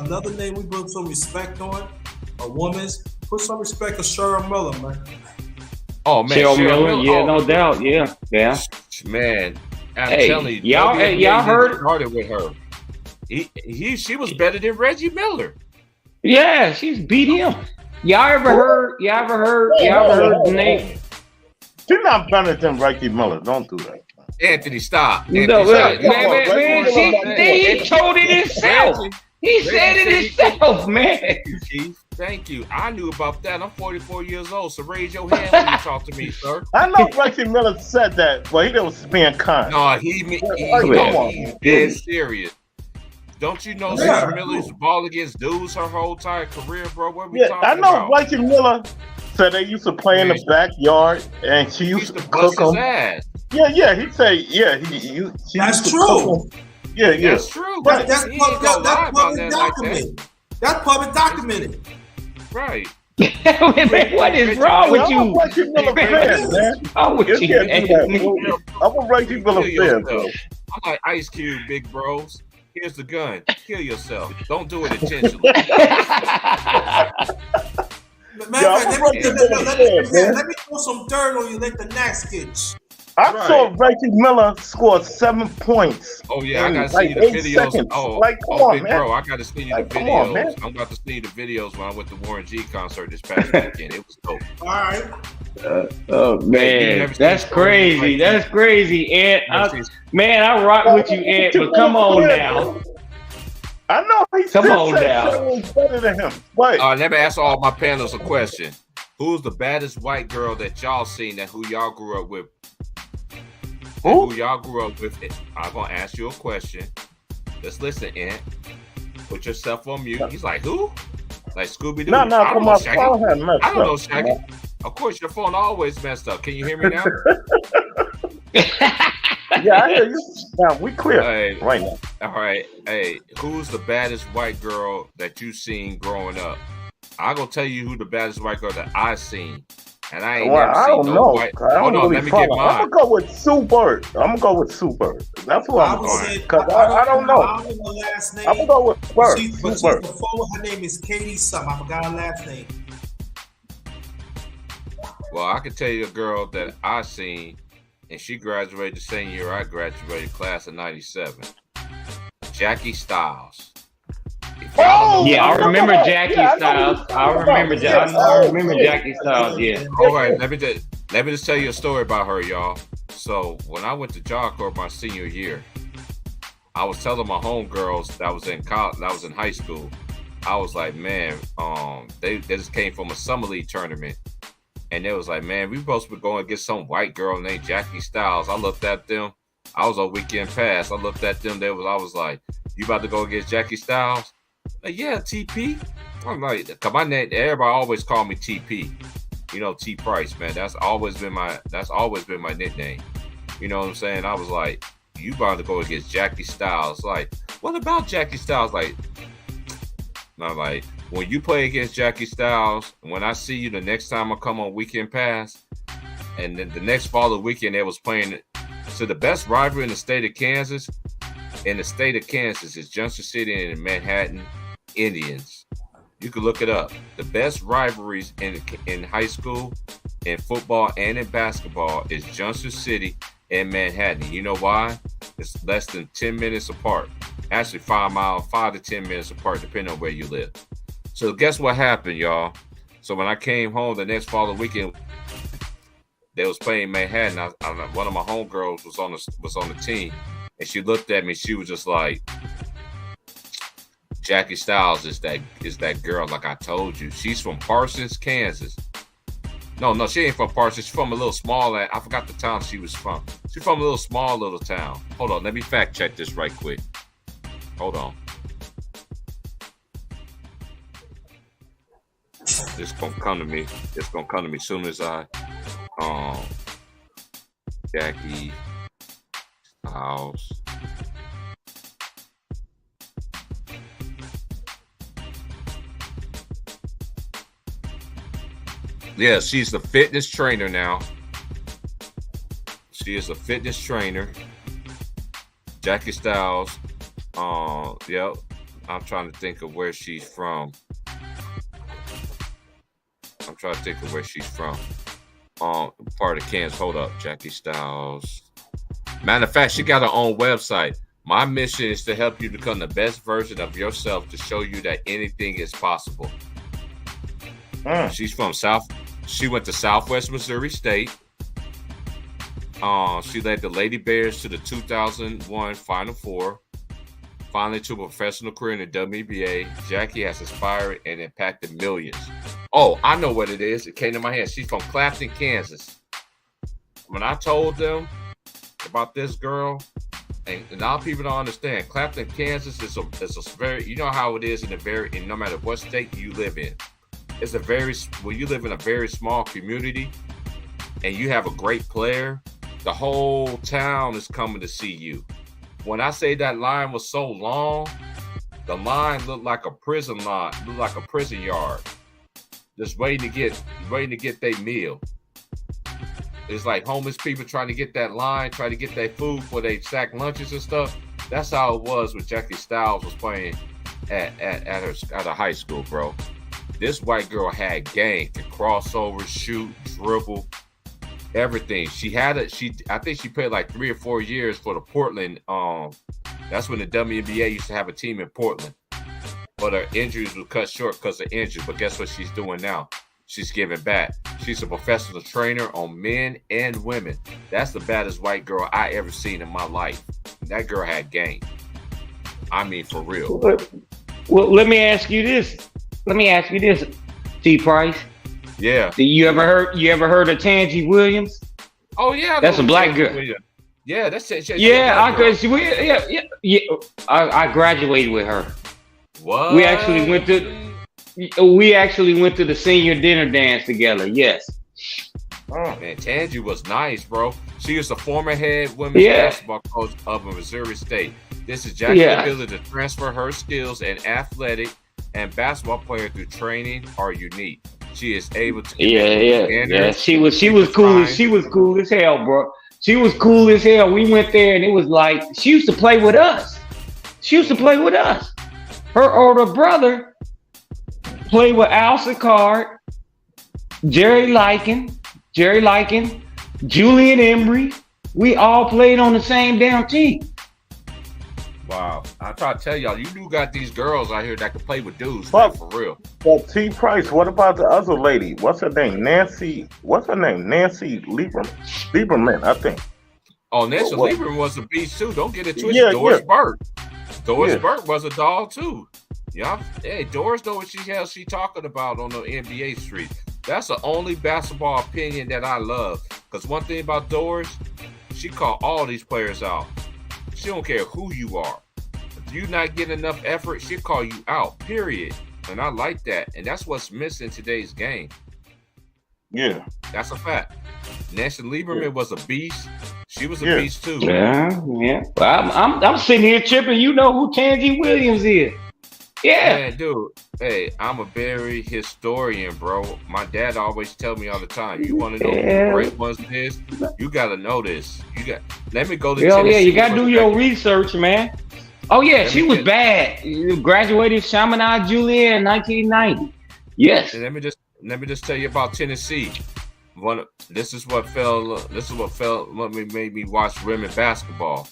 Another name we put some respect on, a woman's, put some respect on Cheryl Miller, man. Oh, man. Cheryl Miller, yeah, no doubt. Yeah. Man, I'm Hey, telling you. y'all heard? Started with her. She was better than Reggie Miller. Yeah, she's beat him. Y'all ever heard the name? She's not better than Reggie Miller. Don't do that. Anthony, stop. No, man, he told it himself. He said it himself, man. Thank you. I knew about that. I'm 44 years old, so raise your hand when you talk to me, sir. I know Reggie Miller said that, but he was being kind. No, he's dead serious. Don't you know Sarah Miller's ball against dudes her whole entire career, bro? What we talking I know about? Reggie Miller said they used to play in the backyard, and she used to cook Bust his them. ass. Yeah, he said, That's true. Yeah. That's true. That's He ain't gonna lie about public that like documented. That's public documented. Right. Man, what is wrong with you? I'm a Reggie Miller fan, man. I'm with You you, can't do man. that, bro. I'm a Reggie Miller fan, bro. I'm like Ice Cube, big bros. Here's the gun. Kill yourself. Don't do it intentionally. Let me throw some dirt on you. Let the Nats get. I saw Reggie Miller score 7 points. Oh yeah, I in gotta like see the 8 videos. seconds. Oh, come on, big man. bro, I gotta see the come videos. on, man. I'm about to see the videos when I went to Warren G concert this past weekend. It was dope. All right. Oh man, that's crazy. That's crazy, Ed. I rock with you, Ed. But come on now. I know he's Come on now. better than him. Wait. Let me ask all my panelists a question. Who's the baddest white girl that y'all seen and who y'all grew up with? Who y'all grew up with? I'm gonna ask you a question. Let's listen, Ant. Put yourself on mute. He's like, who? Like Scooby Doo. No, I don't my know, Shaggy. phone had messed I don't know, up. Shaggy. Of course, your phone always messed up. Can you hear me now? Yeah, I hear you. Now we clear right now. All right. Hey, who's the baddest white girl that you seen growing up? I'm gonna tell you who the baddest white girl that I seen. And I ain't never I seen don't no know. white. I don't Hold on, really let me get follow. mine. I'm gonna go with Sue Bird. That's who I'm going. Because I don't know. I don't know her last name. I'm gonna go with Bird. But Sue Bird. before her name is Katie something. I forgot her last name. Well, I can tell you a girl that I seen, and she graduated the same year I graduated, class of '97. Jackie Styles. Yeah, I remember Jackie Styles. I remember Jackie Styles. Yeah. All right, let me just tell you a story about her, y'all. So when I went to Job Corps my senior year, I was telling my homegirls that was in college, that was in high school. I was like, man, they just came from a summer league tournament, and they was like, man, we supposed to be going to get some white girl named Jackie Styles. I looked at them. I was on weekend pass. I looked at them. I was like, you about to go against Jackie Styles? Like, yeah, TP. I'm like, cause my name, everybody always call me TP. You know, T Price, man. That's always been my nickname. You know what I'm saying? I was like, you about to go against Jackie Styles? Like, what about Jackie Styles? Like, I'm like, when you play against Jackie Styles, when I see you the next time I come on weekend pass, and then the next following weekend they was playing. So the best rivalry in the state of Kansas. In the state of Kansas is Junction City and Manhattan Indians. You can look it up. The best rivalries in high school, in football, and in basketball is Junction City and Manhattan. You know why? It's less than 10 minutes apart. Actually, 5 to 10 minutes apart, depending on where you live. So guess what happened, y'all? So when I came home the next following weekend, they was playing Manhattan. One of my homegirls was on the team. And she looked at me. She was just like, Jackie Styles is that girl. Like I told you, she's from Parsons, Kansas. No, she ain't from Parsons. She's from a little small. I forgot the town she was from. She's from a little town. Hold on, let me fact check this right quick. Hold on. It's gonna come to me. It's gonna come to me as soon as I Jackie Styles. Yeah, she's the fitness trainer now. She is a fitness trainer. Jackie Styles. Yep. I'm trying to think of where she's from. Part of Kansas. Hold up, Jackie Styles. Matter of fact, she got her own website. My mission is to help you become the best version of yourself to show you that anything is possible. She's from She went to Southwest Missouri State. She led the Lady Bears to the 2001 Final Four. Finally to a professional career in the WNBA. Jackie has inspired and impacted millions. Oh, I know what it is. It came to my head. She's from Clapton, Kansas. When I told them about this girl, and a lot of people don't understand, Clapton, Kansas is a very, you know how it is in no matter what state you live in. It's when you live in a very small community and you have a great player, the whole town is coming to see you. When I say that line was so long, the line looked like a prison line, looked like a prison yard. Just waiting to get their meal. It's like homeless people trying to get that line, trying to get their food for they sack lunches and stuff. That's how it was when Jackie Styles was playing at her high school, bro. This white girl had game, could crossover, shoot, dribble, everything. I think she played like 3 or 4 years for the Portland. That's when the WNBA used to have a team in Portland. But her injuries were cut short because of injury. But guess what she's doing now? She's giving back. She's a professional trainer on men and women. That's the baddest white girl I ever seen in my life. That girl had game. I mean, for real. Well, let me ask you this. T. Price. Yeah. You ever heard of Tangi Williams? Oh yeah. That's a black girl. Yeah, that's it. I graduated with her. What? We actually went to the senior dinner dance together. Yes. Oh man, Tangi was nice, bro. She was the former head women's basketball coach of Missouri State. This is Jackie's ability to transfer her skills and athletic and basketball player through training are unique. She is able to She was cool as hell, bro. She was cool as hell. We went there and it was like she used to play with us. Her older brother played with Al Sicard, Jerry Lykin, Julian Emery. We all played on the same damn team. Wow. I try to tell y'all, you do got these girls out here that can play with dudes, man, for real. But T. Price, what about the other lady? What's her name? Nancy Lieberman, I think. Oh, Nancy Lieberman was a beast too. Don't get it twisted. Doris Burke. Burke was a dog too. Yeah. Hey, Doris know what she talking about on the NBA street. That's the only basketball opinion that I love. Because one thing about Doris, she called all these players out. She don't care who you are. If you not getting enough effort, she'll call you out, period. And I like that. And that's what's missing in today's game. Yeah. That's a fact. Nancy Lieberman was a beast. She was a beast too. Yeah. Well, I'm sitting here tripping. You know who Tangi Williams is. Yeah. Man, dude. Hey, I'm a very historian, bro. My dad always tell me all the time, you want to know who the great ones is? You got to know this. Let me go to Tennessee. Yeah, you got to do your research, man. Oh, yeah, she was bad. Graduated Chaminade Julienne in 1990. Yes. And let me just tell you about Tennessee. This is what made me watch women basketball.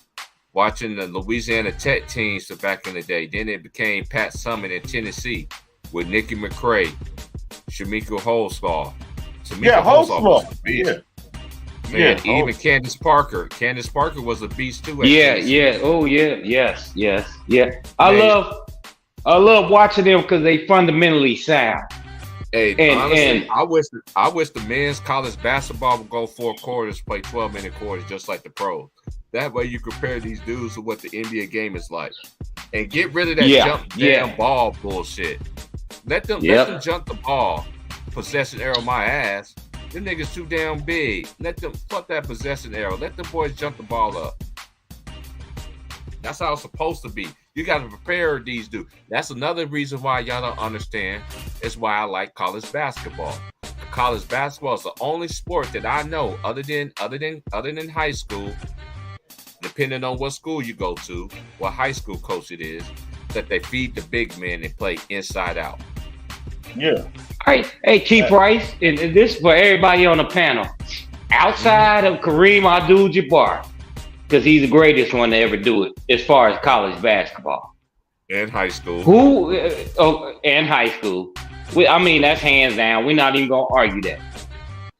Watching the Louisiana Tech teams back in the day. Then it became Pat Summitt in Tennessee with Nikki McCray, Shamika Holdsclaw. Holdsclaw. Man, even Candace Parker. Candace Parker was a beast too. Yes. I love watching them because they fundamentally sound. Hey, honestly, I wish the men's college basketball would go 4 quarters, play 12-minute quarters, just like the pros. That way, you compare these dudes to what the NBA game is like, and get rid of that damn ball bullshit. Let them jump the ball. Possession arrow my ass. Them niggas too damn big. Let them fuck that possession arrow. Let the boys jump the ball up. That's how it's supposed to be. You got to prepare these dudes. That's another reason why y'all don't understand. It's why I like college basketball. College basketball is the only sport that I know, other than high school, depending on what school you go to, what high school coach it is, that they feed the big men and play inside out. Yeah. All right. Hey, Keith Price, and this for everybody on the panel. Outside of Kareem Abdul-Jabbar, because he's the greatest one to ever do it as far as college basketball. And high school. And high school. I mean, that's hands down. We're not even going to argue that.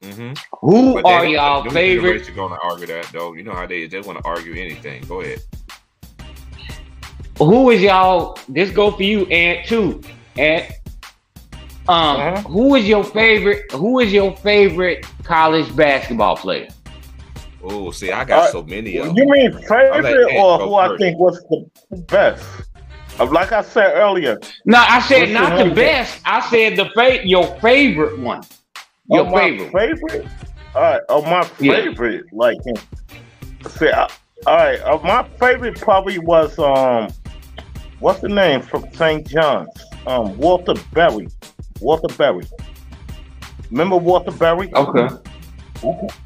Mm-hmm. Who are y'all favorite? You're going to argue that, though. You know how they want to argue anything. Go ahead. Who is y'all? This go for you, Ant, too. And who is your favorite? Who is your favorite college basketball player? Oh, see, I got so many of them. You mean favorite or who I think was the best? Like I said earlier. No, I said not the best. I said your favorite one. Your favorite? All right. My favorite, like, see, all right. My favorite probably was what's the name from St. John's? Walter Berry. Remember Walter Berry? Okay.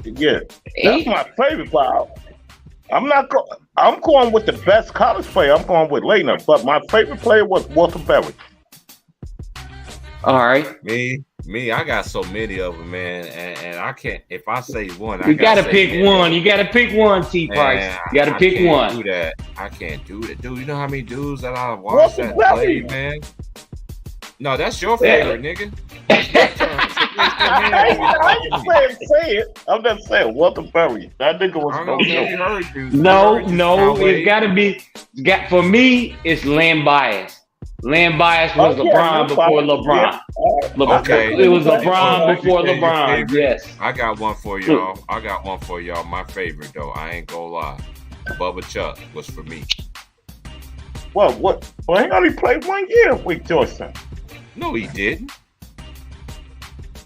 Yeah, that's my favorite player. I'm going with the best college player. I'm going with Leitner, but my favorite player was Walter Berry. All right. Me, I got so many of them, man, and I can't. If I say one, you gotta pick one. You gotta pick one, T. Price. You gotta pick one. Do that. I can't do that, dude. You know how many dudes that I watched that play, man? No, that's your favorite, nigga. I ain't say it. I'm just saying Walter Berry. That nigga was No, it's gotta be. For me, it's Len Bias. Len Bias was LeBron before LeBron. Okay. It was LeBron before LeBron. Yes. I got one for y'all. My favorite though. I ain't gonna lie. Bubba Chuck was for me. Well, what? Well, he only played 1 year with Georgetown. No, he didn't.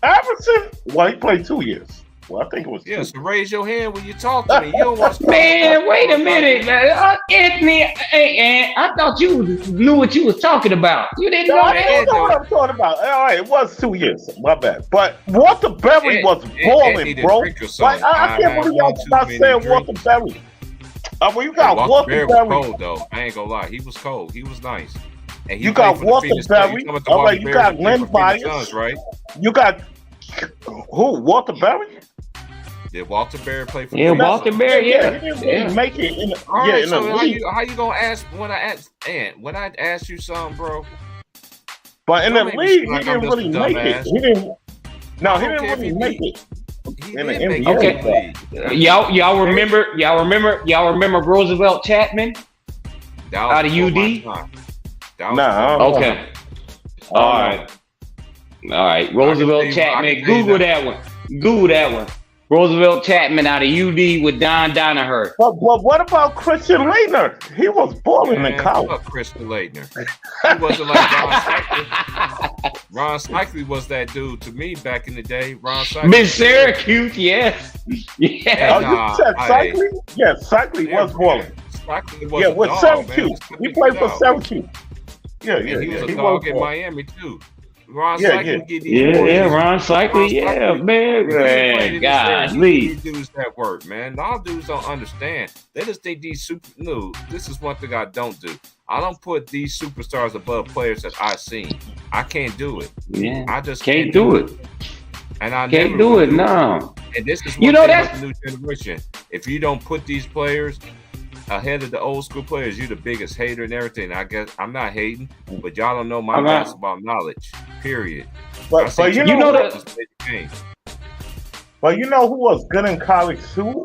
Iverson? Well, he played 2 years. Well, I think it was. Yeah, so raise your hand when you talk to me. You don't want to. Man, wait a minute, Anthony. Hey, I thought you knew what you was talking about. You didn't know that. I know what I'm talking about. All right, it was 2 years. My bad. But Walter Berry was balling, bro. Like, I can't believe y'all not saying Walter Berry. Well, you got Walter Berry. Was cold though. I ain't gonna lie. He was cold. He was nice. And you got Walter Berry. All right, you got Len Bias. Right? You got who? Walter Berry? Did Walter Berry play for? Yeah, Walter Berry. Yeah, he didn't make it. In the, all right, in so the league. how you gonna ask when I ask you something, bro? But in the league, he didn't really make it. He didn't. No, he didn't really make it. In the NBA. Okay. Y'all remember Roosevelt Chapman out of UD? Okay. All right. Roosevelt Chapman. Google that one. Roosevelt Chapman out of UD with Don Donaher. But what about Christian Laettner? He was balling in college. Fuck Christian Laettner. He wasn't like Ron Cycli. Ron Cycli was that dude to me back in the day. Ron Cycli. Miss Syracuse, yes. Yeah. You said Cycli? Yes, Cycli was balling. Cycli was with Syracuse. He played for Syracuse. Yeah. He was a dog in Miami too. Ron Cycli get these Ron Cycli, man, golly. These dudes that work, man. A lot of dudes don't understand. They just think these this is one thing I don't do. I don't put these superstars above players that I've seen. I can't do it. Yeah, I just can't do it. And I can't do it. No. And this is one thing with the new generation. If you don't put these players ahead of the old school players, you're the biggest hater and everything. I guess I'm not hating, but y'all don't know my basketball knowledge. Period. But you know that. But you know who was good in college too?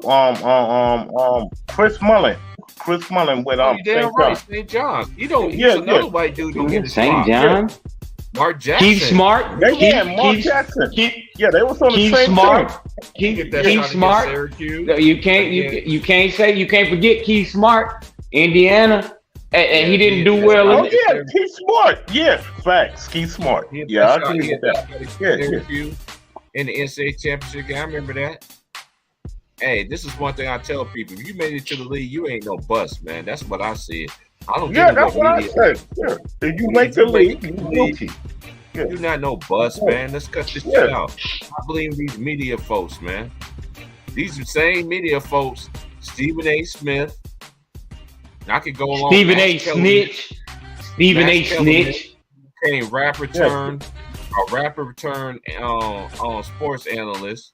Chris Mullin. Chris Mullin with St. John's. St. John's. You don't. He's another white dude. Don't get St. John's. Mark Jackson. Keith Smart. Yeah, Mark Jackson. Yeah, they was on the same Smart. team. Keith Smart. You can't forget Keith Smart, Indiana, and he didn't do well. Oh yeah, Keith Smart. Yeah, facts. Keith Smart. Yeah, I agree with that. Syracuse in the NCAA championship game. I remember that. Hey, this is one thing I tell people: if you made it to the league, you ain't no bust, man. That's what I see. I don't. Yeah, that's what I said. Yeah. If you make the league, you guilty. Yeah. You're not no bust, man. Let's cut this shit out. I blame these media folks, man. These same media folks, Stephen A. Smith. I could go along. Stephen A. Snitch. Stephen A. Snitch. Became a rapper turned on sports analyst.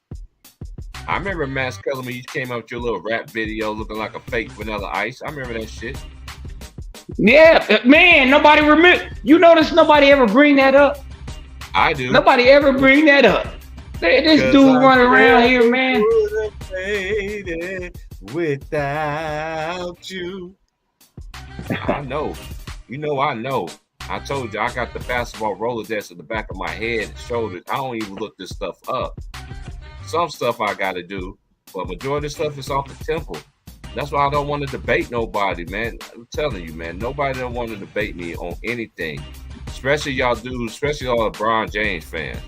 I remember Max Kellerman, you came out with your little rap video looking like a fake Vanilla Ice. I remember that shit. Yeah, man, nobody remember. You notice nobody ever bring that up? I do. Nobody ever bring that up. This dude running around here, man. Without you. I know. You know I know. I told you I got the basketball Rolodex at the back of my head and shoulders. I don't even look this stuff up. Some stuff I got to do, but majority of stuff is off the temple. That's why I don't want to debate nobody, man. I'm telling you, man, nobody don't want to debate me on anything, especially y'all dudes, especially all LeBron James fans.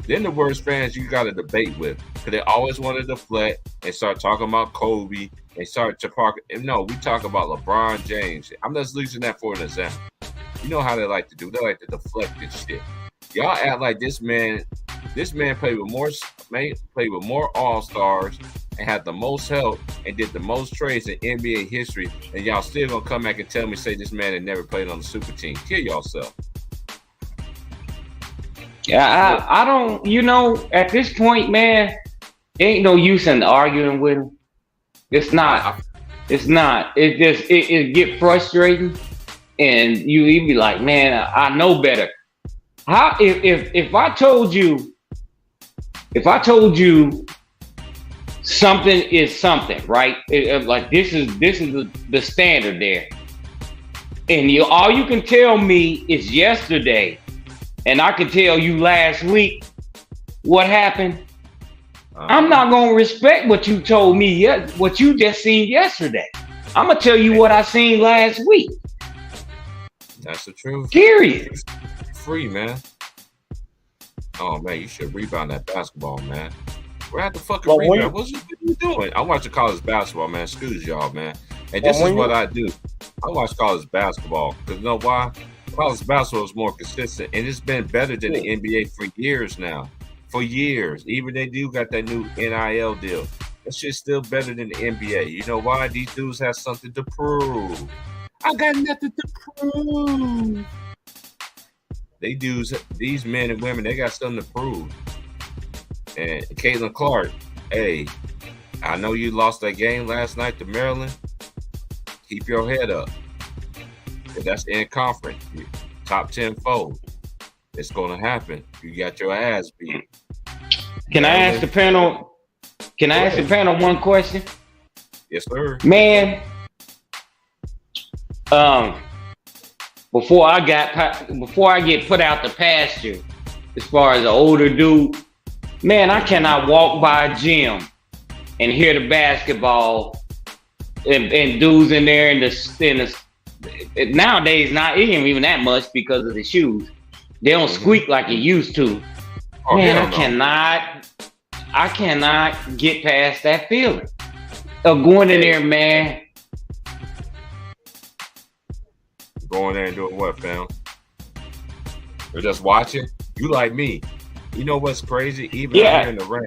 Then the worst fans you got to debate with, because they always want to deflect and start talking about Kobe and start to park. No, we talk about LeBron James. I'm just using that for an example. You know how they like to do. They like to deflect this shit. Y'all act like this man played with more All-Stars and had the most help and did the most trades in NBA history, and y'all still gonna come back and tell me, say this man had never played on the super team. Kill yourself. Yeah, I don't, at this point, man, there ain't no use in arguing with him. It's not. It get frustrating, and you be like, man, I know better. How if I told you something is something, right? Like this is the standard there, and all you can tell me is yesterday, and I can tell you last week what happened. I'm not gonna respect what you told me yet, what you just seen yesterday. I'm gonna tell you what I seen last week. That's the truth. Period. Free, man. Oh man, you should rebound that basketball, man. We're at the fucking rebound. What you doing? I watch college basketball, man. Excuse y'all, man. And this is what I do. I watch college basketball because you know why? College basketball is more consistent, and it's been better than the NBA for years now. For years, even they do got that new NIL deal. That shit's still better than the NBA. You know why? These dudes have something to prove. I got nothing to prove. These men and women, they got something to prove. And Caitlin Clark, hey, I know you lost that game last night to Maryland. Keep your head up. That's in conference. Top 10 fold. It's gonna happen. You got your ass beat. Can I ask the panel? Can I ask the panel one question? Yes, sir. Man, before I get put out the pasture, as far as an older dude, man, I cannot walk by a gym and hear the basketball and dudes in there nowadays not even that much because of the shoes. They don't squeak like it used to. Oh, man, I cannot get past that feeling of going in there, man. Going there and doing what, fam? Or just watching? You like me. You know what's crazy? Even out here in the rain.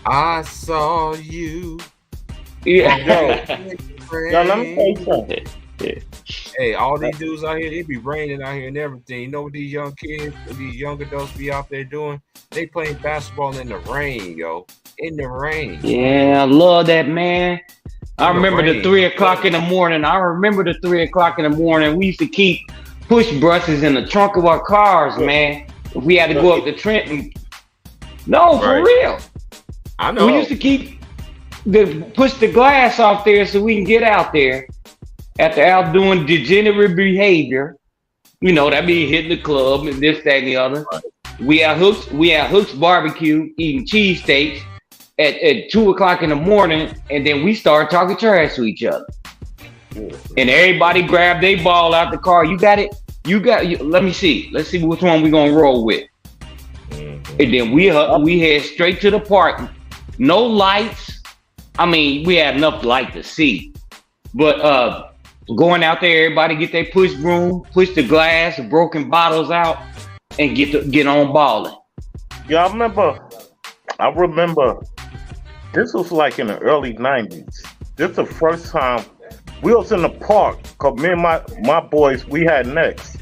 I saw you. Yeah. Yo, let me tell you something. Hey, all these dudes out here, it be raining out here and everything. You know what these young kids, these young adults be out there doing? They playing basketball in the rain, yo. In the rain. Yeah, I love that, man. I remember the 3 o'clock in the morning. We used to keep push brushes in the trunk of our cars, man. If we had to go up to Trenton. No, for real. I know. We used to push the glass off there so we can get out there after out doing degenerate behavior You know, that be hitting the club and this, that, and the other. We at Hooks Barbecue eating cheesesteaks at 2:00 in the morning, and then we start talking trash to each other. And everybody grab their ball out the car. You got it? Let me see. Let's see which one we gonna roll with. And then we head straight to the park. No lights. I mean, we had enough light to see, but going out there, everybody get their push broom, push the glass, the broken bottles out, and get on balling. Yeah, I remember. This was like in the early '90s. This is the first time we was in the park. Cause me and my boys, we had necks.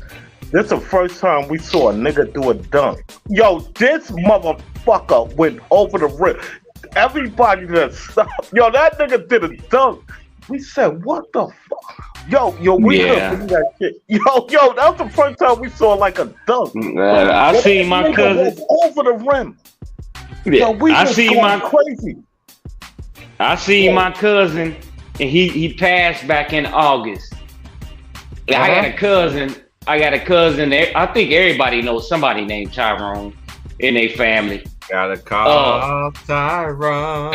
This is the first time we saw a nigga do a dunk. Yo, this motherfucker went over the rim. Everybody that stopped. Yo, that nigga did a dunk. We said, what the fuck? Yo, we couldn't do that shit. Yo, that was the first time we saw like a dunk. I seen my cousin over the rim. Yeah, Yo, we I just seen going crazy. I seen my cousin, and he passed back in August. I got a cousin. I think everybody knows somebody named Tyrone in their family. Gotta call Tyrone.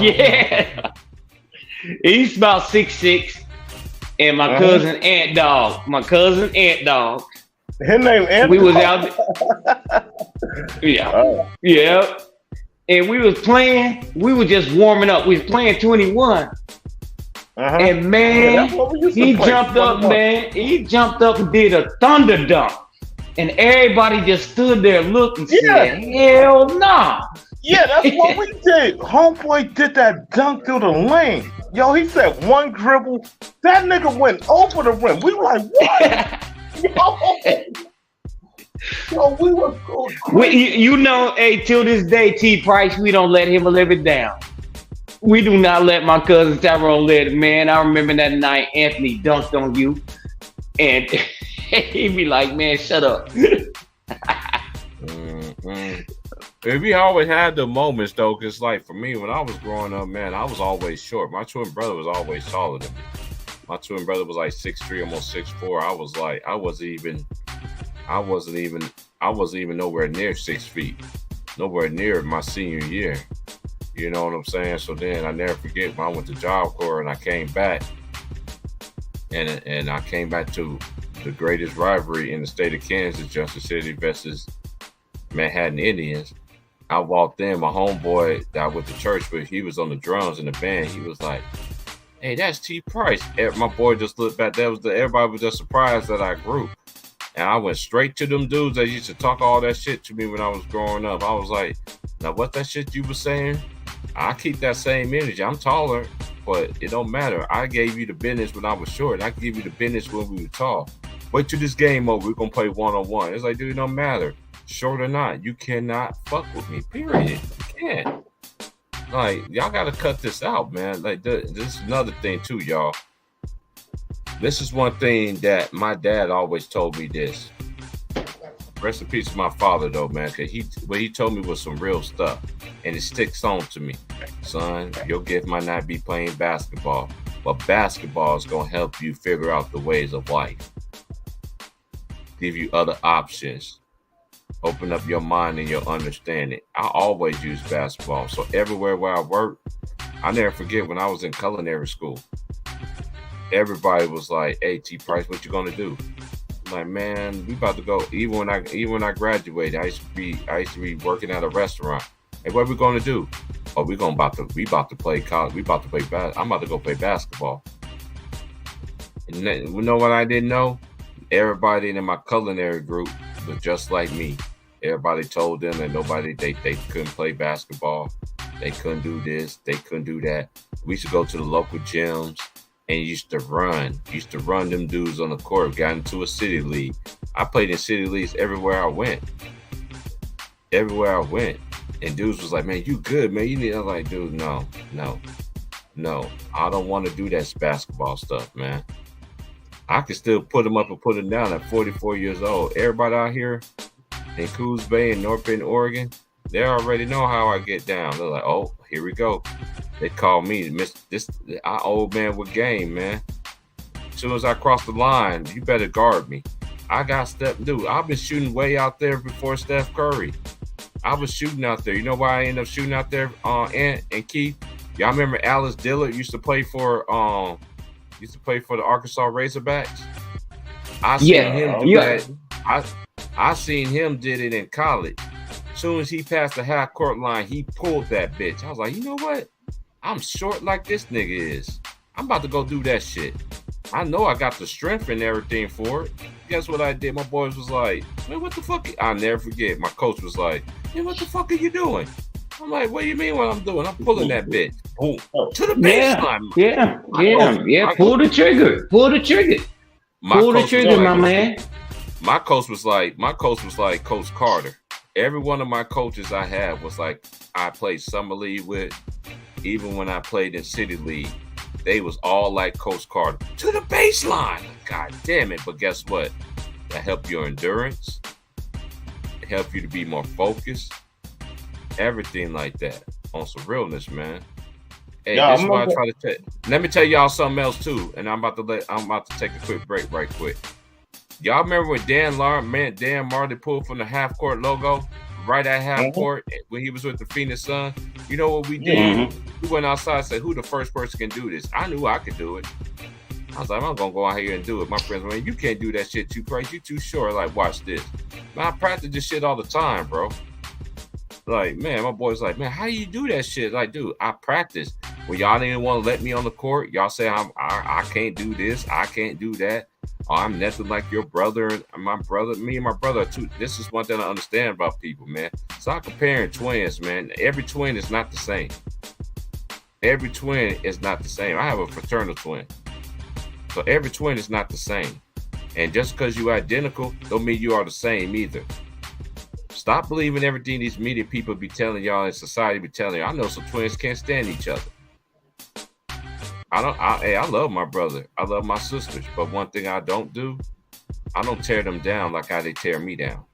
Yeah. He's about 6'6", and my cousin Ant Dog. His name Ant. We was out there. Yeah. And we was playing. We were just warming up. We was playing 21. And man, he jumped up, man. He jumped up and did a thunder dunk. And everybody just stood there looking. Said, hell nah. Yeah, that's what we did. Homeboy did that dunk through the lane. Yo, he said one dribble. That nigga went over the rim. We were like, what? Yo, we were going you know, hey, till this day, T Price, we don't let him live it down. We do not let my cousin Tyrone live it, man. I remember that night Anthony dunked on you. And he'd be like, man, shut up. We always had the moments though, because like for me, when I was growing up, man, I was always short. My twin brother was always taller than me. My twin brother was like 6'3", almost 6'4". I wasn't even nowhere near 6 feet, nowhere near my senior year. You know what I'm saying? So then I never forget when I went to Job Corps and I came back, and I came back to the greatest rivalry in the state of Kansas, Junction City versus Manhattan Indians. I walked in, my homeboy that I went to church with, he was on the drums in the band. He was like, hey, that's T Price. My boy just looked back. Everybody was just surprised that I grew. And I went straight to them dudes that used to talk all that shit to me when I was growing up. I was like, now what that shit you were saying? I keep that same energy. I'm taller, but it don't matter. I gave you the business when I was short. I give you the business when we were tall. Wait till this game over. We're going to play one-on-one. It's like, dude, it don't matter. Short or not, you cannot fuck with me, period. You can't. Like, y'all got to cut this out, man. Like, this is another thing, too, y'all. This is one thing that my dad always told me this. Rest in peace to my father, though, man, because what he told me was some real stuff, and it sticks on to me. Son, your gift might not be playing basketball, but basketball is going to help you figure out the ways of life. Give you other options. Open up your mind and your understanding. I always use basketball. So everywhere where I work, I never forget when I was in culinary school. Everybody was like, hey, T Price, what you gonna do? I'm like, man, we about to go. Even when I graduated, I used to be working at a restaurant. Hey, what we gonna do? Oh, we about to play college. We about to play I'm about to go play basketball. And then, you know what I didn't know? Everybody in my culinary group was just like me. Everybody told them that they couldn't play basketball. They couldn't do this. They couldn't do that. We used to go to the local gyms and used to run them dudes on the court. Got into a city league. I played in city leagues everywhere I went. And dudes was like, man, you good, man. You need. I'm like, dude, no. I don't want to do that basketball stuff, man. I can still put them up and put them down at 44 years old. Everybody out here in Coos Bay and North Bend, Oregon, they already know how I get down. They're like, oh, here we go. They call me this old man with game, man. As soon as I cross the line, you better guard me. I got dude. I've been shooting way out there before Steph Curry. I was shooting out there. You know why I ended up shooting out there? Ant and Keith. Y'all remember Alice Dillard used to play for the Arkansas Razorbacks? I seen him do that. I seen him did it in college. As soon as he passed the half court line, he pulled that bitch. I was like, you know what? I'm short like this nigga is. I'm about to go do that shit. I know I got the strength and everything for it. Guess what I did? My boys was like, man, what the fuck? I'll never forget. My coach was like, man, what the fuck are you doing? I'm like, what do you mean what I'm doing? I'm pulling that bitch. Boom. To the baseline. Yeah. Pull the trigger. Pull the trigger. Pull the trigger, my man. My coach was like Coach Carter. Every one of my coaches I had was like I played summer league with. Even when I played in city league, they was all like Coach Carter. To the baseline. God damn it. But guess what? That helped your endurance. It helped you to be more focused. Everything like that. On some realness, man. Hey, this is what I try to tell. Let me tell y'all something else too. And I'm about to take a quick break right quick. Y'all remember when Dan Marley pulled from the half court logo right at half court when he was with the Phoenix Suns? You know what we did? We went outside and said, who the first person can do this? I knew I could do it. I was like, I'm going to go out here and do it. My friends were like, you can't do that shit too crazy. You too short. Like, watch this. Man, I practice this shit all the time, bro. Like, man, my boy's like, man, how do you do that shit? Like, dude, I practice. When y'all didn't want to let me on the court, y'all say I can't do this, I can't do that. Oh, I'm nothing like your brother and my brother. Me and my brother too. This is one thing I understand about people, man. Stop comparing twins, man. Every twin is not the same. Every twin is not the same. I have a fraternal twin. So every twin is not the same. And just because you're identical, don't mean you are the same either. Stop believing everything these media people be telling y'all and society be telling you. I know some twins can't stand each other. I love my brother. I love my sisters. But one thing I don't do, I don't tear them down like how they tear me down.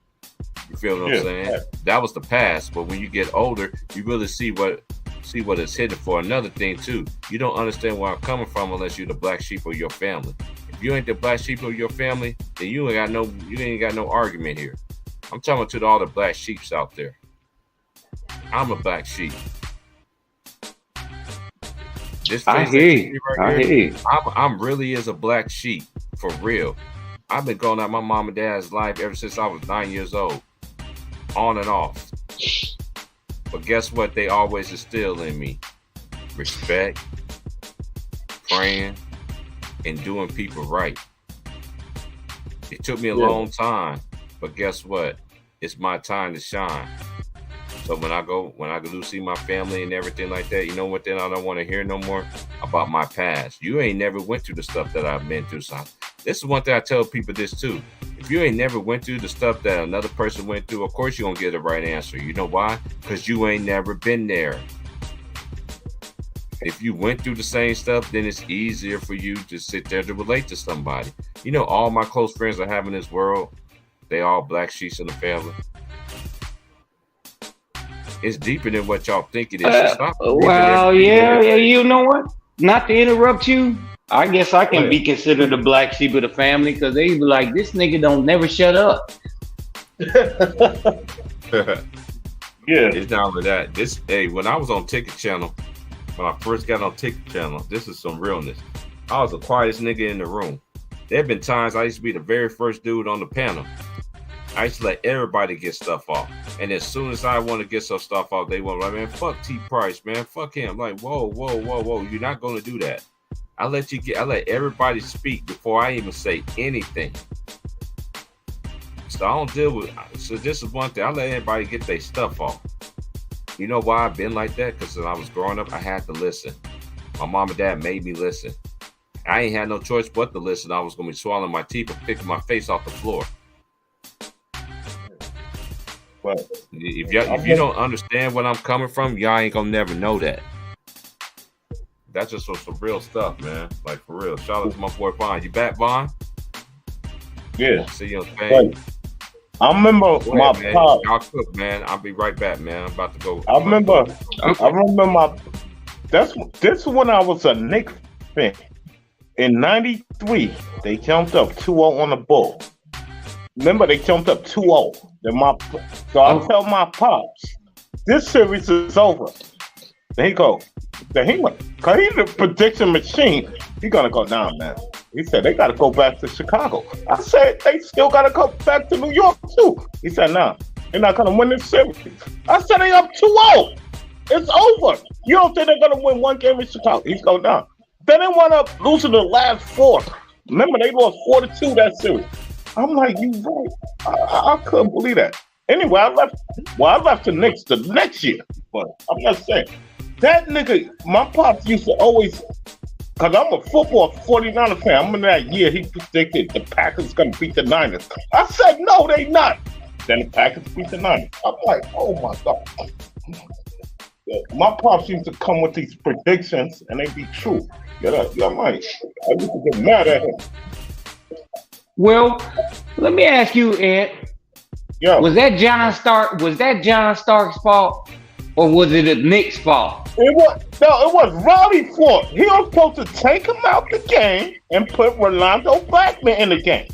You feel what I'm saying? Yeah. That was the past. But when you get older, you really see what it's hidden for. Another thing too, you don't understand where I'm coming from unless you're the black sheep of your family. If you ain't the black sheep of your family, then you ain't got no argument here. I'm talking to all the black sheeps out there. I'm a black sheep. I hear you. I'm really is a black sheep for real. I've been going out my mom and dad's life ever since I was 9 years old, on and off. But guess what? They always instill in me respect, praying, and doing people right. It took me a long time, but guess what? It's my time to shine. So when I go to see my family and everything like that, you know what? Then I don't want to hear no more about my past. You ain't never went through the stuff that I've been through. So this is one thing I tell people this too. If you ain't never went through the stuff that another person went through, of course you're going to get the right answer. You know why? Because you ain't never been there. If you went through the same stuff, then it's easier for you to sit there to relate to somebody. You know, all my close friends I have in this world, they all black sheeps in the family. It's deeper than what y'all think it is. Well, yeah, you know what? Not to interrupt you, I guess I can be considered the black sheep of the family because they be like, this nigga don't never shut up. It's not with that. When I was on Ticket Channel, when I first got on Ticket Channel, this is some realness. I was the quietest nigga in the room. There have been times I used to be the very first dude on the panel. I used to let everybody get stuff off. And as soon as I want to get some stuff off, they want like, man, fuck T Price, man. Fuck him. Like, whoa. You're not going to do that. I let everybody speak before I even say anything. So I don't deal with, so this is one thing. I let everybody get their stuff off. You know why I've been like that? Because when I was growing up, I had to listen. My mom and dad made me listen. I ain't had no choice but to listen. I was going to be swallowing my teeth and picking my face off the floor. Well, if you don't understand where I'm coming from, y'all ain't gonna never know that. That's just some real stuff, man. Like for real. Shout out to my boy Vaughn. You back, Vaughn? Yeah. See you on Facebook. I remember my pop. Y'all cook, man. I'll be right back, man. I'm about to go. I remember my. This when I was a Knicks fan. In '93, they jumped up 2-0 on the Bulls. remember they jumped up 2-0. So I tell my pops, this series is over. Then he went, because he's a prediction machine. He gonna go down, man. He said they gotta go back to Chicago. I said they still gotta go back to New York too. He said, nah, they're not gonna win this series. I said they up 2-0. It's over. You don't think they're gonna win one game in Chicago? He's going down. Then they wound up losing the last 4. Remember, they lost 4-2 that series. I'm like, you right. I couldn't believe that. Anyway, I left the Knicks the next year. But I'm just saying, that nigga, my pops used to always, because I'm a football 49er fan. I'm in that year he predicted the Packers going to beat the Niners. I said, no, they not. Then the Packers beat the Niners. I'm like, oh my God. My pops used to come with these predictions and they be true. You're right. I used to get mad at him. Well, let me ask you, Ed. Yo. Was that John Stark's fault, or was it the Knicks' fault? It was Riley's fault. He was supposed to take him out the game and put Rolando Blackman in the game.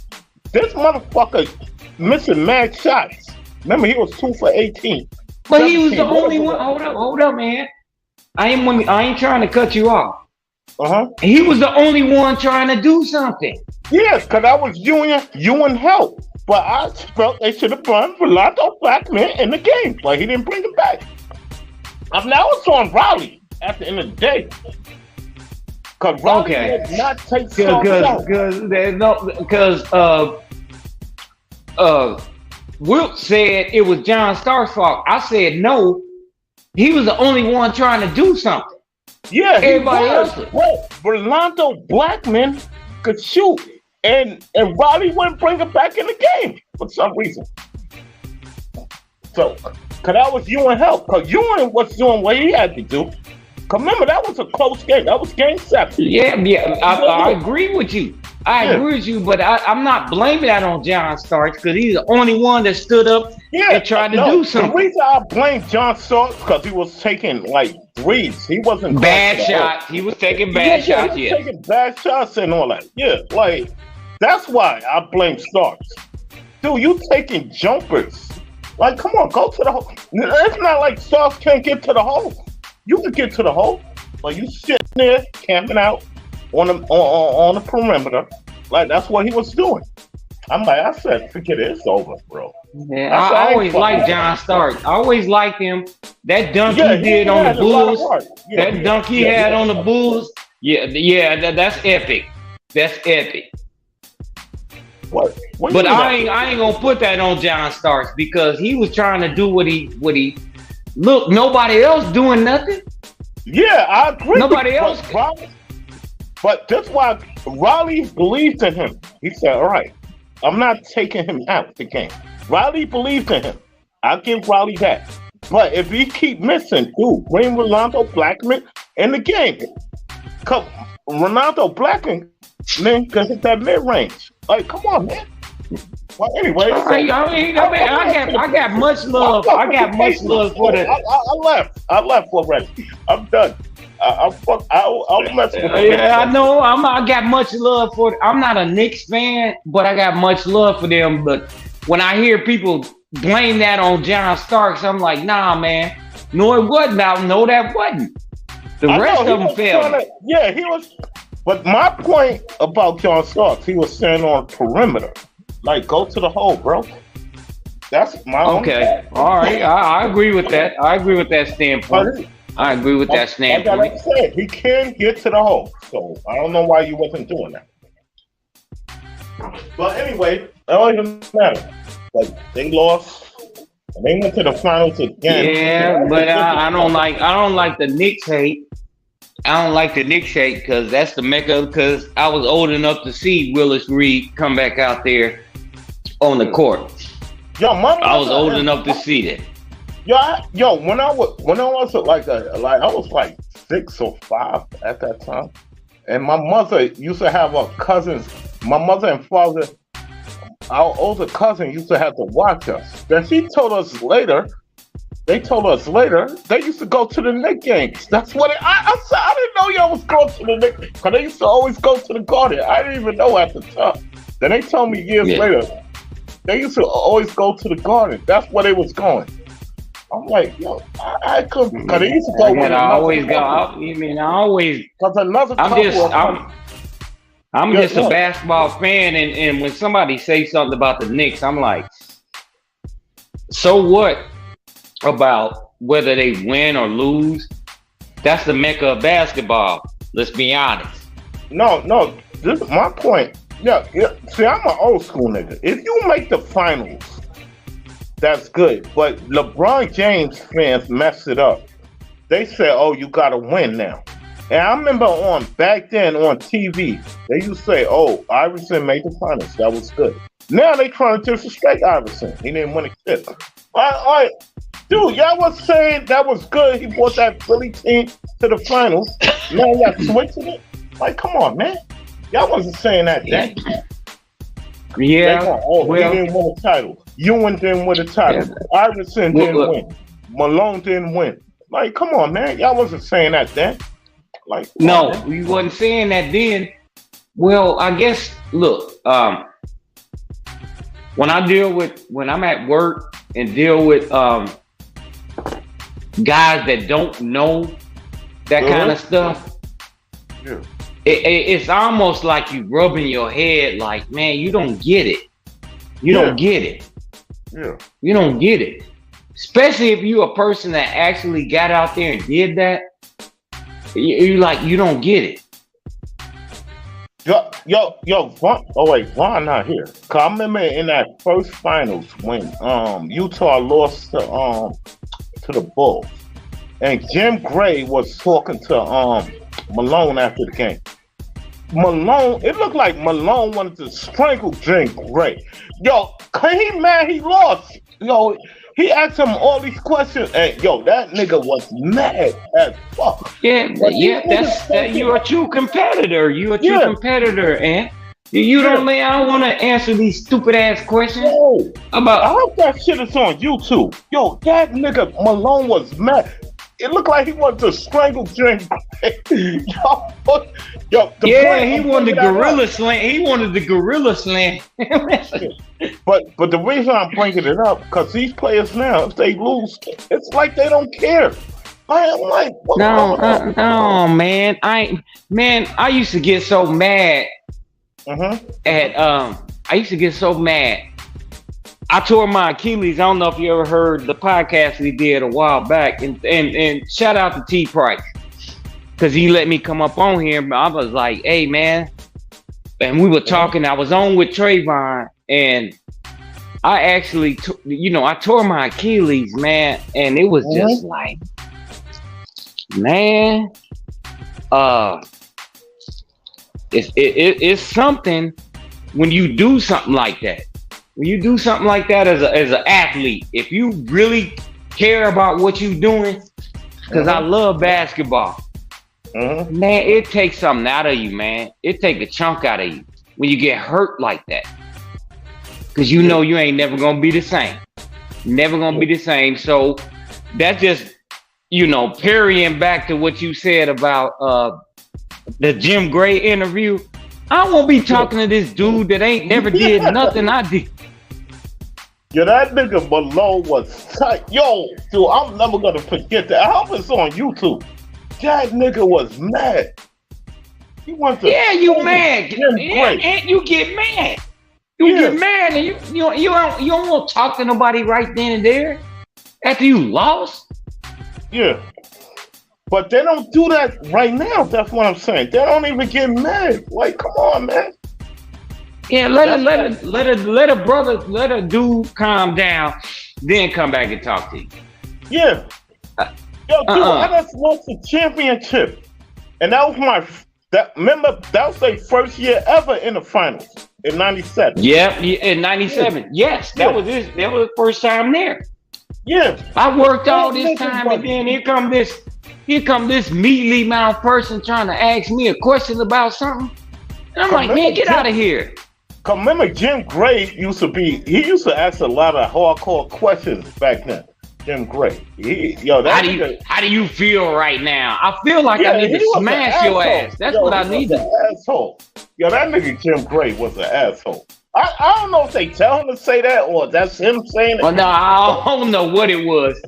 This motherfucker missing mad shots. Remember, he was 2 for 18. But he was the only one. Hold up, man. I ain't trying to cut you off. He was the only one trying to do something. Yes, because I was Ewing help. But I felt they should have run Rolando Blackman in the game. But he didn't bring him back. Now it's on Riley at the end of the day. Because Riley did not take because Wilt said it was John Stark's fault. I said no. He was the only one trying to do something. Yeah, everybody else. Rolando Blackman could shoot, and Riley wouldn't bring him back in the game for some reason. So, because that was Ewing help. Because Ewing was doing what he had to do. Because remember, that was a close game. That was game 7. Yeah, I agree with you. I agree with you, but I'm not blaming that on John Starks because he's the only one that stood up and tried to do something. The reason I blame John Starks because he was taking like threes. He wasn't bad shots. He was taking bad shots. He was taking bad shots and all that. Yeah, like that's why I blame Starks. Dude, you taking jumpers. Like, come on, go to the hole. It's not like Starks can't get to the hole. You can get to the hole, but you sitting there camping out on the perimeter. Like, that's what he was doing. I said, forget it, it's over, bro. Yeah, I always liked John Starks. I always liked him. That dunk he did on the Bulls. That dunk he had on the Bulls. Yeah, that's epic. That's epic. What but I ain't gonna put that on John Starks because he was trying to do what he look, nobody else doing nothing. Yeah, I agree. Nobody else. But that's why Riley believed in him. He said, all right, I'm not taking him out the game. Riley believed in him. I'll give Riley that. But if he keep missing, bring Rolando Blackman in the game. Cause Rolando Blackman can hit that mid-range. Like, come on, man. Well, anyway, I got much love. I got much love for the. I left already. I'm done. I'll mess with you. Yeah, I know. I got much love for. I'm not a Knicks fan, but I got much love for them. But when I hear people blame that on John Starks, I'm like, nah, man. No, it wasn't. No, that wasn't. The rest of them failed. Yeah, he was. But my point about John Starks, he was standing on perimeter. Like, go to the hole, bro. That's my okay. All right, I agree with that. I agree with that standpoint. I agree with that standpoint. Like I said, he can get to the hole. So I don't know why you wasn't doing that. But anyway, it don't even matter. Like, they lost. And they went to the finals again. Yeah, but I don't like the Knicks hate. I don't like the Knicks hate because that's the mecca. Because I was old enough to see Willis Reed come back out there on the court. Yo, I was old enough to see that. Yo, when I was I was like 6 or 5 at that time, and my mother used to have her cousins. My mother and father, our older cousin, used to have to watch us. Then she told us later. They told us later they used to go to the Knicks games. That's what I said. I didn't know y'all was going to the Knicks because they used to always go to the Garden. I didn't even know at the time. Then they told me years later They used to always go to the Garden. That's where they was going. I'm like, yo, I couldn't. Because they used to go with another always go. couple. I always. Because another couple. I'm just a basketball fan, and when somebody says something about the Knicks, I'm like, so what about whether they win or lose? That's the mecca of basketball. Let's be honest. No, this is my point. Yeah. See, I'm an old school nigga. If you make the finals, that's good. But LeBron James fans mess it up. They say, "Oh, you gotta win now." And I remember back then on TV, they used to say, "Oh, Iverson made the finals. That was good." Now they trying to disrespect Iverson. He didn't win a shit. Dude, y'all was saying that was good. He brought that Philly team to the finals. Now y'all switching it. Like, come on, man. Y'all wasn't saying that then. Yeah. He didn't win a title. Ewing didn't win a title. Iverson didn't win. Malone didn't win. Like, come on, man. Y'all wasn't saying that then. Like, no, we wasn't saying that then. Well, I guess, look, when I'm at work and deal with guys that don't know that kind of stuff, yeah. It's almost like you rubbing your head like, man, you don't get it. You don't get it. Yeah. You don't get it. Especially if you're a person that actually got out there and did that. You don't get it. Yo, Vaughn not here. Cause I remember in that first finals when Utah lost to the Bulls, and Jim Gray was talking to Malone after the game. Malone, it looked like Malone wanted to strangle Jim Gray. Yo, he mad he lost. Yo, he asked him all these questions, and yo, that nigga was mad as fuck. That's you're a true competitor. You're a true competitor, and you don't man. I don't want to answer these stupid ass questions. I hope that shit is on YouTube. Yo, that nigga Malone was mad. It looked like he wanted to strangle Jim. He wanted the gorilla slam. He wanted the gorilla slam. But the reason I'm bringing it up, because these players now, if they lose, it's like they don't care. I'm like, no, man. I used to get so mad at I used to get so mad. I tore my Achilles. I don't know if you ever heard the podcast we did a while back, and shout out to T Price, because he let me come up on here. I was like, hey man, and we were talking. I was on with Trayvon, and I actually, I tore my Achilles, man, and it was just like, man, it's something when you do something like that. When you do something like that as an athlete, if you really care about what you're doing, because I love basketball, man, it takes something out of you, man. It take a chunk out of you when you get hurt like that. Because you know you ain't never going to be the same. Never going to be the same. So that's just, parrying back to what you said about the Jim Gray interview. I won't be talking to this dude that ain't never did nothing I did. Yeah, that nigga Malone was tight. Yo, dude, I'm never gonna forget that. I hope it's on YouTube. That nigga was mad. He wants to. Yeah, you mad. And you get mad. You get mad, and you don't want to talk to nobody right then and there after you lost. Yeah. But they don't do that right now. That's what I'm saying. They don't even get mad. Like, come on, man. Yeah, let a dude calm down, then come back and talk to you. Yeah. Yo, dude, I just lost the championship. And that was that was their first year ever in the finals in 97. Yeah, in 97. Yeah. Yes, that was the first time there. Yeah. I worked all this time, and then here come this mealy mouth person trying to ask me a question about something. And I'm like, man, get out of here. Remember Jim Gray used to ask a lot of hardcore questions back then. Jim Gray. How do you feel right now? I feel like I need to smash your ass. That's what I need to. Asshole. Yo, that nigga Jim Gray was an asshole. I don't know if they tell him to say that or that's him saying it. Well, no, I don't know what it was,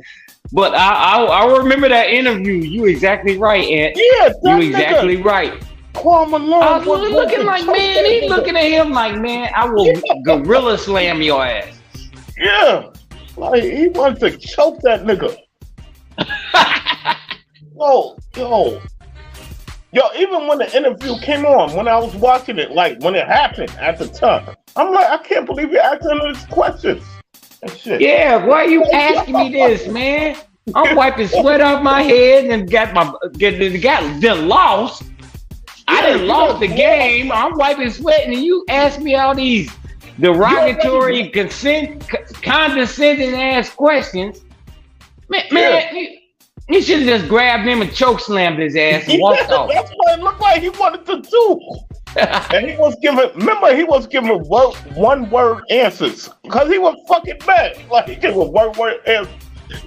but I remember that interview. You exactly right, Ant. Yeah, you exactly right. Paul Malone. I was looking like, man, he's looking at him like, man, I will gorilla slam your ass. Yeah, like he wants to choke that nigga. Yo, even when the interview came on, when I was watching it, like when it happened at the time, I'm like, I can't believe you're asking these questions and shit. Yeah, why are you asking me this, man? I'm wiping sweat off my head and got lost. I didn't lost the game. I'm wiping sweat, and you ask me all these derogatory, condescending ass questions. Man, you should have just grabbed him and choke slammed his ass and walked off. That's what it looked like he wanted to do. And he was giving one word answers because he was fucking mad. Like he gave a one word answer.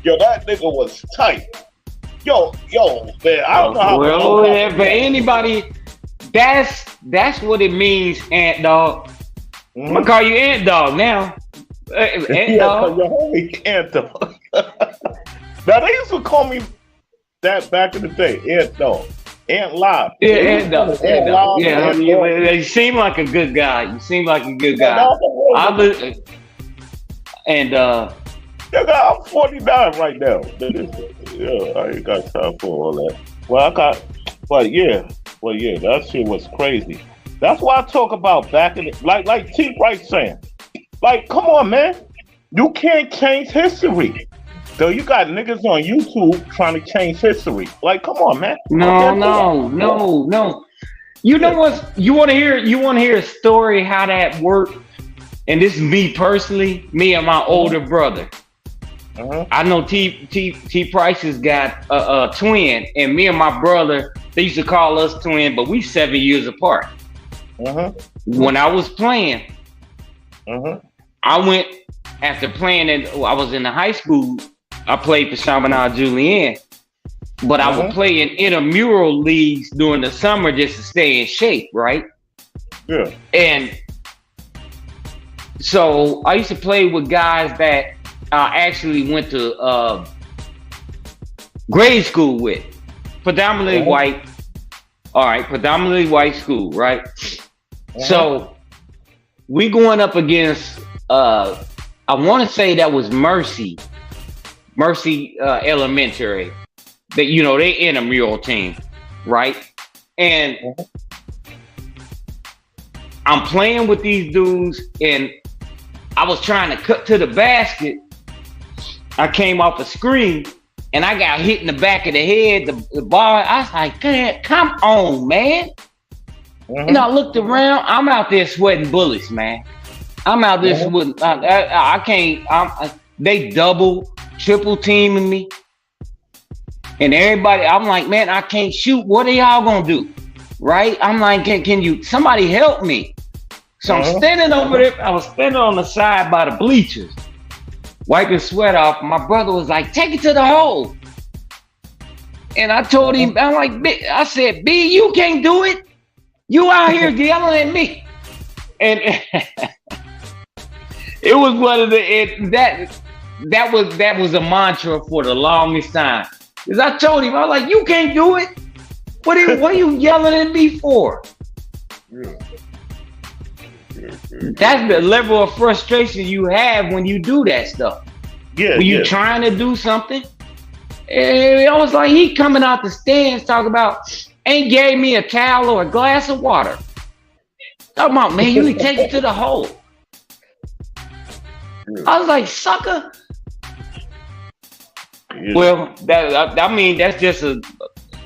Yo, that nigga was tight. Yo, man, I don't know how. Well, for anybody, that's what it means, Ant Dog. I'm gonna call you Ant Dog now. Ant Dog. Your homie Ant Dog. Now they used to call me that back in the day, Ant Dog. Ant Live. Yeah, Ant Dog. Yeah, you seem like a good guy. You seem like a good guy. I'm 49 right now. Yeah, I ain't got time for all that. But yeah, that shit was crazy. That's why I talk about back in the, like T. Price saying, like, come on, man, you can't change history. So you got niggas on YouTube trying to change history. Like, come on, man. No. You know what? You want to hear a story how that worked? And this is me personally, me and my older brother. I know T. Price has got a twin, and me and my brother, they used to call us twin, but we 7 years apart. When I was playing, I went after playing, I was in the high school. I played for Chaminade Julienne, but I would play in intramural leagues during the summer just to stay in shape, right? Yeah. And so I used to play with guys that I actually went to grade school with, predominantly white. All right, predominantly white school, right? So we going up against, I want to say that was Mercy Elementary. That, you know, they intramural team, right? And I'm playing with these dudes, and I was trying to cut to the basket. I came off a screen, and I got hit in the back of the head, the ball. I was like, come on, man. And I looked around. I'm out there sweating bullets, man. I'm out there sweating. I can't. They double, triple teaming me. And everybody, I'm like, man, I can't shoot. What are y'all gonna do? Right? I'm like, can you, somebody help me? So I'm standing over there. I was standing on the side by the bleachers, wiping sweat off. My brother was like, take it to the hole. And I told him, I'm like, I said, B, you can't do it. You out here yelling at me. And it was one of that was a mantra for the longest time. Because I told him, I was like, you can't do it. What are you yelling at me for? That's the level of frustration you have when you do that stuff. When you're trying to do something. And I was like, he coming out the stands talking about, ain't gave me a towel or a glass of water. Talking about, man, you take it to the hole. I was like, sucker. Well, that's just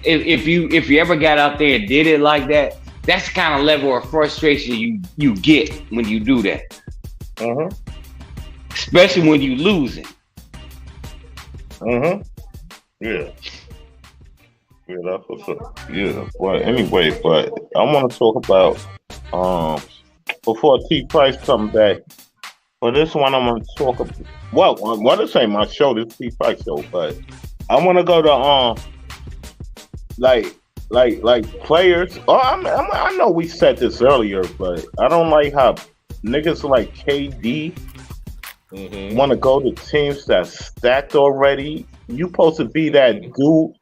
if you ever got out there and did it like that, that's the kind of level of frustration you get when you do that. Especially when you losing. Yeah, that's what's up. Yeah, well, anyway, but I want to talk about before T. Price come back. For this one, I'm going to talk about. Well, I want to say my show, this T. Price show, but I want to go to like players. Oh, I know we said this earlier, but I don't like how niggas like KD want to go to teams that's stacked already. You supposed to be that dude.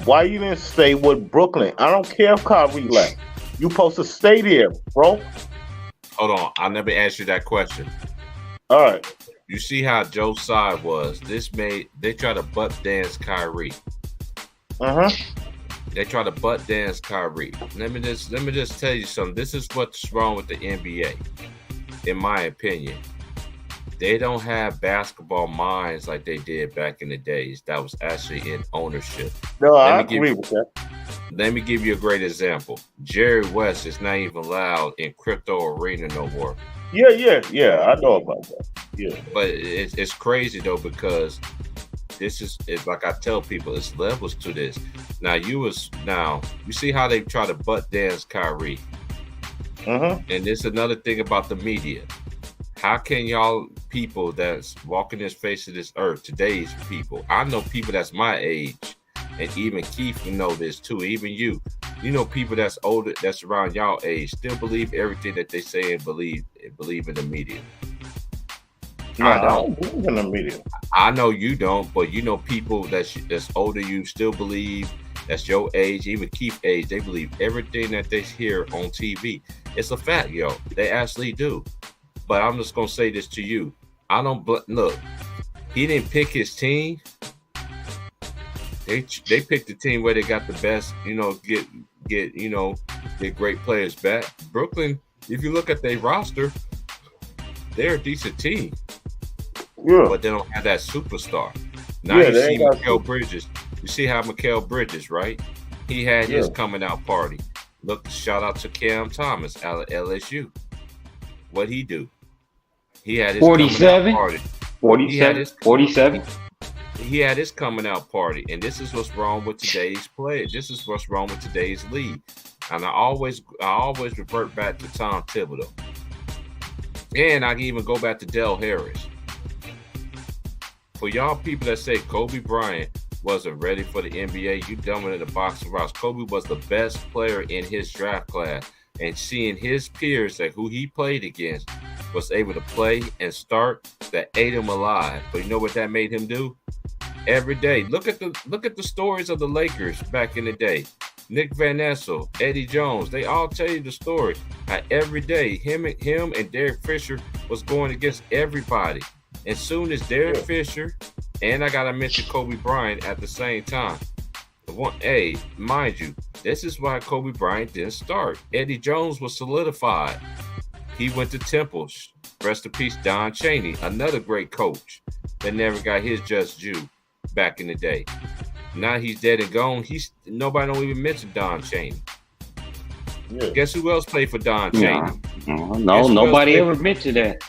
Why you didn't stay with Brooklyn? I don't care if Kyrie left. You supposed to stay there, bro. Hold on, I never asked you that question. All right. You see how Joe Tsai was? They try to butt dance Kyrie. They try to butt dance Kyrie. Let me just tell you something. This is what's wrong with the NBA, in my opinion. They don't have basketball minds like they did back in the days. That was actually in ownership. No, I agree with that. Let me give you a great example. Jerry West is not even allowed in crypto arena no more. Yeah. I know about that. Yeah, but it's crazy though, because it's like I tell people, it's levels to this. Now you see how they try to butt dance Kyrie. And there's another thing about the media. How can y'all people that's walking this face of this earth, today's people, I know people that's my age, and even Keith, you know this too, even you know people that's older, that's around y'all age, still believe everything that they say and believe in the media. No, I don't believe in the media. I know you don't, but you know people that's older, you still believe, that's your age, even Keith age, they believe everything that they hear on TV. It's a fact, yo. They actually do. But I'm just gonna say this to you. I don't look. He didn't pick his team. They picked the team where they got the best. Get great players back. Brooklyn, if you look at their roster, they're a decent team. Yeah. But they don't have that superstar. Now you see Mikal Bridges. You see how Mikal Bridges, right? He had his coming out party. Look, shout out to Cam Thomas out of LSU. What'd he do? He had his 47 party. 47. He had his coming out party, and this is what's wrong with today's play. This is what's wrong with today's league. And I always revert back to Tom Thibodeau, and I can even go back to Del Harris. For y'all people that say Kobe Bryant wasn't ready for the NBA, you dumbing in the box of rocks. Kobe was the best player in his draft class. And seeing his peers, that who he played against, was able to play and start, that ate him alive. But you know what that made him do? Every day, look at the stories of the Lakers back in the day. Nick Van Exel, Eddie Jones, they all tell you the story. How every day him and Derek Fisher was going against everybody. And soon as Derek Fisher, and I gotta mention Kobe Bryant at the same time. Hey, mind you, this is why Kobe Bryant didn't start. Eddie Jones was solidified. He went to Temple. Rest in peace, Don Chaney, another great coach that never got his just due back in the day. Now he's dead and gone. Nobody don't even mention Don Chaney. Yeah. Guess who else played for Don Chaney? No, nobody ever mentioned that.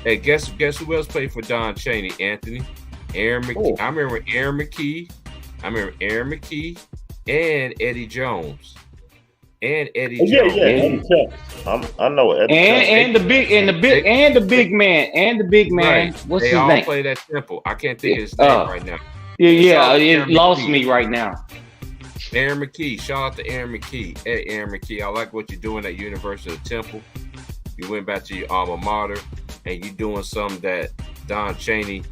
Hey, guess who else played for Don Chaney, Anthony? Aaron McKee. I remember Aaron McKee. And Eddie Jones. And Eddie Jones. Yeah. I know Eddie. And the big man. Right. What's his name? They all played at Temple. I can't think of his name right now. It lost me right now. Aaron McKee. Shout out to Aaron McKee. Hey, Aaron McKee, I like what you're doing at University of Temple. You went back to your alma mater, and you're doing something that Don Chaney.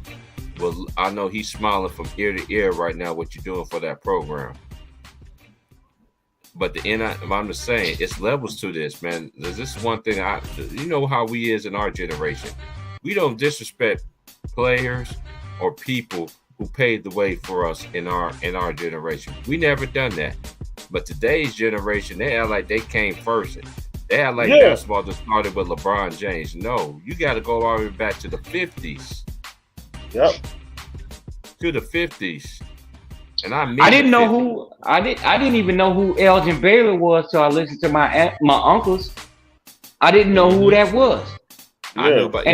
Well, I know he's smiling from ear to ear right now what you're doing for that program. But I'm just saying, it's levels to this, man. This is one thing you know how we is in our generation. We don't disrespect players or people who paved the way for us in our generation. We never done that. But today's generation, they act like they came first. They act like basketball just started with LeBron James. No, you got to go all the way back to the 50s. Yep. To the 50s. And I didn't know who I didn't even know who Elgin Baylor was till I listened to my uncles. I didn't know who that was. I know, but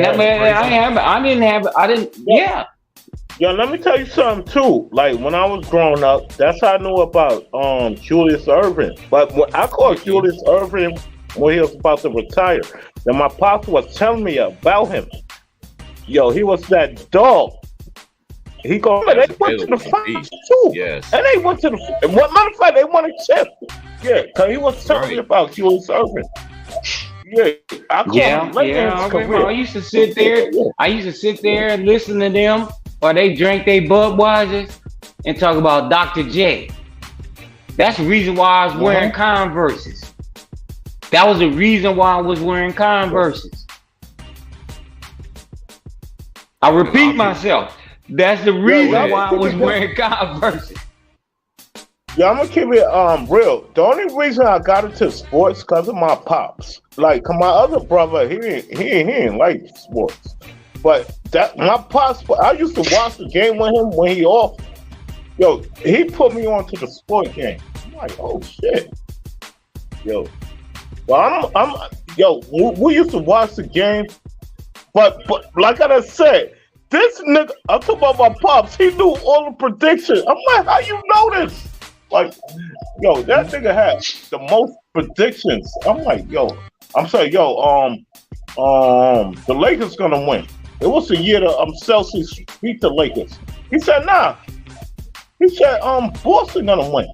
Yeah, let me tell you something too. Like when I was growing up, that's how I knew about Julius Erving. But when I called Julius Erving when he was about to retire, then my pops was telling me about him. Yo, he was that dog. They went to the finals too. Yes. And they went to the matter of fact, they won a chip. Yeah, because he was telling me about Julius Erving. Yeah, I call him late in his I career. used to sit there. I used to sit there and listen to them while they drank their Budweisers and talk about Dr. J. That's the reason why I was wearing Converses. That was the reason why I was wearing Converses. I repeat myself. That's the reason why I was wearing Converses. Yeah, I'm gonna keep it real. The only reason I got into sports because of my pops. Like, 'cause my other brother, he ain't like sports. But that my pops, I used to watch the game with him when he off. Yo, he put me on to the sport game. I'm like, oh shit. Yo. Well, we used to watch the game, but like I said, this nigga, I'm talking about my pops, he knew all the predictions. I'm like, how you know this? Like, yo, that nigga had the most predictions. I'm like, the Lakers gonna win. It was the year that Celsius beat the Lakers. He said, nah. He said, Boston gonna win.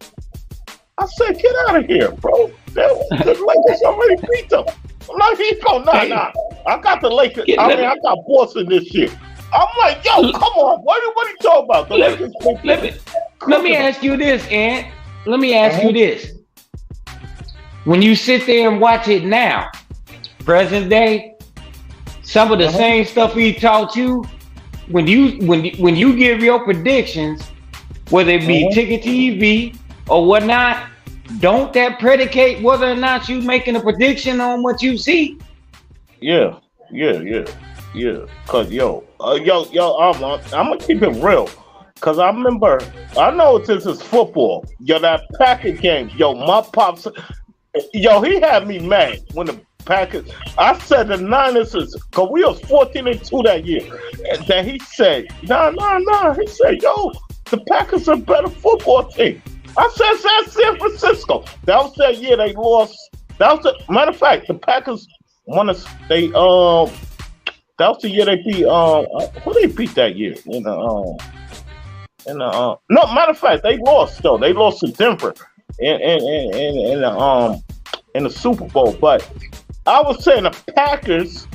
I said, get out of here, bro. The Lakers already beat them. I'm like, he's going, nah. I got the Lakers. I got Boston this year. I'm like, yo, come on. What are you talking about? The Lakers. Let me ask you this, Ant. Let me ask you this. When you sit there and watch it now, present day, some of the same stuff he taught you, when you give your predictions, whether it be Ticket TV or whatnot, don't that predicate whether or not you making a prediction on what you see? Yeah. Cause I'm gonna keep it real. Cause I remember, I know this is football. Yo, that Packers game. Yo, my pops. Yo, he had me mad when the Packers. I said the Niners is, cause we was 14-2 that year. And then he said, nah. He said, yo, the Packers are a better football team. I said, that's San Francisco. That was that year they lost. Matter of fact, the Packers won us. That was the year they beat. Who they beat that year? No, matter of fact, they lost though. They lost to Denver in the Super Bowl. But I was saying the Packers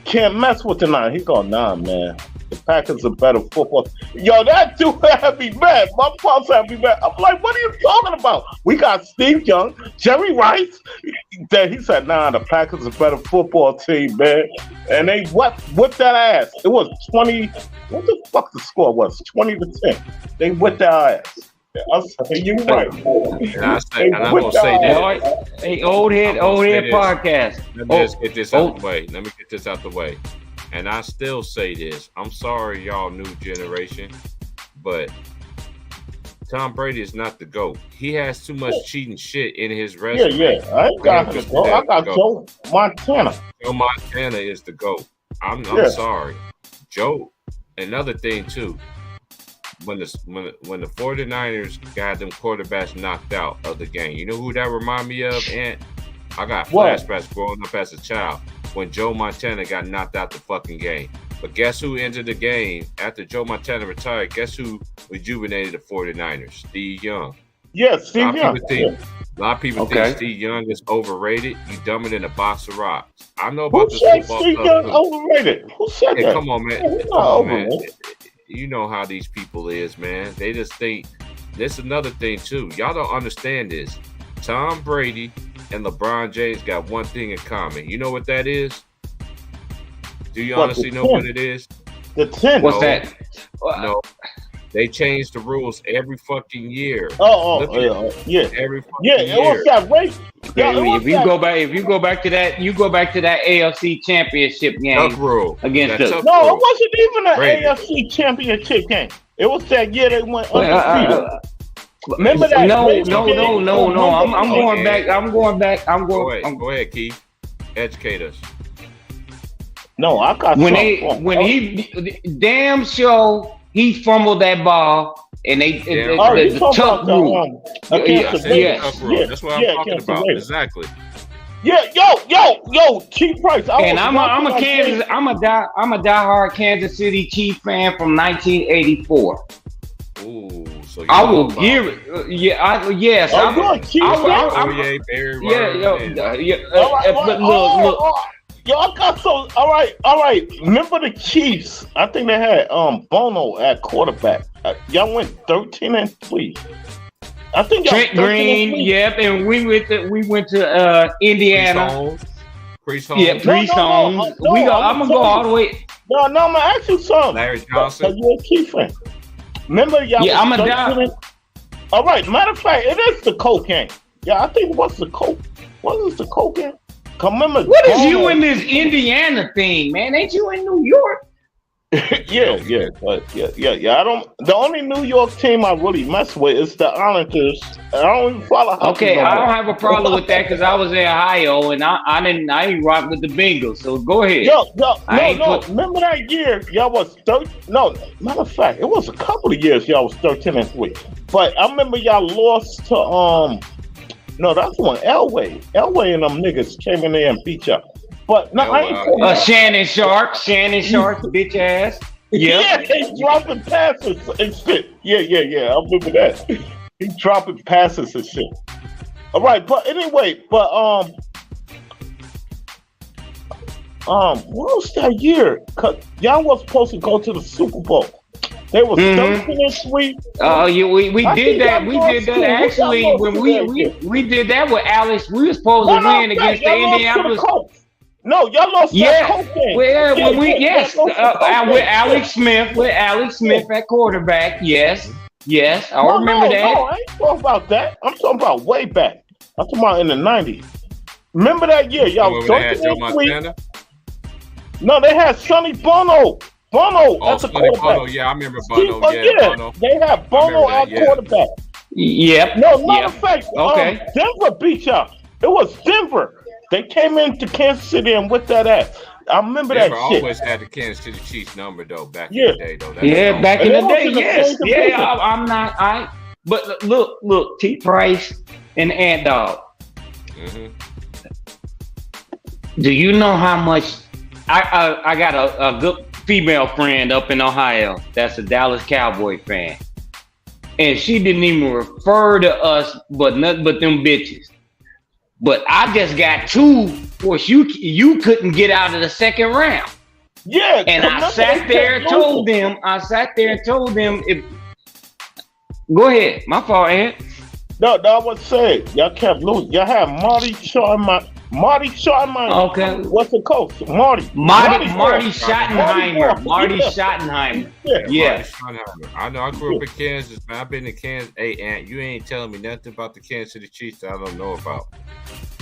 can't mess with the Niners. He go, nah, man. The Packers are better football. Yo, that dude had me mad. My pops had me mad. I'm like, what are you talking about? We got Steve Young, Jerry Rice. Then he said, nah, the Packers are a better football team, man. And they whipped that ass. It was 20. What the fuck the score was? 20-10. They whipped that ass. I said, you right. And I'm gonna say this. Hey, old head podcast. Let me just get this out the way. And I still say this. I'm sorry, y'all, new generation, but Tom Brady is not the GOAT. He has too much cheating shit in his resume. Yeah. I got Joe Montana. Joe Montana is the GOAT. I'm sorry. Joe, another thing too, when the 49ers got them quarterbacks knocked out of the game, you know who that remind me of, Ant? I got flashbacks growing up as a child when Joe Montana got knocked out the fucking game. But guess who entered the game after Joe Montana retired? Guess who rejuvenated the 49ers? Steve Young. Yeah, Steve Young. A lot of people think Steve Young is overrated. You dumb it in a box of rocks. I know about this football Steve Young overrated? Who said that? Come on, man. You know how these people is, man. They just think. This is another thing too. Y'all don't understand this. Tom Brady and LeBron James got one thing in common. You know what that is? Do you honestly know what it is? The 10. What's that? No. They change the rules every fucking year. Yeah. Every fucking year. It was that race. If you go back to that AFC Championship game against us. No, it wasn't even an AFC Championship game. It was that year they went undefeated. Remember that? No. I'm going back. Go ahead, Keith. Educate us. No, I got he fumbled that ball and the tough rule. That's what I'm talking about. Exactly. Yeah, yo, Chief Price. I'm a diehard Kansas City Chief fan from 1984. Ooh, So I will give it. Yes. Oh, good. Chiefs fan? Fourier, Barry Word, But look. Yo, I got so all right. Remember the Chiefs? I think they had Bono at quarterback. Y'all went 13-3. I think y'all Trent Green. Yep, and we went to Indiana. Priest Holmes. Yeah, Priest Holmes. I'm gonna go all the way. No, I'm gonna ask you something. Larry Johnson. You're a Chiefs fan. Remember y'all? Yeah, I'm a down. All right. Matter of fact, it is the cocaine. Yeah, I think what's the coke? What is the cocaine? Remember, what is you in this Indiana thing, man? Ain't you in New York? yeah. I don't. The only New York team I really mess with is the Islanders. I don't even follow. Okay, I don't have a problem with that because I was in Ohio and I didn't rock with the Bengals. So go ahead. No. Remember that year y'all was 13? No, matter of fact, it was a couple of years y'all was 13-3. But I remember y'all lost to No, that's when Elway and them niggas came in there and beat y'all. But no, I ain't Shannon Sharp, bitch ass. Yeah, he's dropping passes and shit. Yeah. I remember that. He's dropping passes and shit. All right, but anyway, what was that year? Cause y'all was supposed to go to the Super Bowl. They was 13-3. Oh, we did that. We did that actually when we did that with Alex. We were supposed to win against the Indianapolis. No, y'all lost. Yeah, well, with Alex Smith at quarterback. Yes, I remember that. No, I ain't talking about that. I'm talking about way back. I'm talking about in the 90s. Remember that year, y'all was 13-3. No, they had Sonny Bono. That's a quarterback. Bono, yeah, I remember Bono. Bono. They had Bono at quarterback. Yep. No, matter of fact, Denver beat y'all. It was Denver. They came into Kansas City and with that ass. I remember Denver that shit. Always had the Kansas City Chiefs number though back in the day though. Back in the day, yes. Yeah, I'm not. But look, T. Price and Ant Dog. Mm-hmm. Do you know how much? I got a good female friend up in Ohio that's a Dallas Cowboy fan, and she didn't even refer to us, but nothing but them bitches. But I just got two. Of course, you couldn't get out of the second round. Yeah, and I sat there and told them. If go ahead, my fault, Ed. No, that was saying y'all kept losing. Y'all had Marty Schottenheimer. Okay. What's the coach? Marty Schottenheimer. Marty Schottenheimer. Yeah. I know. I grew up in Kansas, man. I've been to Kansas. Hey, Ant, you ain't telling me nothing about the Kansas City Chiefs that I don't know about.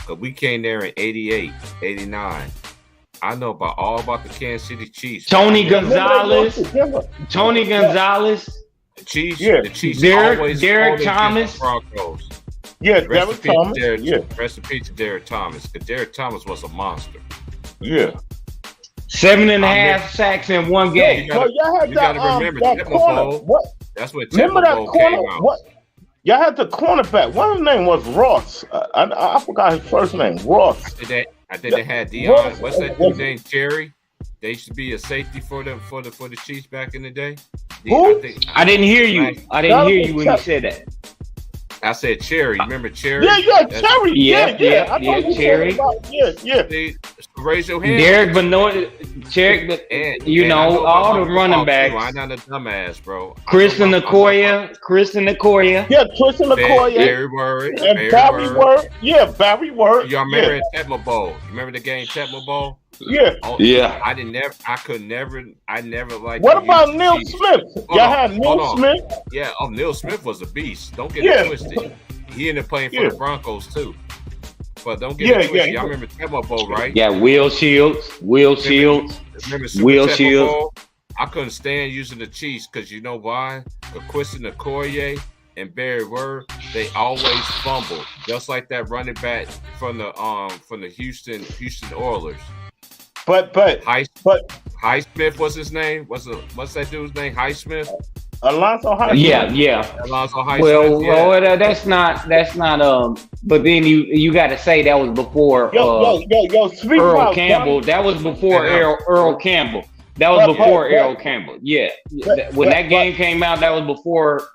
Cause we came there in 88, 89. I know all about the Kansas City Chiefs. Tony Gonzalez. The Chiefs. Yeah. The Chiefs. Derek Thomas. Broncos. Yeah, Derek Thomas. Rest in peace to Derek Thomas. Because Derek Thomas was a monster. Yeah. 7.5 sacks in one game. You gotta remember that corner. What? That's what. Remember that corner? What? Y'all had the cornerback. What his name was? Ross. I forgot his first name. Ross. I think they had Deion. What's that dude's name? Cherry. They used to be a safety for the Chiefs back in the day. Who? I didn't hear you. I didn't hear you when you said that. I said Cherry. Remember Cherry? Yeah, Cherry. Yeah, Cherry. Raise your hand. Derek Benoit, Cherry, all the running backs. I'm not a dumbass, bro. Kristen Okoye. Yeah, Kristen Okoye. Barry Word. And Barry Word. Yeah, Barry Word. Y'all remember Tecmo Bowl? You remember the game Tecmo Bowl? Yeah. I never liked. What about Neil Smith? Y'all had Neil Smith? Yeah, Neil Smith was a beast. Don't get it twisted. He ended up playing for the Broncos too. But don't get it twisted. Y'all remember Tecmo Bowl, right? Yeah, Will Shields. Remember Bowl? I couldn't stand using the Chiefs because you know why? Kristen Okoye and Barry Word, they always fumbled, just like that running back from the Houston Oilers. But Highsmith was his name. What's that dude's name? Highsmith. Alonzo Highsmith. Yeah. Alonzo Highsmith. Well, that's not. But then you got to say that was before. Earl Campbell. That was before Earl Campbell. That was before Earl Campbell. Yeah. When that game came out, that was before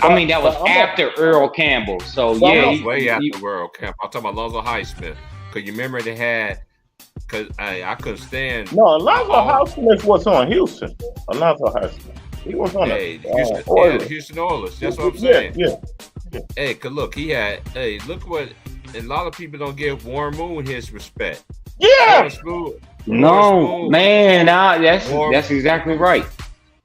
I mean, that was after Earl Campbell. So That was yeah, way after Earl Campbell. I'm talking about Alonzo Highsmith. Cause you remember they had, cause I couldn't stand. No, Alonzo Highsmith was on Houston. Alonzo Highsmith. He was on the Houston Oilers. That's what I'm saying. Yeah. Hey, cause look, he had. Hey, look what. And a lot of people don't give Warren Moon his respect. Yeah. No, man, that's exactly right.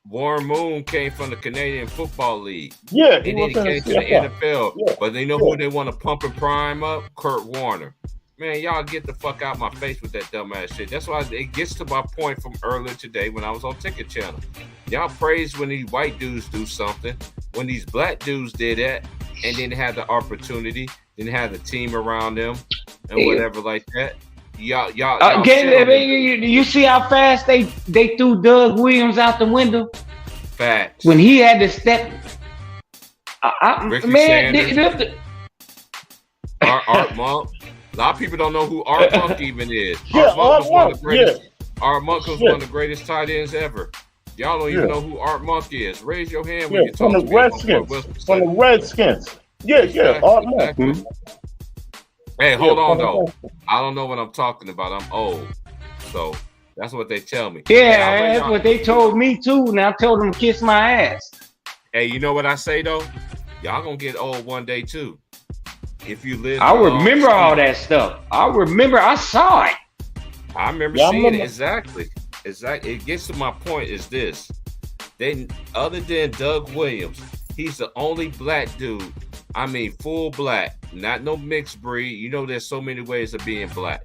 Warren Moon came from the Canadian Football League. Yeah, and then he came to the NFL. Yeah. But they know who they want to pump and prime up? Kurt Warner. Man, y'all get the fuck out my face with that dumbass shit. That's why it gets to my point from earlier today when I was on Ticket Channel. Y'all praise when these white dudes do something. When these black dudes did that and didn't have the opportunity, didn't have the team around them and whatever like that. Y'all you see how fast they threw Doug Williams out the window? Facts. When he had to step, Art Monk. A lot of people don't know who Art Monk even is. Yeah, Art Monk was one of the greatest tight ends ever. Y'all don't even know who Art Monk is. Raise your hand when you talk to me. From the Redskins. Yeah, Art Monk. Exactly. Hey, hold on though. I don't know what I'm talking about. I'm old, so that's what they tell me. Yeah, that's what they told me too. Now I told them to kiss my ass. Hey, you know what I say though? Y'all gonna get old one day too. If you live, I remember all that stuff. I remember. I saw it. I remember seeing it exactly. It gets to my point. Is this? They other than Doug Williams, he's the only black dude. I mean, full black, not no mixed breed. You know, there's so many ways of being black.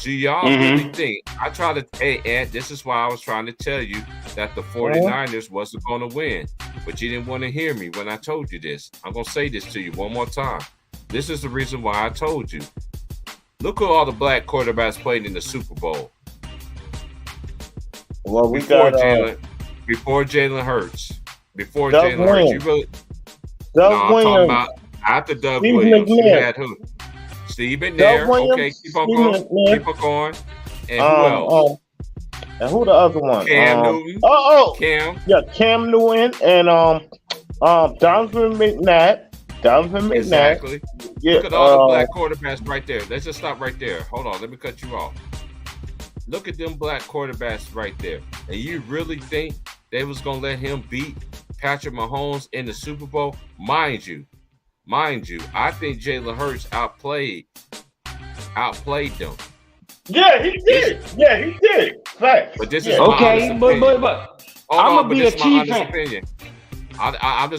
Do y'all really think? I try to, hey, Ed, this is why I was trying to tell you that the 49ers wasn't going to win. But you didn't want to hear me when I told you this. I'm going to say this to you one more time. This is the reason why I told you. Look who all the black quarterbacks played in the Super Bowl. Well, before Jalen Hurts. Before Jalen Hurts. You really... Doug Williams. I'm talking about after Doug Williams. You had who? Steve McNair. Okay, keep on going. And who else? And who the other one? Cam Newton. Cam. Yeah, Cam Newton and Donovan McNabb. Exactly. Yeah, look at all the black quarterbacks right there. Let's just stop right there. Hold on, let me cut you off. Look at them black quarterbacks right there. And you really think they was gonna let him beat Patrick Mahomes in the Super Bowl? Mind you, I think Jalen Hurts outplayed them. Yeah, he did. Fact. But this is my honest opinion. but I'm gonna be a Chiefs fan. I'm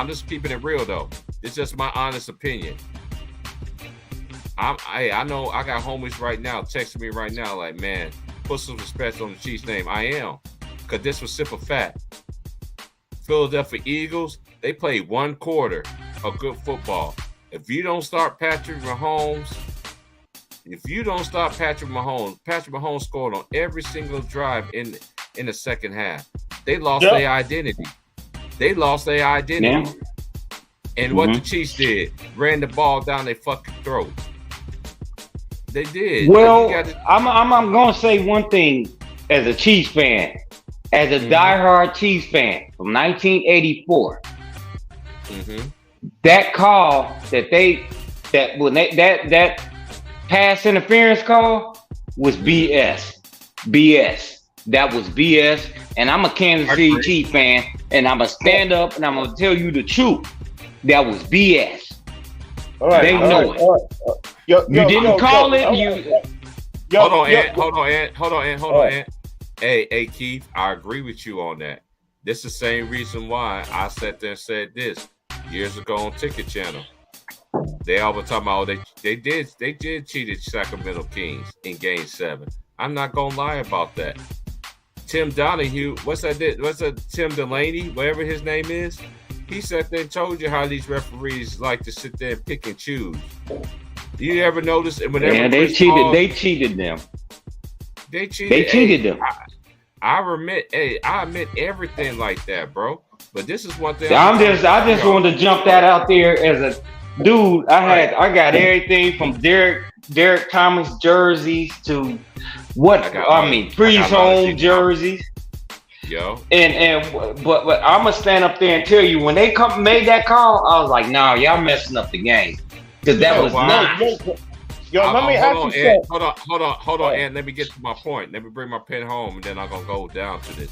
just keeping it real though. It's just my honest opinion. I know I got homies right now texting me right now like, man, put some respect on the Chiefs' name. I am, because this was simple fact. Philadelphia Eagles, they played one quarter of good football. If you don't start Patrick Mahomes scored on every single drive in the second half. They lost their identity. Yeah. And what the Chiefs did, ran the ball down their fucking throat. They did. Well, I'm going to say one thing as a Chiefs fan, as a diehard Chiefs fan from 1984. That call that pass interference call was BS. That was BS. And I'm a Kansas City Chiefs fan, and I'm going to stand up and I'm going to tell you the truth. That was BS. All right, they know it. You didn't call it. Hold on, Ant. Hey, Keith, I agree with you on that. This is the same reason why I sat there and said this years ago on Ticket Channel. They all were talking about they did cheat Sacramento Kings in Game 7. I'm not gonna lie about that. Tim Donahue, what's that Tim Delaney, whatever his name is? He sat there and told you how these referees like to sit there and pick and choose. You ever notice? Yeah, they cheated them. They cheated. They cheated them. I admit everything like that, bro. But this is one thing. I just wanted to jump that out there as a dude. I got everything from Derek Thomas jerseys to Priest home jerseys. Yo. But I'm gonna stand up there and tell you when they made that call, I was like, nah, y'all messing up the game because that was nuts. Yo, let me ask you something. Hold on, and let me get to my point. Let me bring my pen home, and then I'm gonna go down to this.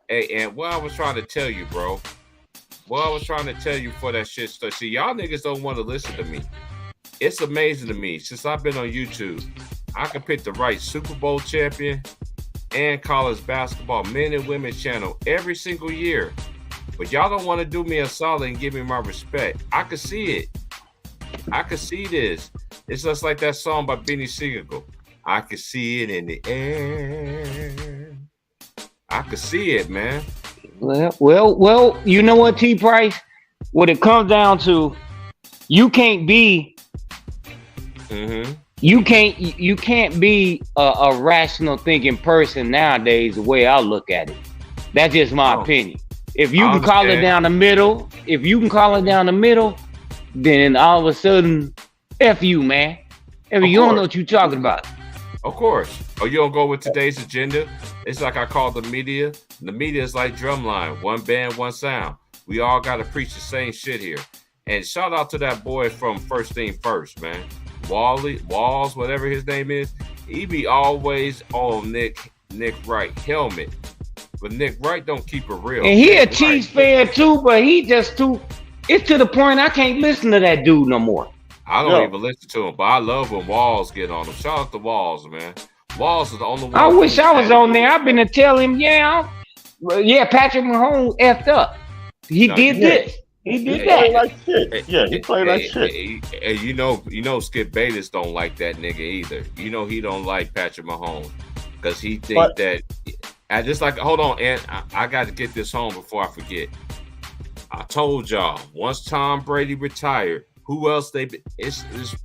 Hey, and what I was trying to tell you, bro. What I was trying to tell you for that shit stuff. See, y'all niggas don't want to listen to me. It's amazing to me since I've been on YouTube. I can pick the right Super Bowl champion and college basketball men and women channel every single year. But y'all don't want to do me a solid and give me my respect. I can see it. I can see this. It's just like that song by Benny Siegel. I can see it in the air. I can see it, man. Well, you know what, T Price? What it comes down to, you can't be you can't be a rational thinking person nowadays, the way I look at it. That's just my opinion. If you can call it down the middle, then all of a sudden, F you, man. You don't know what you're talking about. Of course. Oh, you don't go with today's agenda? It's like I call the media. The media is like drumline. One band, one sound. We all got to preach the same shit here. And shout out to that boy from First Thing First, man. Walls, whatever his name is. He be always on Nick Wright helmet. But Nick Wright don't keep it real. And he a Chiefs fan too, but he just too. It's to the point I can't listen to that dude no more. I don't even listen to him, but I love when Walls get on him. Shout out to Walls, man. Walls is the only one. I wish I was on there. I've been to tell him, Patrick Mahomes effed up. He did this. He did that. Like shit. Yeah, he played like shit. And you know, Skip Bayless don't like that nigga either. You know, he don't like Patrick Mahomes because he think that. I just like, hold on, and I got to get this home before I forget. I told y'all once Tom Brady retired, who else it's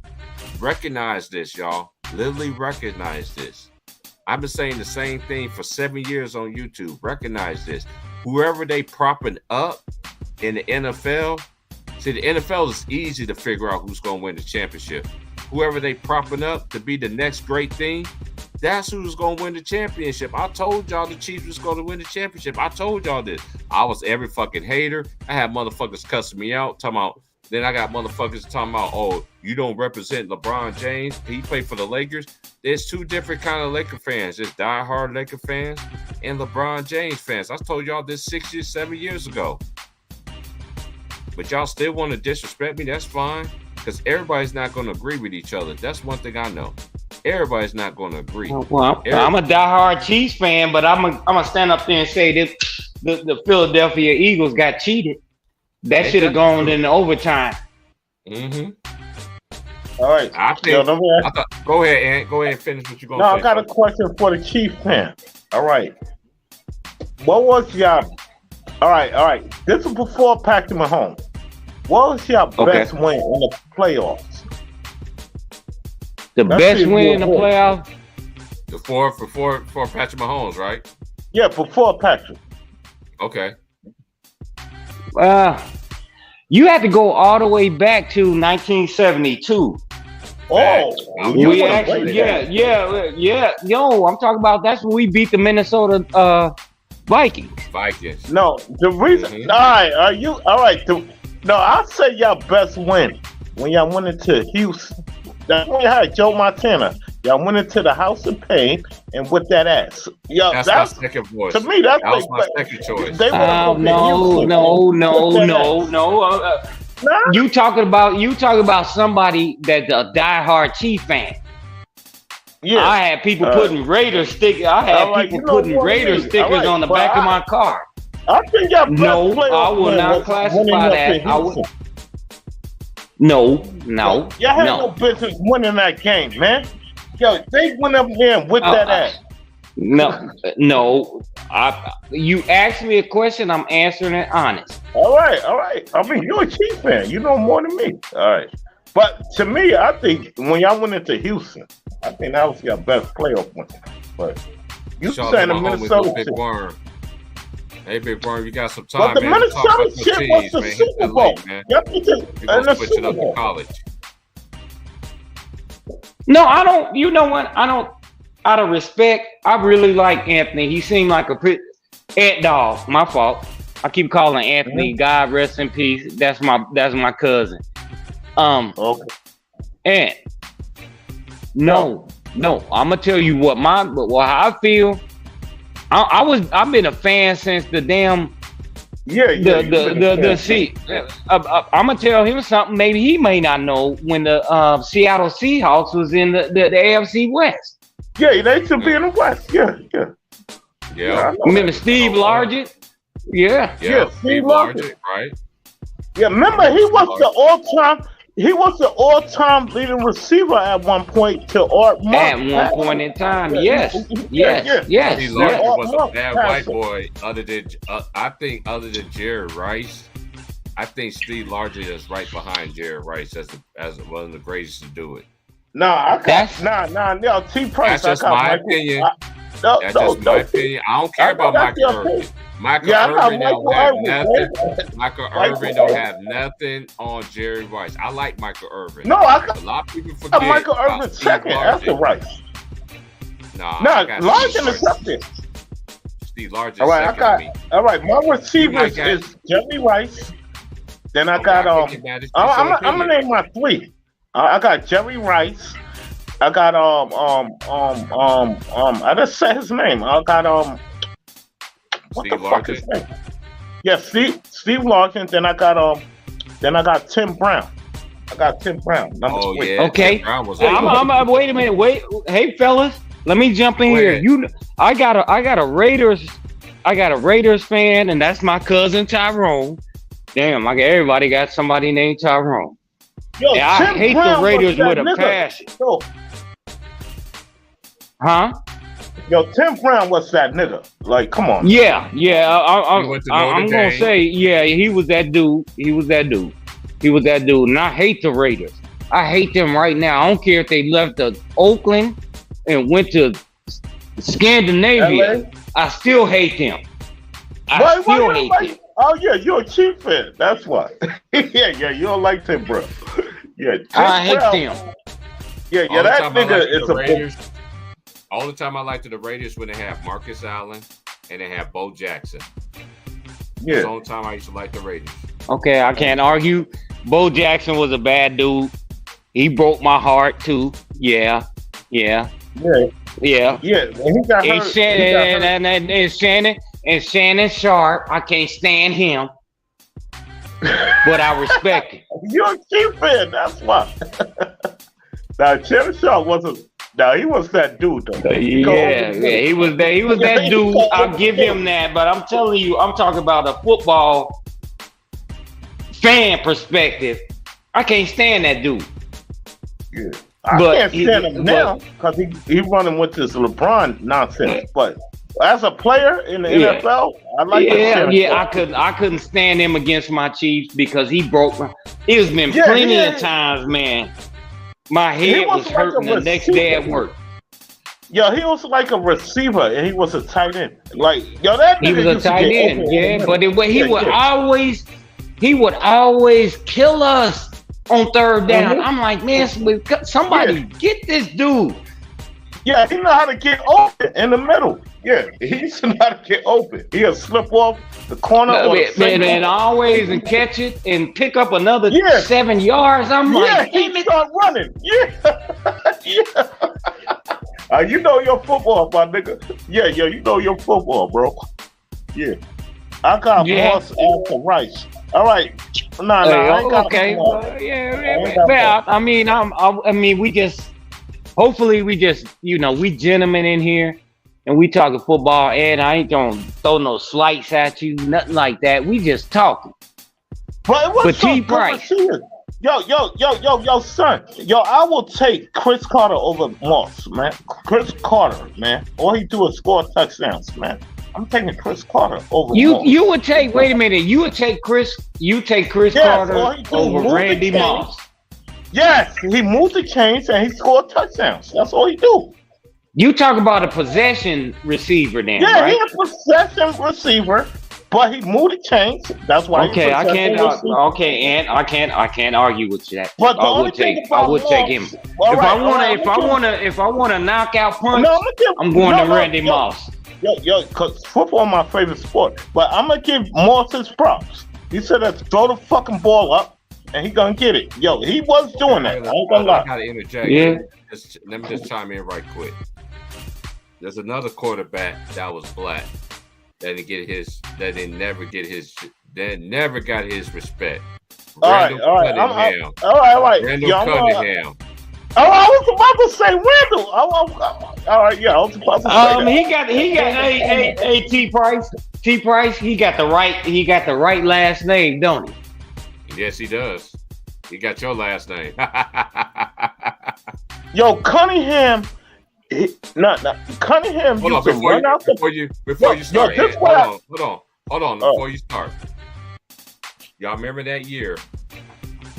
recognize this, y'all. Literally recognize this. I've been saying the same thing for 7 years on YouTube. Recognize this. Whoever they propping up in the NFL, see, the NFL is easy to figure out who's going to win the championship. Whoever they propping up to be the next great thing, that's who's going to win the championship. I told y'all the Chiefs was going to win the championship. I told y'all this. I was every fucking hater. I had motherfuckers cussing me out, talking about. Then I got motherfuckers talking about, oh, you don't represent LeBron James. He played for the Lakers. There's two different kind of Laker fans. There's diehard Laker fans and LeBron James fans. I told y'all this 7 years ago. But y'all still want to disrespect me? That's fine. Because everybody's not going to agree with each other. That's one thing I know. Everybody's not going to agree. Well, I'm a diehard Chiefs fan, but I'm gonna stand up there and say that the Philadelphia Eagles got cheated. That should have gone in overtime. All right. Go ahead, Ant. Go ahead and finish what you're going to say. I got a question for the Chiefs fan. All right. What was y'all? All right. This is before Patrick Mahomes. What was your best win in the playoffs? The best win in the playoffs? For Patrick Mahomes, right? Yeah, before Patrick. Okay. You have to go all the way back to 1972. We actually, Yo, I'm talking about that's when we beat the Minnesota Vikings. No, the reason. All right. No, I'll say y'all best win when y'all went into Houston. That's when you had Joe Montana. Y'all went into the House of Pain and with that ass. That's my second voice. To me, that was my second choice. No. You talking about somebody that's a diehard Chiefs fan. Yeah, I had people putting Raider stickers. Raider stickers on the back of my car. I think y'all No, I will not classify that. I would. No. Y'all had no business winning that game, man. Yo, they went up there and whipped that ass. No. You asked me a question. I'm answering it honest. All right. I mean, you're a Chiefs fan. You know more than me. All right. But to me, I think when y'all went into Houston, I think that was your best playoff win. But you saying the Minnesota Big Worm. Hey, Big Worm, you got some time, but the Minnesota shit was the Super Bowl. Y'all need to switch it up to college. No, I don't. You know what? I don't. Out of respect, I really like Anthony. He seemed like Ant Dog, my fault. I keep calling Anthony. God rest in peace. That's my cousin. Okay. And no, I'm gonna tell you what how I feel. I've been a fan since the damn the seat. I'm gonna tell him something. Maybe he may not know when the Seattle Seahawks was in the AFC West. Yeah, they should be in the West. Yeah. Remember Steve Largent? Yeah, Steve Largent, right? Yeah, remember he was the all-time leading receiver at one point to Art Monk. At one point in time, yes. Steve Largent was a bad white boy. I think other than Jerry Rice, I think Steve Largent is right behind Jerry Rice as one of the greatest to do it. No, T. Price. That's just my opinion. That's just my opinion. I don't care about Michael Irvin. Michael Irvin don't have nothing. Michael Irvin don't have nothing on Jerry Rice. I like Michael Irvin. No, a lot of people forget Michael Irvin second after Rice. Largent is up there. Steve Largent. All right. My receivers is Jerry Rice. Then I got I'm gonna name my three. I got Jerry Rice. I got I just said his name. I got Steve Largent. Yeah, Steve Largent. Then I got Tim Brown. I got Tim Brown. Number 3. Yeah, okay. I'm wait a minute. Wait. Hey fellas, let me jump in here. I got a Raiders fan, and that's my cousin Tyrone. Damn, like everybody got somebody named Tyrone. Yo, I hate the Raiders with a passion. Huh? Yo, Tim Brown was that nigga. Like, come on. Yeah. I'm gonna say, he was that dude. And I hate the Raiders. I hate them right now. I don't care if they left Oakland and went to Scandinavia. LA? I still hate them. Oh yeah, you're a Chief fan. That's why. yeah. You don't like Tim Brown. Yeah, I hate them. Yeah. That nigga is a Raiders. All the time I liked the Raiders when they have Marcus Allen and they have Bo Jackson. Yeah. That's the only time I used to like the Raiders. Okay, I can't argue. Bo Jackson was a bad dude. He broke my heart too. Yeah. And he got hurt. And Shannon Sharp, I can't stand him. But I respect him. You're a Chief fan, that's why. Now Shannon Sharp wasn't. No, he was that dude though. Yeah, he was that dude. I'll give him that. But I'm telling you, I'm talking about a football fan perspective. I can't stand that dude. Yeah, I can't stand him now because he running with this LeBron nonsense. But as a player in the NFL, I like. I couldn't stand him against my Chiefs because he broke. It's been plenty of times, man. My head was hurting the next day at work. Yo, he was like a receiver, and he was a tight end. Like, yo, that nigga he was a tight end, but he would always kill us on third down. I'm like, man, somebody get this dude. Yeah, he know how to get open in the middle. Yeah, he used to know how to get open. He'll slip off the corner and always and catch it and pick up another 7 yards. I'm like, he start running. You know your football, my nigga. Yeah, you know your football, bro. Yeah. I got Moss after Rice. All right. Okay. I mean, we just hopefully we just, we gentlemen in here. And we talking football, and I ain't gonna throw no slights at you, nothing like that. We just talking. But T. Price. Yo, son. Yo, I will take Chris Carter over Moss, man. Chris Carter, man. All he do is score touchdowns, man. I'm taking Chris Carter over Moss. You would take, wait a minute, you take Chris Carter over Randy Moss. Yes, he moved the chains and he scored touchdowns. That's all he do. You talk about a possession receiver, then? Yeah, right? he's a possession receiver, but he moved the chains. That's why. Okay, I can't. And I can't argue with you that. But I would take him. If I want a knockout punch, I'm going to Randy Moss. Cause football my favorite sport. But I'm gonna give Morse his props. He said, "Let's throw the fucking ball up, and he gonna get it." Yo, he was doing that. I ain't gonna lie. I gotta interject. Yeah. Let me just chime in right quick. There's another quarterback that was black that never got his respect. All right. Randall Cunningham. Oh, I was about to say Randall. All right, yeah, I was about to say that. T Price. He got the right last name, don't he? Yes, he does. He got your last name. Yo, Cunningham. Cunningham. Hold on, before you start. Hold on. Before you start, y'all remember that year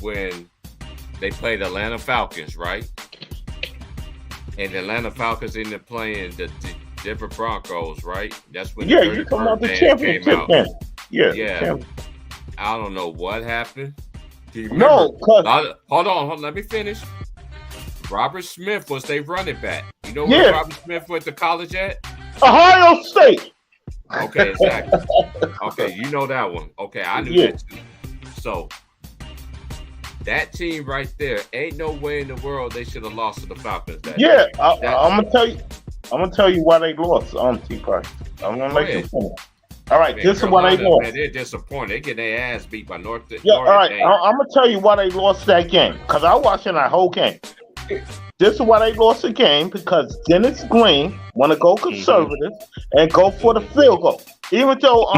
when they played Atlanta Falcons, right? And the Atlanta Falcons ended up playing the Denver Broncos, right? That's when you come out the championship game. Yeah. I don't know what happened. No, hold on. Let me finish. Robert Smith was their running back. You know where Robert Smith went to college at? Ohio State. Okay, exactly. Okay, you know that one. Okay, I knew that too. So that team right there, ain't no way in the world they should have lost to the Falcons. I'm gonna tell you why they lost. T Price. I'm gonna make you finish. All right, this is why they lost. Man, they're disappointed. They get their ass beat by North. All right, I'm gonna tell you why they lost that game because I watched that whole game. This is why they lost the game because Dennis Green want to go conservative and go for the field goal. Even though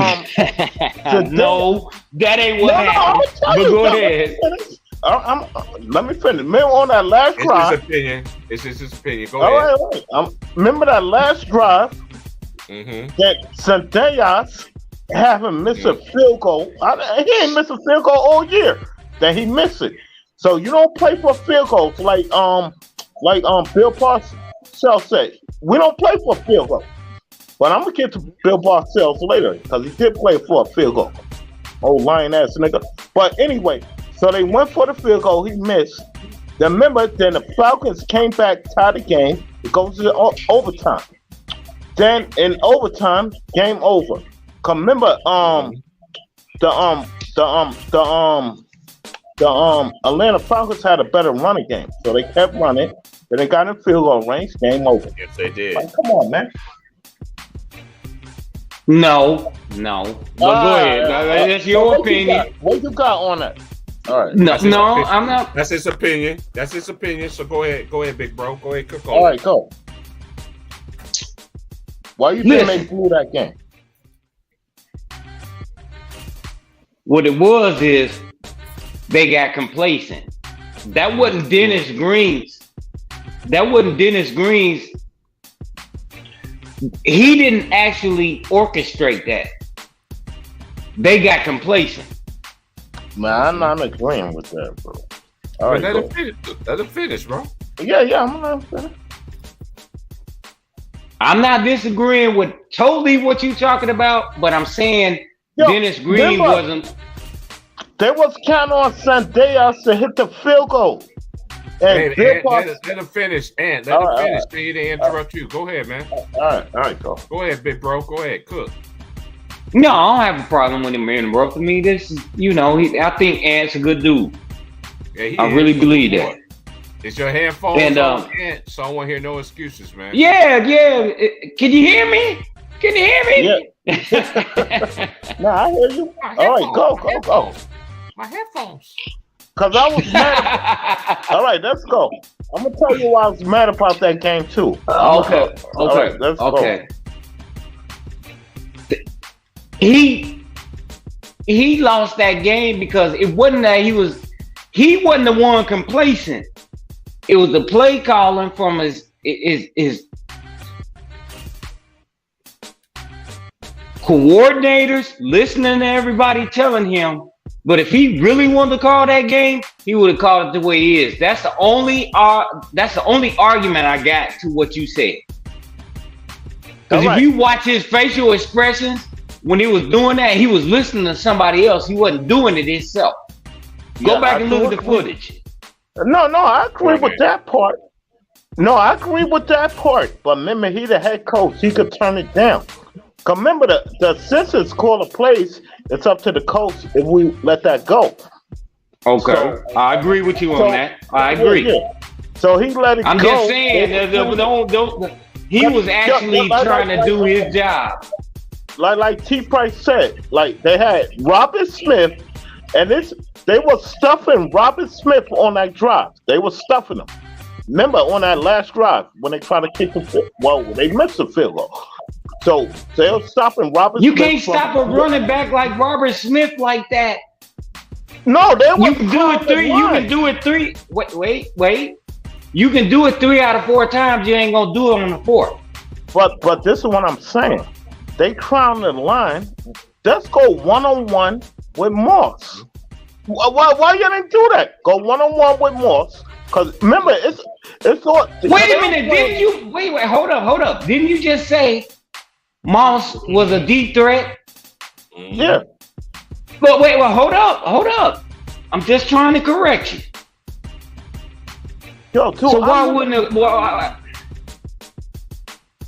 no, that ain't what happened. But go ahead. Let me finish. Remember on that last drive. It's his opinion. Go ahead. All right. Remember that last drive that Zendejas having missed a field goal. He ain't missed a field goal all year. That he missed it. So you don't play for field goals like Bill Parcells said. We don't play for a field goal. But I'm gonna get to Bill Parcells later because he did play for a field goal. Old lying ass nigga. But anyway, so they went for the field goal. He missed. Then remember, then the Falcons came back, tied the game. It goes to overtime. Then in overtime, game over. Cause remember, the Atlanta Falcons had a better running game, so they kept running. Then they got in field goal range. Game over. Yes, they did. Like, come on, man. No. But go ahead. That's your opinion. What you got on that? All right. No, I'm not. That's his opinion. So go ahead, big bro. Go ahead, cook on. All right, go. Why you think they blew that game? What it was is they got complacent. That wasn't Dennis Green's. He didn't actually orchestrate that. They got complacent. Man, I'm not agreeing with that, bro. All right, let him finish, bro. Yeah, I'm not finish. I'm not disagreeing with totally what you're talking about, but I'm saying Dennis Green wasn't. They was counting on Zendejas to hit the field goal. And let him finish. Let him finish. So he didn't interrupt you. Go ahead, man. All right, go. Go ahead, big bro. Go ahead, cook. No, I don't have a problem with him interrupting me. This is, I think Ant's a good dude. Yeah, I really believe that. It's your headphones on, Ant, so I won't hear no excuses, man. Yeah. Can you hear me? Yeah. No, I hear you. All right, go. My headphones. Because I was mad. All right, let's go. I'm going to tell you why I was mad about that game, too. Okay. All right, let's go. He lost that game because it wasn't that he wasn't the one complacent. It was the play calling from his coordinators listening to everybody telling him. But if he really wanted to call that game, he would have called it the way it is. That's the only argument I got to what you said. Because if you watch his facial expressions when he was doing that, he was listening to somebody else. He wasn't doing it himself. Go back and look at the footage. No, I agree with that part. No, I agree with that part. But remember, he the head coach. He could turn it down. Cause remember, the census call a place. It's up to the coach if we let that go. Okay, So, I agree with you on that. I agree. Yeah. So he let it go. I'm just saying, he was actually trying to do his job. Like T. Price said, like they had Robert Smith, and they were stuffing Robert Smith on that drive. They were stuffing him. Remember on that last drive when they tried to kick the field? Well, they missed the field goal. So they were stopping Robert You Smith. can't stop a running back like Robert Smith like that. No, they were. You can do it three. You can do it three. Wait. You can do it 3 out of 4 times. You ain't gonna do it on the 4th. But this is what I'm saying. They crown the line. Let's go 1-on-1 with Moss. Why you didn't do that? Go 1-on-1 with Moss. Because remember, it's all. Wait a minute. Didn't you? Wait. Hold up. Didn't you just say Moss was a deep threat? Yeah. But wait. Hold up. I'm just trying to correct you. Yo, too. So why wouldn't it?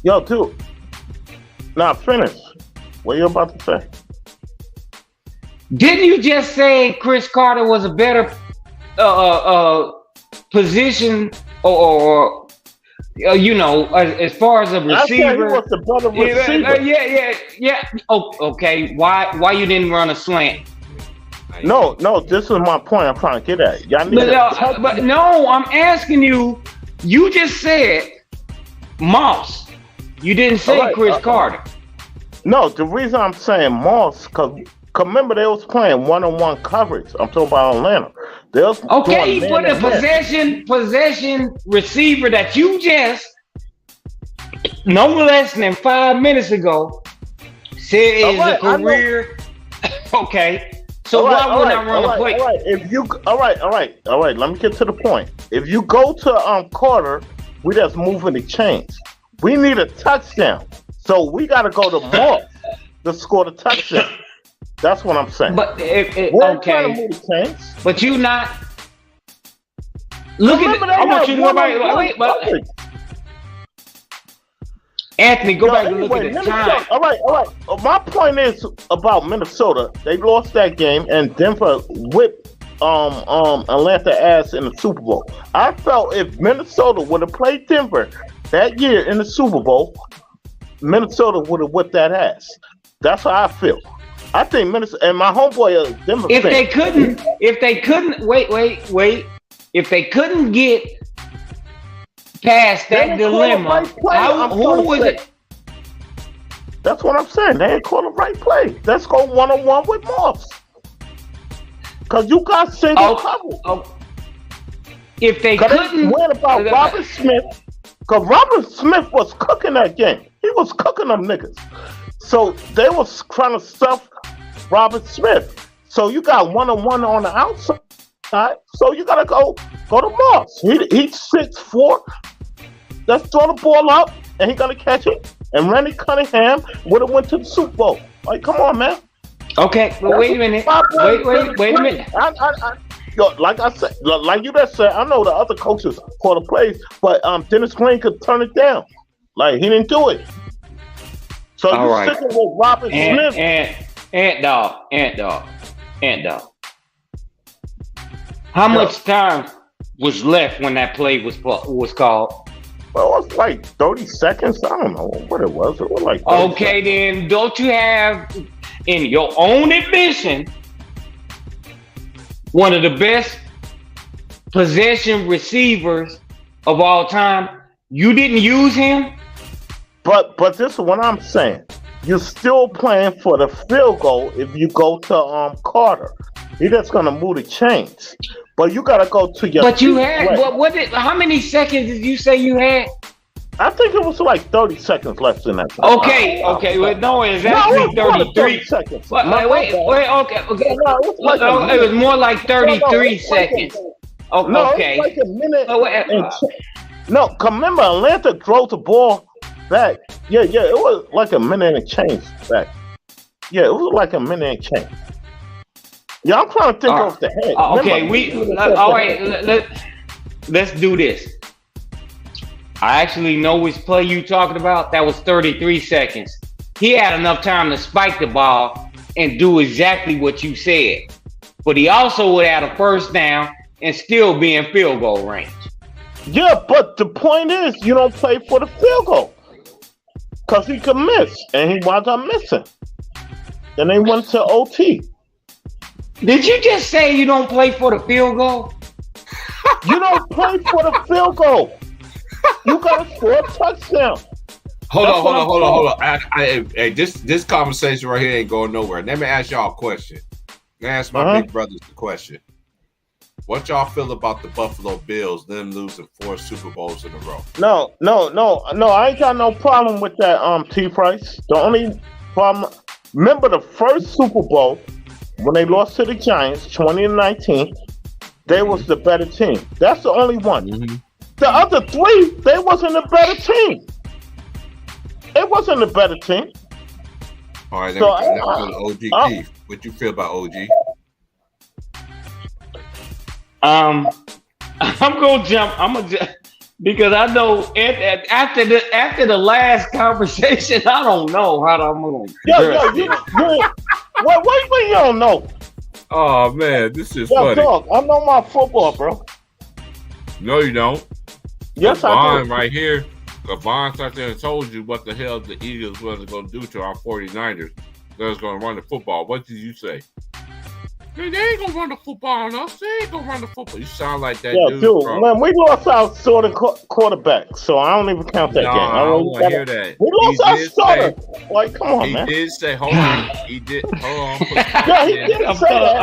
Yo, too. Now finish. What you about to say? Didn't you just say Chris Carter was a better position or as far as a receiver? I said he was the better receiver. Yeah. Oh, okay. Why you didn't run a slant? No. This is my point. I'm trying to get at. Y'all need but no, I'm asking you. You just said Moss. You didn't say Chris Carter. No, the reason I'm saying Moss, because remember they was playing 1-on-1 coverage. I'm talking about Atlanta. They was you put a possession receiver that you just no less than 5 minutes ago said is a career. Okay. So why would I run a play? All right. Let me get to the point. If you go to Carter, we just moving the chains. We need a touchdown, so we got to go to Moss to score the touchdown. That's what I'm saying. But okay, but you not look at. I want you to go back. Wait. Anthony, go back and look at the time. All right. My point is about Minnesota. They lost that game, and Denver whipped Atlanta ass in the Super Bowl. I felt if Minnesota would have played Denver that year in the Super Bowl, Minnesota would have whipped that ass. That's how I feel. I think Minnesota and my homeboy Denver. If they couldn't, wait. If they couldn't get past that dilemma, who was it? That's what I'm saying. They ain't call the right play. Let's go 1-on-1 with Moss. Because you got single coverage. If they couldn't win about Robert Smith, because Robert Smith was cooking that game. He was cooking them niggas. So they was trying to stuff Robert Smith. So you got 1-on-1 on the outside. So you gotta go to Moss. He's 6'4". Let's throw the ball up, and he gonna catch it. And Randy Cunningham would have went to the Super Bowl. Like, come on, man. Okay, but wait a minute. Wait a minute. Like I said, like you just said, I know the other coaches call the plays, but Dennis Green could turn it down. Like, he didn't do it. So you're sticking with Robert Smith. Ant dog. How much time was left when that play was called? Well, it was like 30 seconds. I don't know what it was. It was like okay, then don't you have, in your own admission, one of the best possession receivers of all time? You didn't use him? But this is what I'm saying. You're still playing for the field goal if you go to Carter. You're just gonna move the chains. But you gotta go to your. But you had how many seconds did you say you had? I think it was like 30 seconds left in that. Okay. Well, no, it's actually 33 seconds. Wait. Okay. It was more like 33 seconds. Okay. No, it was like a minute. No, remember Atlanta drove the ball back. Yeah, it was like a minute and change back. Yeah, it was like a minute and change. Yeah, I'm trying to think off the head. Okay, all right. Let's do this. I actually know which play you talking about. That was 33 seconds. He had enough time to spike the ball and do exactly what you said. But he also would have a first down and still be in field goal range. Yeah, but the point is, you don't play for the field goal. Because he could miss, and he wound up missing. Then they went to OT. Did you just say you don't play for the field goal? You don't play for the field goal. You got to score a touchdown. Hold on. Hey, this conversation right here ain't going nowhere. Let me ask y'all a question. Let me ask my big brothers the question. What y'all feel about the Buffalo Bills, them losing 4 Super Bowls in a row? No. I ain't got no problem with that, T. Price. The only problem, remember the first Super Bowl when they lost to the Giants, 2019, they was the better team. That's the only one. The other 3, they wasn't a better team. It wasn't a better team. All right, so OG Keith. What you feel about OG? I'm gonna jump. Because I know after the last conversation, I don't know how I'm gonna. What you don't know? Oh man, this is funny. Dog, I know my football, bro. No, you don't. Yes, I do. Right here. Vaughn sat there and told you what the hell the Eagles was going to do to our 49ers. They was going to run the football. What did you say? Man, they ain't going to run the football on us. They ain't going to run the football. You sound like that dude, bro. Man, we lost our starting quarterback, so I don't even count that game. I don't want to hear that. We lost our starter. Like, come on, man. He did say, hold on. He did. Hold on. Yeah, he did say that.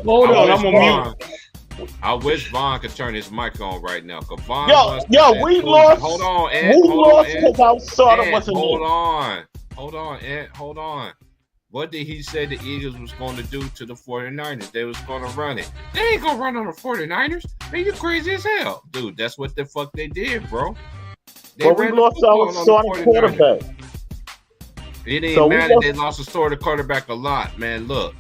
Hold on, I'm going to mute. I wish Vaughn could turn his mic on right now. Vaughn we lost. Hold on, Ed. We lost because our starter wasn't Hold on, Ed. Hold on. What did he say the Eagles was going to do to the 49ers? They was going to run it. They ain't going to run on the 49ers. Man, you crazy as hell. Dude, that's what the fuck they did, bro. But we lost our starting quarterback. It ain't matter. They lost a starting quarterback a lot, man. Look.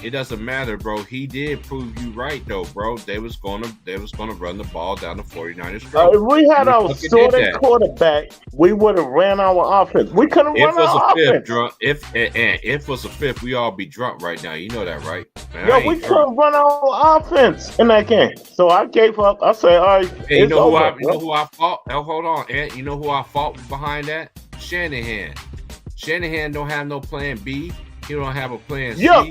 It doesn't matter, bro. He did prove you right, though, bro. They was gonna run the ball down the 49ers. If we had our starting quarterback, we would have ran our offense. We couldn't run our offense. If it was a fifth, we all be drunk right now. You know that, right? Man, yeah, we couldn't run our offense in that game. So I gave up. I said, all right. Hey, you know who I fought? Oh, hold on, Ed. You know who I fought behind that? Shanahan. Shanahan don't have no plan B. He don't have a plan C. Yo,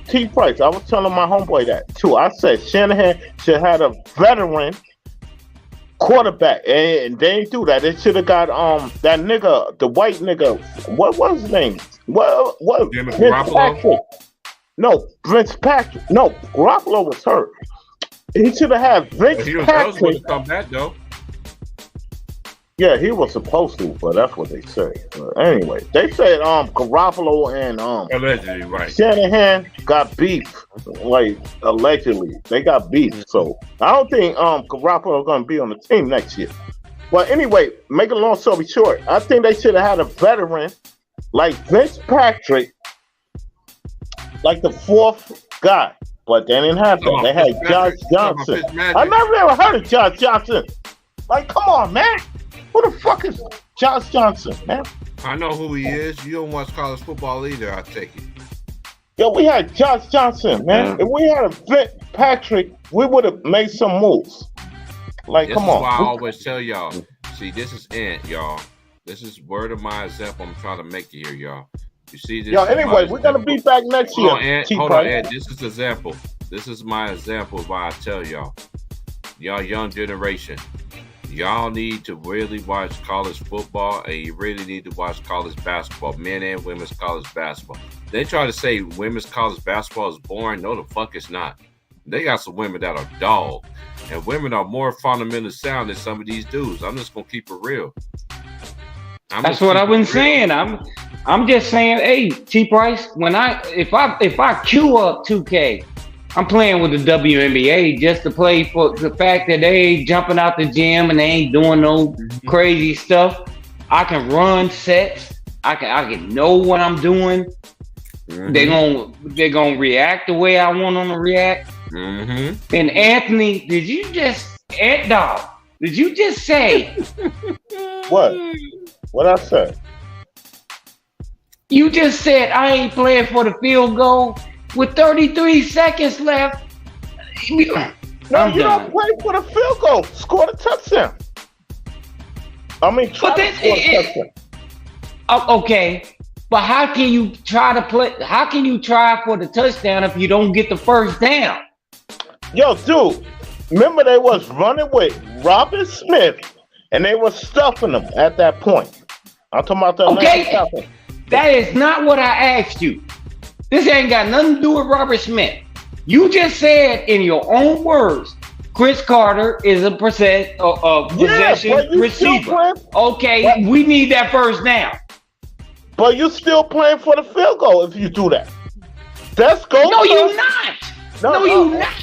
T. Price. I was telling my homeboy that too. I said Shanahan should have a veteran quarterback, and they didn't do that. They should have got that nigga, the white nigga. What was his name? What? Vince Patrick. No, Vince Patrick. No, Garoppolo was hurt. He should have had Vince Patrick. He was come back though. Yeah, he was supposed to, but that's what they say. But anyway, they said Garoppolo and allegedly, right? Shanahan got beef, like allegedly they got beef. So I don't think Garoppolo gonna be on the team next year. But anyway, make a long story short, I think they should have had a veteran like Vince Patrick, like the fourth guy. But they didn't have that. They had Josh Johnson. I never ever heard of Josh Johnson. Like, come on, man. Who the fuck is Josh Johnson, man? I know who he is. You don't watch college football either, I take it. Yo, we had Josh Johnson, man. If we had a Vince Patrick, we would have made some moves. Like, this come on. This is why I always tell y'all. See, this is it, y'all. This is word of my example I'm trying to make here, y'all. You see this? Yo, anyway, we're going to be back next year. Hold on, Ed. This is example. This is my example of why I tell y'all. Y'all young generation. Y'all need to really watch college football, and you really need to watch college basketball, men and women's college basketball. They try to say women's college basketball is boring. No, the fuck it's not. They got some women that are dog, and women are more fundamentally sound than some of these dudes. I'm just gonna keep it real. That's what I've been saying. I'm just saying, hey, T. Price, if I queue up 2K, I'm playing with the WNBA just to play for the fact that they ain't jumping out the gym and they ain't doing no crazy stuff. I can run sets. I can know what I'm doing. Mm-hmm. They're gonna react the way I want them to react. Mm-hmm. And Anthony, did you just Ant Dog, did you just say? What? What I said? You just said I ain't playing for the field goal with 33 seconds left. No, you don't play for the field goal. Score the touchdown. I mean, try to score the touchdown. Okay, but how can you try to play? How can you try for the touchdown if you don't get the first down? Yo, dude, remember they was running with Robert Smith, and they was stuffing them at that point. I'm talking about the okay. That is not what I asked you. This ain't got nothing to do with Robert Smith. You just said in your own words, Chris Carter is a possession receiver. Okay, we need that first down. But you're still playing for the field goal if you do that. That's go. No, you're not. No, you're not.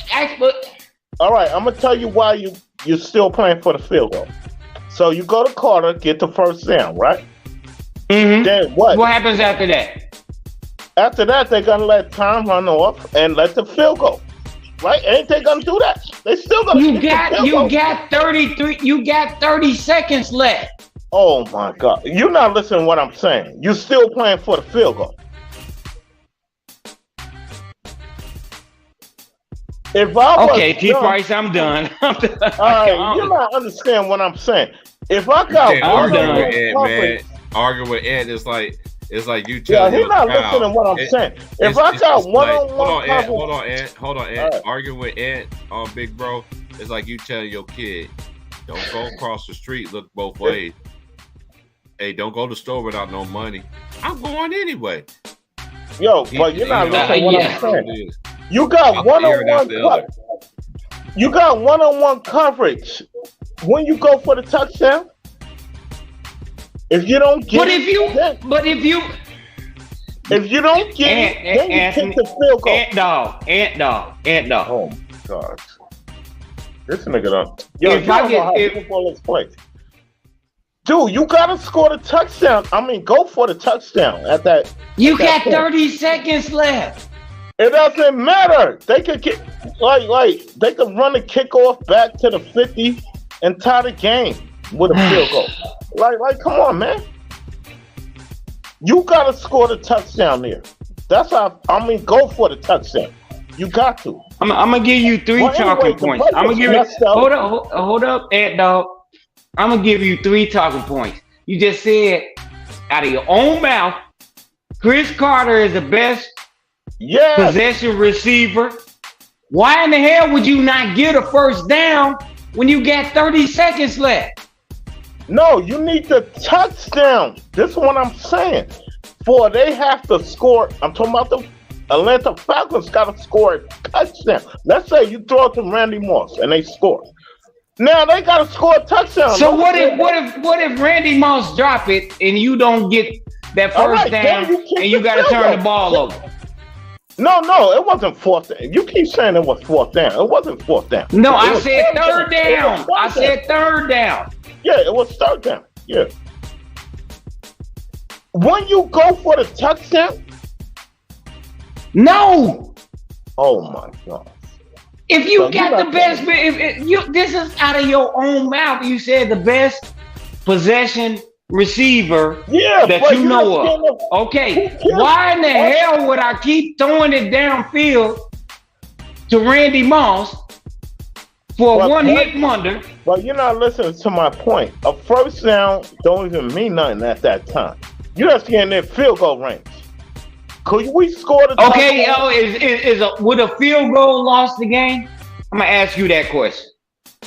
All right, I'm gonna tell you why you're still playing for the field goal. So you go to Carter, get the first down, right? Mm-hmm. Then what? What happens after that? After that, they're gonna let time run off and let the field go. Right? Ain't they gonna do that? They still gonna. You got 33. You got 30 seconds left. Oh my God! You're not listening to what I'm saying. You're still playing for the field goal. If I was T. Price, I'm done. All right, you're not understanding what I'm saying. If I got arguing with Ed, it's like you tell he's not listening to what I'm saying. If I got one-on-one hold on, Ed. Right. Arguing with Ed on Big Bro, it's like you tell your kid, don't go across the street, look both ways. Hey, don't go to the store without no money. I'm going anyway. Yo, but you're not listening to what I'm saying. You got one-on-one coverage. You got one-on-one coverage when you go for the touchdown. If you don't get if you don't get it, then you kick the field goal. Ant dog. Oh my God. This nigga don't. Yo, you don't know how football is played. Dude, you gotta score the touchdown. I mean, go for the touchdown at that. You got 30 seconds left. It doesn't matter. They could get like they could run the kickoff back to the 50 and tie the game with a field goal. Like, come on, man. You gotta score the touchdown there. That's how go for the touchdown. You got to. I'm gonna give you three talking points. I'm gonna give you hold up, Ant Dog. I'm gonna give you 3 talking points. You just said out of your own mouth, Chris Carter is the best possession receiver. Why in the hell would you not get a first down when you got 30 seconds left? No, you need the touchdown. This is what I'm saying. They have to score. I'm talking about the Atlanta Falcons got to score a touchdown. Let's say you throw it to Randy Moss and they score. Now they got to score a touchdown. So what if Randy Moss drop it and you don't get that first down and you got to turn the ball over? No, it wasn't fourth down. You keep saying it was fourth down. It wasn't fourth down. No, I said third down. I said third down. Yeah, it was third down. Yeah. When you go for the touchdown? No. Oh my God. If you got the best, this is out of your own mouth. You said the best possession receiver that you know of. Okay, why in the hell would I keep throwing it downfield to Randy Moss for a one-hit wonder? But you're not listening to my point. A first down don't even mean nothing at that time. You're just getting their field goal range. Could we score the touchdown? Would a field goal lost the game? I'm gonna ask you that question.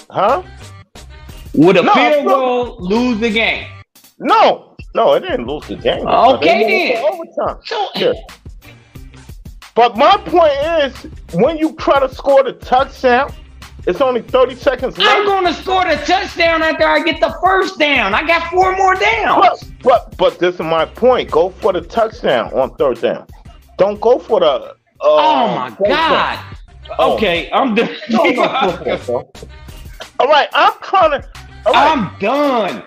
Huh? Would a field goal lose the game? No, it didn't lose the game. Okay, then. Overtime. But my point is, when you try to score the touchdown, it's only 30 seconds left. I'm going to score the touchdown after I get the first down. I got 4 more downs. But this is my point. Go for the touchdown on third down. Don't go for the. Oh my God. Okay, I'm done. All right, I'm trying to. I'm done.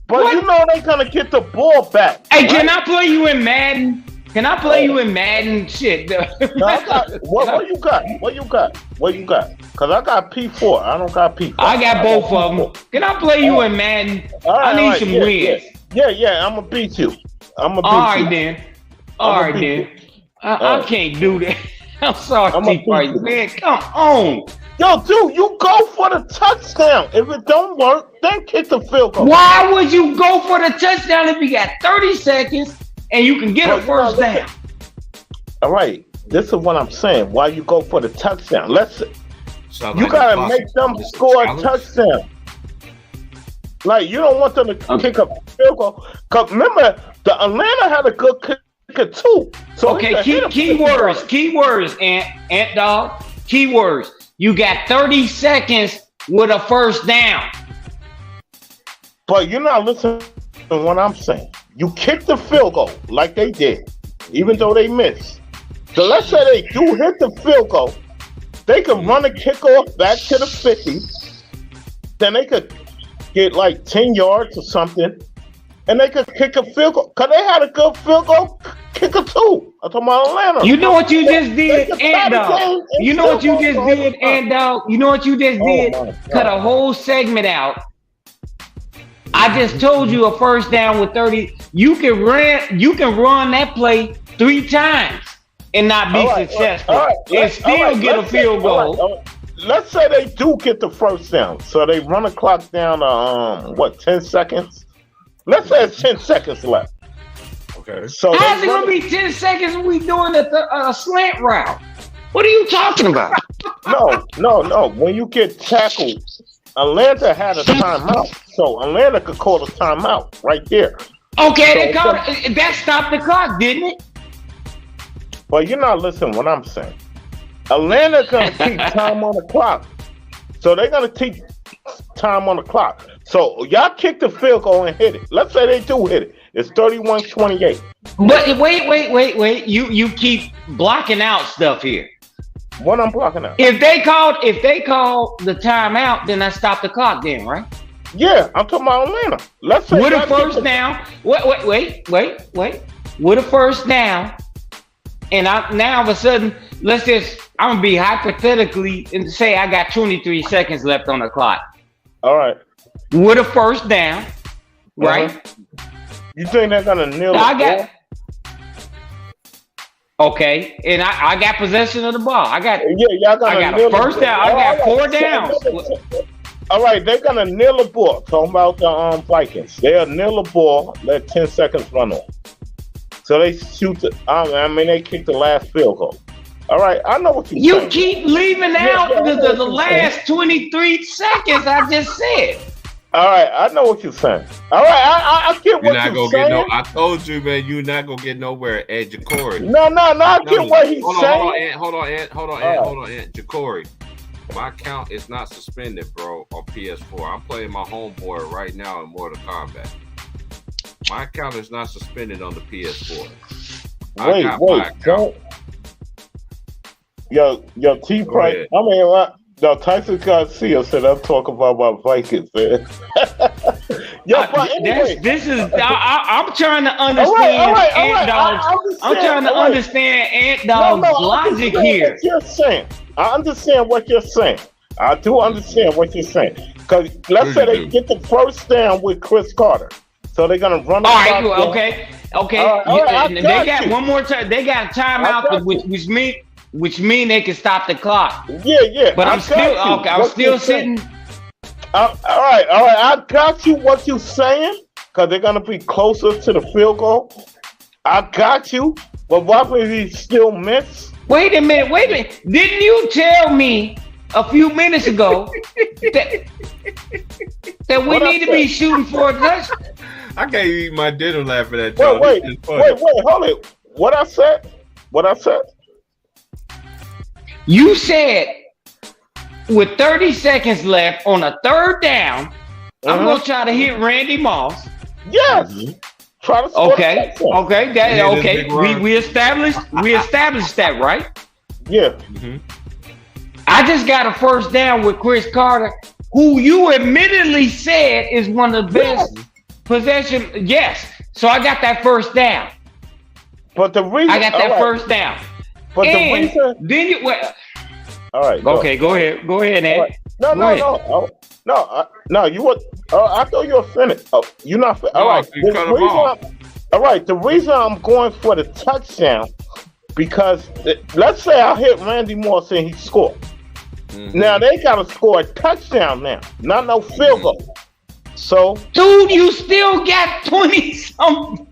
But you know they're gonna get the ball back. Hey, right? Can I play you in Madden? Can I play you in Madden? Shit. No, what you got? What you got? Cause I got P4. I don't got P4. I got both of them. Can I play you in Madden? I need some wins. Yeah. I'm gonna beat you. All right then. I can't do that. I'm sorry, T-Price, man. Come on. Yo, dude, you go for the touchdown. If it don't work, then kick the field goal. Why would you go for the touchdown if you got 30 seconds and you can get a first down? All right. This is what I'm saying. Why you go for the touchdown? You gotta make them score a touchdown. Like, you don't want them to kick a field goal. Cause remember, the Atlanta had a good kicker too. So okay, keywords, Ant Dog. Keywords. You got 30 seconds with a first down. But you're not listening to what I'm saying. You kick the field goal like they did, even though they missed. So let's say they do hit the field goal. They could run a kickoff back to the 50. Then they could get like 10 yards or something. And they could kick a field goal. Because they had a good field goal kicker too. I'm talking about Atlanta. You know what you just did, Ant Dog? You know what you just did, Ant Dog? You know what you just did? Cut a whole segment out. I just told you a first down with 30. You can run that play 3 times and not be successful. And still get a field goal. Let's say they do get the first down. So they run the clock down to 10 seconds? Let's say it's 10 seconds left. Okay. So how's it gonna be 10 seconds when we doing a slant route? What are you talking about? No. When you get tackled, Atlanta had a timeout. So Atlanta could call a timeout right there. Okay, that stopped the clock, didn't it? But you're not listening to what I'm saying. Atlanta gonna keep time on the clock. So they're gonna keep time on the clock. So y'all kick the field goal and hit it. Let's say they do hit it. It's 31-28. But wait. You keep blocking out stuff here. What I'm blocking out? If they call the timeout, then I stop the clock then, right? Yeah, I'm talking about Atlanta. Let's say with a first down. Wait. With a first down, and now all of a sudden, I'm gonna be hypothetically and say I got 23 seconds left on the clock. All right. With a first down, right? You think they're gonna kneel the ball? Okay, and I got possession of the ball. I got a first down. I got 4 downs. All right, they're gonna kneel the ball. Talking about the Vikings, they'll kneel the ball, let 10 seconds run on. So they shoot they kick the last field goal. All right, I know what you're saying. You keep leaving out the last 23 seconds I just said. All right, I know what you're saying. All right, I get what you're saying. I told you, man, you're not gonna get nowhere at Jacory. No, I get what he's saying. Hold on, Ant. Jacory, my account is not suspended, bro, on PS4. I'm playing my homeboy right now in Mortal Kombat. My account is not suspended on the PS4. Wait, don't. Yo, T-Price. I mean, Tyson Garcia said I'm talking about my Vikings, man. I'm trying to understand Ant Dog's. I'm trying to understand Ant Dog's logic here. I understand what you're saying. I do understand what you're saying. Because let's say they get the first down with Chris Carter. So they're gonna run. All right, okay. They got one more time. They got a timeout, which mean they can stop the clock. Yeah. But I'm still sitting. All right. I got you. What you saying? Because they're gonna be closer to the field goal. I got you. But what if he still miss? Wait a minute. Didn't you tell me a few minutes ago that we need to be shooting for a touchdown? I can't eat my dinner laughing at you. Wait, hold it. What I said? You said with 30 seconds left on a third down, I'm gonna try to hit Randy Moss. Yes. Try to score. Okay. We established that, right? Yeah. I just got a first down with Chris Carter, who you admittedly said is one of the best possession. Yes. So I got that first down. But the reason I got that first down. But the reason then you All right. Okay, go ahead. Go ahead, Ed. Right. No. You were. I thought you were finished. Oh, you're not. All right. All right. The reason I'm going for the touchdown because let's say I hit Randy Moss and he scored. Mm-hmm. Now they got to score a touchdown now, not no field goal. So, dude, you still got 20-something.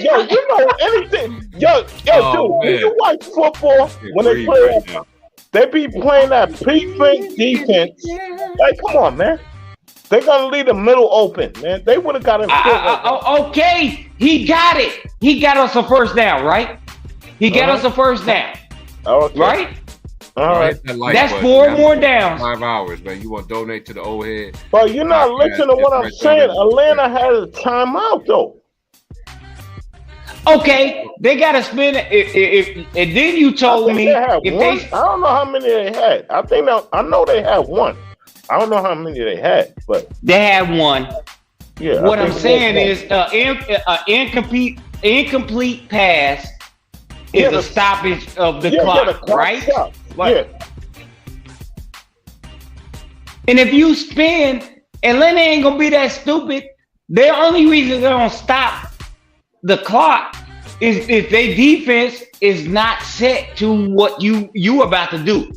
Yo, you know anything? Yo, dude, when you watch football, when they play, they be playing that prefect defense. Like, come on, man. They're gonna leave the middle open, man. They would have got it. Okay, he got it. He got us a first down, right? He got us a first down. Okay. Right? All right. That's 4 more downs. 5 hours, man. You want to donate to the old head? But you're not listening to what I'm saying. Atlanta has a timeout, though. Okay, they got to spend it. And then you told me I don't know how many they had. I know they had one. I don't know how many they had, but they had one. Yeah. What I'm saying is, incomplete pass is a stoppage of the clock, right? Yeah. And if you spin, Atlanta ain't gonna be that stupid. The only reason they're gonna stop the clock is if their defense is not set to what you about to do.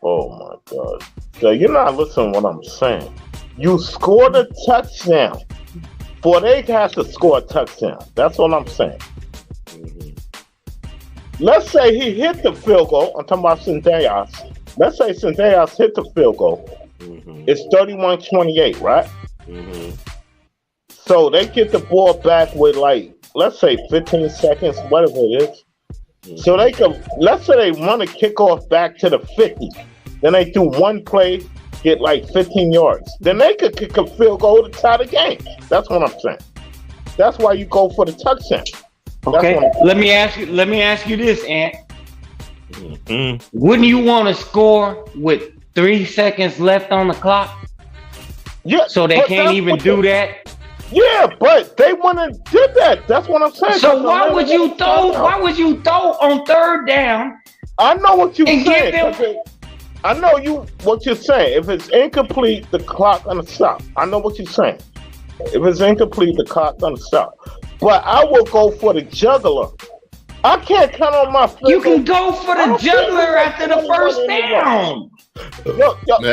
Oh my God! So you're not listening to what I'm saying. You scored a touchdown. For they have to score a touchdown. That's what I'm saying. Mm-hmm. Let's say he hit the field goal. I'm talking about Centellas. Let's say Centellas hit the field goal. Mm-hmm. It's 31-28, right? Mm-hmm. So they get the ball back with let's say 15 seconds, whatever it is. Mm-hmm. So they can, let's say they run a kickoff back to the 50. Then they do one play, get 15 yards. Then they could kick a field goal to tie the game. That's what I'm saying. That's why you go for the touchdown. Okay, let me ask you this, Ant. Mm-hmm. Wouldn't you want to score with 3 seconds left on the clock? Yeah. So they can't even do that? Yeah, but they want to do that. That's what I'm saying. So why would you throw on third down? I know what you're saying. I know what you're saying. If it's incomplete, the clock gonna stop. I know what you're saying. If it's incomplete, the clock gonna stop. But I will go for the juggler. I can't count on my finger. You can go for the juggler after the first down.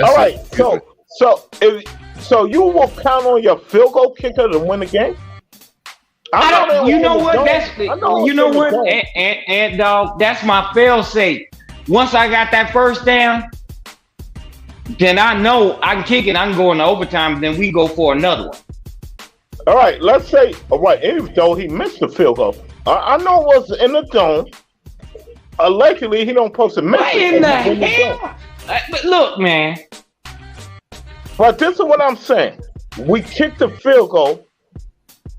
All right. So you will count on your field goal kicker to win the game? You know what? And dog, that's my fail safe. Once I got that first down, then I know I can kick it. I can go into overtime. Then we go for another one. All right, let's say, even though he missed the field goal, I know it was in the zone. Allegedly, he don't post a miss. What in the hell? But look, man. But this is what I'm saying. We kicked the field goal,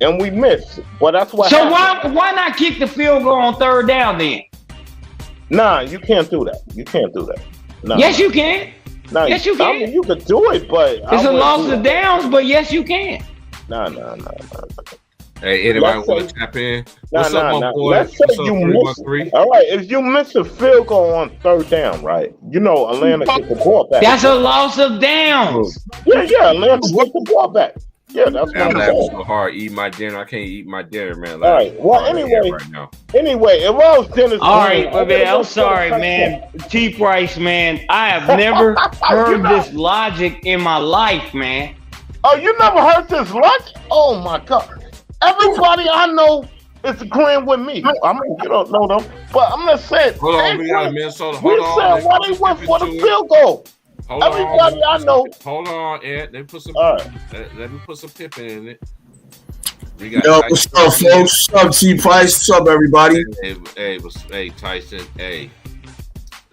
and we missed. Well, that's what. So why not kick the field goal on third down then? Nah, you can't do that. You can't do that. Nah, yes, you can. Nah, yes, you can. I mean, you could do it, but it's a loss of downs. But yes, you can. Nah. Hey, anybody want to tap in? What's up, my boy? Let's say you miss. All right, if you miss a field goal on third down, right? You know Atlanta get the ball back. That's a loss of downs. Yeah, Atlanta get the ball back. Yeah, that's what I'm saying. So hard eating my dinner. I can't eat my dinner, man. All right. Well, anyway, if I was Dennis. All right, man. I'm sorry, man. T. Price, man. I have never heard this logic in my life, man. Oh, you never heard this logic? Oh my God! Everybody I know is agreeing with me. I mean, you don't know them, but I'm just saying. Hold on, we got Minnesota. We said why they went for the field goal. Everybody I know. Hold on, Ed. Let me put some Pippin in it. We got Yo, what's up, folks? What's up, T Price? What's up, everybody? Hey, Tyson. Hey,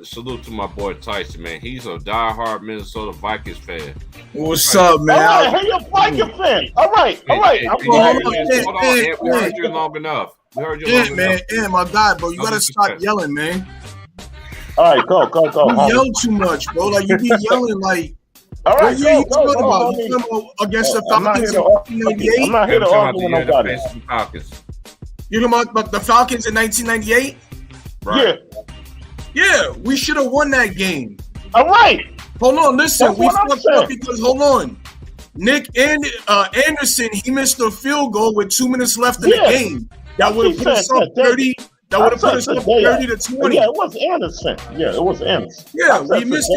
salute to my boy Tyson, man. He's a diehard Minnesota Vikings fan. What's up, man? All right, hey, you're a Vikings fan. All right. Hold on, Ed. We heard you long enough. Man, my guy, bro. You gotta stop yelling, man. All right, go. You yell too much, bro. Like you be yelling, like. All right, what you talking about? You talking about against the Falcons in 1998? I'm not here to argue with nobody. You talking about the Falcons in 1998? Right. Yeah, we should have won that game. All right. Hold on, listen. That's We what I'm fucked saying. up because hold on. Nick and Anderson, he missed a field goal with 2 minutes left in the game. That would have put us up 30. That would have put us up 30 to 20. Yeah, it was Anderson. Yeah, it was Anderson. Yeah, we missed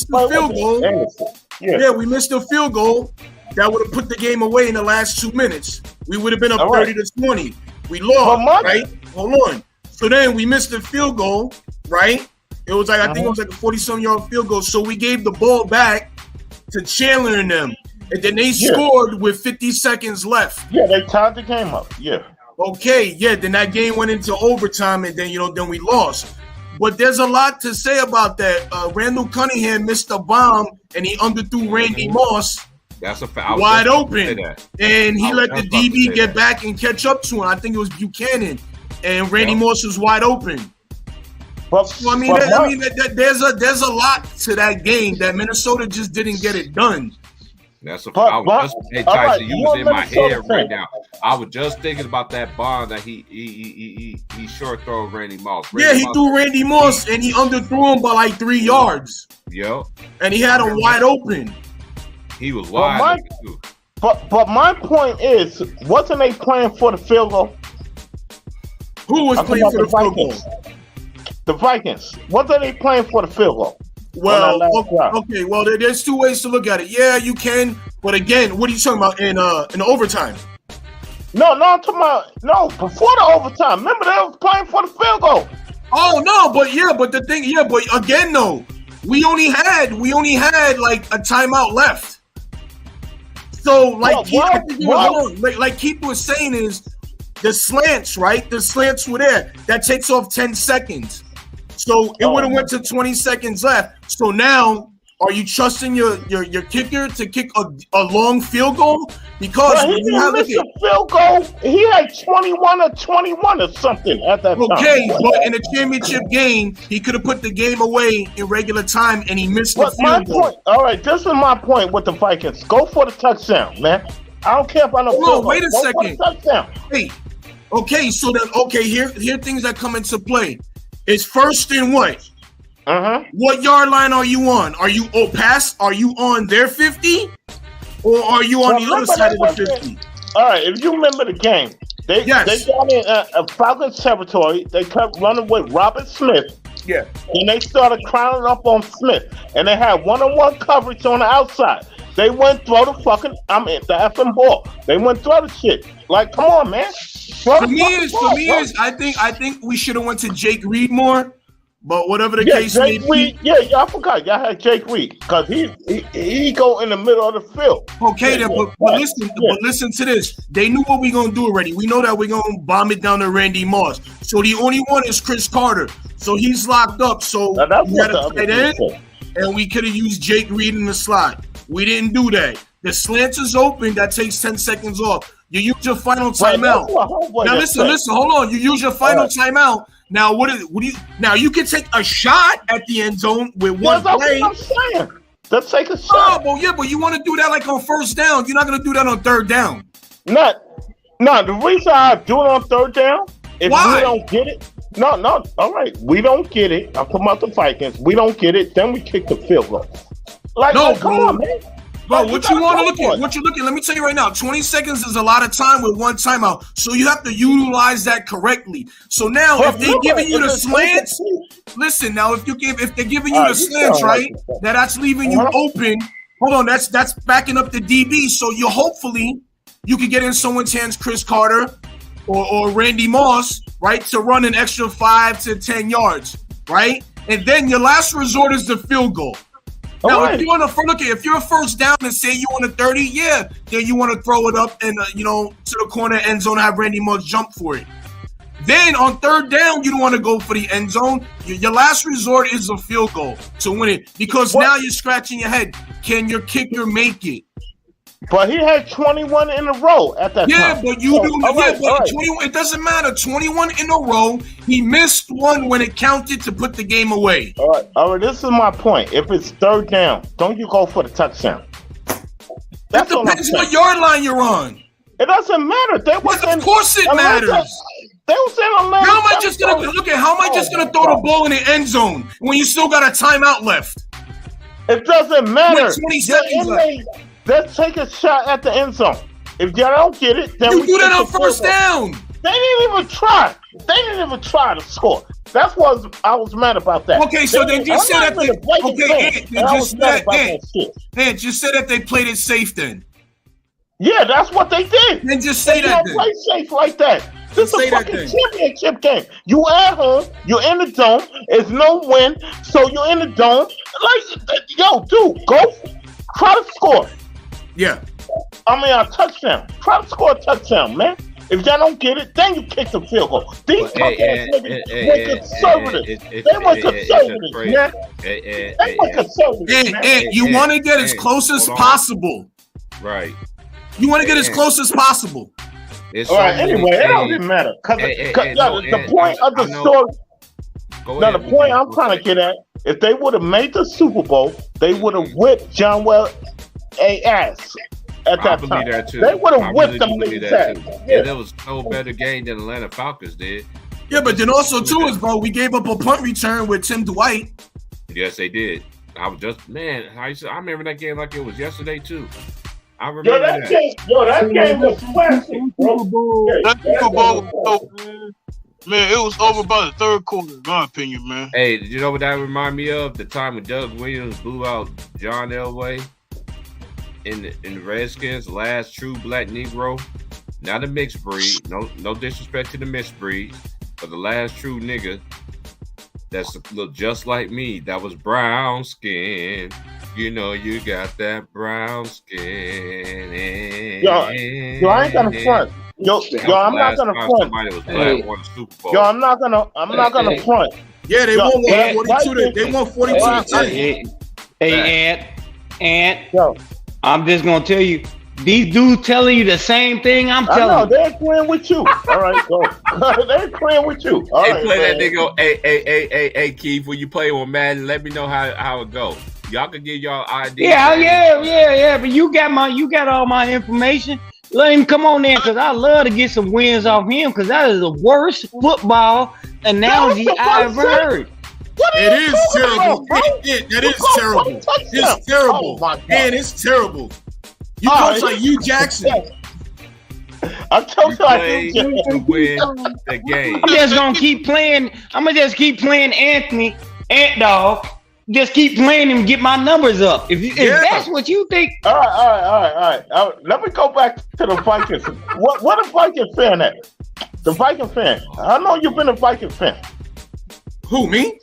the field goal. Yeah, we missed the field goal. That would have put the game away in the last 2 minutes. We would have been up 30 to 20. We lost, right? Hold on. So then we missed the field goal, right? It was like, I think it was like a 40-some yard field goal. So we gave the ball back to Chandler and them. And then they scored with 50 seconds left. Yeah, they tied the game up. Yeah. Okay, yeah, then that game went into overtime, and then then we lost. But there's a lot to say about that. Randall Cunningham missed a bomb, and he underthrew Randy Moss. That's a foul. Wide open, and he let the DB get back and catch up to him. I think it was Buchanan, and Randy Moss was wide open. So, I mean, there's a lot to that game that Minnesota just didn't get it done. That's a foul. Hey, Tyson, you was in my head right now. I was just thinking about that bomb that he short throw Randy Moss. He threw Randy Moss, and he underthrew him by like 3 yards. Yep. And he had him wide open. He was wide open too. But my point is, wasn't they playing for the field goal? Who was playing for the field goal? The Vikings. Wasn't they playing for the field goal? Well, okay. Well, there's 2 ways to look at it. Yeah, you can, but again, what are you talking about in overtime? No, I'm talking about before the overtime. Remember, they was playing for the field goal. Oh no, but the thing, but again, no, we only had like a timeout left. So like Keith was saying is the slants, right? The slants were there. That takes off 10 seconds. So it would have went to 20 seconds left. So now, are you trusting your kicker to kick a long field goal? Because he didn't miss a field goal. He had 21 or something at that time. Okay, but in a championship game, he could have put the game away in regular time, and he missed the field goal. Point, all right, this is my point with the Vikings. Go for the touchdown, man. I don't care about no field goal. Wait a second. For the touchdown. Hey, okay, so then here are things that come into play. It's first and what? What yard line are you on? Are you pass? Are you on their 50? Or are you on the other side of the 50? All right, if you remember the game, they got in Falcons territory. They kept running with Robert Smith. Yeah. And they started crowding up on Smith. And they had one-on-one coverage on the outside. They went throw the effing ball. They went throw the shit. Like, come on, man. For me, I think we should have went to Jake Reed more. But whatever the case may be. I forgot. Y'all had Jake Reed because he go in the middle of the field. Okay, but listen to this. They knew what we gonna do already. We know that we're gonna bomb it down to Randy Moss. So the only one is Chris Carter. So he's locked up. So we got a tight end, and we could have used Jake Reed in the slot. We didn't do that. The slant is open. That takes 10 seconds off. You use your final timeout. Now listen. Hold on. You use your final timeout. Now what do you? Now you can take a shot at the end zone with one play. That's what I'm saying. Let's take a shot. But you want to do that like on first down. You're not going to do that on third down. No. The reason I do it on third down, if we don't get it, no. All right, we don't get it. I'm talking about the Vikings. We don't get it, then we kick the field goal. Come on, man. Bro, what you want to look at? What you looking? Let me tell you right now. 20 seconds is a lot of time with one timeout, so you have to utilize that correctly. So now, if they're giving you the slants, listen. Now, if they're giving you the slants, right? That's leaving you open. Hold on, that's backing up the DB. So you can get in someone's hands, Chris Carter or Randy Moss, right, to run an extra 5 to 10 yards, right? And then your last resort is the field goal. Now, if you're a first down and say you want a 30, then you want to throw it up and to the corner end zone and have Randy Moss jump for it. Then on third down, you don't want to go for the end zone. Your last resort is a field goal to win it because now you're scratching your head. Can your kicker make it? But he had 21 in a row at that time. Yeah, but 21. It doesn't matter. 21 in a row. He missed one when it counted to put the game away. All right. This is my point. If it's third down, don't you go for the touchdown? That depends what yard line you're on. It doesn't matter. Of course it matters. They was saying Atlanta. How am I just gonna look at? How am I just gonna throw the ball in the end zone when you still got a timeout left? It doesn't matter. With 20 seconds left. Let's take a shot at the end zone. If y'all don't get it, then You we do that take on the first field down. goal. They didn't even try. They didn't even try to score. That's what I was mad about that. Okay, so they just said that. Ant, just say that they played it safe then. Yeah, that's what they did. Then just say they that. Don't play safe like that. This is say a that fucking then. championship game. You at home. You're in the dome. It's no win, so you're in the dome. Like, yo, dude, go try to score. Yeah. I mean, a touchdown. Try to score a touchdown, man. If y'all don't get it, then you kick the field goal. These niggas were conservative. They were conservative, man. They were conservative, man. You want to get as close as possible. Right. You want to get as close as possible. All right. Anyway, it doesn't matter. The point of the story. Now, the point I'm trying to get at, if they would have made the Super Bowl, they would have whipped John Well ass at that time. That too. They would have whipped them niggas ass. Yeah, that was no better game than Atlanta Falcons did. Yeah, but then also too is, bro, we gave up a punt return with Tim Dwight. Yes, they did. I was just I remember that game like it was yesterday too. I remember that game was classic, bro. That Super Bowl, man, it was over by the third quarter, in my opinion, man. Hey, you know what that remind me of? The time when Doug Williams blew out John Elway in the Redskins, last true black Negro. Not a mixed breed. No disrespect to the mixed breeds, but the last true nigga that's look just like me. That was brown skin. You know you got that brown skin. Yo, I ain't gonna front. Yo, I'm not gonna front. I'm not gonna front. Yeah, they won 42. They won 42. Hey, Ant. I'm just gonna tell you, these dudes telling you the same thing I'm telling you. I know, they're agreeing with you. All right, go. They're agreeing with you. All right, play man. that nigga. Hey, Keith, when you play on Madden, let me know how it go. Y'all can give y'all ideas. Yeah. But you got all my information. Let him come on there, because I love to get some wins off him, because that is the worst football analogy I ever heard. It is terrible. That is terrible. It's terrible. Man, it's terrible. You coach like Hugh Jackson. I told you I to win the game. I'm just gonna keep playing. I'm gonna just keep playing Ant Dog. Just keep playing him, get my numbers up. If that's what you think. All right. Let me go back to the Vikings. What a Viking fan at? The Viking fan. I know you've been a Viking fan. Who, me?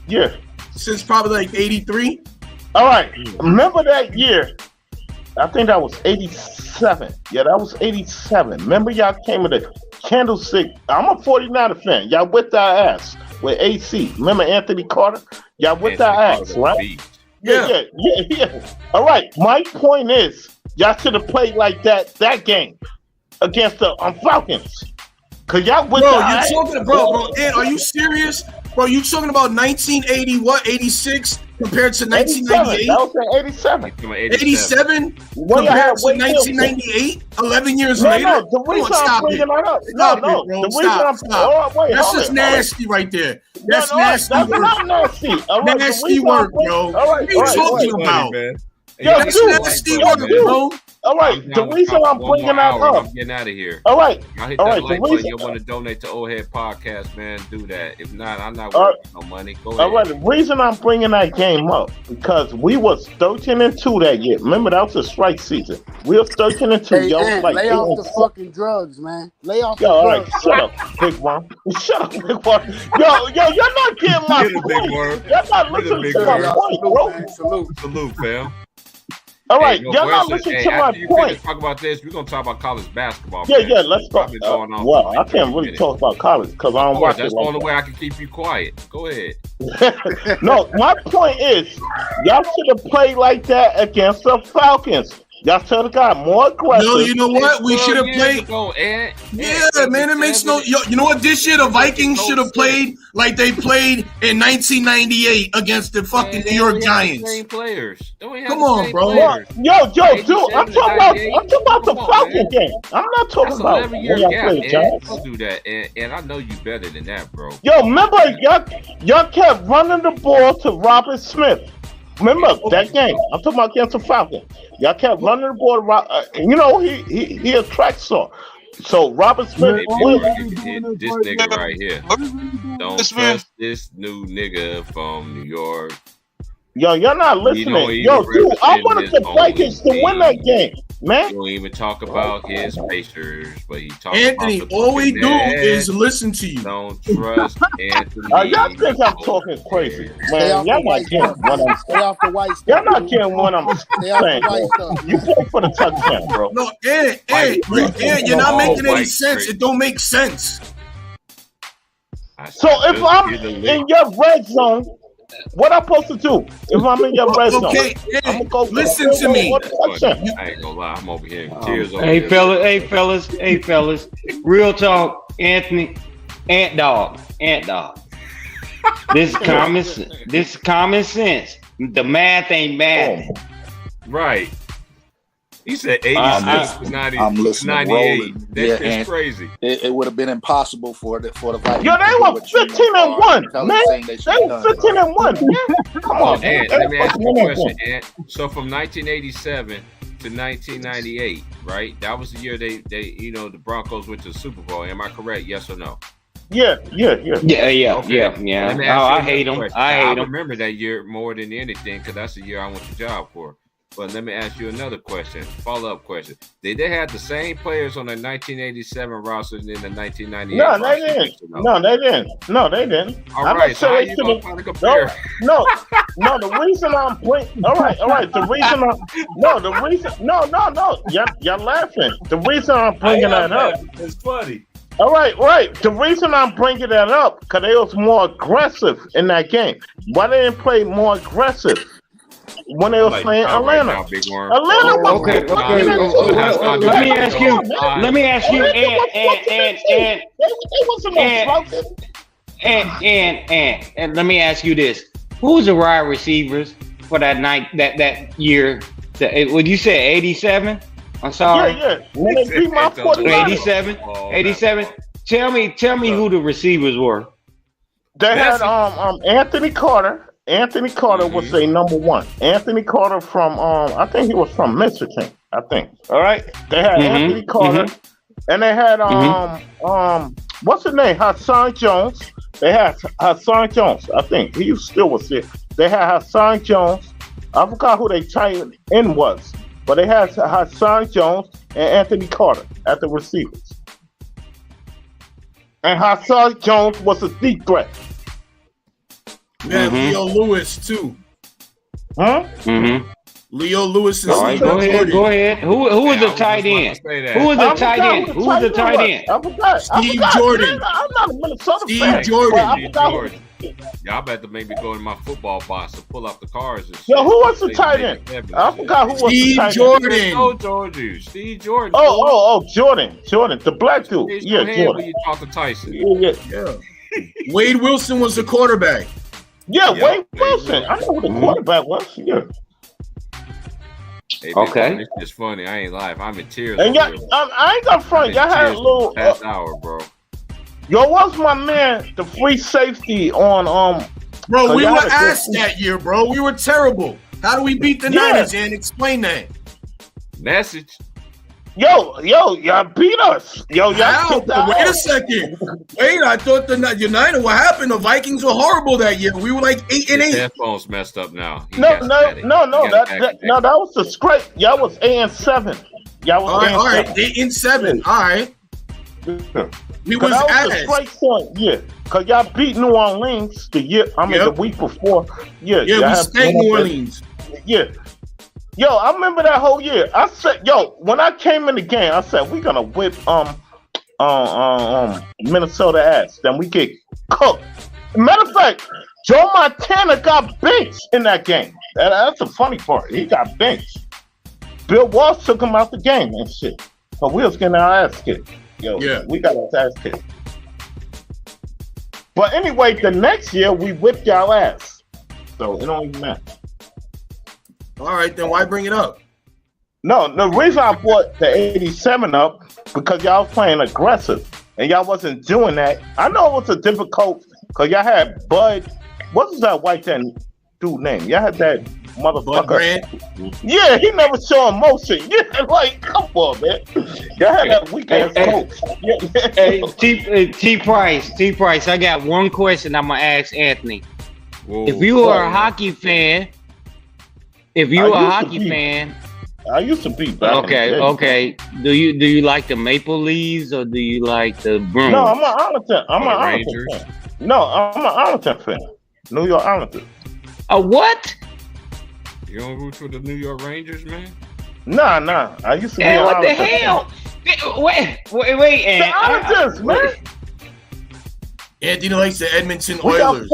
Yeah. Since probably like 83. All right. Remember that year? I think that was 87. Yeah, that was 87. Remember y'all came with a Candlestick. I'm a 49er fan. Y'all whipped our ass with AC. Remember Anthony Carter? Y'all whipped our ass, right? Yeah. All right. My point is, y'all should have played like that game against the Falcons. Cause y'all whipped our ass. Bro, Ed, are you serious? Bro, you talking about 1980, 86 compared to 1998? That was 87. 87 compared to 1998? 11 years later? No, the reason I'm bringing that up. Stop. That's just nasty right there. That's nasty work. That's not nasty. Nasty work, bro. What are you talking about? That's nasty work, bro. All right, the reason I'm bringing that up. I'm getting out of here. All right. Y'all hit that like button. You want to donate to Old Head Podcast, man, do that. If not, I'm not working no money. Go ahead. All right, the reason I'm bringing that game up, because we was 13-2 that year. Remember, that was a strike season. We was 13-2. Hey, y'all man, like lay off the fucking drugs, man. Lay off the all drugs. right, shut up, big one. Shut up, big one. Yo, you're not getting my point. You're not listening to my point, bro. Salute, fam. All right, y'all not listening to my point. Talk about this. We're gonna talk about college basketball. Yeah, let's go. Well, I can't really talk about college because I don't watch it. That's the only way I can keep you quiet. Go ahead. No, my point is, y'all should have played like that against the Falcons. Y'all should have got more aggressive. No, you know what? We should have played. Yeah, man, it makes no. You know what? This year the Vikings should have played like they played in 1998 against the fucking New York Giants. Same players. Come on, bro. Yo, dude, I'm talking about the Falcon game. I'm not talking That's about 11 year when y'all gap, played man. Giants. Don't do that, and I know you better than that, bro. Yo, remember y'all kept running the ball to Robert Smith. Remember that game? I'm talking about against the Falcons. Y'all kept running the ball. You know he a track star. So Robert Smith, This nigga right here. Don't trust this new nigga from New York. Yo, y'all not listening. Yo, dude, I wanted the Vikings to win that game, man. You don't even talk about his Pacers, but he talks Anthony, about the all we fucking do Nets. is listen to you. Don't trust Anthony. Y'all think I'm talking crazy, man? Y'all not getting what I'm Stay off the white stuff. Y'all not getting what I'm Stay off the saying. white Bro. stuff. You play for the touchdown, bro. No, you're not making any sense. It don't make sense. So if I'm in your red zone, what I'm supposed to do? If I'm in your red zone, I'm gonna go listen to me. I ain't gonna lie, I'm over here in tears. Hey fellas, real talk, Anthony, Ant Dog. This is common sense. The math ain't math. Right. He said 86 to 90, I'm listening. 98. Rolling. That's and crazy. It would have been impossible for the Vikings. Yo, they were 15-1, man. They were 15-1. Come on, Ant, let me ask you a question, Ant. So from 1987 to 1998, right? That was the year they the Broncos went to the Super Bowl. Am I correct? Yes or no? Yeah. Okay. Let me ask I you hate another them. question. I hate I them. remember that year more than anything because that's the year I went to job for. But let me ask you another question, follow-up question. Did they have the same players on the 1987 roster than the 1998 No, roster? they didn't. No, they didn't. All I'm right, not so sure how they you should've- gonna compare? No. The reason I'm bringing. All right. The reason Y'all laughing. The reason I'm bringing that up. It's funny. All right. The reason I'm bringing that up because they was more aggressive in that game. Why they didn't play more aggressive when they were playing Atlanta? Atlanta was Let me ask you, and let me ask you this: who's the wide receivers for that night, that year? Would you say 87? I'm sorry. Yeah. When they beat my 49ers. 87. Tell me who the receivers were. They had Anthony Carter. Anthony Carter was a number one. Anthony Carter from I think he was from Michigan. I think. All right. They had Anthony Carter, and they had what's his name? Hassan Jones. They had Hassan Jones. I think he still was there. They had Hassan Jones. I forgot who they tight end was, but they had Hassan Jones and Anthony Carter at the receivers. And Hassan Jones was a deep threat. Yeah, Leo Lewis too. Huh? Leo Lewis and All right, go ahead. Who was the tight end? Who was the tight end? Who was the tight end? I forgot. Steve Jordan. I'm not a Minnesota Steve fan. Jordan. Y'all better make me go in my football box and pull out the cards and shit. Yo, who was the tight end? I forgot who was the tight end. Steve Jordan. Oh, Jordan, the black dude. Yeah, Jordan. When you talk to Tyson. Yeah. Wade Wilson was the quarterback. Yeah, Wade Wilson. I know who the quarterback was. Yeah. Hey, okay. It's just funny. I ain't lying. I'm in tears. And y'all, I ain't got front. Y'all had a little past hour, bro. Yo, what's my man? The free safety on Bro, we were asked that year, bro. We were terrible. How do we beat the Niners? And explain that. Message. Yo, y'all beat us. Yo, y'all. Wait a second. Wait, I thought the United. What happened? The Vikings were horrible that year. We were like 8-8. His headphones messed up now. No. That was the script. Y'all was 8-7. Y'all was all right. 8-7. All right. We was the straight point. Yeah, cause y'all beat New Orleans the year. The week before. Yeah, we spanked New Orleans. Yeah. Yo, I remember that whole year. I said, when I came in the game, I said we're gonna whip Minnesota ass. Then we get cooked. Matter of fact, Joe Montana got benched in that game. That's the funny part. He got benched. Bill Walsh took him out the game and shit. So we was getting our ass kicked. Yo, Yeah. we got our ass kicked. But anyway, the next year we whipped y'all ass. So it don't even matter. All right, then why bring it up? No, the reason I brought the 87 up because y'all was playing aggressive and y'all wasn't doing that. I know it was a difficult because y'all had Bud. What was that white dude name? Y'all had that motherfucker. Yeah, he never showed emotion. Yeah, like come on, man. Y'all had that weak ass coach. Hey, T Price. I got one question I'm gonna ask Anthony. Whoa. If you are a hockey fan, I used to be back. Okay. Do you like the Maple Leafs or do you like the Bruins? No, I'm an Arlington. I'm an Arlington fan. No, I'm an Arlington fan. New York Islanders. A what? You don't root for the New York Rangers, man? Nah. I used to be Hey, an what the Arlington hell? fan. Wait, The Islanders, man. Anthony likes the Edmonton We got Oilers.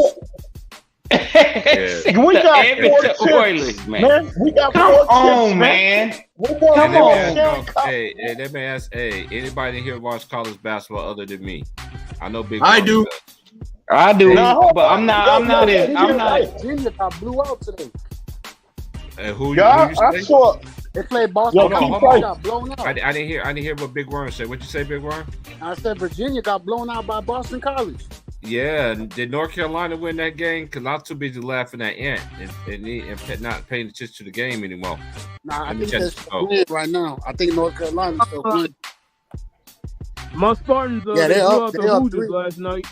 We got Edmonton four Oilers, chips, man. We got Come four on, chips, man. We got Come four on. chips. Hey, let me ask, anybody in here watch college basketball other than me? I know Big I Ron do. does. I do, No, but I'm not. Virginia got blew out today. And who Yeah, you I say? saw. They played Boston. Yo, College, keep got blown out. I didn't hear what Big Worm said. What you say, Big Worm? I said Virginia got blown out by Boston College. Yeah, and did North Carolina win that game? Because I'm too busy laughing at Ant and not paying attention to the game anymore. Nah, I Let me think check they're this still out. playing right now. I think North Carolina's still playing. My Spartans, Yeah, they they're blew up- out the they're up Hoosiers 3. last night.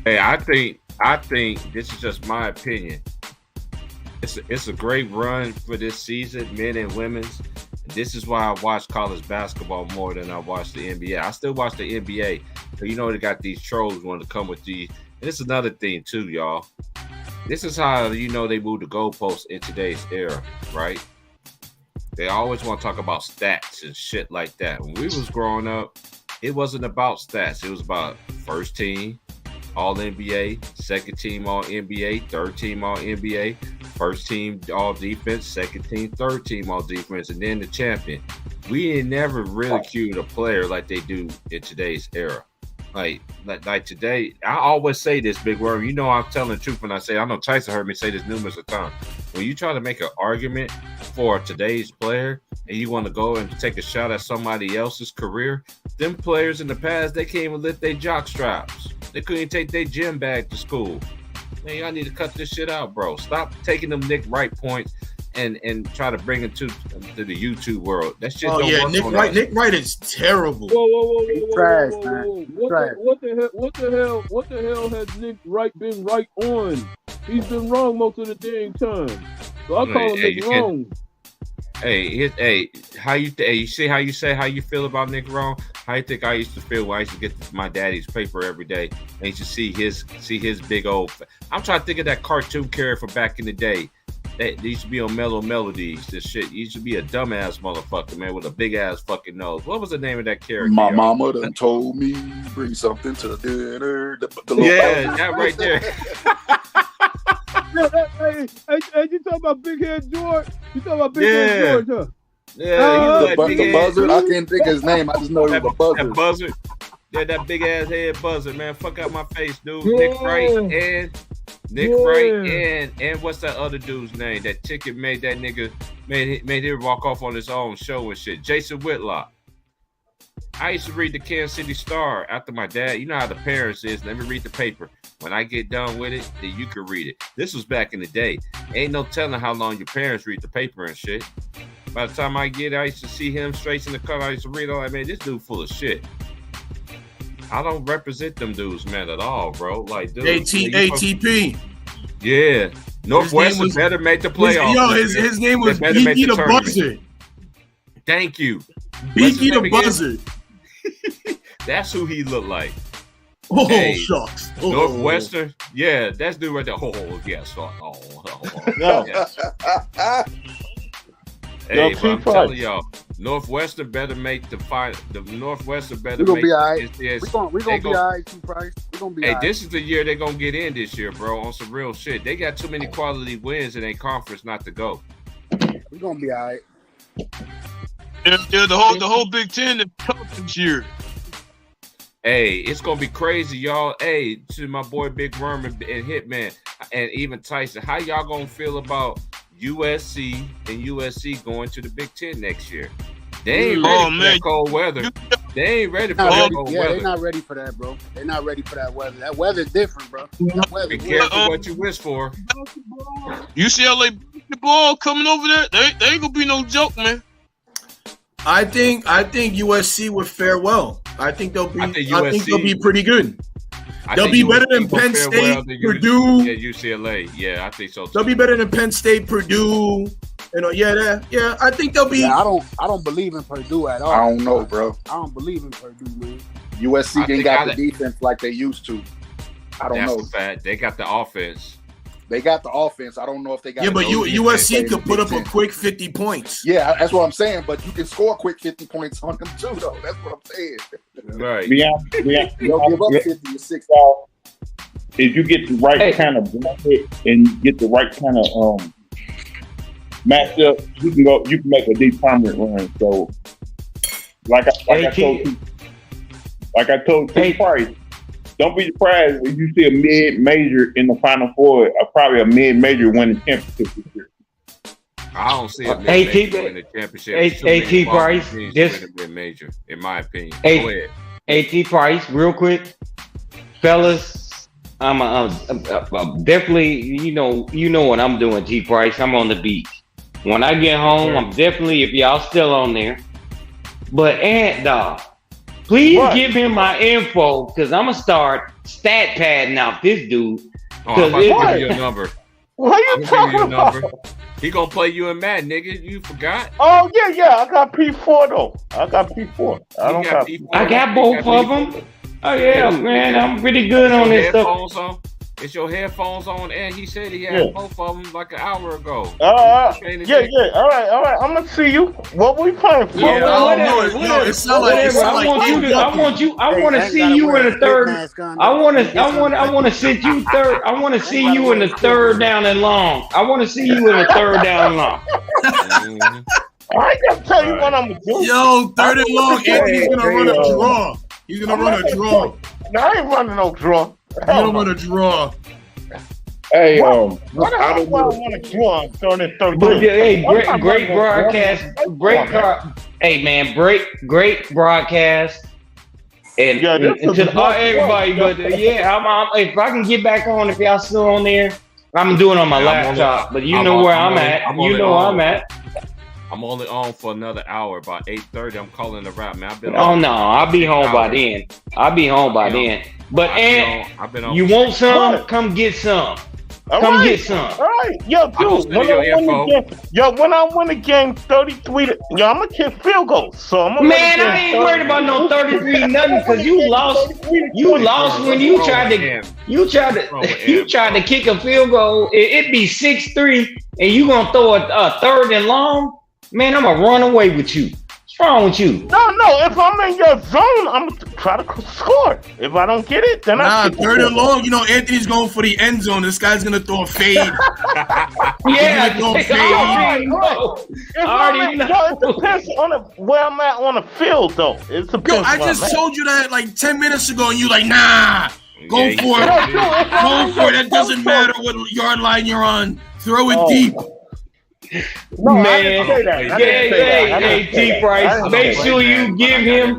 Hey, I think this is just my opinion. It's a great run for this season, men and women's. This is why I watch college basketball more than I watch the NBA. I still watch the NBA, but you know they got these trolls wanting to come with these. And it's another thing too, y'all. This is how they move the goalposts in today's era, right? They always want to talk about stats and shit like that. When we was growing up, it wasn't about stats. It was about first team, all NBA, second team, all NBA, third team, all NBA, first team, all defense, second team, third team, all defense, and then the champion. We ain't never ridiculed a player like they do in today's era. Like today, I always say this, Big Worm. You know I'm telling the truth when I say, I know Tyson heard me say this numerous of times. When you try to make an argument for today's player and you want to go and take a shot at somebody else's career, them players in the past, they can't even lift their jock straps. They couldn't take their gym bag to school. Man, y'all need to cut this shit out, bro. Stop taking them Nick Wright points and try to bring it to the YouTube world. That shit Oh don't yeah, work Nick on Wright. us. Nick Wright is terrible. Whoa. Trash, man. What the hell has Nick Wright been right on? He's been wrong most of the dang time. So I call him Hey, Nick you can't- wrong. You see how you say how you feel about Nick Wrong? How you think I used to feel when I used to get my daddy's paper every day and used to see his big old. I'm trying to think of that cartoon character from back in the day. That used to be on Mellow Melodies. This shit he used to be a dumbass motherfucker, man, with a big ass fucking nose. What was the name of that character? My y'all? mama done told me bring something to dinner. Yeah, that right there. Hey, you talking about Big Head George? You talking about Big Head George, huh? Yeah, he was like the big buzzard. ass. I can't think of his name. I just know he was a buzzard. That buzzard. Yeah, that big ass head buzzard, man. Fuck out my face, dude. Yeah. Nick Wright and what's that other dude's name? That ticket made that nigga made him walk off on his own show and shit. Jason Whitlock. I used to read the Kansas City Star after my dad. You know how the parents is. Let me read the paper. When I get done with it, then you can read it. This was back in the day. Ain't no telling how long your parents read the paper and shit. By the time I used to see him straight in the car. I used to read all that, man, this dude full of shit. I don't represent them dudes, man, at all, bro. Like, dude. ATP. Yeah. Northwestern better make the playoffs. His name was Beaky the Buzzard. Thank you. Beaky the Buzzard. That's who he looked like. Oh, shucks. Oh. Northwestern. Yeah, that's dude right there. Oh, yes. Yes. Hey, but I'm telling y'all, Northwestern better make the final. The Northwestern better We're gonna make be all right. NCAA. We're gonna be all right, T-Price. We're gonna be Hey, all right. this is the year they're gonna get in this year, bro, on some real shit. They got too many quality wins in a conference not to go. We're gonna be all right. Yeah, the whole Big Ten is tough this year. Hey, it's gonna be crazy, y'all. Hey, to my boy Big Worm and Hitman and even Tyson, how y'all gonna feel about USC and USC going to the Big Ten next year? They ain't ready for that cold weather. They ain't ready for that cold weather. They're not ready for that, bro. They're not ready for that weather. That weather's different, bro. That weather. Be careful what you wish for. UCLA basketball coming over there, they ain't gonna be no joke, man. I think USC would fare well. I think they'll be pretty good. They'll be better than Penn State, Purdue. Yeah, UCLA. Yeah, I think so too. They'll be better than Penn State, Purdue. You know, I think they'll be. Yeah, I don't believe in Purdue at all. I don't know, bro. I don't believe in Purdue, man. USC ain't got the defense like they used to. I don't know. That's the fact. They got the offense. They got the offense. I don't know if they got. Yeah, but USC could put up a quick 50 points. Yeah, that's what I'm saying. But you can score quick 50 points on them too, though. That's what I'm saying. Right. They'll give up 50 to 60. If you get the right kind of bracket and you get the right kind of matchup, you can make a deep tournament run. So, like I told you, Price, don't be surprised if you see a mid-major in the Final Four, or probably a mid-major winning championship this year. I don't see a mid-major winning the championship. AT Price, this mid-major, in my opinion. Go ahead. AT Price, real quick, fellas. I'm definitely, you know what I'm doing, T Price. I'm on the beach. When I get home, I'm definitely, if y'all still on there. But Ant Dog, please give him my info, because I'm gonna start stat padding out this dude. I'm about to give you your number. What are you talking about? He gonna play you in Madden, nigga. You forgot? Oh yeah. I got P4 though. I got P4. I got both of them. Oh yeah, man. I'm pretty good on this stuff. It's your headphones on, and he said he had both of them like an hour ago. Yeah. All right. I'm gonna see you. What we playing for? Yeah, I want to see you in the third. I want to sit you third. I want to see you in the third down and long. I want to see you in the third down and long. I gotta tell you what I'm gonna do. Yo, third and long. Anthony's gonna run a draw. He's gonna run a draw. No, I ain't running no draw. You don't want to draw. Hey, I don't want to draw. Great broadcast. Great broadcast. And to everybody, but if I can get back on, if y'all still on there, I'm doing it on my laptop. But you know where I'm at. I'm at. I'm only on for another hour. About 8:30, I'm calling the wrap, man. I'll be home by then. But you want some? Come get some. Get some. All right, yo, dude. When I win the game 33, I'm gonna kick field goals. So I ain't worried about no 33 nothing, because you lost. You lost when you tried to kick a field goal. It'd be 6-3, and you gonna throw a third and long. Man, I'm gonna run away with you. What's wrong with you? No. If I'm in your zone, I'm gonna try to score. If I don't get it, then third and long. You know, Anthony's going for the end zone. This guy's gonna throw a fade. Yeah, it depends on where I'm at on the field, though. I just told you that like 10 minutes ago, and you like, nah, go for it. Go for it. It doesn't matter what yard line you're on. Throw it deep. No, man, hey, T Price, make sure you give him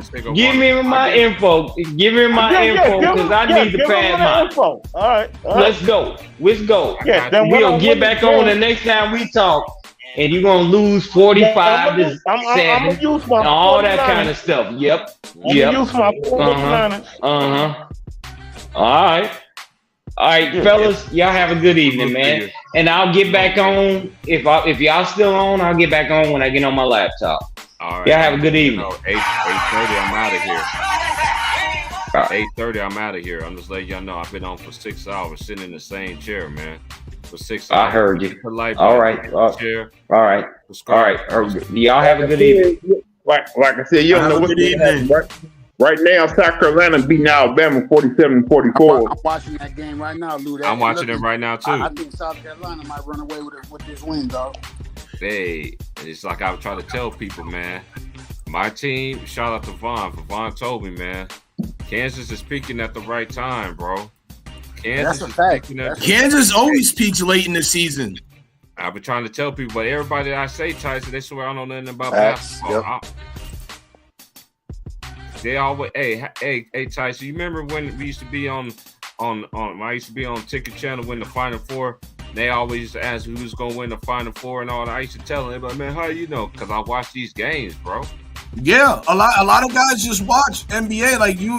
my info. Give him my info, because I need to pad mine. All right. Let's go. Yeah, we'll get back on the next time we talk, and you're gonna lose 45 to 7, and all that kind of stuff. Yep. Use my 49ers. All right, fellas, y'all have a good evening, man. And I'll get back on if y'all still on. I'll get back on when I get on my laptop. All right. Y'all have a good evening. 8:30, I'm out of here. 8:30, I'm out of here. I'm just letting y'all know I've been on for 6 hours, sitting in the same chair, man. For 6 hours. I heard you. All right. Y'all have a good evening. Like I said, you don't know what's going on, right? Right now, South Carolina beating Alabama 47-44. I'm watching that game right now, Lou. I'm watching it right now, too. I think South Carolina might run away with this win, dog. And it's like I was trying to tell people, man. My team, shout out to Vaughn. Vaughn told me, man, Kansas is peaking at the right time, bro. That's a fact. Kansas always peaks late in the season. I've been trying to tell people, but everybody that I say, Tyson, they swear I don't know nothing about Facts, basketball. They always, hey, Tyson, you remember when we used to be on I used to be on Ticket Channel when the Final Four? They always used to ask who's gonna win the Final Four and all that. I used to tell them, but man, how you know? Because I watch these games, bro. Yeah, a lot of guys just watch NBA. Like you.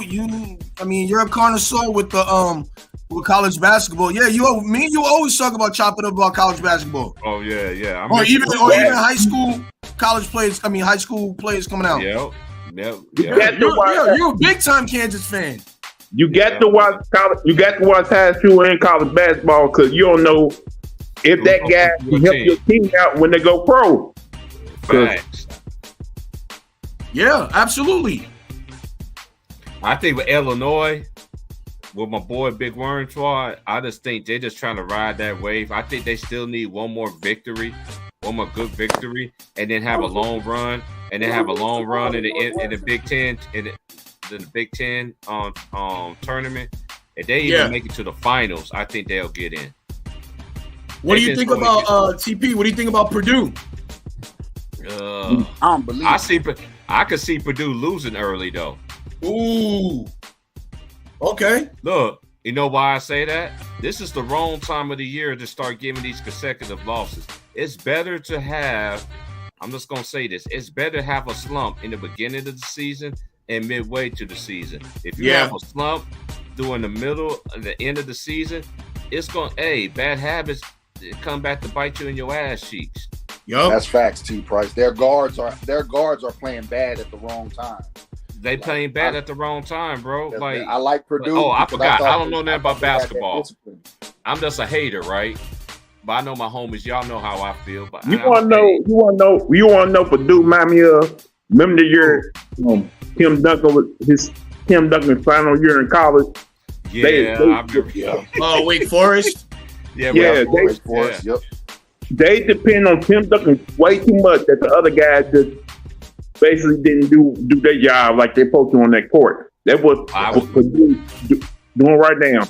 I mean, you're a connoisseur with the with college basketball. Yeah, you always talk about chopping up about college basketball. Oh yeah. Or even high school college players. I mean, high school players coming out. Yep. You're a big time Kansas fan. You got to watch college. You got to watch high school and college basketball because you don't know if that guy can help your team out when they go pro. Facts. Yeah, absolutely. I think with Illinois, with my boy Big Worm Squad, I just think they're just trying to ride that wave. I think they still need one more victory, one more good victory, and then have a long run, and then have a long run in the Big Ten, in the Big Ten tournament. If they even make it to the finals, I think they'll get in. What do you think about TP? What do you think about Purdue? I don't believe. I could see Purdue losing early though. Ooh. Okay. Look, you know why I say that? This is the wrong time of the year to start giving these consecutive losses. It's better to have, I'm just going to say this, it's better to have a slump in the beginning of the season and midway to the season. If you have a slump during the middle and the end of the season, it's going to, bad habits come back to bite you in your ass cheeks. Yep. That's facts, T. Price. Their guards are playing bad at the wrong time. They playing bad at the wrong time, bro. Like I like Purdue. I forgot. I don't know nothing about basketball. I'm just a hater, right? But I know my homies. Y'all know how I feel. But you want to know Purdue remind me of? Remember the year Tim Duncan's final year in college? Yeah, I remember. Wake Forest. Wake Forest. Yep. They depend on Tim Duncan way too much that the other guys just basically didn't do their job like they're supposed to on that court. That was Purdue doing right now.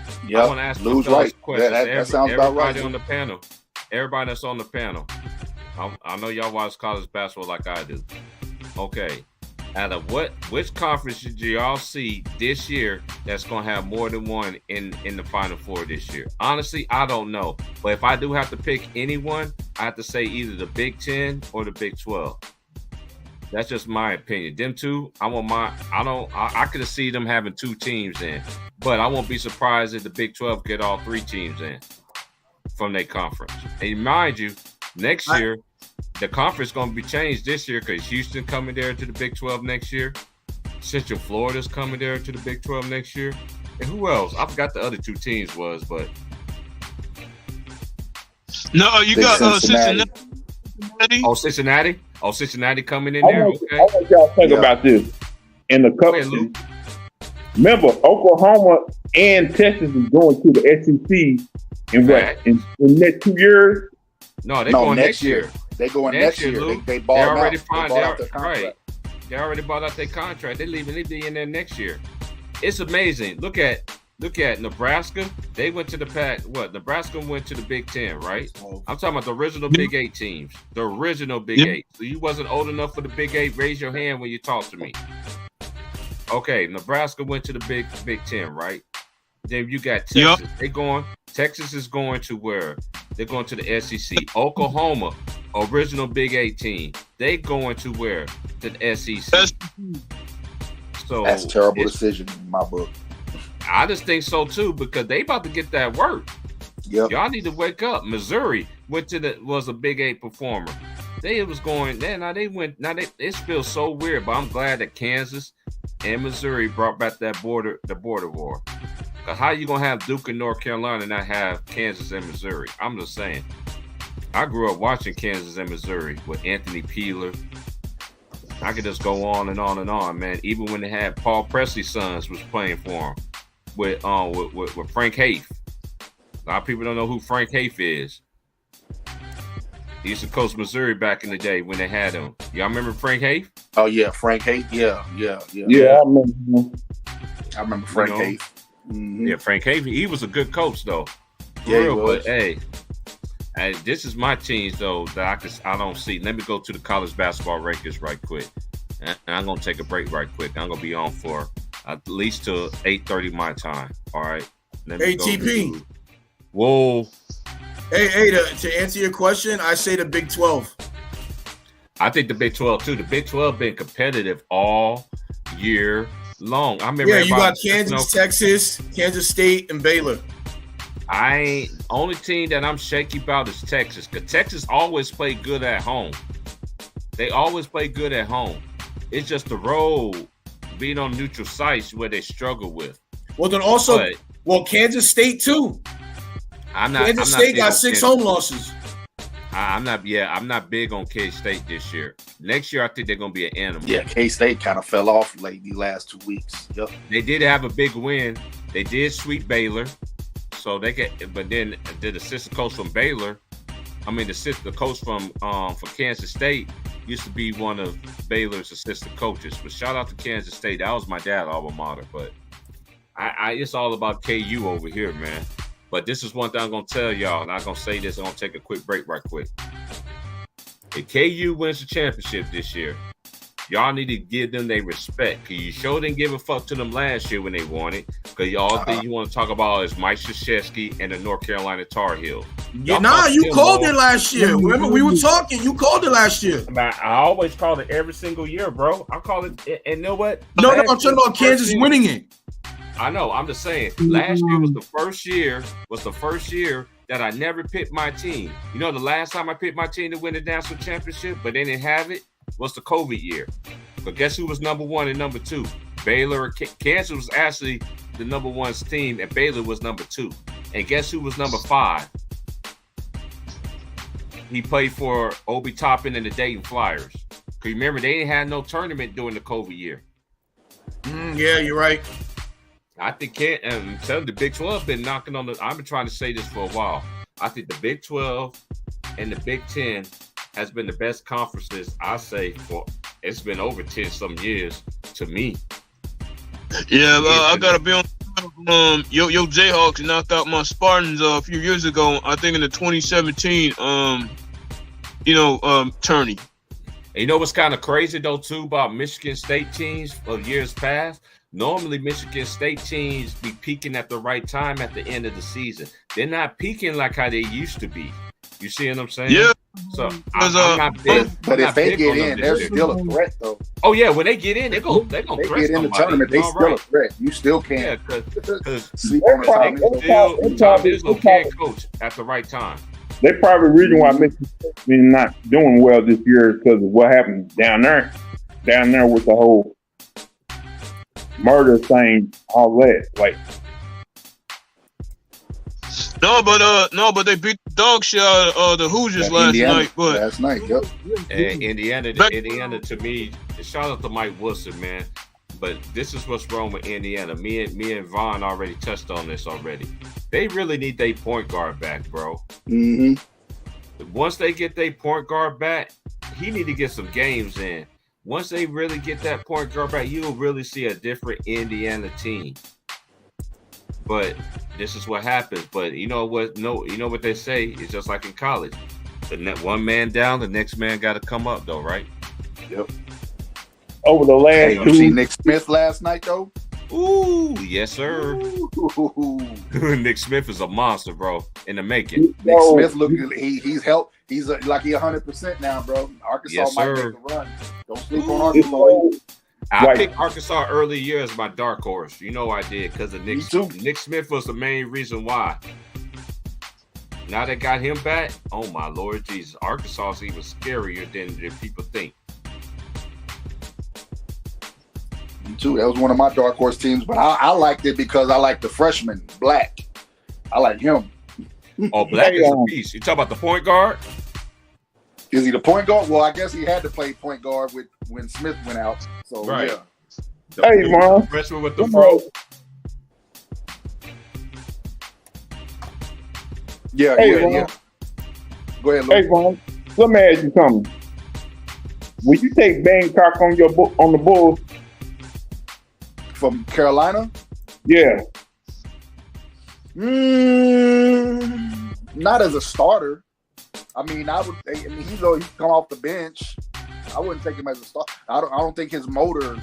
I want to ask Lose right. That sounds about right. Everybody on the panel, everybody that's on the panel. I know y'all watch college basketball like I do. Okay, out of which conference did y'all see this year that's gonna have more than one in the Final Four this year? Honestly, I don't know. But if I do have to pick anyone, I have to say either the Big 10 or the Big 12. That's just my opinion. Them two, I could see them having two teams in, but I won't be surprised if the Big 12 get all three teams in from their conference. And mind you, next year, the conference going to be changed this year because Houston coming there to the Big 12 next year. Central Florida's coming there to the Big 12 next year. And who else? I forgot the other two teams was, but. No, you got Cincinnati. Cincinnati? Oh, Cincinnati coming in there. Okay. I want y'all to think about this. In the cup, remember Oklahoma and Texas is going to the SEC in what? In the next 2 years? No, they're going next year. They going next year. They bought already out. Right. They already bought out their contract. They leaving. They be in there next year. It's amazing. Look at Nebraska. They went to the Pac. What? Nebraska went to the Big 10, right? I'm talking about the original Big 8 teams. The original Big 8. So you wasn't old enough for the Big 8. Raise your hand when you talk to me. Okay, Nebraska went to the Big 10, right? Then you got Texas. Yep. Texas is going to where? They're going to the SEC. Oklahoma, original Big 8 team. They going to where? To the SEC. So that's a terrible decision in my book. I just think so too because they about to get that work. Yep. Y'all need to wake up. Missouri was a Big 8 performer. It feels so weird, but I'm glad that Kansas and Missouri brought back the border war. How you gonna have Duke and North Carolina and not have Kansas and Missouri? I'm just saying. I grew up watching Kansas and Missouri with Anthony Peeler. I could just go on and on and on, man. Even when they had Paul Presley's sons was playing for him with Frank Haith. A lot of people don't know who Frank Haith is. He used to coach Missouri back in the day when they had him. Y'all remember Frank Haith? Oh yeah, Frank Haith. Yeah. Yeah, I remember him. I remember Frank Haith. Yeah, Frank Haith. He was a good coach though. For Yeah, he real, was. but hey, this is my teams though that I don't see. Let me go to the college basketball rankings right quick. And I'm gonna take a break right quick. I'm gonna be on for at least till 8:30 my time. All right. Let me go ATP. to- Whoa. Hey, to answer your question, I say the Big 12. I think the Big 12 too. The Big 12 been competitive all year long. I remember. Yeah, you got everybody- Kansas, Texas, Kansas State, and Baylor. Only team that I'm shaky about is Texas, because Texas always play good at home. They always play good at home. It's just the road, being on neutral sites, where they struggle with. Well, then also, Kansas State too. Kansas State got 6 home losses. I'm not big on K-State this year. Next year, I think they're gonna be an animal. Yeah, K-State kind of fell off late the last 2 weeks. Yep. They did have a big win. They did sweep Baylor, so they get. But then the assistant coach from Baylor, the coach from Kansas State used to be one of Baylor's assistant coaches. But shout out to Kansas State. That was my dad's alma mater. But it's all about KU over here, man. But this is one thing I'm gonna tell y'all, and I'm gonna say this. I'm gonna take a quick break right quick. If KU wins the championship this year, y'all need to give them their respect. Cause you sure didn't give a fuck to them last year when they won it. Cause y'all thing you want to talk about is Mike Krzyzewski and the North Carolina Tar Heels. Yeah, you called it last year. Remember, we were talking. You called it last year. I always call it every single year, bro. I call it, and you know what? No, I'm talking about Kansas winning it. I know. I'm just saying. Last year was the first year that I never picked my team. You know, the last time I picked my team to win the national championship, but they didn't have it, was the COVID year. But guess who was number 1 and number 2? Baylor. Kansas was actually the number 1 team, and Baylor was number 2. And guess who was number 5? He played for Obi Toppin and the Dayton Flyers. Cause remember, they didn't have no tournament during the COVID year. Yeah, you're right. I think I'm telling you, the Big 12 been knocking on the. I've been trying to say this for a while. I think the Big 12 and the Big 10 has been the best conferences. I say for it's been over 10 some years to me. Yeah, I gotta be on. Yo Jayhawks knocked out my Spartans a few years ago. I think in the 2017 tourney. And you know what's kind of crazy though too about Michigan State teams of years past? Normally, Michigan State teams be peaking at the right time at the end of the season. They're not peaking like how they used to be. You see what I'm saying? Yeah. So I'm not big. But if they get in, they're still a threat, though. Oh yeah, when they get in, they're gonna They threat get in the somebody. tournament, they All still a right. threat. You still can't. Yeah, because sleep on the Tom Izzo can't coach at the right time. They probably the reason why Michigan State's been not doing well this year is because of what happened down there with the whole murder thing, all that. Like, No, but they beat the dog shit out of the Hoosiers last night. But last night, yep. And Indiana to me, shout out to Mike Wilson, man. But this is what's wrong with Indiana. Me and Vaughn already touched on this already. They really need their point guard back, bro. Mm-hmm. Once they get their point guard back, he need to get some games in. Once they really get that point guard back, you'll really see a different Indiana team. But this is what happens. But you know what? No, you know what they say? It's just like in college. One man down, the next man got to come up, though, right? Yep. Over the last you see Nick Smith last night, though? Ooh, yes, sir. Nick Smith is a monster, bro, in the making. Nick Smith he's helped. He's like 100% now, bro. Arkansas Yes, might sir. make a run. Don't sleep on Arkansas. I picked Arkansas early year as my dark horse. You know I did because of Nick Smith was the main reason why. Now they got him back. Oh my Lord Jesus, Arkansas is even scarier than people think. Me too. That was one of my dark horse teams, but I liked it because I like the freshman Black. I like him. Oh, Black is a beast. You talk about the point guard? Is he the point guard? Well, I guess he had to play point guard when Smith went out. So Right. yeah. Hey, man. Freshman with the fro. Yeah, Hey, yeah. Go ahead, hey, Luke. man. Let me ask you something. Would you take Bangkok on the Bulls from Carolina? Yeah. Not as a starter. I mean, he's come off the bench. I wouldn't take him as a starter. I don't think his motor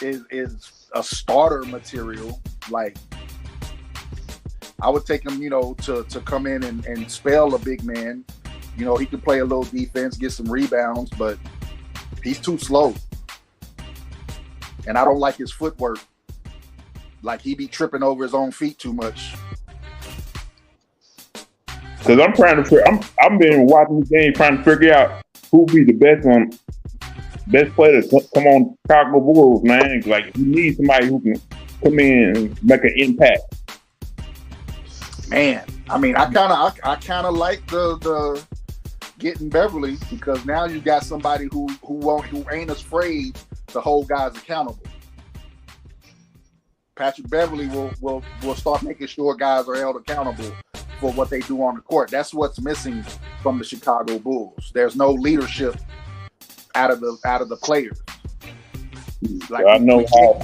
is a starter material. Like, I would take him, to come in and spell a big man. He could play a little defense, get some rebounds, but he's too slow. And I don't like his footwork. Like, he be tripping over his own feet too much. Because I'm trying to I've been watching the game trying to figure out who be the best player to come on Chicago Bulls, man. Like, you need somebody who can come in and make an impact. Man, I mean, I kind of like the getting Beverly, because now you got somebody who ain't afraid to hold guys accountable. Patrick Beverly will start making sure guys are held accountable for what they do on the court. That's what's missing from the Chicago Bulls. There's no leadership out of the players. Like, I know how.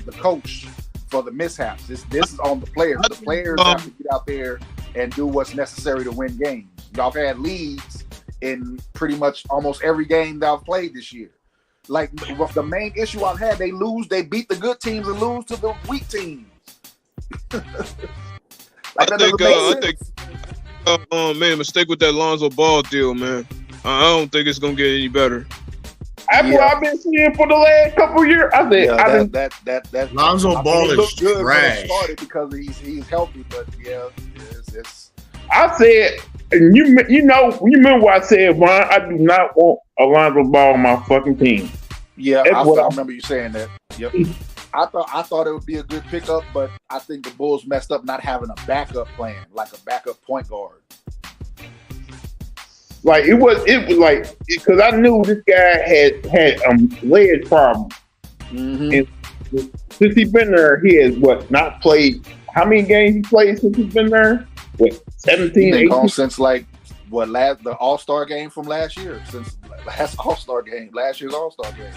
The coach for the mishaps. This is on the players. The players have to get out there and do what's necessary to win games. Y'all had leads in pretty much almost every game that I've played this year. Like, the main issue I've had, they beat the good teams and lose to the weak teams. I think made a mistake with that Lonzo Ball deal, man. I don't think it's gonna get any better. That's what I've been seeing for the last couple of years. I think that Lonzo Ball is trash. Started because he's healthy, but it's. I said, and you remember what I said, Ron? I do not want Lonzo Ball on my fucking team. Yeah, I remember you saying that. Yep. I thought it would be a good pickup, but I think the Bulls messed up not having a backup plan, like a backup point guard. Like, it was like, because I knew this guy had leg problem. Mm-hmm. And since he's been there, he has not played. How many games he played since he's been there? 17, 18? Since the All-Star game from last year. Since last All-Star game, last year's All-Star game.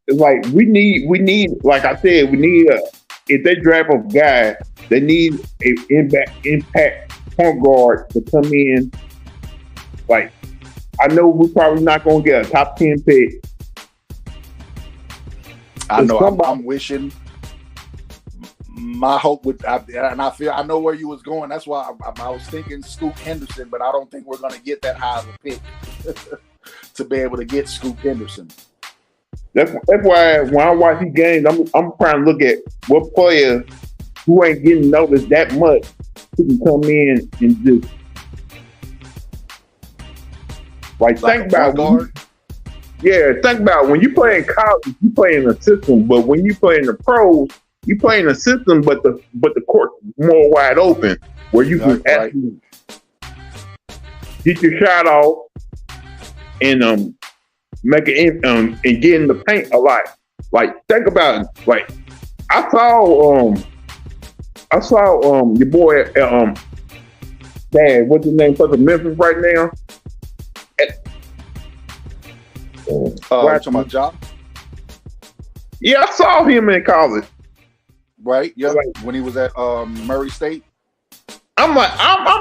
It's like we need, like I said, if they draft a guy, they need an impact point guard to come in. Like, I know we're probably not going to get a top 10 pick. I know. I'm wishing. My hope would, and I know where you was going. That's why I was thinking Scoot Henderson, but I don't think we're going to get that high of a pick to be able to get Scoot Henderson. That's why when I watch these games, I'm trying to look at what player who ain't getting noticed that much who can come in and just think about when you play in college, you play in a system, but when you play in the pros, you play in a system, but the court's more wide open where you can actually get your shot off and make it and get in the paint a lot. Like, think about it. Like, I saw your boy Dad, what's his name for the Memphis right now? Talking about Ja? Yeah, I saw him in college. Right? Yeah. When he was at Murray State. I'm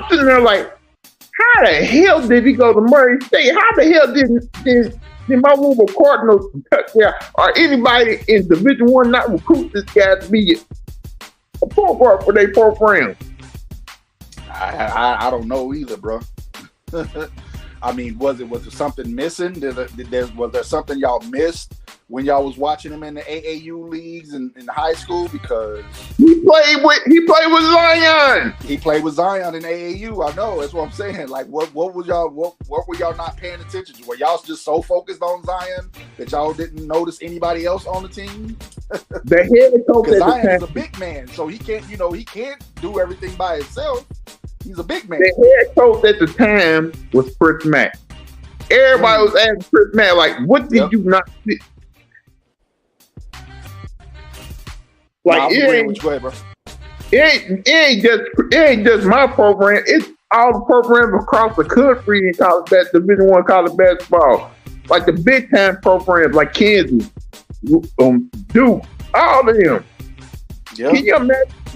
sitting there like, how the hell did he go to Murray State? How the hell did my Louisville Cardinals or anybody in Division I not recruit this guy to be a point guard for their program? I don't know either, bro. I mean, was there something missing? Was there something y'all missed when y'all was watching him in the AAU leagues in high school? Because he played with Zion. He played with Zion in AAU. I know. That's what I'm saying. Like, what were y'all not paying attention to? Were y'all just so focused on Zion that y'all didn't notice anybody else on the team? The head coach because Zion is a big man, so he can't do everything by himself. He's a big man. The head coach at the time was Chris Mack. Everybody was asking Chris Mack, like, what did you not see? Like, go ahead, bro. it ain't just my program. It's all the programs across the country in college Division I college basketball, like the big time programs like Kansas, Duke, all of them. Yeah.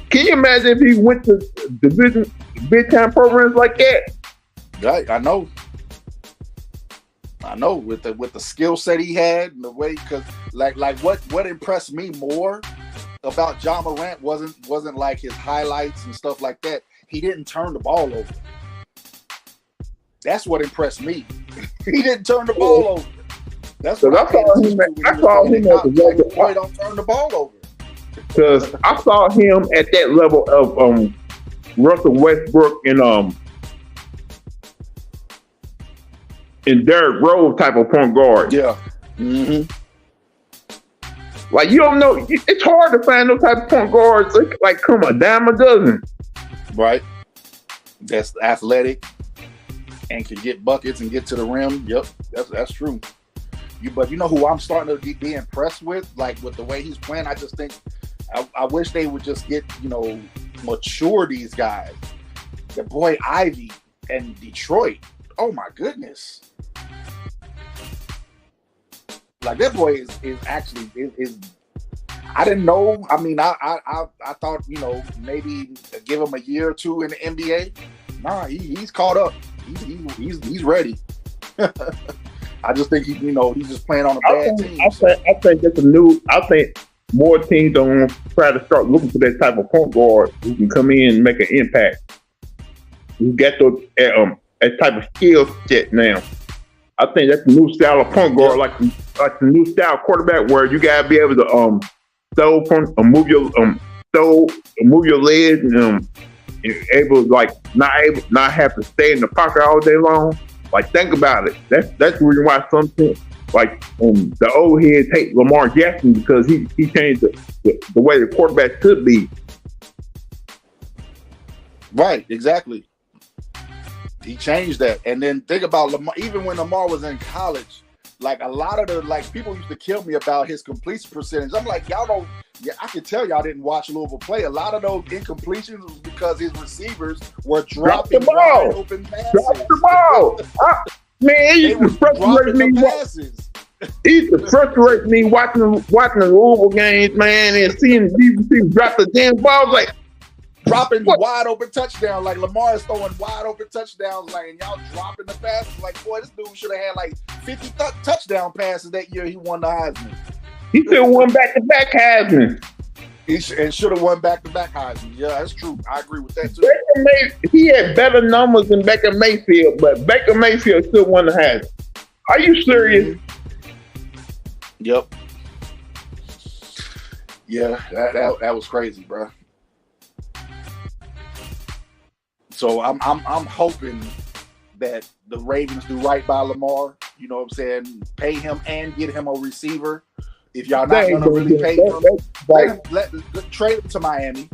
Can you imagine if he went to division big time programs like that? Right, I know with the skill set he had and the way, because like what impressed me more about Ja Morant wasn't like his highlights and stuff like that. He didn't turn the ball over. That's what impressed me. He didn't turn the ball over. That's what I saw him at the boy don't turn the ball over. Because I saw him at that level of Russell Westbrook and Derrick Rose type of point guard. Yeah. Mm-hmm. Like, you don't know. It's hard to find those type of point guards. Like, come a dime a dozen. Right. That's athletic and can get buckets and get to the rim. Yep, that's true. But you know who I'm starting to be impressed with? Like, with the way he's playing, I just think I wish they would just get, mature these guys. The boy Ivy and Detroit. Oh my goodness. Like, that boy is actually I didn't know. I mean, I thought, maybe give him a year or two in the NBA. Nah, he's caught up. He's ready. I just think he's just playing on a bad team. I think that's I think more teams don't try to start looking for that type of point guard who can come in and make an impact. Who get those that type of skill set now. I think that's the new style of point guard, like the new style quarterback, where you gotta be able to throw from move your legs and able not have to stay in the pocket all day long. Like, think about it. That's the reason why something like the old heads hate Lamar Jackson, because he changed the way the quarterback should be. Right, exactly. He changed that. And then think about Lamar. Even when Lamar was in college, like, a lot of the people used to kill me about his completion percentage. I'm like, y'all don't. Yeah, I can tell y'all didn't watch Louisville play. A lot of those incompletions was because his receivers were dropping wide open passes. Drop the ball. Man, he used to frustrate me. He used to frustrate me watching the Louisville games, man, and seeing these drop the damn ball. Like, dropping wide open touchdowns. Like, Lamar is throwing wide open touchdowns, like, and y'all dropping the passes. Like, boy, this dude should have had like 50 touchdown passes that year he won the Heisman. He should have won back-to-back Heisman. And should have won back-to-back Heisman. Yeah, that's true. I agree with that too. He had better numbers than Baker Mayfield, but Baker Mayfield still won the Heisman. Are you serious? Yep. Yeah, that was crazy, bro. So I'm hoping that the Ravens do right by Lamar. You know what I'm saying? Pay him and get him a receiver. If y'all not going to really pay him, let trade him to Miami.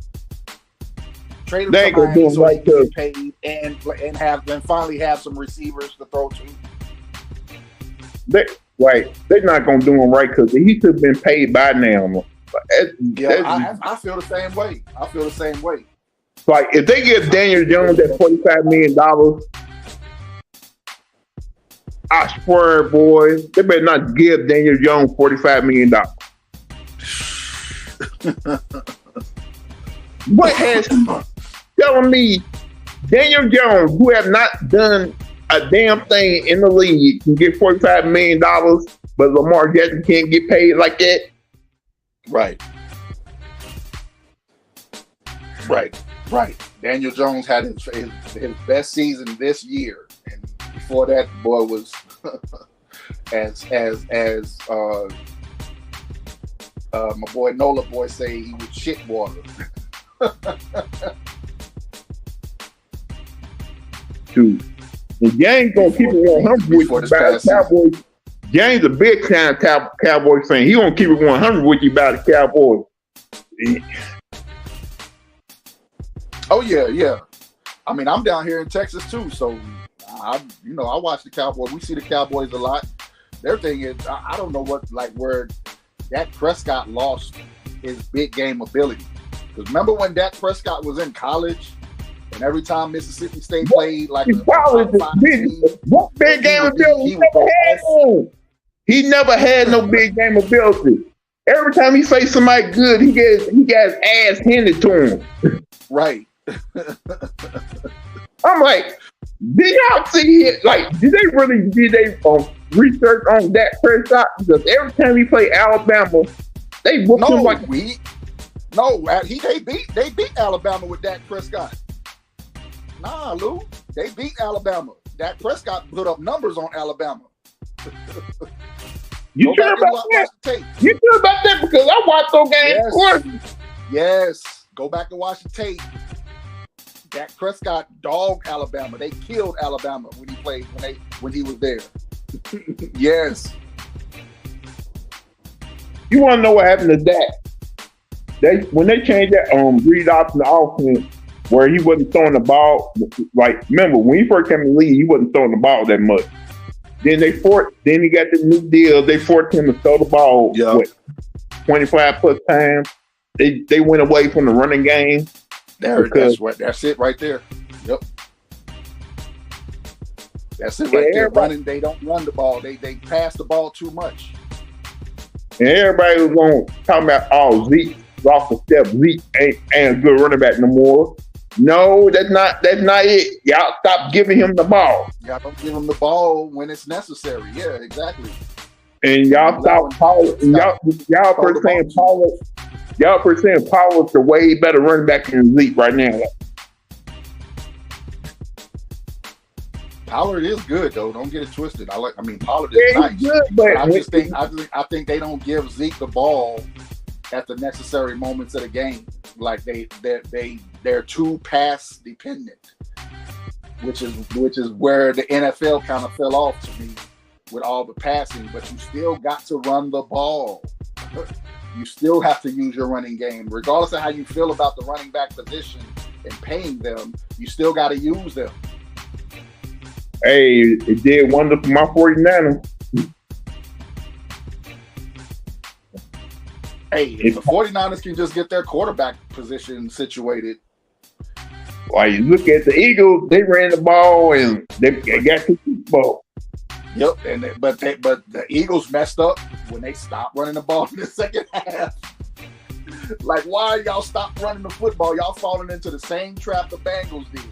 Trade him to Miami so he can get paid and finally have some receivers to throw to. They're not going to do him right, because he should have been paid by now. I feel the same way. Like, if they give Daniel Jones that $45 million, I swear, boy, they better not give Daniel Jones $45 million. What has telling me Daniel Jones, who have not done a damn thing in the league, can get $45 million, but Lamar Jackson can't get paid like that? Right. Daniel Jones had his best season this year, and before that, the boy was as my boy Nola boy say, he was shit water. Dude, and James gonna keep it 100 with you about the Cowboys. James a big time Cowboys fan. He gonna keep it 100 with you about the Cowboys. Oh yeah. I mean, I'm down here in Texas too, so I watch the Cowboys. We see the Cowboys a lot. Their thing is, I don't know where Dak Prescott lost his big game ability. Because remember when Dak Prescott was in college, and every time Mississippi State played like a college, what big game ability? He never had no big game ability. Every time he faced somebody good, he got his ass handed to him. Right. I'm like, did y'all see it? Like, did they research on Dak Prescott? Because every time he played Alabama, they whooped him like they beat Alabama with Dak Prescott. Nah, Lou, they beat Alabama. Dak Prescott put up numbers on Alabama. You sure about that? You sure about that? Because I watched those games. Yes. Go back and watch the tape. Dak Prescott dogged Alabama. They killed Alabama when he played, when he was there. Yes. You want to know what happened to Dak? When they changed that read option offense where he wasn't throwing the ball, like remember when he first came in the league, he wasn't throwing the ball that much. Then he got the new deal. They forced him to throw the ball 25 plus times. They went away from the running game. That's it right there. Yep. That's it right there. They don't run the ball. They pass the ball too much. And everybody was talking about Zeke off the step. Zeke ain't a good running back no more. No, that's not it. Y'all stop giving him the ball. Y'all don't give him the ball when it's necessary. Yeah, exactly. And y'all stop Pollard. Y'all saying Pollard's the way better running back than Zeke right now. Pollard is good though. Don't get it twisted. Pollard is nice. Good, but I think they don't give Zeke the ball at the necessary moments of the game. Like they're too pass dependent, which is where the NFL kind of fell off to me with all the passing. But you still got to run the ball. You still have to use your running game, regardless of how you feel about the running back position and paying them. You still got to use them. Hey, it did wonder for my 49ers. Hey, if the 49ers can just get their quarterback position situated. Well, you look at the Eagles, they ran the ball and they got the Super Bowl. Yep, but the Eagles messed up when they stopped running the ball in the second half. Like, why y'all stop running the football? Y'all falling into the same trap the Bengals did.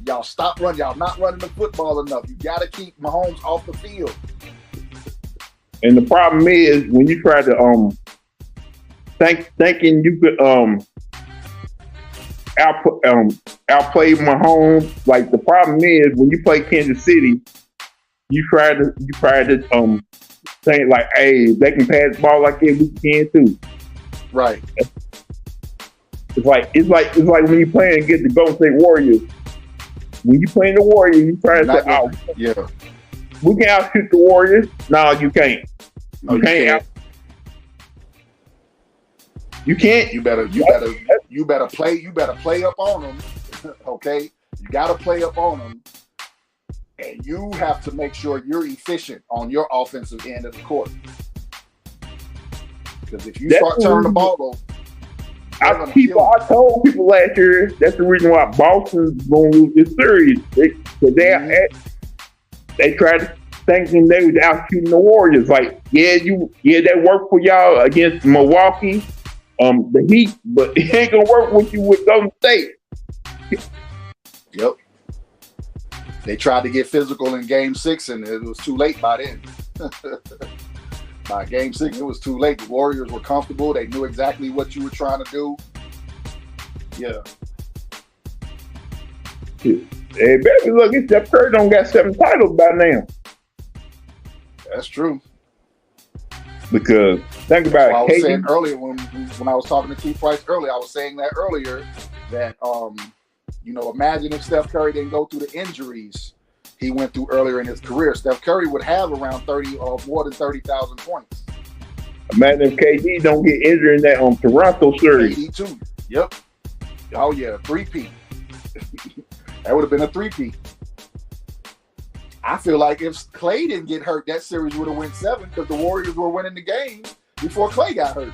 Y'all stop running. Y'all not running the football enough. You got to keep Mahomes off the field. And the problem is when you try to thinking you could outplay Mahomes. Like the problem is when you play Kansas City, you try to think like, hey, they can pass the ball like that, we can too. Right. It's like when you play and get the Golden State Warriors. When you playing the Warriors, you try to say, we can outshoot the Warriors. No, you can't. No, you can't. You can't. You better play. You better play up on them. Okay, you got to play up on them, and you have to make sure you're efficient on your offensive end of the court. Because if you start turning the ball over, I told people last year that's the reason why Boston's going to lose this series. Because they tried to thinking they was out shooting the Warriors. Like, that worked for y'all against Milwaukee, the Heat, but it ain't gonna work with you with Golden State. Yep. They tried to get physical in Game 6, and it was too late by then. By Game 6, it was too late. The Warriors were comfortable. They knew exactly what you were trying to do. Yeah. Hey, baby, look, Steph Curry don't got 7 titles by now. That's true. Because think about it. I was saying earlier when I was talking to Keith Price earlier, I was saying that earlier that imagine if Steph Curry didn't go through the injuries he went through earlier in his career. Steph Curry would have around 30 or more than 30,000 points. Imagine if KD don't get injured in that Toronto series. KD too. Yep. Oh yeah, 3-peat. That would have been a 3-peat. I feel like if Clay didn't get hurt, that series would have went 7 because the Warriors were winning the game before Clay got hurt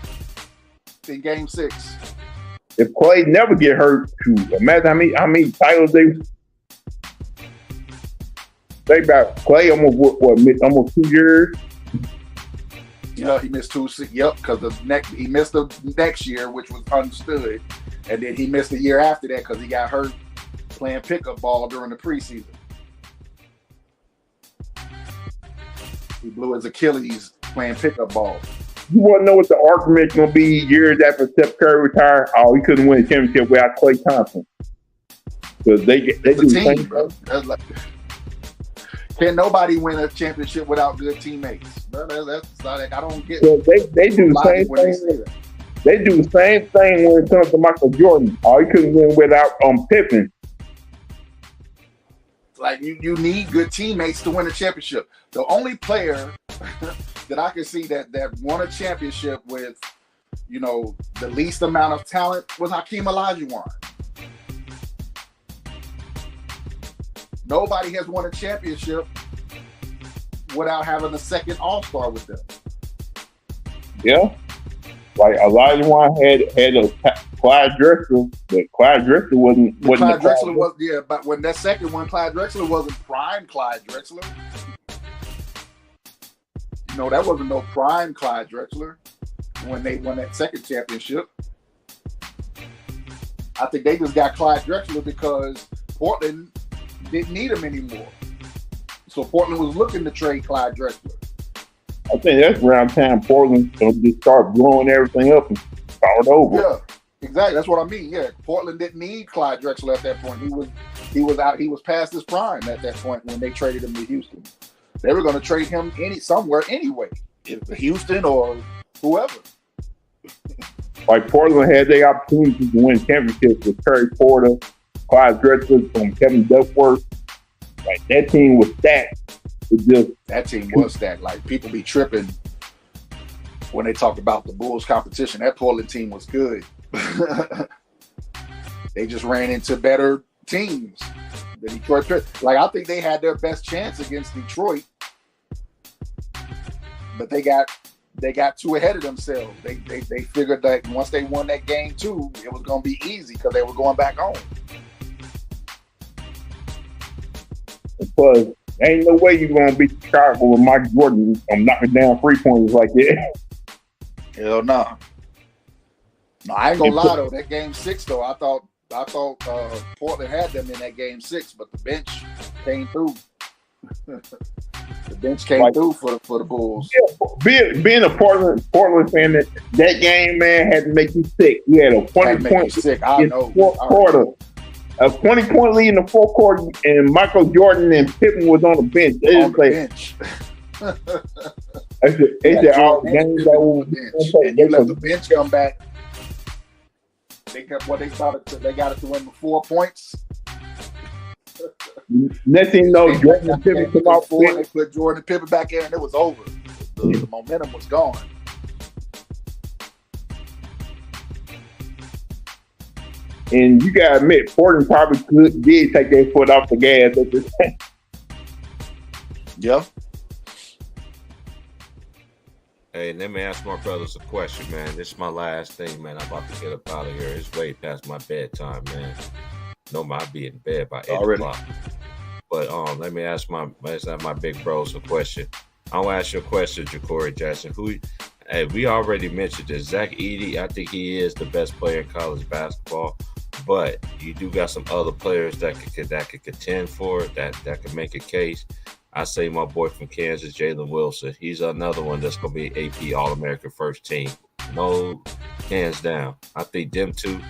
in Game 6. if Clay never get hurt, imagine how many titles they got. Clay almost 2 years. Yeah, he missed 2. Yep, because he missed the next year, which was understood, and then he missed the year after that because he got hurt playing pickup ball during the preseason. He blew his Achilles playing pickup ball. You want to know what the argument's going to be years after Steph Curry retired? Oh, he couldn't win a championship without Klay Thompson. Because they do the team, bro. Can nobody win a championship without good teammates? Bro, that's like, I don't get. So they do the same thing. They do the same thing when it comes to Michael Jordan. Oh, he couldn't win without Pippen. Like you need good teammates to win a championship. The only player that I can see that won a championship with, the least amount of talent was Hakeem Olajuwon. Nobody has won a championship without having a second All-Star with them. Yeah. Like Olajuwon had a Clyde Drexler, but Clyde Drexler wasn't. Clyde Drexler was, but when that second one, Clyde Drexler wasn't prime Clyde Drexler. That wasn't no prime Clyde Drexler when they won that second championship. I think they just got Clyde Drexler because Portland didn't need him anymore. So Portland was looking to trade Clyde Drexler. I think that's around time Portland just start blowing everything up and start over. Yeah, exactly. That's what I mean. Yeah, Portland didn't need Clyde Drexler at that point. He was out. He was past his prime at that point when they traded him to Houston. They were going to trade him somewhere anyway, Houston or whoever. Like Portland had their opportunity to win championships with Terry Porter, Clyde Drexler, from Kevin Duckworth. Like that team was stacked. That team was stacked. Like people be tripping when they talk about the Bulls competition. That Portland team was good. They just ran into better teams. The Detroit, I think they had their best chance against Detroit, but they got too ahead of themselves. They figured that once they won that game 2, it was going to be easy because they were going back home. Because ain't no way you're going to beat Chicago with Mike Jordan knocking down 3-pointers like that. Hell no. No, I ain't gonna lie though. That game 6 though, I thought Portland had them in that game 6, but the bench came through. The bench came through for the Bulls. Yeah, being a Portland fan, that game, man, had to make you sick. You had a 20-point lead in the fourth quarter. A 20-point lead in the fourth quarter, and Michael Jordan and Pippen was on the bench. They said all games that was and you let the bench come back. They got they got it to win with 4 points. Next thing you know, Jordan and Pippen come off. They put Jordan and Pippen back in, and it was over. The momentum was gone. And you gotta admit, Portland probably did take their foot off the gas at this time. Yeah. Hey, let me ask my brothers a question, man. This is my last thing, man. I'm about to get up out of here. It's way past my bedtime, man. No, I'll be in bed by 8 o'clock. But let me ask my big bros a question. I'll ask you a question, Ja'Cory Jackson. Hey, we already mentioned this. Zach Edey, I think he is the best player in college basketball. But you do got some other players that could contend for it, that could make a case. I say my boy from Kansas, Jalen Wilson. He's another one that's going to be AP All-American first team. No, hands down. I think them two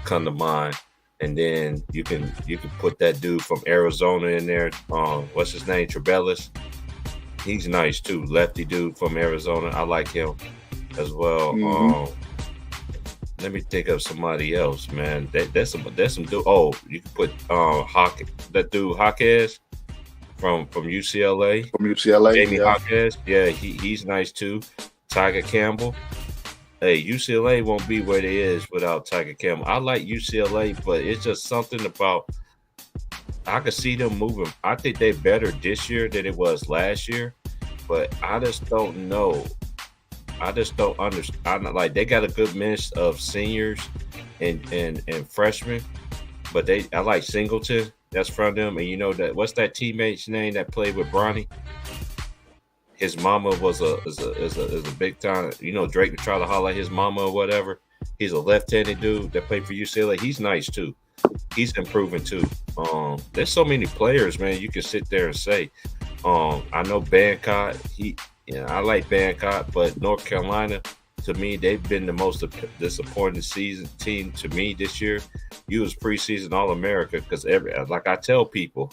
come to mind. And then you can put that dude from Arizona in there. What's his name? Trebellis. He's nice too. Lefty dude from Arizona. I like him as well. Mm-hmm. Let me think of somebody else, man. There's some dude. Oh, you can put that dude Jaquez from UCLA. From UCLA, Jamie Jaquez. Yeah, he's nice too. Tiger Campbell. Hey, UCLA won't be where it is without Tiger Campbell. I like UCLA, but it's just something about I could see them moving. I think they're better this year than it was last year, but I just don't know I just don't understand. Like they got a good mix of seniors and freshmen, but I like Singleton. That's from them, and you know that what's that teammate's name that played with Bronny? His mama was a big time. You know, Drake would try to holler at his mama or whatever. He's a left-handed dude that played for UCLA. He's nice too. He's improving too. There's so many players, man. You can sit there and say. I know Bancott. I like Bancott, but North Carolina, to me, they've been the most disappointing season team to me this year. You was preseason All-America because like I tell people,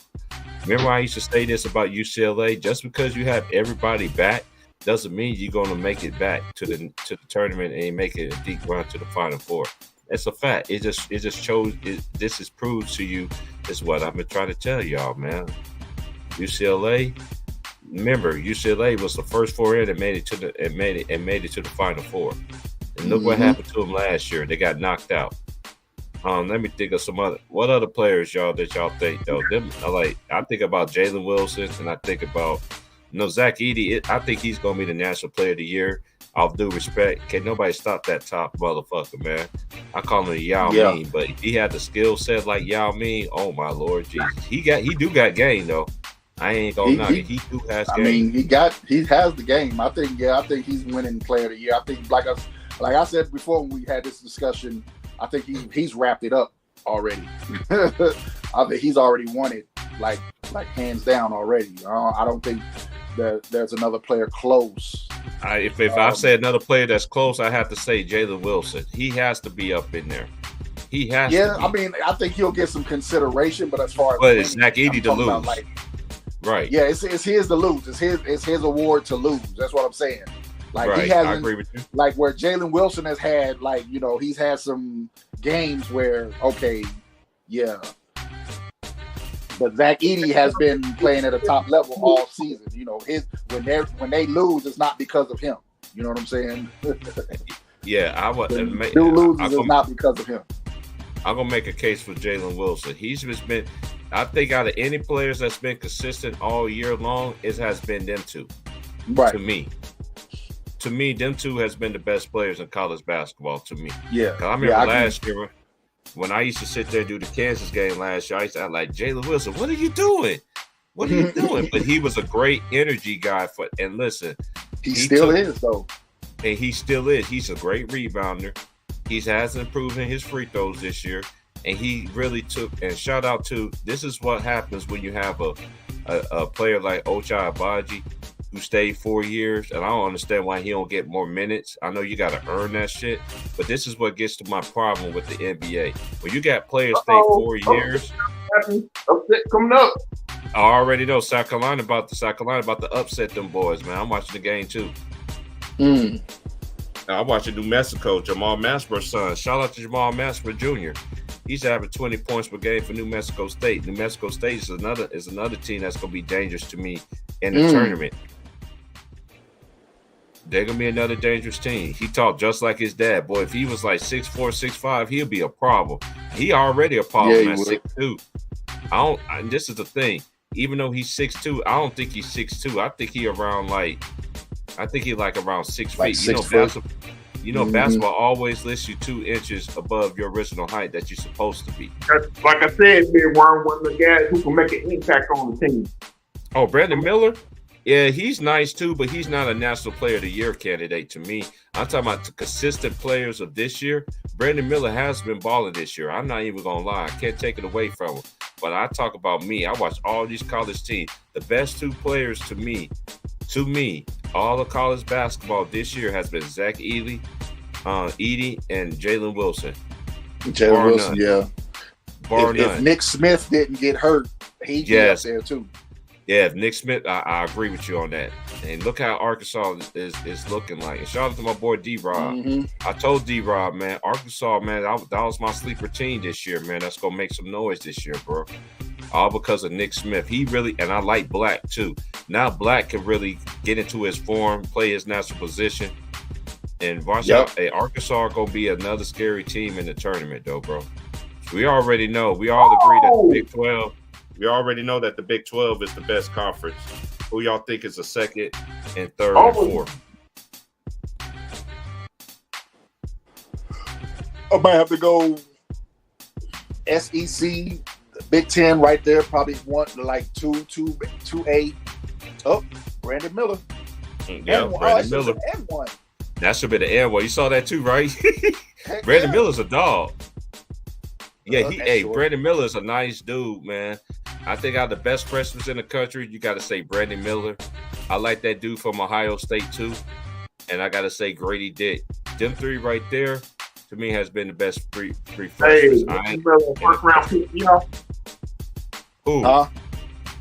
remember I used to say this about UCLA. Just because you have everybody back doesn't mean you're going to make it back to the tournament and make it a deep run to the Final Four. It's a fact. It just shows. This is proved to you. Is what I've been trying to tell y'all, man. UCLA. Remember, UCLA was the first four in and made it to the Final Four. And look what happened to them last year. They got knocked out. Let me think of what other players y'all think though. I think about Jalen Wilson, and I think about Zach Edey. I think he's gonna be the National Player of the Year. All due respect, can nobody stop that top motherfucker, man? I call him Yao Ming, but he had the skill set like Yao Ming. Oh my Lord Jesus, he do got game though. I ain't gonna knock it. He do has game. I mean, he has the game. I think he's winning Player of the Year. I think like I said before when we had this discussion, I think he's wrapped it up already. I think he's already won it like hands down already. I don't think there's another player close. If I say another player that's close, I have to say Jalen Wilson. He has to be up in there. He has. Yeah, I mean, I think he'll get some consideration, but as far as it's Zach Edey to lose. Right. Yeah, it's his to lose. It's his award to lose. That's what I'm saying. Like right. he hasn't, I agree with you. Like where Jalen Wilson has had, he's had some games where, okay, yeah. But Zach Edey has been playing at a top level all season. You know, when they lose, it's not because of him. You know what I'm saying? Yeah, I would. Who loses is not because of him. I'm gonna make a case for Jalen Wilson. He's just been. I think out of any players that's been consistent all year long, it has been them two. Right. To me, them two has been the best players in college basketball. To me. Yeah. I remember last year when I used to sit there and do the Kansas game last year. I used to like Jalen Wilson. What are you doing? What are you doing? But he was a great energy guy and listen, he still is though. And he still is. He's a great rebounder. He has improved in his free throws this year. And he really took, and shout out to, this is what happens when you have a player like Ochai Agbaji who stayed 4 years, and I don't understand why he don't get more minutes. I know you got to earn that shit, but this is what gets to my problem with the NBA. When you got players stay 4 years. Upset coming up. I already know South Carolina about to upset them boys, man. I'm watching the game too. I'm watching New Mexico, Jamal Mashbur's son. Shout out to Jamal Mashbur Jr. He's having 20 points per game for New Mexico State. New Mexico State is another team that's going to be dangerous to me in the tournament. They're going to be another dangerous team. He talked just like his dad. Boy, if he was like 6'4", 6'5", he'll be a problem. He already a problem at 6'2". This is the thing. Even though he's 6'2", I don't think he's 6'2". I think he around around 6 feet. Like 6 foot. Basketball always lists you 2 inches above your original height that you're supposed to be. Like I said, Big Worm, one of the guys who can make an impact on the team. Oh, Brandon Miller? Yeah, he's nice too, but he's not a National Player of the Year candidate to me. I'm talking about the consistent players of this year. Brandon Miller has been balling this year. I'm not even going to lie. I can't take it away from him. But I talk about me. I watch all these college teams. The best 2 players to me, all of college basketball this year has been Zach Edey, and Jalen Wilson. Jalen Wilson, yeah. Bar none. If Nick Smith didn't get hurt, he'd be up there too. Yeah, if Nick Smith, I agree with you on that. And look how Arkansas is looking like. And shout out to my boy D-Rob. I told D-Rob, man, Arkansas, man, that was my sleeper team this year, man. That's going to make some noise this year, bro. All because of Nick Smith. He really, and I like Black too. Now Black can really get into his form, play his natural position. And watch out. Hey, Arkansas are going to be another scary team in the tournament, though, bro. We already know. We all agree that the Big 12, we already know that the Big 12 is the best conference. Who y'all think is the second and third and fourth? I might have to go SEC, Big Ten right there. Probably one like 2A. Oh, Brandon Miller. Yeah, and Brandon Miller. And one. That should be the air one. You saw that too, right? Brandon Miller's a dog. Yeah, Brandon Miller is a nice dude, man. I think out of the best freshmen in the country, you got to say Brandon Miller. I like that dude from Ohio State too, and I got to say Grady Dick. Them three right there, to me, has been the best three freshmen. First round pick, Who?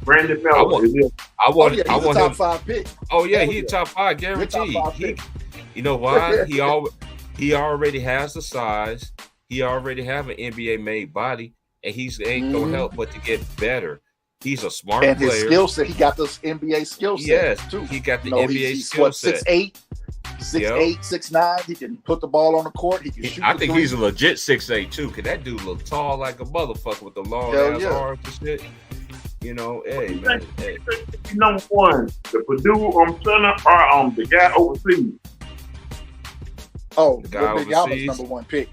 Brandon Miller. I want he's a him. top 5 pick. Oh yeah, he's a top 5 guaranteed. You know why? He already has the size. He already have an NBA made body, and he's ain't gonna help but to get better. He's a smart player. And his skill set, he got this NBA skill set. Yes, too. he got the You know, NBA he's skill set. 6'8", 6'9". He can put the ball on the court. He can shoot. I think he's a legit 6'8" too. Cause that dude look tall like a motherfucker with the long ass arms and shit. You know, hey man. Hey. Number one, the Purdue center or the guy overseas. Oh, the guy Wembanyama's number 1 pick.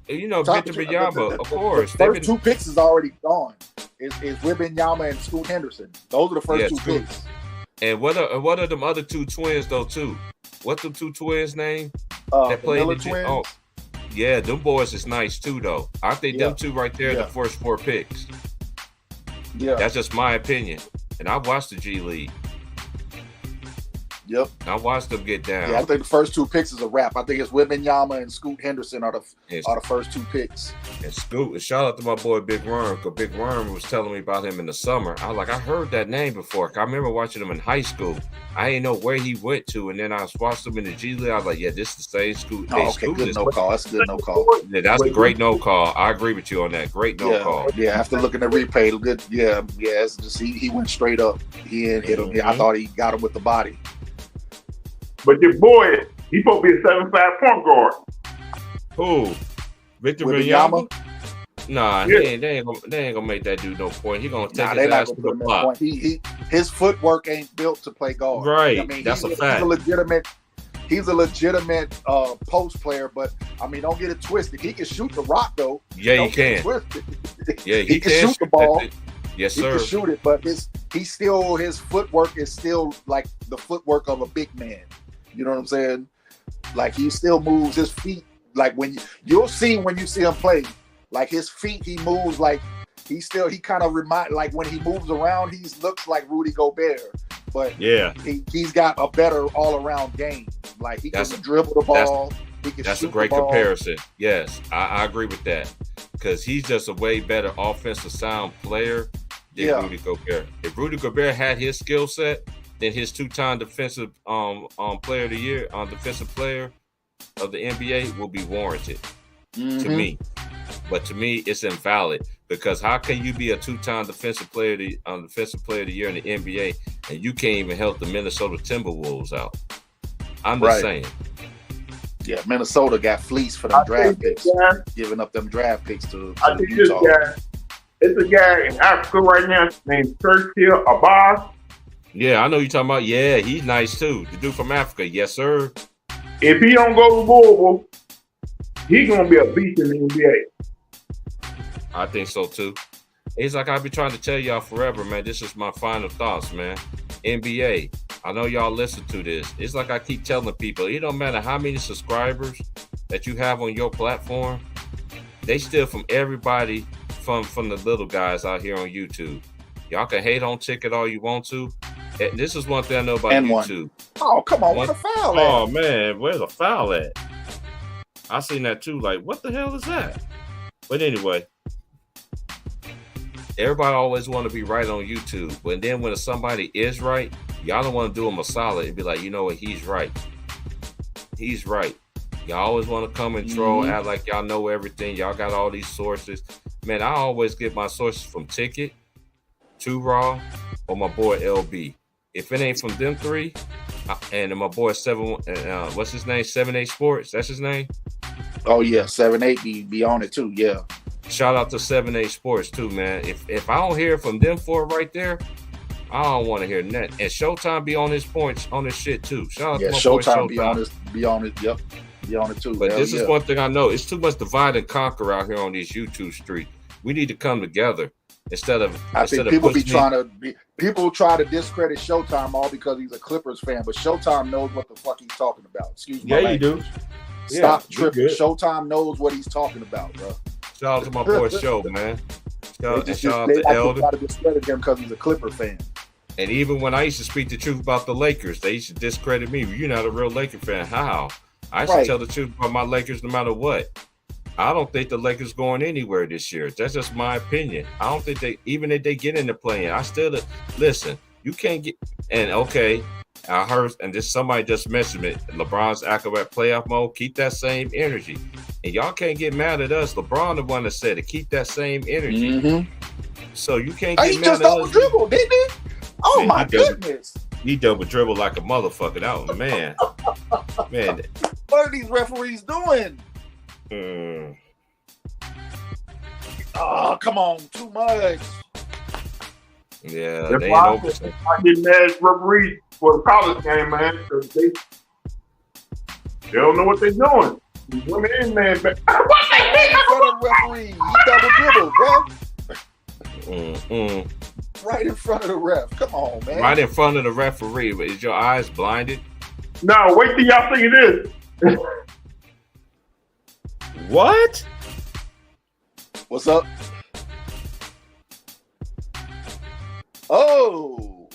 You know, Victor Wembanyama, of course. The first 2 picks is already gone. Is Wembanyama and Scoot Henderson. Those are the first 2 picks. And what are them other 2 twins though too? What them 2 twins name? That played the twins. Oh, yeah, them boys is nice too though. I think them 2 right there are the first 4 picks. Yeah, that's just my opinion. And I watched the G League. Yep. I watched them get down. Yeah, I think the first 2 picks is a wrap. I think it's Wembanyama and Scoot Henderson are the first 2 picks. And Scoot, shout out to my boy Big Worm, because Big Worm was telling me about him in the summer. I was like, I heard that name before. I remember watching him in high school. I didn't know where he went to, and then I watched him in the G League. I was like, yeah, this is the same Scoot. Oh, okay, good no call. That's a good no call. Yeah, that's a great no call. I agree with you on that. Great no call. Yeah, after looking at replay, good. Yeah, it's just he went straight up. He didn't hit him. I thought he got him with the body. But your boy, he's supposed to be a 7'5" point guard. Who? Victor Wembanyama? Nah, they ain't gonna make that dude no point. He gonna take his ass to the block. His footwork ain't built to play guard. Right, I mean, that's a fact. He's a legitimate post player, but I mean, don't get it twisted. He can shoot the rock though. Yeah, he can. Yeah, he can shoot the ball. Yes, sir. He can shoot it, but his footwork is still like the footwork of a big man. You know what I'm saying? Like he still moves his feet. Like you'll see when you see him play, like his feet, he moves like he kind of like when he moves around, he looks like Rudy Gobert. But yeah, he's got a better all around game. Like he can dribble the ball. That's a great comparison. Yes, I agree with that because he's just a way better offensive sound player than Rudy Gobert. If Rudy Gobert had his skill set, then his 2-time defensive player of the year, defensive player of the NBA will be warranted to me. But to me, it's invalid because how can you be a 2-time defensive player of the year in the NBA and you can't even help the Minnesota Timberwolves out? I'm just saying. Yeah, Minnesota got fleeced for them draft picks, giving up them draft picks to think Utah. It's a guy in Africa right now named Churchill Abbas. Yeah, I know you're talking about. Yeah, he's nice too. The dude from Africa. Yes, sir. If he don't go to Louisville, he's gonna be a beast in the NBA. I think so too. It's like I've been trying to tell y'all forever, man. This is my final thoughts, man. NBA. I know y'all listen to this. It's like I keep telling people, it don't matter how many subscribers that you have on your platform, they steal from everybody from the little guys out here on YouTube. Y'all can hate on Ticket all you want to. And this is one thing I know about YouTube. Oh, come on, where's the foul at? Oh, man, where's the foul at? I seen that too. Like, what the hell is that? But anyway, everybody always want to be right on YouTube. But then when somebody is right, y'all don't want to do them a solid and be like, you know what, he's right. He's right. Y'all always want to come and troll, act like y'all know everything. Y'all got all these sources. Man, I always get my sources from Ticket, Too Raw, or my boy LB. If it ain't from them 3, and my boy what's his name? 7-8 Sports. That's his name. Oh yeah, 7-8 be on it too. Yeah. Shout out to 7-8 Sports too, man. If I don't hear from them 4 right there, I don't want to hear nothing. And Showtime be on his points on his shit too. Shout out to my boy Showtime. Be on it. Yep. Be on it too. But Hell this yeah. is one thing I know. It's too much divide and conquer out here on these YouTube streets. We need to come together instead of. I think people people try to discredit Showtime all because he's a Clippers fan, but Showtime knows what the fuck he's talking about. Excuse me. Yeah, you do. Stop Yeah, tripping. you good. Showtime knows what he's talking about, bro. Shout out to my boy Show, man. Shout out They to Elder. try to discredit him because he's a Clipper fan. And even when I used to speak the truth about the Lakers, they used to discredit me. You're not a real Laker fan. How? I used to tell the truth about my Lakers no matter what. I don't think the Lakers going anywhere this year. That's just my opinion. I don't think even if they get in the play-in, I still listen. You can't get and okay. I heard, and this somebody just mentioned it. LeBron's active at playoff mode. Keep that same energy, and y'all can't get mad at us. LeBron, the one that said it. Keep that same energy. So you can't get He mad just at us. double dribble, didn't he? Oh Man, my goodness! He double dribble like a motherfucker. That was man. What are these referees doing? Oh, come on, too much. Yeah, That's they why ain't over. I get mad at referees for the college game, man, because they don't know what they're doing. Women in, man. What Right in front of the referee, he double dribbled, bro. Right in front of the ref. Come on, man. Right in front of the referee. But is your eyes blinded? No, wait till y'all see this. What? What's up? Oh,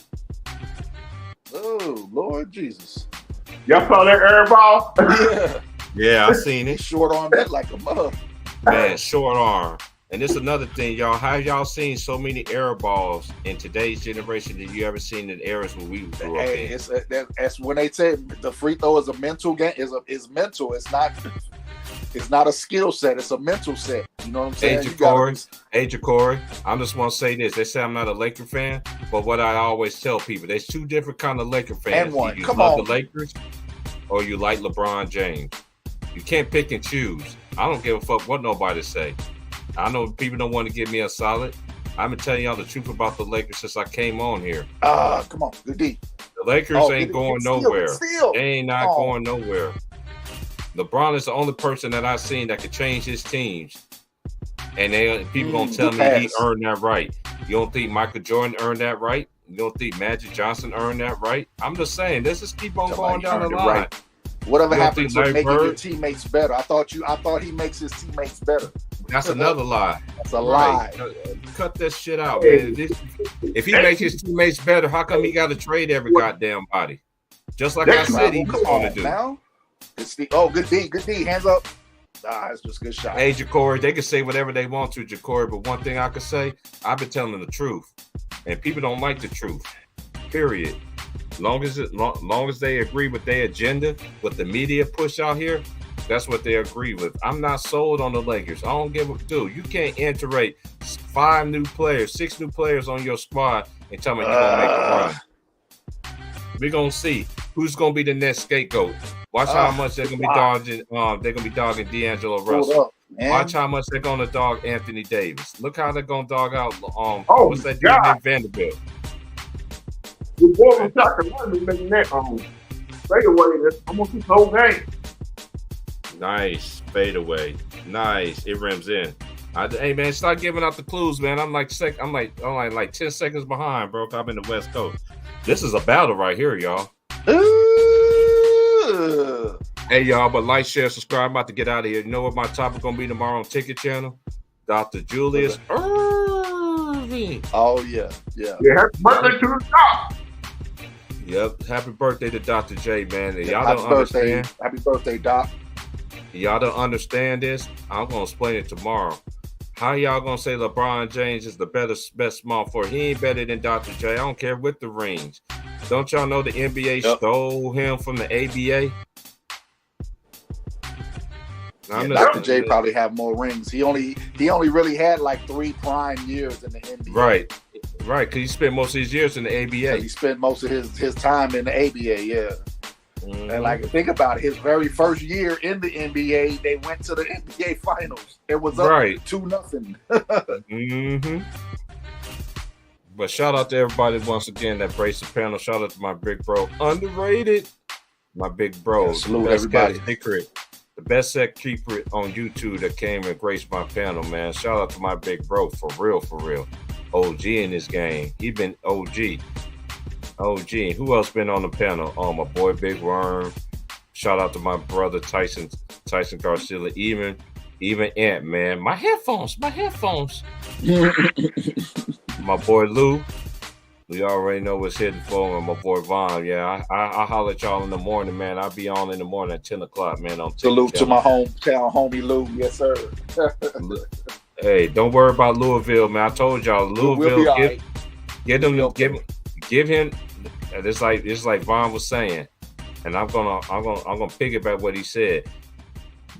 Lord Jesus. Y'all saw that air ball? Yeah. Yeah, I seen it. Short arm that like a mother. Man, short arm. And this is another thing, y'all. How y'all seen so many air balls in today's generation that you ever seen in eras when we grew up Hey, in? that's when they say the free throw is a mental game. Is mental. It's not a skill set. It's a mental set. You know what I'm saying? Hey, Ja'Cory, I just want to say this. They say I'm not a Laker fan, but what I always tell people, there's two different kind of Laker fans. And one. You Come love on. the Lakers or you like LeBron James. You can't pick and choose. I don't give a fuck what nobody say. I know people don't want to give me a solid. I've been telling y'all the truth about the Lakers since I came on here. Come on, good D. The Lakers ain't going nowhere. They ain't not going nowhere. LeBron is the only person that I've seen that could change his teams. And people gonna tell me he earned that right. You don't think Michael Jordan earned that right? You don't think Magic Johnson earned that right? I'm just saying, let's just keep on going down the line. Right. Whatever You don't happens think to Larry making your Bird? teammates better. I thought he makes his teammates better. That's another lie. That's a lie. Cut that shit out, man. If he makes his teammates better, how come he got to trade every goddamn body? Just like I said he was going to do. Now, good D. Hands up. It's just a good shot. Hey, Ja'Cory, they can say whatever they want to, Ja'Cory, but one thing I can say, I've been telling the truth, and people don't like the truth. Period. Long as they agree with their agenda, what the media push out here, that's what they agree with. I'm not sold on the Lakers. I don't give a dude. You can't integrate 6 new players on your squad and tell me you're gonna make a run. We're gonna see who's gonna be the next scapegoat. Watch how much they're gonna be dogging. They're gonna be dogging D'Angelo Russell. Watch how much they're gonna dog Anthony Davis. Look how they're gonna dog out. What's that dude named Vanderbilt? The boy from Sacramento making that fadeaway. I'm gonna keep the whole game. Nice fadeaway. Nice. It rims in. Hey man, start giving out the clues, man. I'm like 10 seconds behind, bro. I'm in the West Coast. This is a battle right here, y'all. Hey y'all, but like, share, subscribe. I'm about to get out of here. You know what my topic gonna be tomorrow on Ticket Channel? Dr. Julius Irving. Oh yeah. Happy birthday to the top. Yep. Happy birthday to Dr. J, man. And y'all Happy don't birthday. understand. Happy birthday, Doc. Y'all don't understand this. I'm gonna explain it tomorrow. How y'all gonna say LeBron James is the best small forward? He ain't better than Dr. J. I don't care with the rings. Don't y'all know the NBA stole him from the ABA? Dr. J probably have more rings. He only really had like 3 prime years in the NBA. Right. Because he spent most of his years in the ABA. He spent most of his time in the ABA, yeah. And like, think about it, his very first year in the NBA, they went to the NBA Finals. It was up 2-0. But shout out to everybody once again that braced the panel. Shout out to my big bro, underrated. My big bro, salute everybody. Secret. the best set keeper on YouTube that came and graced my panel, man. Shout out to my big bro, for real. OG in this game. He been OG. Who else been on the panel? My boy Big Worm. Shout out to my brother Tyson Garcia. Even Ant, man. My headphones. My boy Lou. We already know what's hitting for him. My boy Vaughn. Yeah, I holler at y'all in the morning, man. I'll be on in the morning at 10 o'clock, man. Salute to my hometown homie Lou. Yes, sir. Hey, don't worry about Louisville, man. I told y'all, Louisville, give him. It's like Vaughn was saying, and I'm gonna piggyback what he said.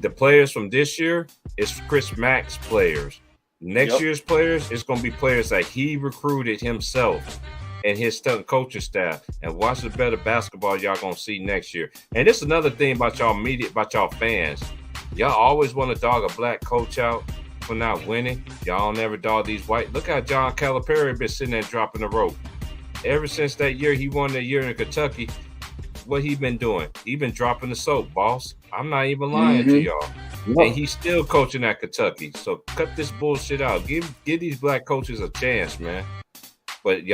The players from this year is Chris Mack's players. Next year's players is gonna be players that he recruited himself and his coaching staff. And watch the better basketball y'all gonna see next year. And this is another thing about y'all media, about y'all fans. Y'all always want to dog a black coach out for not winning. Y'all never dog these white. Look how John Calipari been sitting there dropping the rope. Ever since that year he won that year in Kentucky, what he been doing? He been dropping the soap, boss. I'm not even lying to y'all. No. And he's still coaching at Kentucky. So cut this bullshit out. Give these black coaches a chance, man. But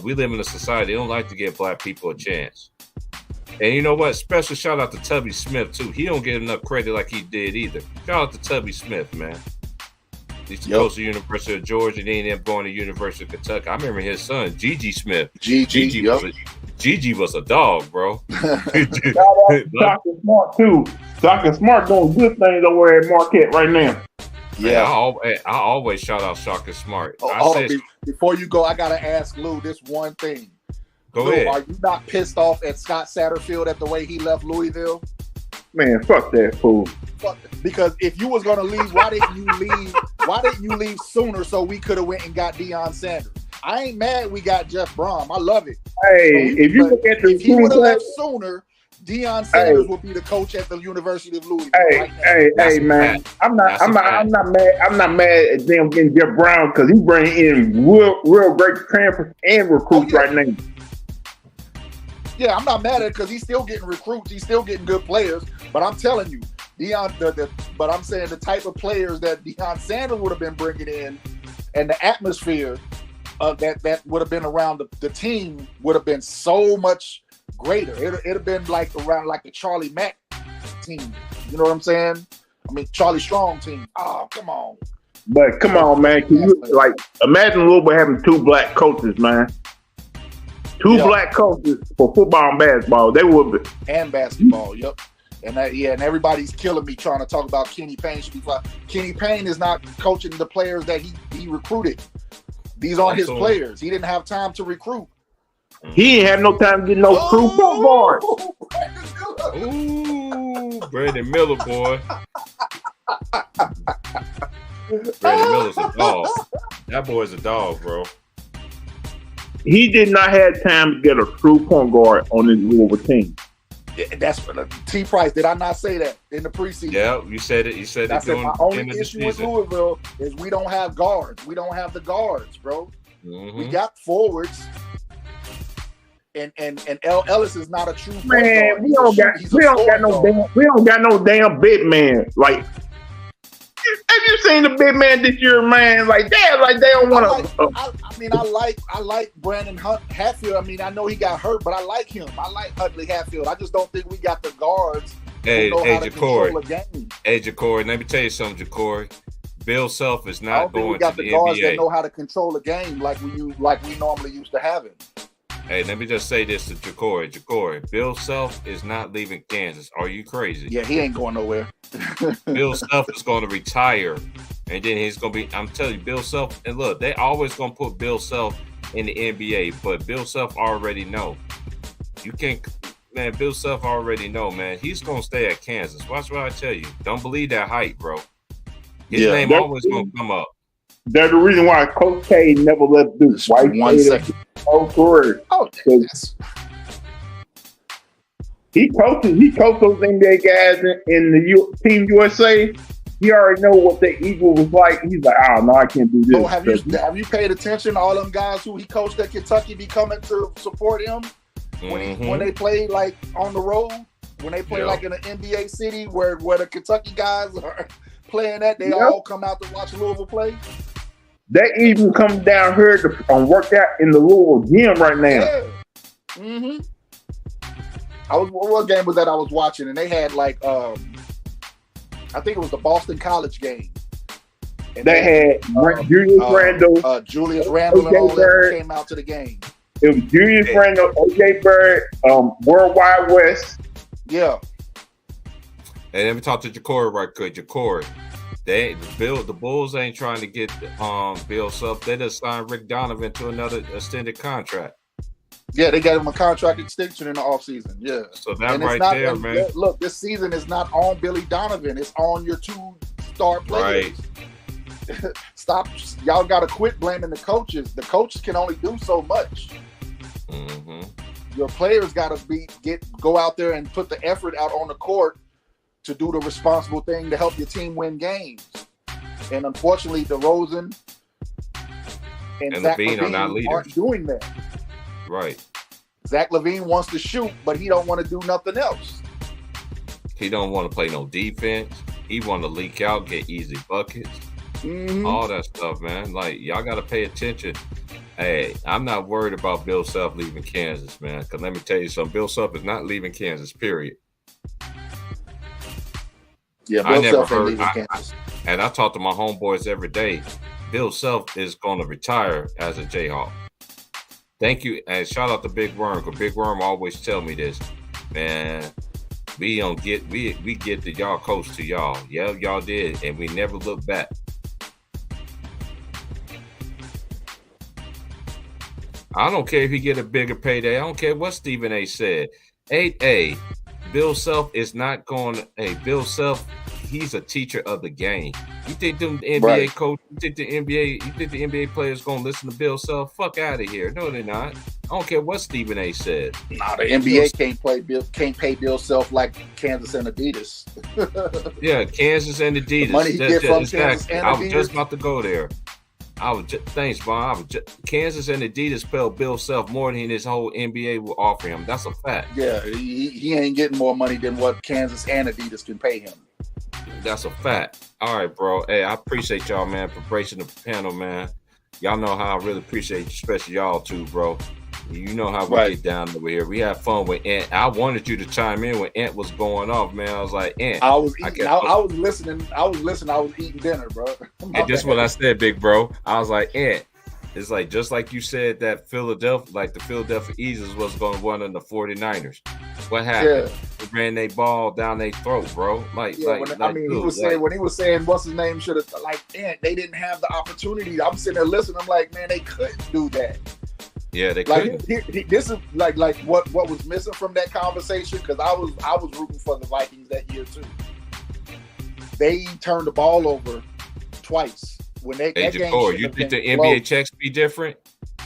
we live in a society that don't like to give black people a chance. And you know what? Special shout out to Tubby Smith too. He don't get enough credit like he did either. Shout out to Tubby Smith, man. He used to go to the University of Georgia, and then ended up going to University of Kentucky. I remember his son, Gigi Smith. Gigi was a dog, bro. Shaka Smart too. Shaka Smart doing good things over at Marquette right now. Yeah, I always shout out Shaka Smart. Before you go, I gotta ask Lou this one thing. Go ahead. Are you not pissed off at Scott Satterfield at the way he left Louisville? Man, fuck that fool. Because if you was gonna leave, why didn't you leave? Why didn't you leave sooner so we could have went and got Deion Sanders? I ain't mad we got Jeff Brom. I love it. Hey, if you look at if he would have left sooner, Deion Sanders would be the coach at the University of Louisville. Hey, man. I'm not mad at them getting Jeff Brown because he bring in real great transfers and recruits right now. Yeah, I'm not mad at it because he's still getting recruits. He's still getting good players. But I'm telling you, but I'm saying the type of players that Deion Sanders would have been bringing in and the atmosphere that would have been around the team would have been so much greater. It'd have been like around like the Charlie Mack team. You know what I'm saying? I mean, Charlie Strong team. Oh, come on. But come on, man. Can you imagine Louisville having two black coaches, man? Two black coaches for football and basketball. They would be. And basketball, yep. And and everybody's killing me trying to talk about Kenny Payne. Kenny Payne is not coaching the players that he recruited. These aren't his players. He didn't have time to recruit. He ain't have no time to get no crew point guard. Ooh, Brandon Miller, boy. Brandon Miller's a dog. That boy's a dog, bro. He did not have time to get a true point guard on his Louisville team. That's T. Price. Did I not say that in the preseason? Yeah, you said it. You said it. My only issue with Louisville is we don't have guards. We don't have the guards, bro. Mm-hmm. We got forwards, and Ellis is not a true man. We don't got no damn big man. Like, have you seen the big man this year, man? Like that, like they don't want to. I like Brandon Hatfield. I mean, I know he got hurt, but I like him. I like Huntley Hatfield. I just don't think we got the guards. Hey, Jacory, let me tell you something, Jacory. Bill Self is not going to the NBA. We got the guards that know how to control the game like we normally used to have it. Hey, let me just say this to Jacory. Jacory, Bill Self is not leaving Kansas. Are you crazy? Yeah, he ain't going nowhere. Bill Self is going to retire, and then he's going to be. I'm telling you, Bill Self. And look, they always going to put Bill Self in the NBA, but Bill Self already know. You can't, man. Bill Self already know, man. He's going to stay at Kansas. Watch what I tell you. Don't believe that hype, bro. His name always going to come up. That's the reason why Coach K never left Duke. Right? 1 second. Oh, yes. He coaches those NBA guys in the Team USA. He already know what the Eagle was like. He's like, oh no, I can't do this. Oh, have you paid attention to all them guys who he coached at Kentucky be coming to support him when they played like on the road? when they play Yeah. like in an NBA city where the Kentucky guys are playing at, they all come out to watch Louisville play. They even come down here to work out in the Louisville gym right now. Yeah. Mm-hmm. What game was that I was watching? And they had like I think it was the Boston College game. And They had Julius Randle, Julius Randle, and O.J. all that Bird. came out to the game. It was Julius Randle, O.J. Bird, Worldwide West. Yeah. And let me talk to Ja'Cory right quick. Ja'Cory, the Bulls ain't trying to get Bill Self. They just signed Rick Donovan to another extended contract. Yeah, they got him a contract extension in the offseason. Yeah. So that And it's right not- there, and man. Look, this season is not on Billy Donovan. It's on your two star players. Right. Stop. Y'all got to quit blaming the coaches. The coaches can only do so much. Mm-hmm. Your players got to go out there and put the effort out on the court to do the responsible thing to help your team win games. And unfortunately, DeRozan and Zach LaVine are not LaVine leaders. aren't doing that. Right. Zach LaVine wants to shoot, but he don't want to do nothing else. He don't want to play no defense. He want to leak out, get easy buckets. Mm-hmm. All that stuff, man. Like, y'all got to pay attention. Hey, I'm not worried about Bill Self leaving Kansas, man. Because let me tell you something. Bill Self is not leaving Kansas, period. Yeah, I Bill never Self ain't heard. leaving Kansas. And I talk to my homeboys every day. Bill Self is going to retire as a Jayhawk. Thank you. And shout out to Big Worm, because Big Worm always tell me this. Man, we get the y'all coach to y'all. Yeah, y'all did. And we never look back. I don't care if he get a bigger payday. I don't care what Stephen A said. 8A, Bill Self is not going to, hey, Bill Self, he's a teacher of the game. You think the NBA Right. coach, you think the NBA players going to listen to Bill Self? Fuck out of here. No, they're not. I don't care what Stephen A said. Nah, the NBA can't pay Bill Self like Kansas and Adidas. Yeah, Kansas and Adidas. money he get from Kansas and I was Adidas. just about to go there. Thanks, Bob. Kansas and Adidas spelled Bill Self more than his whole NBA will offer him. That's a fact. Yeah, he ain't getting more money than what Kansas and Adidas can pay him. That's a fact. All right, bro. Hey, I appreciate y'all, man, for bracing the panel, man. Y'all know how I really appreciate you, especially y'all too, bro. You know how we Right. get down over here. We have fun with Ant. I wanted you to chime in when Ant was going off, man. I was like, Ant. I was listening. I was eating dinner, bro. And just what I said, big bro. I was like, Ant. It's like just like you said that the Philadelphia Eagles was going to run in the 49ers. What happened? They ran their ball down their throat, bro. He was saying what's his name should have they didn't have the opportunity. I'm sitting there listening. I'm like, man, they couldn't do that. Yeah, they Like couldn't. this is like what was missing from that conversation, because I was rooting for the Vikings that year too. They turned the ball over twice when they. Hey, that game Ja'Cory, should you have think the been NBA close. checks be different?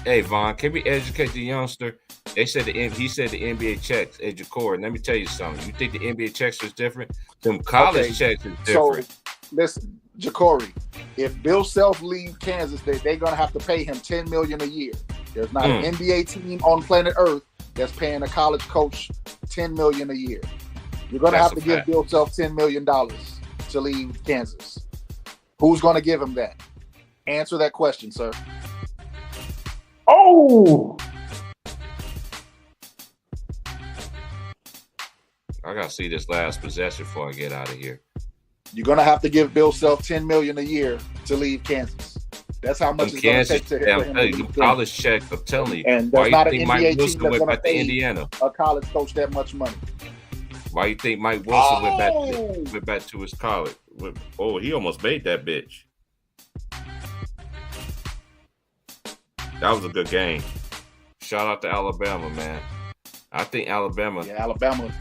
Hey, Vaughn, can we educate the youngster? He said the NBA checks. Hey, Ja'Cory, let me tell you something. You think the NBA checks is different? Them college checks is different. So listen, Ja'Cory, if Bill Self leaves Kansas, they're gonna have to pay him $10 million a year. There's not an NBA team on planet Earth that's paying a college coach $10 million a year. You're gonna That's have to a give fact. Bill Self $10 million to leave Kansas. Who's gonna give him that? Answer that question, sir. Oh, I gotta see this last possession before I get out of here. You're gonna have to give Bill Self $10 million a year to leave Kansas. That's how much Them it's gonna Kansas, take to yeah, for I'm him telling to you, leave them college checks. I'm telling you. And Why there's you not an think NBA Mike team Wilson that's went gonna back to pay Indiana? a college coach that much money. Why you think Mike Wilson went back to his college? Oh, he almost made that bitch. That was a good game. Shout out to Alabama, man. I think Alabama. Yeah, Alabama.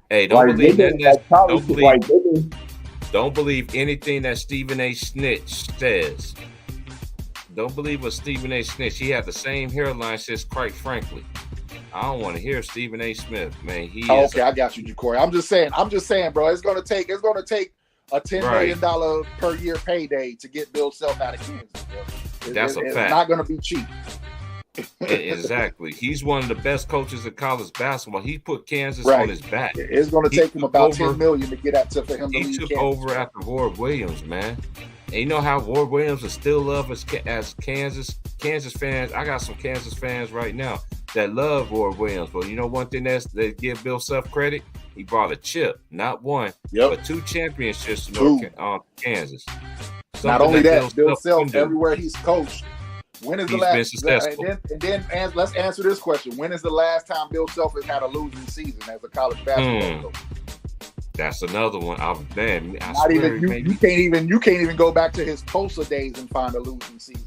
Hey, don't Like, believe they that. did that college, like, Don't believe anything that Stephen A. Snitch says. Don't believe what Stephen A. Snitch. He had the same hairline since, quite frankly. I don't want to hear Stephen A. Smith, man. Okay, I got you, Ja'Cory. I'm just saying, bro. It's gonna take a $10 million per year payday to get Bill Self out of Kansas, bro. That's a fact. It's not gonna be cheap. Exactly. He's one of the best coaches in college basketball. He put Kansas Right. on his back. It's going to He take him took about over- $10 million to get out for him to He leave took Kansas. over after Ward Williams, man. And you know how Ward Williams is still loved as Kansas fans. I got some Kansas fans right now that love Ward Williams. But you know one thing they give Bill Self credit? He brought a chip, not one, but 2 championships to Kansas. Not Something only that, Bill couldn't Self, do. everywhere he's coached. When is the He's been last? successful. And then let's answer this question: when is the last time Bill Self has had a losing season as a college basketball coach? That's another one. I Not swear even he you. made- You can't even go back to his Tulsa days and find a losing season.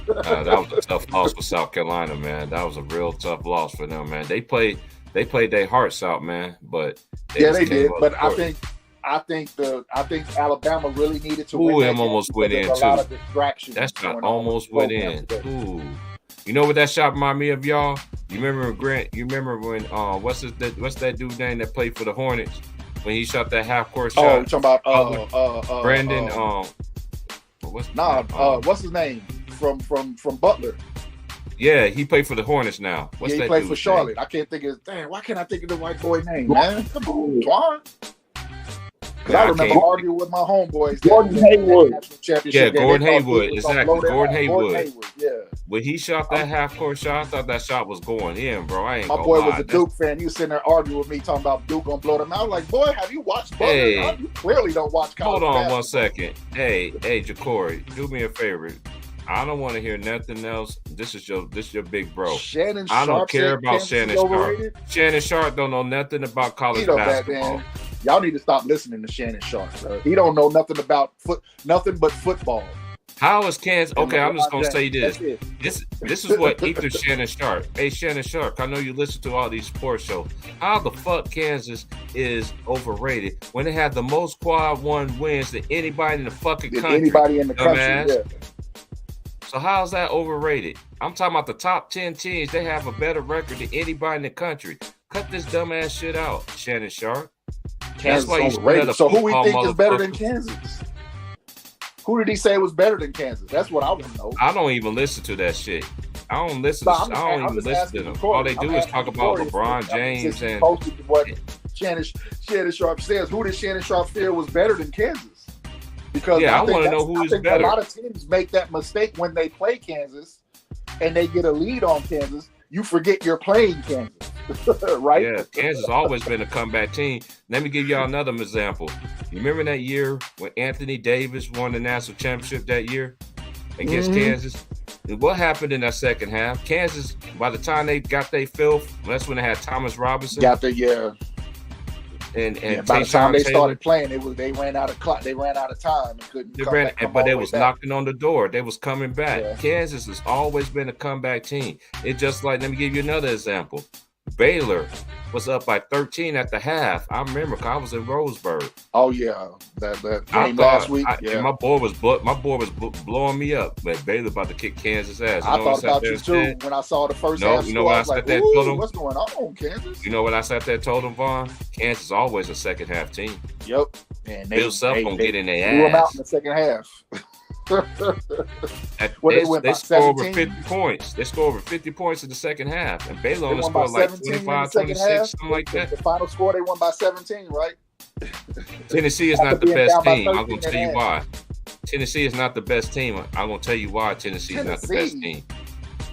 that was a tough loss for South Carolina, man. That was a real tough loss for them, man. They played their hearts out, man. But Yeah, just they came did. up But short. I think Alabama really needed to Ooh, win that him game almost went because in there's a lot too. of distractions That shot going on almost in the went program in. today. Ooh, you know what that shot reminded me of, y'all? You remember Grant? You remember when what's that dude name that played for the Hornets when he shot that half court shot? Oh, you're talking about Brandon. what's his name from Butler? Yeah, he played for the Hornets now. What's Yeah, he that played for dude's Charlotte. name? I can't think of his. Damn, why can't I think of the white boy name, man? Come on, Twan. Because I remember arguing with my homeboys. Gordon Hayward. Yeah, Gordon Hayward. Exactly. Gordon Hayward. Yeah. When he shot that half court shot, I thought that shot was going in, bro. I ain't My gonna boy lie. was a Duke fan. He was sitting there arguing with me, talking about Duke gonna blow them out. I was like, boy, have you watched Butler? Hey. You clearly don't watch college Hold on basketball. 1 second. Hey, Jacory, do me a favor. I don't want to hear nothing else. This is your big bro. Shannon I don't Sharp care said about Kansas Shannon is Sharp. overrated? Shannon Sharp don't know nothing about college He know that, basketball. man. Y'all need to stop listening to Shannon Sharp, bro. He don't know nothing about nothing but football. How is Kansas? Okay, I'm just gonna say this. That's This is what Ether Shannon Sharp. Hey, Shannon Sharp, I know you listen to all these sports shows. How the fuck Kansas is overrated when they have the most quad one wins than anybody in the fucking country? Anybody in the country, dumbass? yeah. So how's that overrated? I'm talking about the top 10 teams. They have a better record than anybody in the country. Cut this dumbass shit out, Shannon Sharp. Kansas That's why you overrated. So who we football think is better than motherfucker. Kansas? Who did he say was better than Kansas? That's what I want to know. I don't even listen to that shit. I don't listen. No, I I'm don't even just listen to asking them. Corey. All they do I'm is asking talk about Corey. LeBron I mean, James since he and posted what Shannon Sharp says. Who did Shannon Sharp feel was better than Kansas? Because Yeah, I think wanna know that's- who I is think better. A lot of teams make that mistake when they play Kansas and they get a lead on Kansas. You forget you're playing Kansas, right? Yeah, Kansas always been a comeback team. Let me give y'all another example. You remember that year when Anthony Davis won the national championship that year against Mhm. Kansas? And what happened in that second half? Kansas, by the time they got their filth, that's when they had Thomas Robinson. Got the and by the time Tayshaun they Taylor. started playing, they ran out of clock. They ran out of time and couldn't They come ran, back. Come but all they the way was back. knocking on the door. They was coming back. Yeah. Kansas has always been a comeback team. It just like, let me give you another example. Baylor was up by 13 at the half. I remember 'cause I was in Roseburg. Oh yeah, that I game thought, last week. Yeah, and my boy was blowing me up. But Baylor about to kick Kansas ass. I know thought what sat about there you and too said? when I saw the first No, half you know score. what I I was sat like, there and told "Ooh, him? what's going on, Kansas?" You know what I sat there and told him, Vaughn? Kansas is always a second half team. Yep. And Bill Self gonna get in threw their them out ass. in the second half. What, They, they went they by score over 17? 50 points. They score over 50 points in the second half. And Baylor They only won by scored like 17 in the 25, second 26, half. something like that. The final score, they won by 17, right? Tennessee is After not the being best down by team. I'm 13 going to and tell you a why. Tennessee is not the best team. I'm going to tell you why Tennessee is not the best Tennessee. team.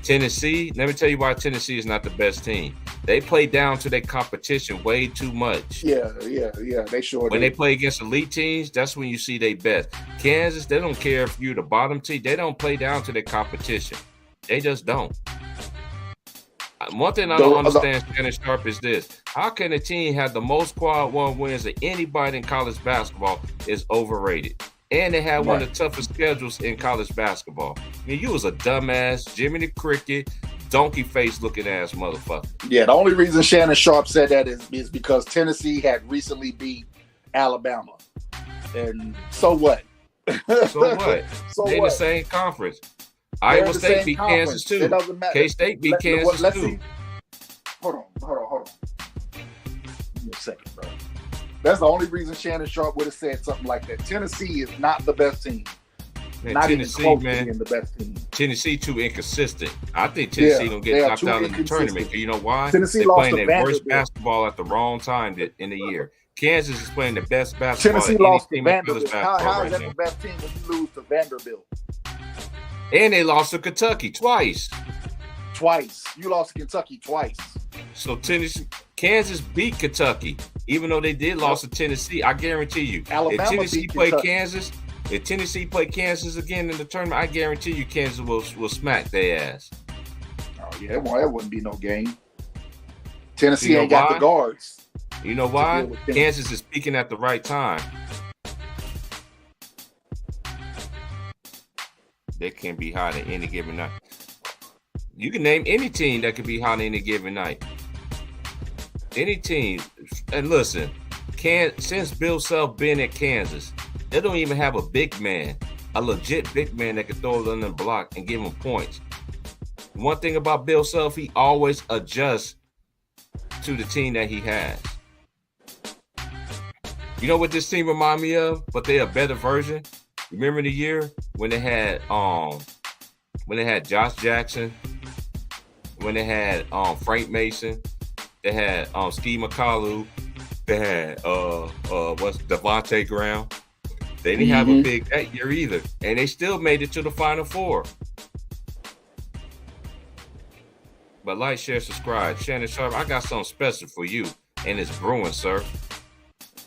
Tennessee, let me tell you why Tennessee is not the best team. They play down to their competition way too much. Yeah. They sure When did. they play against elite teams, that's when you see they best. Kansas, they don't care if you're the bottom team. They don't play down to their competition. They just don't. One thing I don't understand, Shannon Sharp, is this. How can a team have the most quad one wins of anybody in college basketball is overrated? And they had one of the toughest schedules in college basketball. I mean, you was a dumbass, Jimmy the Cricket, donkey face looking ass motherfucker. Yeah, the only reason Shannon Sharp said that is because Tennessee had recently beat Alabama. And so what? So what? So they in the what? same conference. They're Iowa in the State same beat conference. Kansas too. It doesn't matter. K-State beat Kansas let's too. see. Hold on. Give me a second, bro. That's the only reason Shannon Sharp would have said something like that. Tennessee is not the best team. Man, not Tennessee, even close man. to being the best team. Tennessee too inconsistent. I think Tennessee Yeah, don't they get are knocked too out in the inconsistent. tournament. You know why? Tennessee They're lost playing to their worst Vanderbilt. basketball at the wrong time in the year. Kansas is playing the best basketball Tennessee of any lost to team in college Vanderbilt. How basketball is right that now. the best team when you lose to Vanderbilt? And they lost to Kentucky twice. Twice. You lost to Kentucky twice. So Kansas beat Kentucky, even though they did lose to Tennessee. I guarantee you, Alabama if Tennessee beat play Kentucky. Kansas, if Tennessee play Kansas again in the tournament, I guarantee you Kansas will smack their ass. Oh yeah, well, that wouldn't be no game. Tennessee You know ain't got why? the guards. You know to why? deal with them. Kansas is peaking at the right time. They can be hot at any given night. You can name any team that could be hot any given night. Any team. And listen, since Bill Self been at Kansas, they don't even have a big man, a legit big man that can throw it on the block and give them points. One thing about Bill Self, he always adjusts to the team that he has. You know what this team remind me of? But they're a better version. Remember the year when they had Josh Jackson, when they had Frank Mason, they had Steve McCallum, they had what's Devontae Graham. They didn't have a big that year either, and they still made it to the Final Four. But like, share, subscribe. Shannon Sharp, I got something special for you, and it's brewing, sir.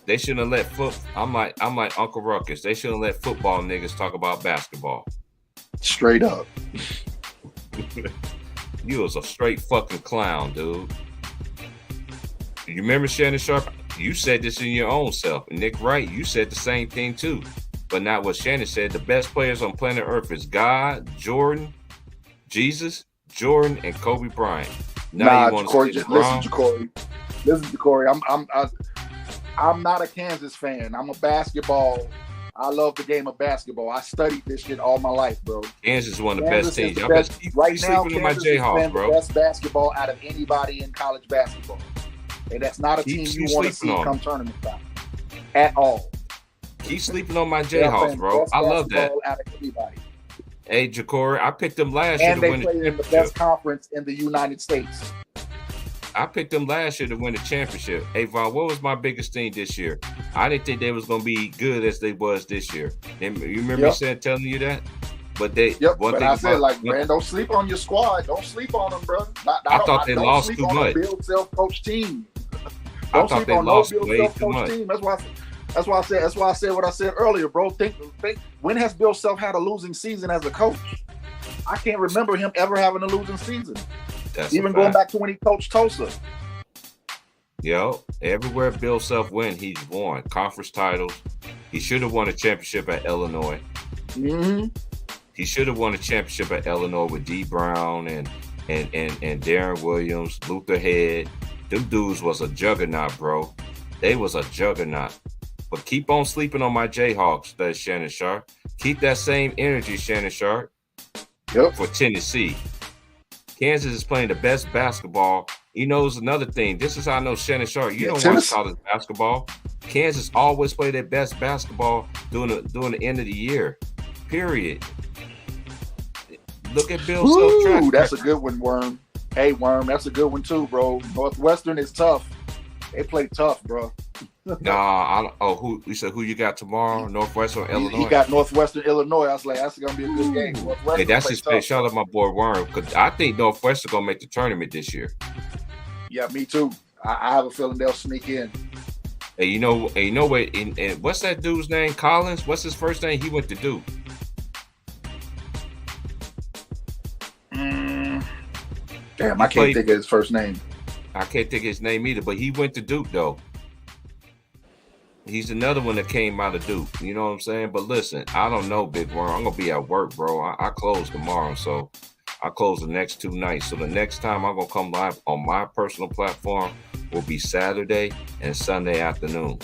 They shouldn't have let I'm like Uncle Ruckus. They shouldn't let football niggas talk about basketball. Straight up. You was a straight fucking clown, dude. You remember Shannon Sharp? You said this in your own self. And Nick Wright, you said the same thing too. But not what Shannon said. The best players on planet Earth is God, Jordan, Jesus, Jordan, and Kobe Bryant. Now you want to Jacory, say listen, LeBron? Jacory. I'm not a Kansas fan. I'm a basketball. I love the game of basketball. I studied this shit all my life, bro. Kansas is one of the Kansas best teams. is the Y'all best- best keep right now, sleeping on my Kansas is Jayhawks, playing bro. the best basketball out of anybody in college basketball. And that's not a Keep team you want to see sleeping on come them. tournament time at all. Keep sleeping on my They're Jayhawks, playing the bro. best I love that. basketball out of anybody. Hey, Jacory, I picked them last year And to they win the play in the championship. best conference in the United States. I picked them last year to win the championship. Hey, Vaughn, what was my biggest thing this year? I didn't think they was going to be good as they was this year. And you remember me telling you that? But they, one But thing I said, about, like, man, don't sleep on your squad. Don't sleep on them, bro. I thought they don't lost sleep too on much. a Bill self-coach team. I Don't thought sleep they on no lost Bill way too self-coach much. team. That's why I said what I said earlier, bro. Think when has Bill Self had a losing season as a coach? I can't remember him ever having a losing season. That's a Even going fact. back to when he coached Tulsa. Yo, everywhere Bill Self went, he's won conference titles. He should have won a championship at Illinois. Mm-hmm. He should have won a championship at Illinois with D. Brown and Darren Williams, Luther Head. Them dudes was a juggernaut, bro. They was a juggernaut. But keep on sleeping on my Jayhawks, that's Shannon Sharp. Keep that same energy, Shannon Sharp. Yep. For Tennessee. Kansas is playing the best basketball. You know, it's another thing. This is how I know Shannon Sharp. You don't watch Tennessee. college basketball. Kansas always play their best basketball during the end of the year. Period. Look at Bill Self track. Ooh, that's a good one, Worm. Hey, Worm, that's a good one too, bro. Northwestern is tough. They play tough, bro. Who you said who you got tomorrow? Northwestern, Illinois. He got Northwestern Illinois. I was like, that's gonna be a good game. Hey, Northwestern that's play his tough. face. Shout out my boy Worm, because I think Northwestern gonna make the tournament this year. Yeah, me too. I have a feeling they'll sneak in. Hey, you know what? And what's that dude's name? Collins. What's his first name? He went to Duke. Damn, I can't think of his first name. I can't think of his name either, but he went to Duke though. He's another one that came out of Duke. You know what I'm saying? But listen, I don't know, Big Worm. I'm gonna be at work, bro. I close tomorrow, so I close the next 2 nights. So the next time I'm gonna come live on my personal platform will be Saturday and Sunday afternoon.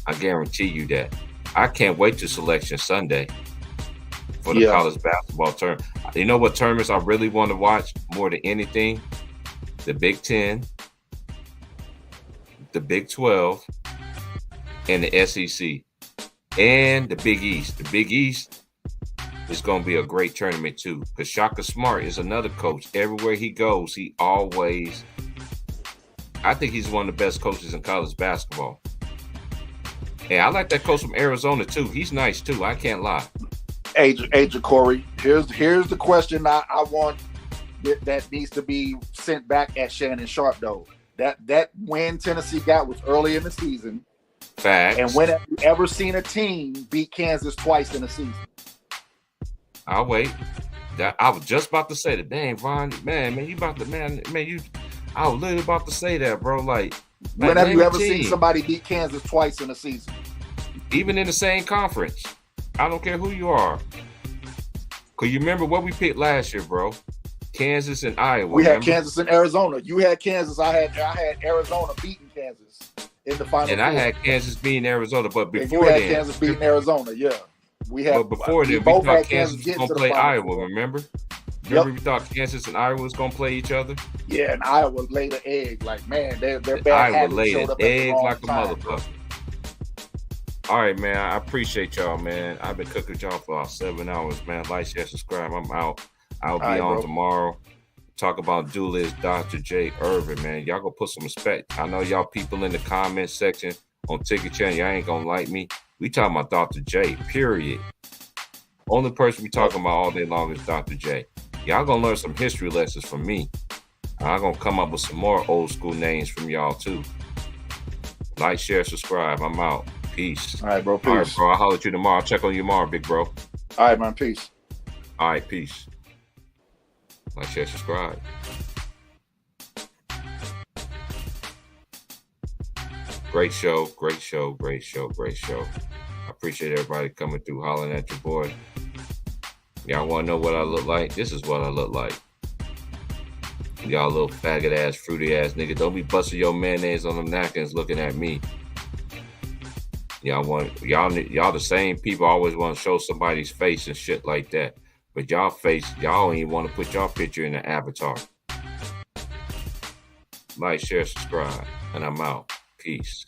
I guarantee you that. I can't wait to Selection Sunday for the college basketball tournament. You know what tournaments I really want to watch more than anything? The Big 10, the Big 12, and the SEC, and the Big East. The Big East, it's going to be a great tournament too. Because Shaka Smart is another coach. Everywhere he goes, he always. I think he's one of the best coaches in college basketball. Hey, I like that coach from Arizona too. He's nice too. I can't lie. Hey, Corey. Here's the question I want that needs to be sent back at Shannon Sharp though. That win Tennessee got was early in the season. Facts. And when have you ever seen a team beat Kansas twice in a season? I'll wait. I was just about to say that. Dang, Von, man, you about to, you. I was literally about to say that, bro. Like, when have you ever seen somebody beat Kansas twice in a season? Even in the same conference. I don't care who you are. Cause you remember what we picked last year, bro? Kansas and Iowa. We had Kansas and Arizona. You had Kansas. I had Arizona beating Kansas in the final. And I had Kansas beating Arizona, but before you had then, Kansas beating Arizona. Yeah, we had. But before then, we thought Kansas was gonna play Iowa. Remember? Remember, we thought Kansas and Iowa was gonna play each other. Yeah, and Iowa laid an egg. Like, man, they're bad. Iowa laid an egg like a motherfucker. All right, man. I appreciate y'all, man. I've been cooking with y'all for about 7 hours, man. Like, share, subscribe. I'm out. I'll be on tomorrow. Talk about duelist Dr. J. Irvin, man. Y'all go put some respect. I know y'all people in the comment section on Ticket Channel, y'all ain't gonna like me. We talking about Dr. J, period. Only person we talking about all day long is Dr. J. Y'all gonna learn some history lessons from me. I'm gonna come up with some more old school names from y'all too. Like, share, subscribe. I'm out. Peace. All right, bro. Peace. All right, bro. I'll holler at you tomorrow. I'll check on you tomorrow, big bro. All right, man. Peace. All right, peace. Like, share, subscribe. Great show, great show, great show, great show. I appreciate everybody coming through, hollering at your boy. Y'all want to know what I look like? This is what I look like. Y'all little faggot ass, fruity ass nigga. Don't be busting your mayonnaise on them napkins looking at me. Y'all the same people always want to show somebody's face and shit like that. But y'all don't even want to put y'all picture in the avatar. Like, share, subscribe, and I'm out. Peace.